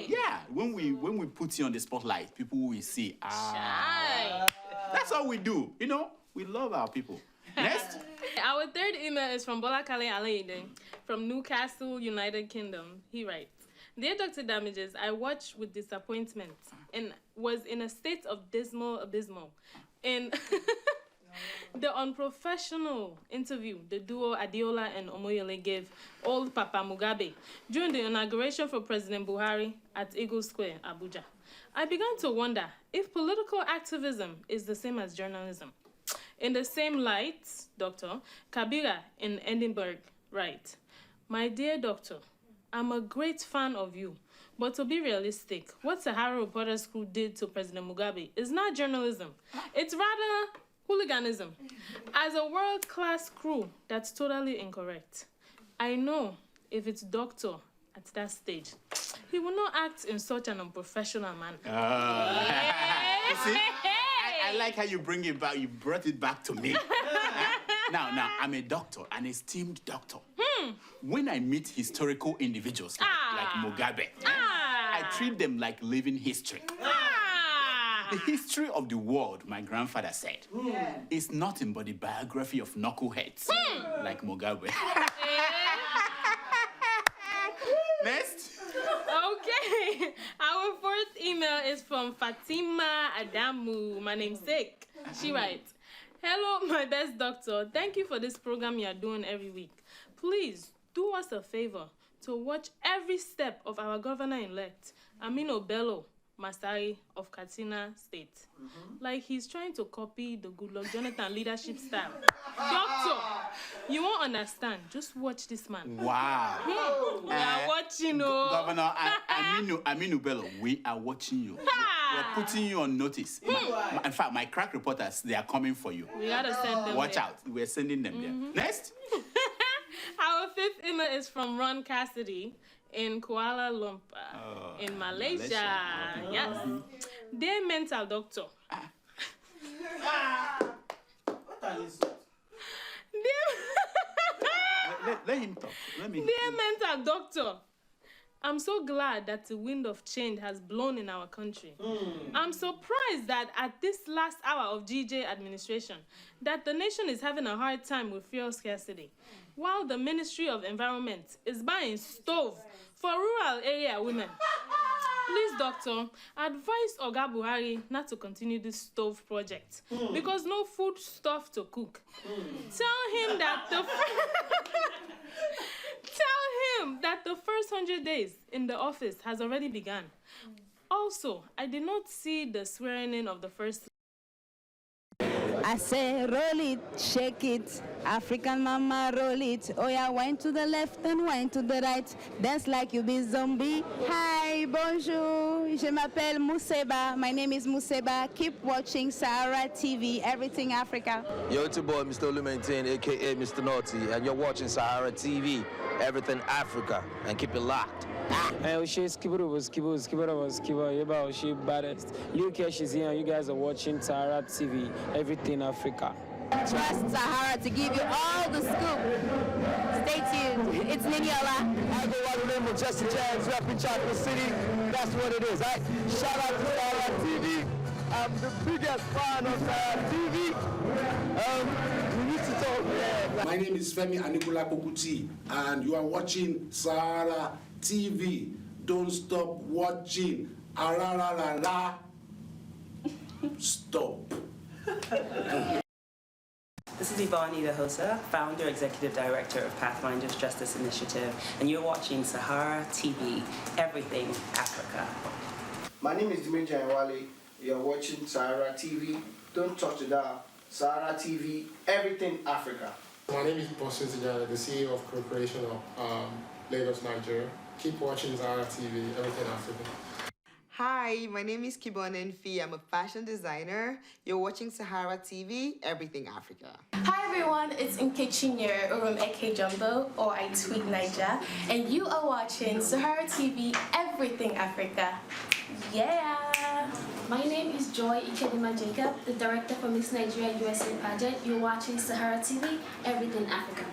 Yeah, when we put you on the spotlight, people will see. That's all we do. You know, we love our people. Next. Our third email is from Bola Kale Alaide from Newcastle, United Kingdom. He writes, Dear Dr. Damages, I watched with disappointment and was in a state of abysmal. And the unprofessional interview the duo Adiola and Omoyele gave old Papa Mugabe during the inauguration for President Buhari at Eagle Square, Abuja. I began to wonder if political activism is the same as journalism. In the same light, Dr. Kabira in Edinburgh writes, My dear doctor, I'm a great fan of you, but to be realistic, what Sahara Reporters Crew did to President Mugabe is not journalism. It's rather hooliganism. As a world-class crew, that's totally incorrect. I know if it's doctor at that stage, he will not act in such an unprofessional manner. You see? I like how you bring it back. You brought it back to me. Now, I'm a doctor, an esteemed doctor. When I meet historical individuals like Mugabe, I treat them like living history. The history of the world, my grandfather said, is nothing but the biography of knuckleheads like Mugabe. Next. Okay. Our fourth email is from Fatima Adamu, my namesake. She writes, Hello, my best doctor. Thank you for this program you are doing every week. Please do us a favor to watch every step of our governor-elect, Aminu Bello Masari of Katsina State. Like he's trying to copy the Goodluck Jonathan leadership style. Doctor, you won't understand. Just watch this man. Wow. We are watching you. Governor Aminu Bello, we are watching you. We're putting you on notice. In fact, my crack reporters, they are coming for you. We gotta send them Watch there. out. We're sending them there. Next. Our fifth email is from Ron Cassidy in Kuala Lumpur, in Malaysia. Yes. Dear mental doctor. Let him talk. Dear mental doctor, I'm so glad that the wind of change has blown in our country. I'm surprised that at this last hour of GJ administration, that the nation is having a hard time with fuel scarcity, while the Ministry of Environment is buying stove for rural area women. Please, doctor, advise Oga Buhari not to continue this stove project because no food stuff to cook. Tell him that the first 100 days in the office has already begun. Also, I did not see the swearing in of the first. I say, roll it, shake it, African mama, roll it. Oh yeah, wind to the left and wind to the right. Dance like you be zombie. Hi, bonjour, je m'appelle Museba. My name is Museba. Keep watching Saharatv TV, Everything Africa. Yo, it's your boy, Mr. Lumentin, a.k.a. Mr. Naughty, and you're watching Saharatv TV, Everything Africa, and keep it locked. She's Skiba, she baddest. Luke, she's here, and you guys are watching Saharatv TV, Everything Africa. Trust Sahara to give you all the scoop. Stay tuned. It's Niniola. I go by the name of Jesse Jags, repping Chocolate City. That's what it is, right? Shout out to Saharatv TV. I'm the biggest fan of Saharatv TV. We need to talk, yeah. My name is Femi Anikula Kokuti, and you are watching Saharatv TV. Don't stop watching. Arararara. Stop. This is Ivani Dahosa, founder, executive director of Pathfinders Justice Initiative, and you're watching Saharatv TV, Everything Africa. My name is Dimitri Nwale. You're watching Saharatv TV. Don't touch the dial. Saharatv TV, Everything Africa. My name is Bosun Tijani, the CEO of Corporation of Lagos, Nigeria. Keep watching Saharatv TV, Everything Africa. Hi, my name is Kibon Nfi. I'm a fashion designer. You're watching Saharatv TV, Everything Africa. Hi everyone, it's Nkechinyere Urum Eke Jumbo, or I Tweet Niger, and you are watching Saharatv TV, Everything Africa. Yeah! My name is Joy Ikedima Jacob, the director for Miss Nigeria USA pageant. You're watching Saharatv TV, Everything Africa.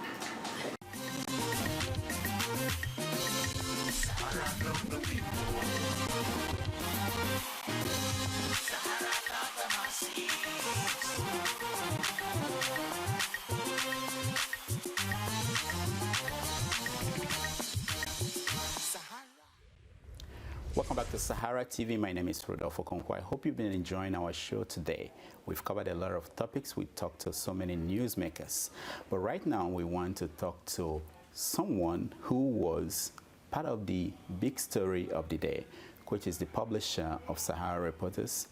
Welcome back to Saharatv TV. My name is Rodolfo Okonkwo. I hope you've been enjoying our show today. We've covered a lot of topics. We talked to so many newsmakers. But right now, we want to talk to someone who was part of the big story of the day, which is the publisher of Sahara Reporters,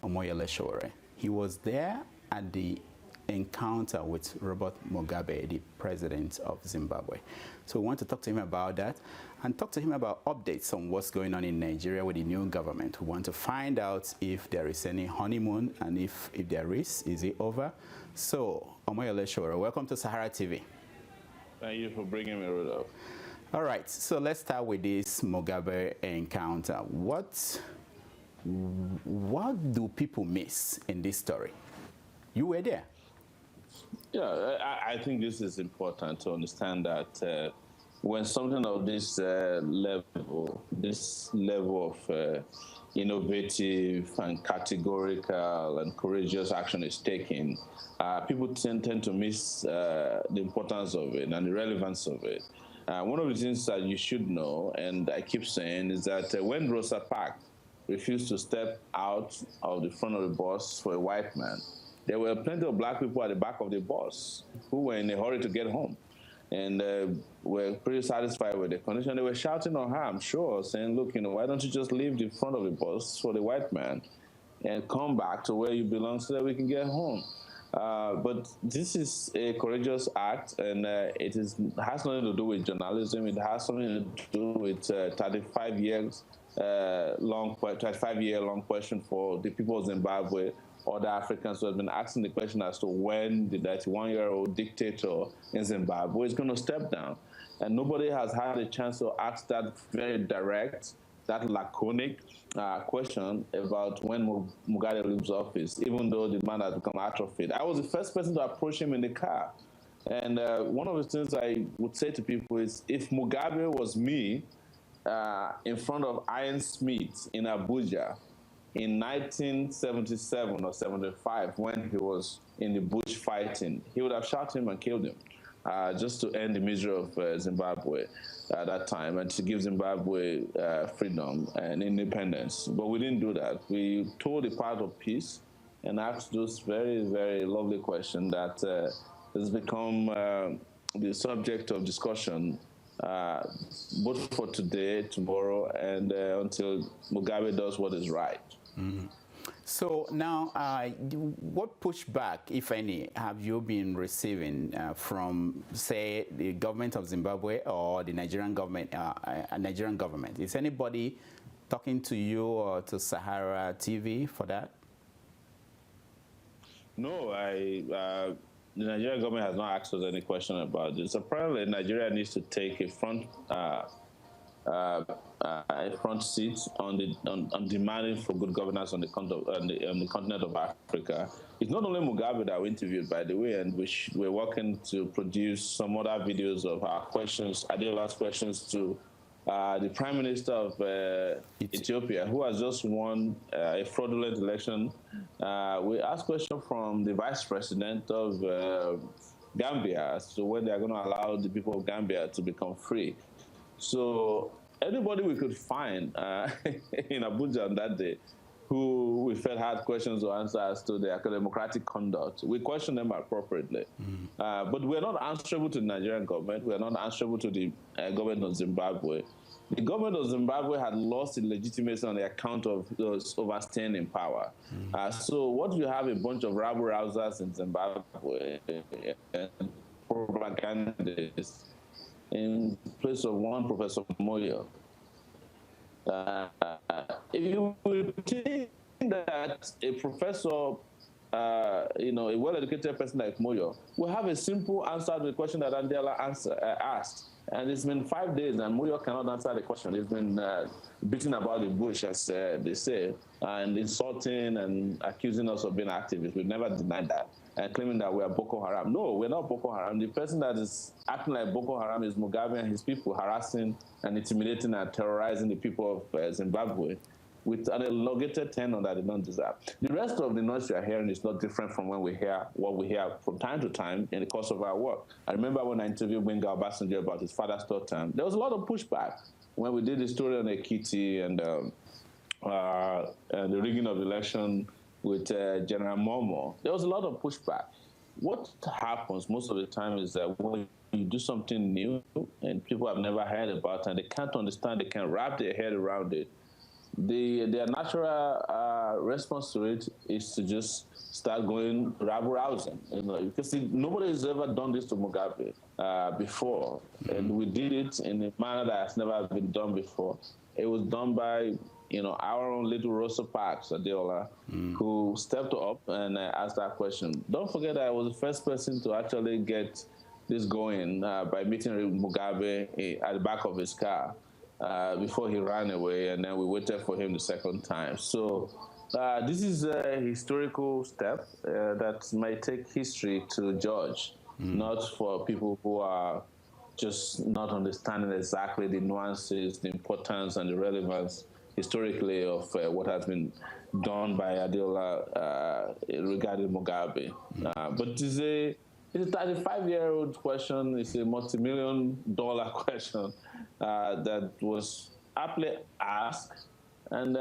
Omoyele Sowore. He was there at the encounter with Robert Mugabe, the president of Zimbabwe. So we want to talk to him about that and talk to him about updates on what's going on in Nigeria with the new government. We want to find out if there is any honeymoon, and if there is it over? So, Omoyele Sowore, welcome to Saharatv TV. Thank you for bringing me, Rudolph. All right, so let's start with this Mugabe encounter. What do people miss in this story? You were there. Yeah, I think this is important to understand that when something of this level of innovative and categorical and courageous action is taken, people tend to miss the importance of it and the relevance of it. One of the things that you should know, and I keep saying, is that when Rosa Parks refused to step out of the front of the bus for a white man, there were plenty of black people at the back of the bus who were in a hurry to get home. And were pretty satisfied with the condition. They were shouting on her, I'm sure, saying, look, why don't you just leave the front of the bus for the white man and come back to where you belong so that we can get home. But this is a courageous act, and it has nothing to do with journalism. It has something to do with 35-year long question for the people of Zimbabwe, other Africans who have been asking the question as to when the 91-year-old dictator in Zimbabwe is going to step down. And nobody has had a chance to ask that very direct, that laconic question about when Mugabe leaves office, even though the man has become atrophied. I was the first person to approach him in the car. And one of the things I would say to people is, if Mugabe was me in front of Ian Smith in Abuja in 1977 or 75, when he was in the bush fighting, he would have shot him and killed him. Just to end the misery of Zimbabwe at that time and to give Zimbabwe freedom and independence. But we didn't do that. We told the path of peace and asked those very, very lovely questions that has become the subject of discussion both for today, tomorrow, and until Mugabe does what is right. Mm-hmm. So now, what pushback, if any, have you been receiving from, say, the government of Zimbabwe or the Nigerian government? Is anybody talking to you or to Sahara TV for that? No, the Nigerian government has not asked us any question about this. Apparently, Nigeria needs to take a front seat on demanding for good governance on the continent of Africa. It's not only Mugabe that we interviewed, by the way, and we're working to produce some other videos of our questions, Adeola's questions to the Prime Minister of Ethiopia, who has just won a fraudulent election. We asked questions from the Vice President of Gambia as to when they're going to allow the people of Gambia to become free. So anybody we could find in Abuja on that day who we felt had questions or answers to their democratic conduct, we questioned them appropriately. But we're not answerable to the Nigerian government. We're not answerable to the government of Zimbabwe. The government of Zimbabwe had lost its legitimacy on the account of those overstaying in power. So what you have a bunch of rabble-rousers in Zimbabwe and propagandists in place of one Professor Moyo. If you would think that a professor, a well-educated person like Moyo, will have a simple answer to the question that Andela asked. And it's been 5 days and Moyo cannot answer the question. He's been beating about the bush, as they say, and insulting and accusing us of being activists. We've never denied that. And claiming that we are Boko Haram. No, we're not Boko Haram. The person that is acting like Boko Haram is Mugabe and his people, harassing and intimidating and terrorizing the people of Zimbabwe with an elongated tenure that they don't deserve. The rest of the noise we are hearing is not different from what we hear from time to time in the course of our work. I remember when I interviewed Benga Obasanjo about his father's third term, there was a lot of pushback. When we did the story on Ekiti and the rigging of the election with General Momo, there was a lot of pushback. What happens most of the time is that when you do something new and people have never heard about and they can't understand, they can't wrap their head around it, their natural response to it is to just start going rabble-rousing. Because nobody has ever done this to Mugabe before, and we did it in a manner that has never been done before. It was done by our own little Rosa Parks, Adeola, who stepped up and asked that question. Don't forget that I was the first person to actually get this going by meeting Mugabe at the back of his car before he ran away, and then we waited for him the second time. So this is a historical step that might take history to judge, not for people who are just not understanding exactly the nuances, the importance, and the relevance historically of what has been done by Adeola regarding Mugabe. But it's a 35-year-old question. It's a multi-million-dollar question that was aptly asked. And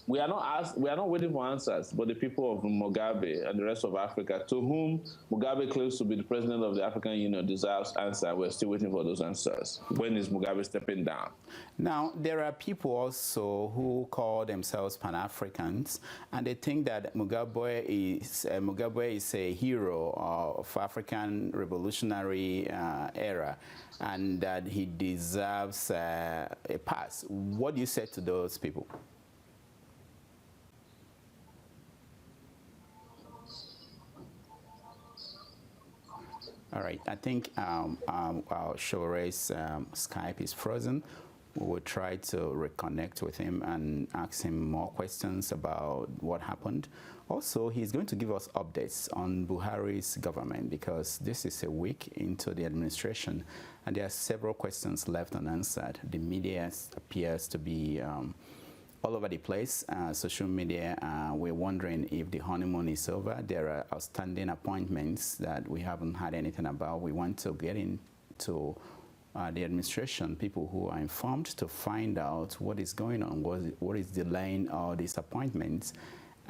we are not waiting for answers, but the people of Mugabe and the rest of Africa, to whom Mugabe claims to be the president of the African Union, deserves answer. We're still waiting for those answers. When is Mugabe stepping down? Now, there are people also who call themselves Pan-Africans, and they think that Mugabe is a hero of African revolutionary era, and that he deserves a pass. What do you say to those people? All right, I think our Shore's Skype is frozen. We will try to reconnect with him and ask him more questions about what happened. Also, he's going to give us updates on Buhari's government, because this is a week into the administration and there are several questions left unanswered. The media appears to be all over the place. Social media, we're wondering if the honeymoon is over. There are outstanding appointments that we haven't had anything about. We want to get into the administration, people who are informed, to find out what is going on, what is delaying all these appointments,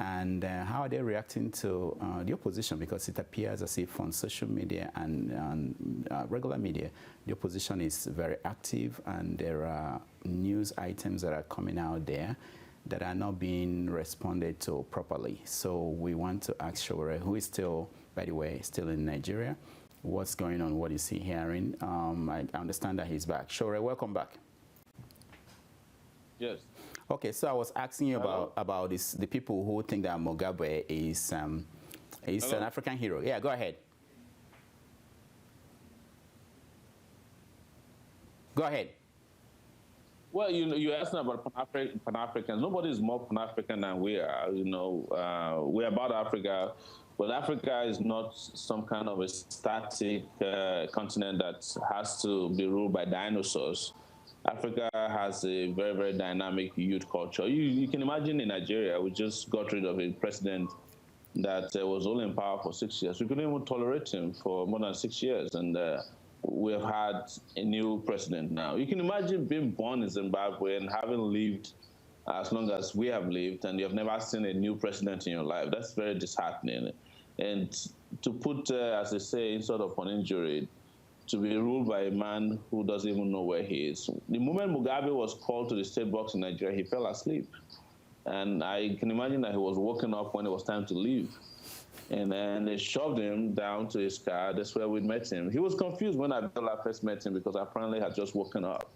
and how are they reacting to the opposition, because it appears as if on social media and regular media, the opposition is very active, and there are news items that are coming out there that are not being responded to properly. So we want to ask Shore, who is still, by the way, still in Nigeria, what's going on, what is he hearing? I understand that he's back. Shore, welcome back. Yes. Okay, so I was asking you about this, the people who think that Mugabe is an African hero. Yeah, go ahead. Go ahead. Well, you're asking about Pan-Africans. Nobody is more Pan-African than we are. We're about Africa, but Africa is not some kind of a static continent that has to be ruled by dinosaurs. Africa has a very, very dynamic youth culture. You can imagine in Nigeria, we just got rid of a president that was only in power for 6 years. We couldn't even tolerate him for more than 6 years, and we have had a new president now. You can imagine being born in Zimbabwe and having lived as long as we have lived, and you have never seen a new president in your life. That's very disheartening. And to put, as they say, insult upon injury, to be ruled by a man who doesn't even know where he is. The moment Mugabe was called to the state box in Nigeria, he fell asleep. And I can imagine that he was woken up when it was time to leave. And then they shoved him down to his car. That's where we met him. He was confused when Abdullah first met him, because apparently had just woken up.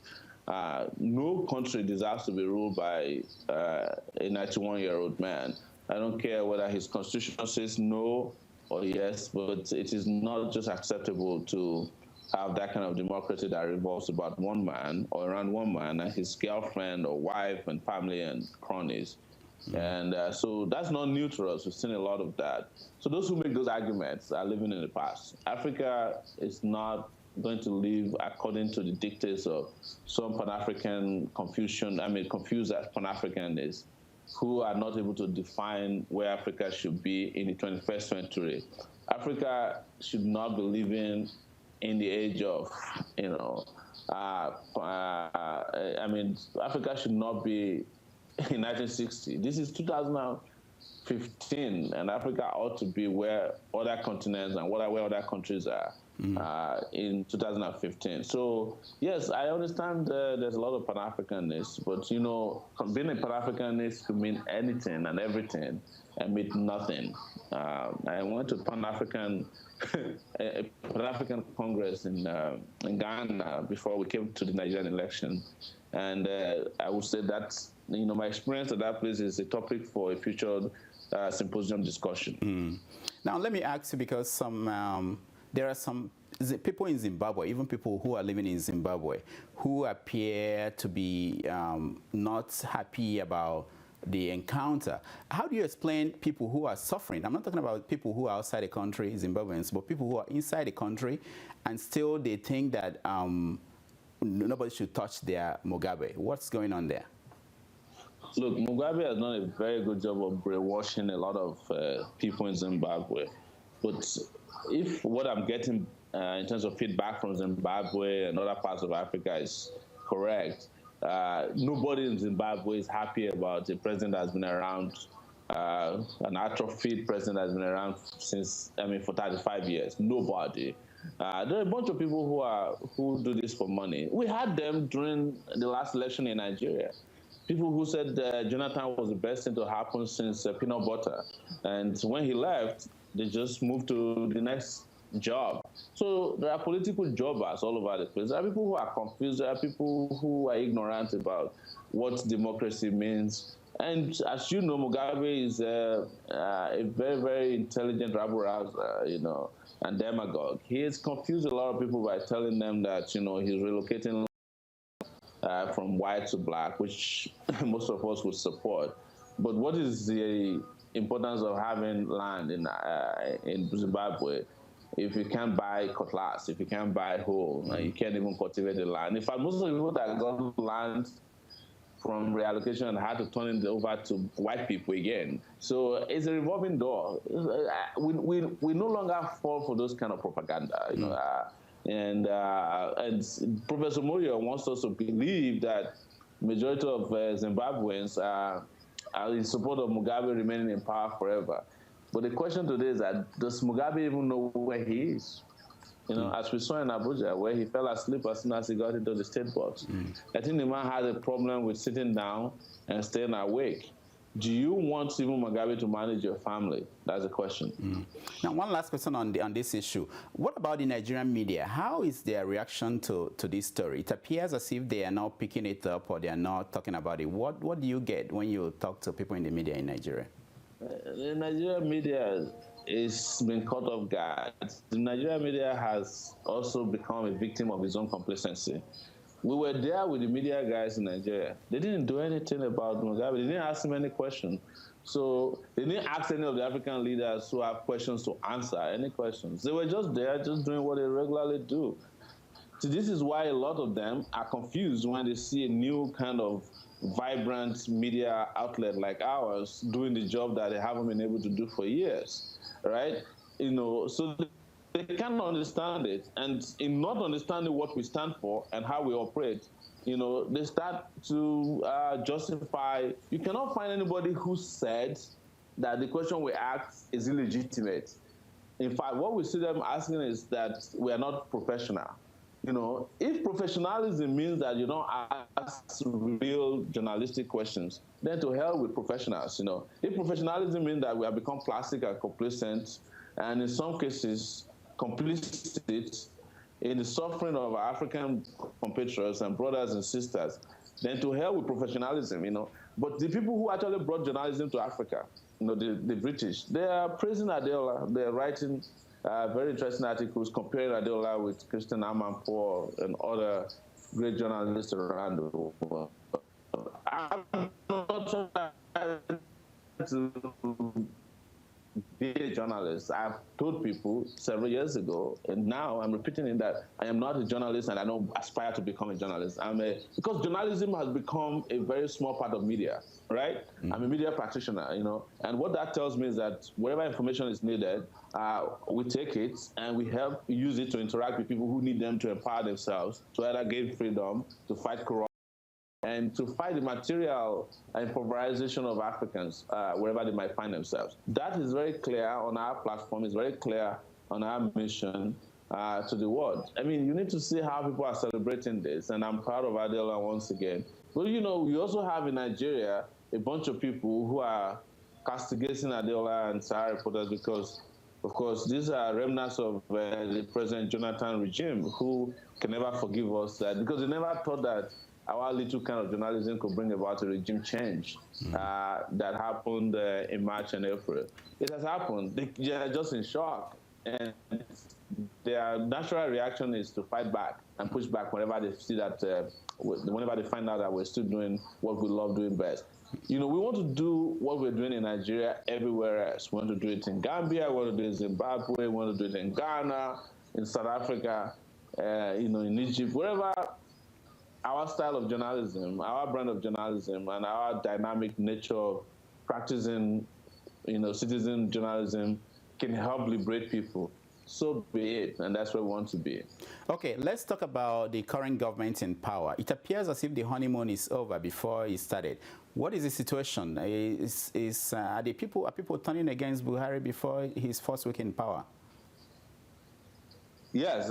No country deserves to be ruled by a 91-year-old man. I don't care whether his constitution says no or yes, but it is not just acceptable to have that kind of democracy that revolves about one man or around one man and his girlfriend or wife and family and cronies. And so that's not new to us. We've seen a lot of that. So those who make those arguments are living in the past. Africa is not going to live according to the dictates of some Pan-African confusion, confused as Pan-African is, who are not able to define where Africa should be in the 21st century. Africa should not be living in the age of, Africa should not be in 1960. This is 2015, and Africa ought to be where other continents and where other countries are in 2015. So, yes, I understand there's a lot of Pan-Africanness, but, being a Pan-Africanist could mean anything and everything and mean nothing. I went to Pan-African Congress in Ghana before we came to the Nigerian election, and I would say that my experience at that place is a topic for a future symposium discussion. Now, let me ask you, because there are some people in Zimbabwe, even people who are living in Zimbabwe, who appear to be not happy about the encounter. How do you explain people who are suffering? I'm not talking about people who are outside the country, Zimbabweans, but people who are inside the country, and still they think that nobody should touch their Mugabe. What's going on there? Look, Mugabe has done a very good job of brainwashing a lot of people in Zimbabwe. But if what I'm getting in terms of feedback from Zimbabwe and other parts of Africa is correct, Nobody in Zimbabwe is happy about a president that's been around, an atrophied president that's been around since, for 35 years. Nobody. There are a bunch of people who do this for money. We had them during the last election in Nigeria. People who said Jonathan was the best thing to happen since peanut butter. And when he left, they just moved to the next job. So there are political jobbers all over the place. There are people who are confused. There are people who are ignorant about what democracy means. And as you know, Mugabe is a very, very intelligent rabble-rouser, and demagogue. He has confused a lot of people by telling them that, he's relocating from white to black, which most of us would support. But what is the importance of having land in Zimbabwe if you can't buy cutlass, if you can't buy hoe, you can't even cultivate the land? In fact, most of the people that got land from reallocation and had to turn it over to white people again. So it's a revolving door. We no longer fall for those kind of propaganda, And Professor Morio wants us to believe that majority of Zimbabweans are in support of Mugabe remaining in power forever. But the question today is that, does Mugabe even know where he is? As we saw in Abuja, where he fell asleep as soon as he got into the state box. I think the man has a problem with sitting down and staying awake. Do you want even Mugabe to manage your family? That's the question. Now, one last question on this issue. What about the Nigerian media? How is their reaction to this story? It appears as if they are not picking it up or they are not talking about it. What do you get when you talk to people in the media in Nigeria? The Nigerian media is been caught off guard. The Nigerian media has also become a victim of its own complacency. We were there with the media guys in Nigeria. They didn't do anything about Mugabe. They didn't ask him any questions. So they didn't ask any of the African leaders who have questions to answer any questions. They were just there, just doing what they regularly do. So this is why a lot of them are confused when they see a new kind of vibrant media outlet like ours doing the job that they haven't been able to do for years, right? So they cannot understand it. And in not understanding what we stand for and how we operate, they start to justify. You cannot find anybody who said that the question we asked is illegitimate. In fact, what we see them asking is that we are not professional. If professionalism means that you don't ask real journalistic questions, then to hell with professionals, If professionalism means that we have become plastic and complacent, and in some cases, complicit in the suffering of our African compatriots and brothers and sisters, then to hell with professionalism, But the people who actually brought journalism to Africa, the British, they are praising Adeola. They're writing very interesting articles comparing Adeola with Christian Amanpour and other great journalists around the world. I'm not trying to be a journalist. I've told people several years ago, and now I'm repeating it, that I am not a journalist and I don't aspire to become a journalist. Because journalism has become a very small part of media, right? I'm a media practitioner, and what that tells me is that wherever information is needed, we take it and we help use it to interact with people who need them to empower themselves, to either gain freedom, to fight corruption, and to fight the material impoverization of Africans wherever they might find themselves. That is very clear on our platform, it's very clear on our mission to the world. You need to see how people are celebrating this, and I'm proud of Adeola once again. But we also have in Nigeria a bunch of people who are castigating Adeola and Sahara reporters because, of course, these are remnants of the President Jonathan regime who can never forgive us that, because they never thought that our little kind of journalism could bring about a regime change that happened in March and April. It has happened. They are just in shock. And their natural reaction is to fight back and push back whenever they see that, whenever they find out that we're still doing what we love doing best. We want to do what we're doing in Nigeria everywhere else. We want to do it in Gambia, we want to do it in Zimbabwe, we want to do it in Ghana, in South Africa, in Egypt, wherever. Our style of journalism, our brand of journalism, and our dynamic nature of practicing, citizen journalism can help liberate people. so be it, and that's where we want to be. Okay, let's talk about the current government in power. It appears as if the honeymoon is over before it started. What is the situation? Are people turning against Buhari before his first week in power? Yes,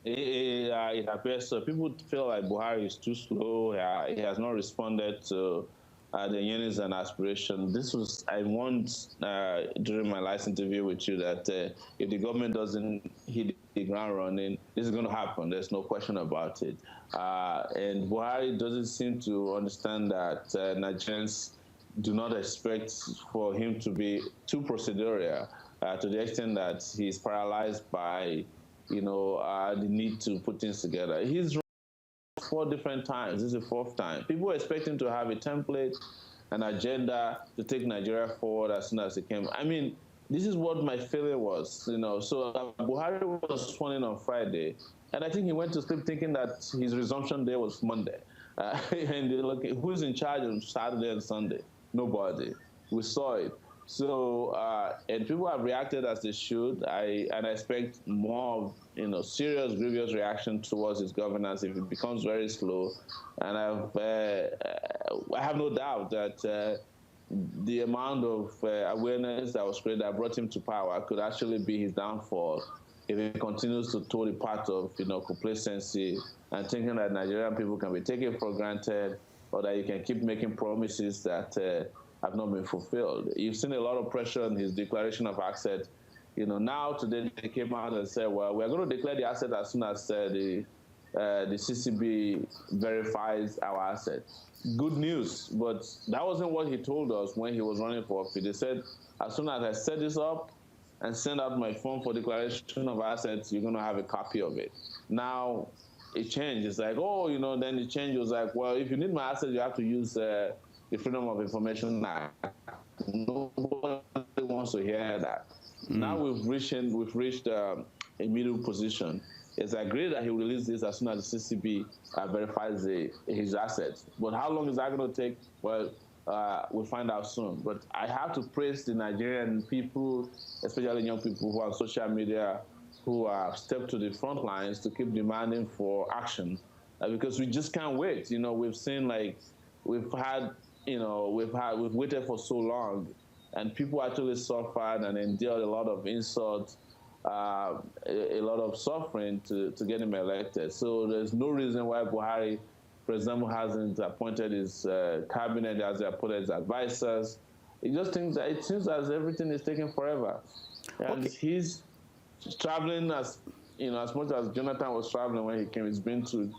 it appears so. People feel like Buhari is too slow. He has not responded to the yearnings and aspirations. This was, I warned during my last interview with you that if the government doesn't hit the ground running, this is going to happen. There's no question about it. And Buhari doesn't seem to understand that Nigerians do not expect for him to be too procedural to the extent that he's paralyzed by, the need to put things together. He's 4 different times. This is the 4th time. People expect him to have a template, an agenda to take Nigeria forward as soon as he came. I mean, this is what my feeling was, So Buhari was sworn in on Friday, and I think he went to sleep thinking that his resumption day was Monday. And look, who's in charge on Saturday and Sunday? Nobody. We saw it. So, and people have reacted as they should. I expect more of, serious, grievous reaction towards his governance if it becomes very slow. And I have no doubt that the amount of awareness that was created that brought him to power could actually be his downfall if he continues to toe the path of, complacency and thinking that Nigerian people can be taken for granted, or that you can keep making promises that have not been fulfilled. You've seen a lot of pressure on his declaration of asset. Now today they came out and said, well, we're going to declare the asset as soon as the CCB verifies our asset. Good news, but that wasn't what he told us when he was running for office. They said, as soon as I set this up and send out my form for declaration of assets, you're going to have a copy of it. Now it changed. It's like, then the change was like, well, if you need my assets, you have to use the Freedom of Information Act. Nobody wants to hear that. Now we've reached a middle position. It's agreed that he will release this as soon as the CCB verifies his assets. But how long is that going to take? Well, we'll find out soon. But I have to praise the Nigerian people, especially young people who are on social media, who have stepped to the front lines to keep demanding for action, because we just can't wait. We've seen we've waited for so long, and people actually suffered and endured a lot of insults, a lot of suffering to get him elected. So there's no reason why Buhari, for example, hasn't appointed his cabinet, hasn't appointed his advisors. It just thinks that it seems as everything is taking forever. And he's traveling as much as Jonathan was traveling when he came. He's been to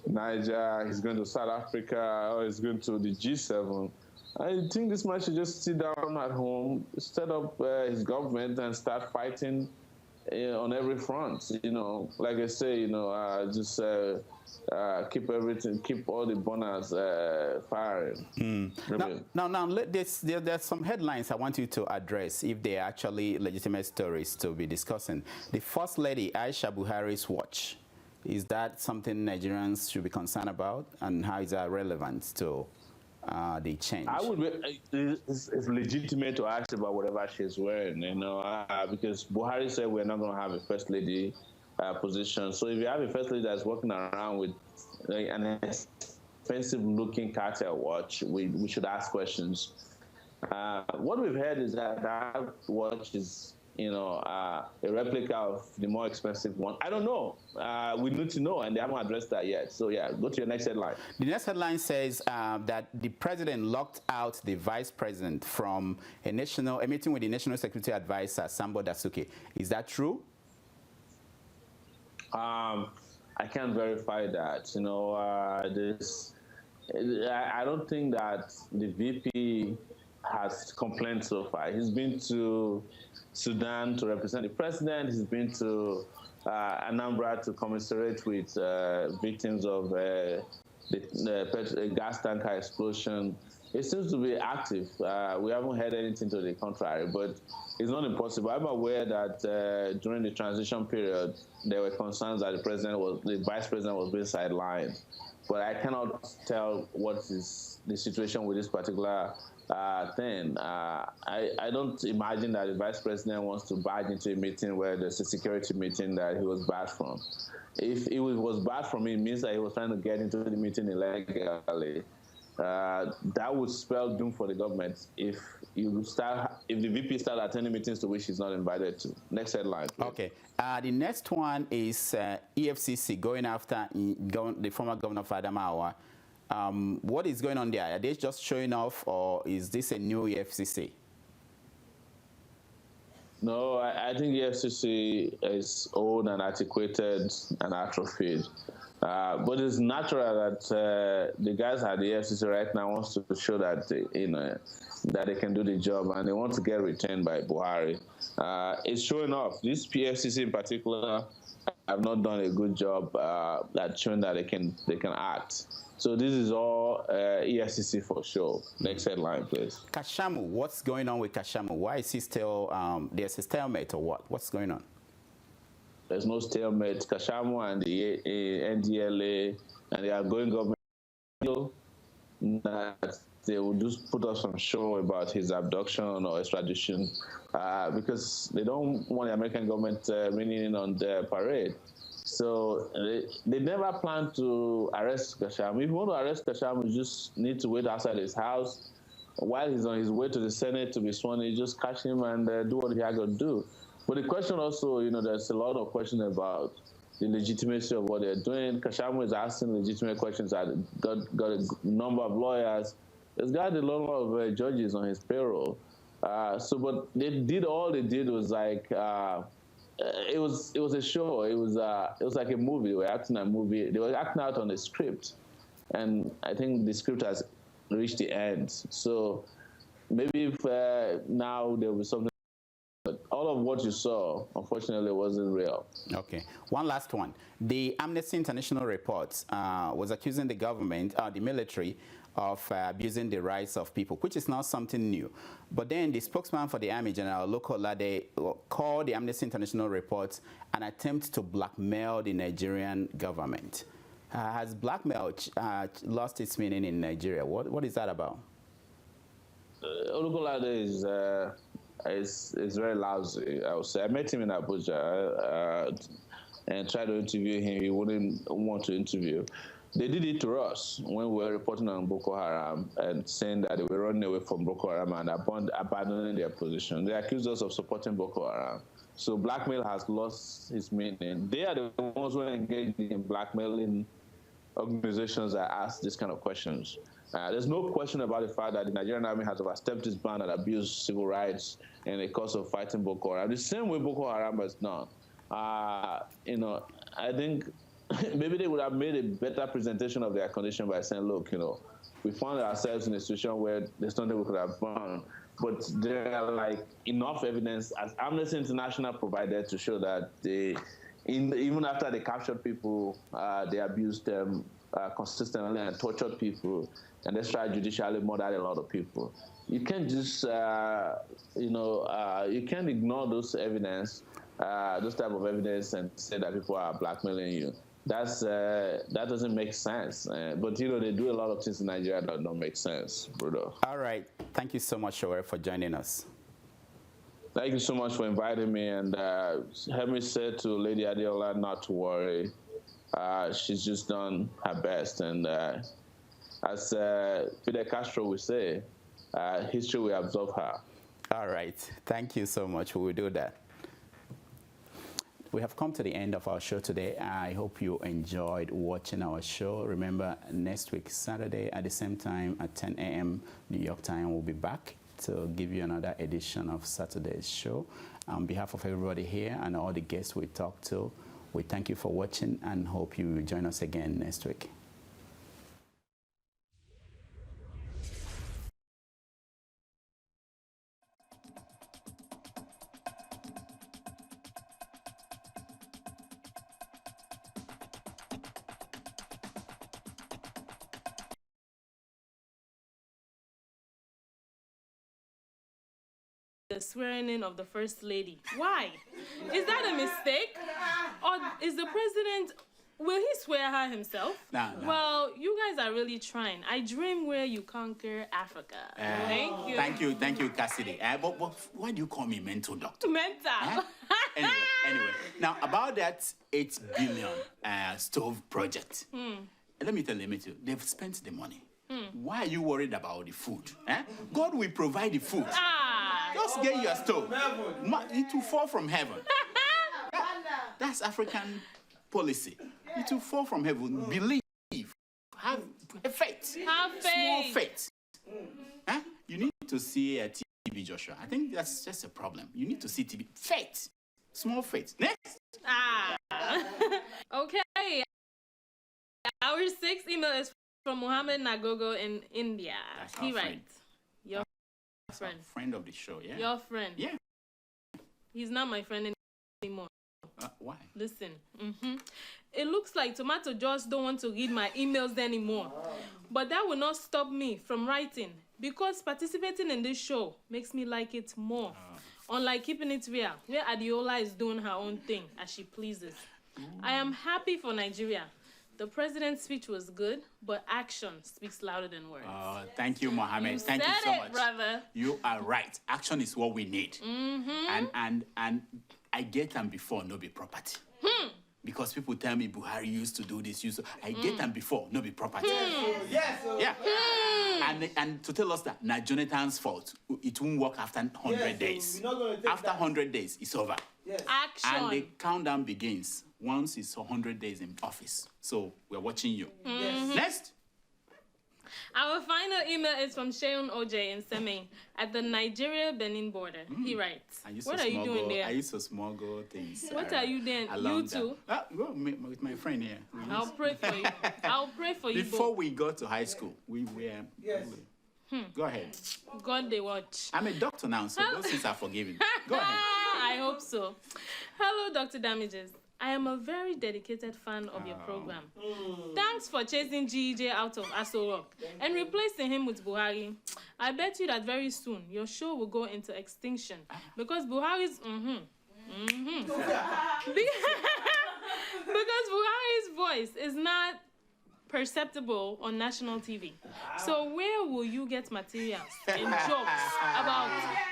Niger, he's going to South Africa, or he's going to the G7. I think this man should just sit down at home, set up his government, and start fighting on every front. Like I say, just keep everything, keep all the burners firing. Now there's some headlines I want you to address, if they're actually legitimate stories to be discussing. The First Lady Aisha Buhari's watch. Is that something Nigerians should be concerned about, and how is that relevant to the change? It's legitimate to ask about whatever she's wearing, because Buhari said we're not going to have a First Lady position. So if you have a First Lady that's walking around with an expensive-looking cartel watch, we should ask questions. What we've heard is that watch is a replica of the more expensive one. I don't know. We need to know, and they haven't addressed that yet. So yeah, go to your next headline. The next headline says that the president locked out the vice president from a meeting with the National Security Advisor, Sambo Dasuki. Is that true? I can't verify that. I don't think that the VP has complained so far. He's been to Sudan to represent the president. He's been to Anambra to commiserate with victims of the gas tanker explosion. It seems to be active. We haven't heard anything to the contrary, but it's not impossible. I'm aware that during the transition period, there were concerns that the vice president was being sidelined. But I cannot tell what is the situation with this particular thing. I don't imagine that the vice president wants to barge into a meeting where there's a security meeting that he was barred from. If it was barred from, it means that he was trying to get into the meeting illegally. That would spell doom for the government if the VP start attending meetings to which he's not invited to. Next headline, please. Okay. The next one is EFCC going after the former governor of Adamawa. What is going on there? Are they just showing off, or is this a new EFCC? No, I think EFCC is old and antiquated and atrophied. But it's natural that the guys at the EFCC right now wants to show that that they can do the job, and they want to get retained by Buhari. It's showing off. This PFCC in particular have not done a good job at showing that they can act. So this is all EFCC for sure. Next headline, please. Kashamu, what's going on with Kashamu? Why is he still, there's a stalemate or what? What's going on? There's no stalemate. Kashamu and the NDLA and the outgoing government that they will just put us on show about his abduction or extradition because they don't want the American government reining in on their parade. So they never plan to arrest Kashamu. If you want to arrest Kashamu, you just need to wait outside his house. While he's on his way to the Senate to be sworn in, you just catch him and do what he has to do. But the question also, there's a lot of questions about the legitimacy of what they're doing. Kashamu is asking legitimate questions. Got a number of lawyers. There's got a lot of judges on his payroll. But all they did was like, it was a show. It was like a movie. They were acting a movie. They were acting out on the script, and I think the script has reached the end. So maybe if now there will be something. But all of what you saw, unfortunately, wasn't real. Okay. One last one. The Amnesty International report was accusing the government, the military, of abusing the rights of people, which is not something new. But then the spokesman for the Army, General Loko Lade, called the Amnesty International report an attempt to blackmail the Nigerian government. Has blackmail lost its meaning in Nigeria? What is that about? Loko Lade is very lousy, I would say. I met him in Abuja and tried to interview him. He wouldn't want to interview. They did it to us when we were reporting on Boko Haram and saying that they were running away from Boko Haram and abandoning their position. They accused us of supporting Boko Haram. So blackmail has lost its meaning. They are the ones who are engaged in blackmailing organizations that ask these kind of questions. There's no question about the fact that the Nigerian Army has overstepped its bound and abused civil rights in the course of fighting Boko Haram. The same way Boko Haram has done. I think maybe they would have made a better presentation of their condition by saying, look, we found ourselves in a situation where there's nothing we could have done. But there are like enough evidence as Amnesty International provided to show that even after they captured people, they abused them consistently and tortured people, and they tried judicially murdered a lot of people. You can't just, you can't ignore those evidence, those type of evidence, and say that people are blackmailing you. That doesn't make sense. But they do a lot of things in Nigeria that don't make sense, brother. All right. Thank you so much, Showere, for joining us. Thank you so much for inviting me. And help me say to Lady Adeola not to worry. She's just done her best. And as Fidel Castro would say, history will absolve her. All right. Thank you so much. We will do that. We have come to the end of our show today. I hope you enjoyed watching our show. Remember, next week, Saturday, at the same time, at 10 a.m. New York time, we'll be back to give you another edition of Saturday's show. On behalf of everybody here and all the guests we talked to, we thank you for watching and hope you will join us again next week. The swearing in of the First Lady. Why? Is that a mistake? Or is the president Will he swear her himself? Nah. Well, you guys are really trying. I dream where you conquer Africa. Thank you. Thank you, Cassidy. But why do you call me mental doctor? Mental. Anyway. Now, about that 8 billion stove project. Let me tell you, they've spent the money. Why are you worried about the food? God will provide the food. Just get your stove. It will fall from heaven. That's African policy. It will fall from heaven. Believe. Have faith. Have faith. Small faith. You need to see a TV, Joshua. I think that's just a problem. You need to see TV. Faith. Small faith. Next. Okay. Our 6th email is from Mohammed Nagogo in India. He writes, your friend. Friend of the show, yeah? Your friend. Yeah. He's not my friend anymore. Why? Listen. It looks like Tomato just don't want to read my emails anymore. But that will not stop me from writing, because participating in this show makes me like it more. Unlike Keeping It Real, where Adiola is doing her own thing as she pleases. I am happy for Nigeria. The president's speech was good, but action speaks louder than words. Thank you, Mohammed. Thank you so much. Brother. You are right. Action is what we need. And I get them before no be property. Because people tell me Buhari used to do this. I get them before no be property. Yes. Yeah. And to tell us that not Jonathan's fault, it won't work after 100 days. After 100 days, it's over. Yes. Action. And the countdown begins once it's 100 days in office. So we're watching you. Next. Our final email is from Sheun OJ in Seme at the Nigeria-Benin border. He writes, what are you doing there? I used to smuggle things. What are you doing? You too? With my friend here. I'll pray for you. I'll pray for you Before both. we got to high school, we were... Yes. Go ahead. God, they watch. I'm a doctor now, so those things are forgiven. Go ahead. I hope so. Hello, Dr. Damages. I am a very dedicated fan of your program. Thanks for chasing GEJ out of Aso Rock and replacing him with Buhari. I bet you that very soon your show will go into extinction because Buhari's because Buhari's voice is not perceptible on national TV. So where will you get materials and jokes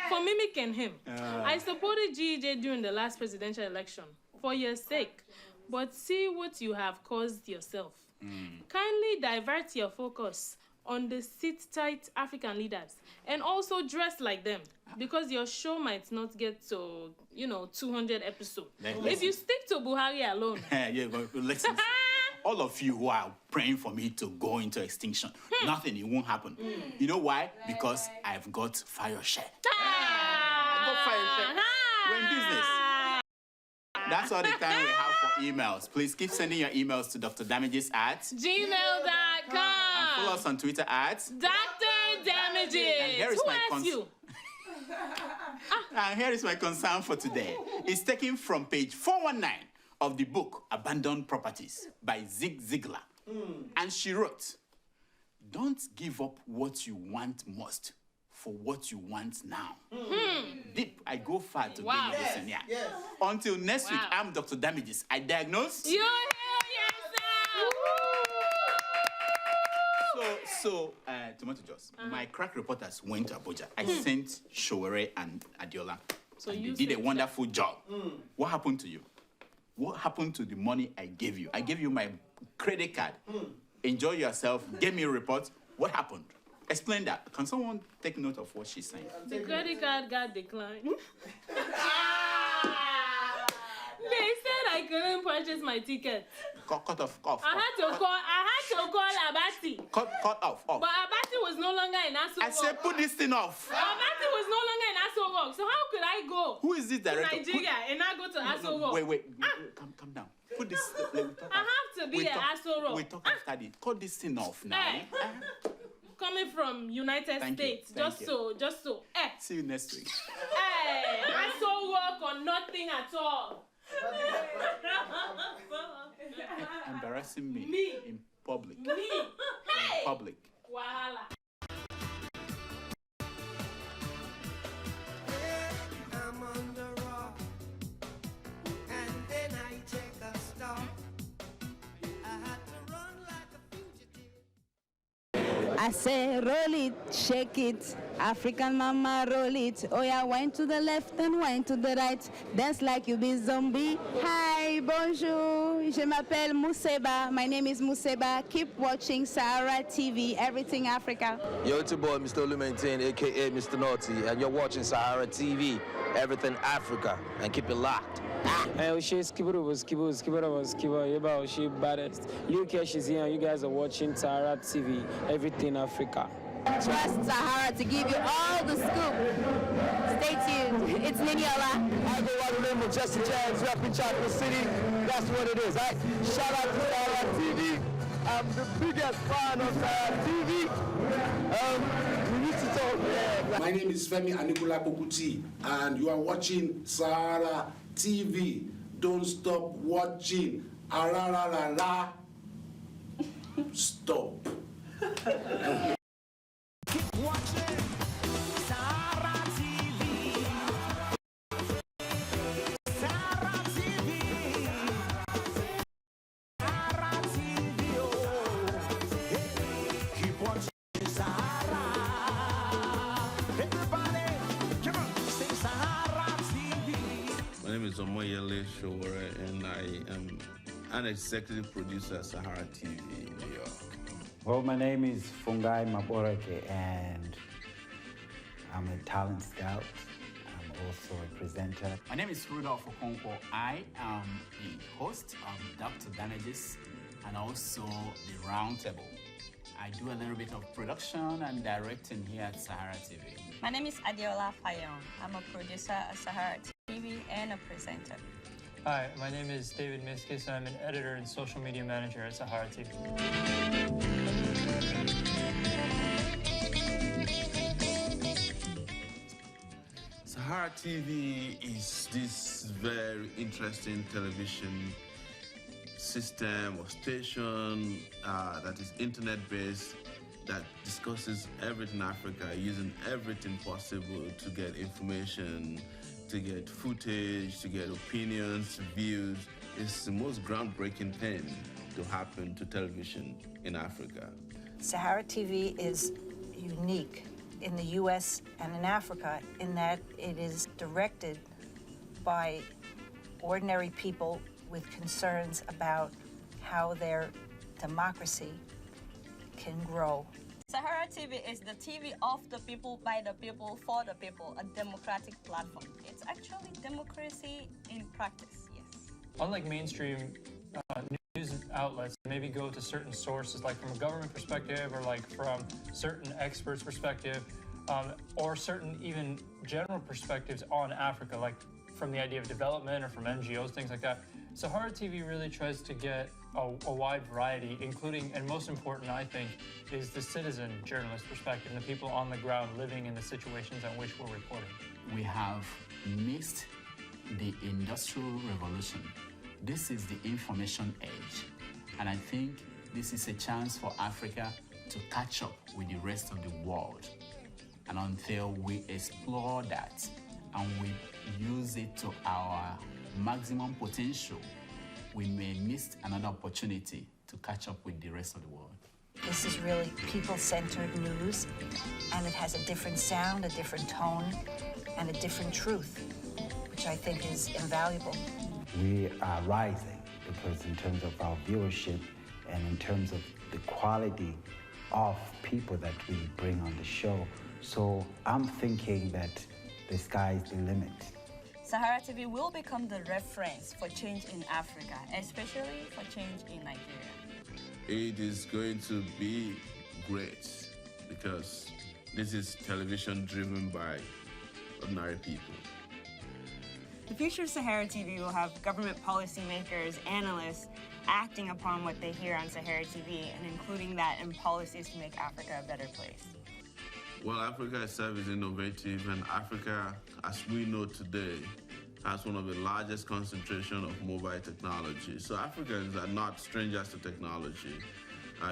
for mimicking him? I supported GEJ during the last presidential election for your sake, but see what you have caused yourself. Kindly divert your focus on the sit-tight African leaders and also dress like them, because your show might not get to, 200 episodes. If you stick to Buhari alone. Listen. All of you who are praying for me to go into extinction, nothing, it won't happen. You know why? Because I've got fire share. I've got fire share. We're in business. That's all the time we have for emails. Please keep sending your emails to drdamages@gmail.com. And follow us on Twitter at Dr. Damages. And here is Who asked you? And here is my concern for today. It's taken from page 419 of the book Abandoned Properties by Zig Ziglar. And she wrote, don't give up what you want most for what you want now. Deep, I go far to give you this in here. Yes. Until next week, I'm Dr. Damages. I diagnose. You hear yourself! So, Tomato Juice, my crack reporters went to Abuja. I sent Showere and Adiola. So and you they did a wonderful job. What happened to you? What happened to the money I gave you? I gave you my credit card. Enjoy yourself. Give me a report. What happened? Explain that. Can someone take note of what she's saying? The credit card got declined. They said I couldn't purchase my ticket. Cut off. I had to call Abati. Cut off. But Abati was no longer in Aso Rock. I said put this thing off. Abati was no longer in Aso Rock. So how could I go? Who is this director? To Nigeria and I go to Aso Rock. Wait. Calm down. Put this. I have to be at Aso Rock. We talk after this. Cut this thing off now. Hey. Coming from United States, just so. See you next week. Hey, Aso Rock or nothing at all. Embarrassing me in public. Me? Hey! In public. Wahala. I'm on the rock, and then I take a stop. I say, roll it, shake it, African mama, roll it. Oh yeah, wine to the left and wine to the right. Dance like you be zombie. Hi, bonjour, je m'appelle Museba. My name is Museba. Keep watching Sahara TV, Everything Africa. Yo, it's your boy, Mr. Lumentain, a.k.a. Mr. Naughty, and you're watching Sahara TV, Everything Africa, and keep it locked. Hey, she's Skiba, she baddest. Luke, she's here, and you guys are watching Saharatv TV, Everything Africa. Trust Sahara to give you all the scoop. Stay tuned. It's Niniola. I go by the name of Jesse James, repping Chocolate City. That's what it is, right? Shout out to Saharatv TV. I'm the biggest fan of Saharatv TV. We need to talk. Yeah. My name is Femi Anikula Pokuti, and you are watching Sahara TV. Don't stop watching. Arararara. Stop. Keep watching Sahara TV. Sahara TV. Sahara TV. Oh. Hey, keep watching Sahara. Everybody, come on, say Sahara TV. My name is Omoyele Showore, and I am an executive producer at Sahara TV in New York. Well, my name is Fungai Maboreke, and I'm a talent scout. I'm also a presenter. My name is Rudolph Okonkwo. I am the host of Dr. Damages and also the Roundtable. I do a little bit of production and directing here at Sahara TV. My name is Adiola Fayon. I'm a producer at Sahara TV and a presenter. Hi, my name is David Miskis, and I'm an editor and social media manager at Sahara TV. Sahara TV is this very interesting television system or station that is internet-based, that discusses everything Africa, using everything possible to get information, to get footage, to get opinions, views. It's the most groundbreaking thing to happen to television in Africa. Sahara TV is unique in the U.S. and in Africa in that it is directed by ordinary people with concerns about how their democracy can grow. Sahara TV is the TV of the people, by the people, for the people, a democratic platform. It's actually democracy in practice, yes. Unlike mainstream news outlets, maybe go to certain sources, like from a government perspective or like from certain experts' perspective, or certain even general perspectives on Africa, like from the idea of development or from NGOs, things like that. Sahara TV really tries to get a wide variety, including, and most important, I think, is the citizen journalist perspective, the people on the ground living in the situations on which we're reporting. We have missed the Industrial Revolution. This is the information age. And I think this is a chance for Africa to catch up with the rest of the world. And until we explore that and we use it to our maximum potential, we may miss another opportunity to catch up with the rest of the world. This is really people-centered news, and it has a different sound, a different tone, and a different truth, which I think is invaluable. We are rising because in terms of our viewership and in terms of the quality of people that we bring on the show. So I'm thinking that the sky is the limit. Sahara TV will become the reference for change in Africa, especially for change in Nigeria. It is going to be great because this is television driven by ordinary people. The future of Sahara TV will have government policymakers, analysts, acting upon what they hear on Sahara TV and including that in policies to make Africa a better place. Well, Africa itself is innovative, and Africa, as we know today, has one of the largest concentration of mobile technology. So Africans are not strangers to technology.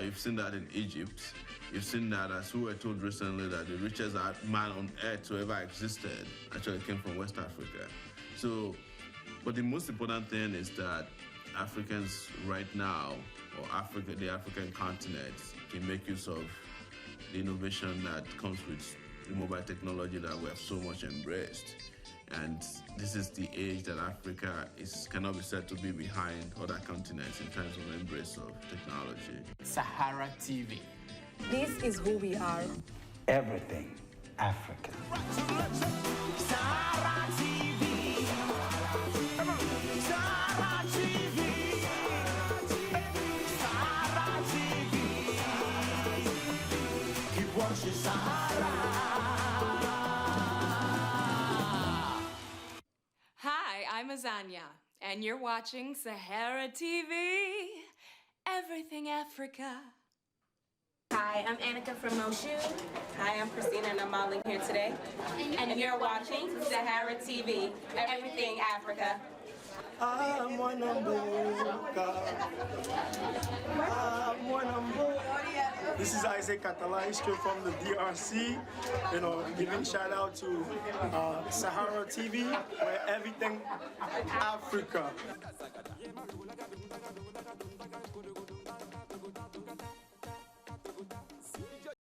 You've seen that in Egypt. You've seen that, as we were told recently, that the richest man on earth who ever existed actually came from West Africa. So, but the most important thing is that Africans right now, or Africa, the African continent, can make use of the innovation that comes with the mobile technology that we have so much embraced. And this is the age that Africa cannot be said to be behind other continents in terms of embrace of technology. Sahara TV. This is who we are. Everything African. Sahara TV. Sahara TV. Sahara TV. Keep watching Sahara. Hi, I'm Azania, and you're watching Sahara TV, Everything Africa. Hi, I'm Annika from Moshu. Hi, I'm Christina, and I'm modeling here today. And you're watching Sahara TV, Everything Africa. This is Isaac Catalan, straight from the DRC. You know, giving shout out to Sahara TV, where everything Africa.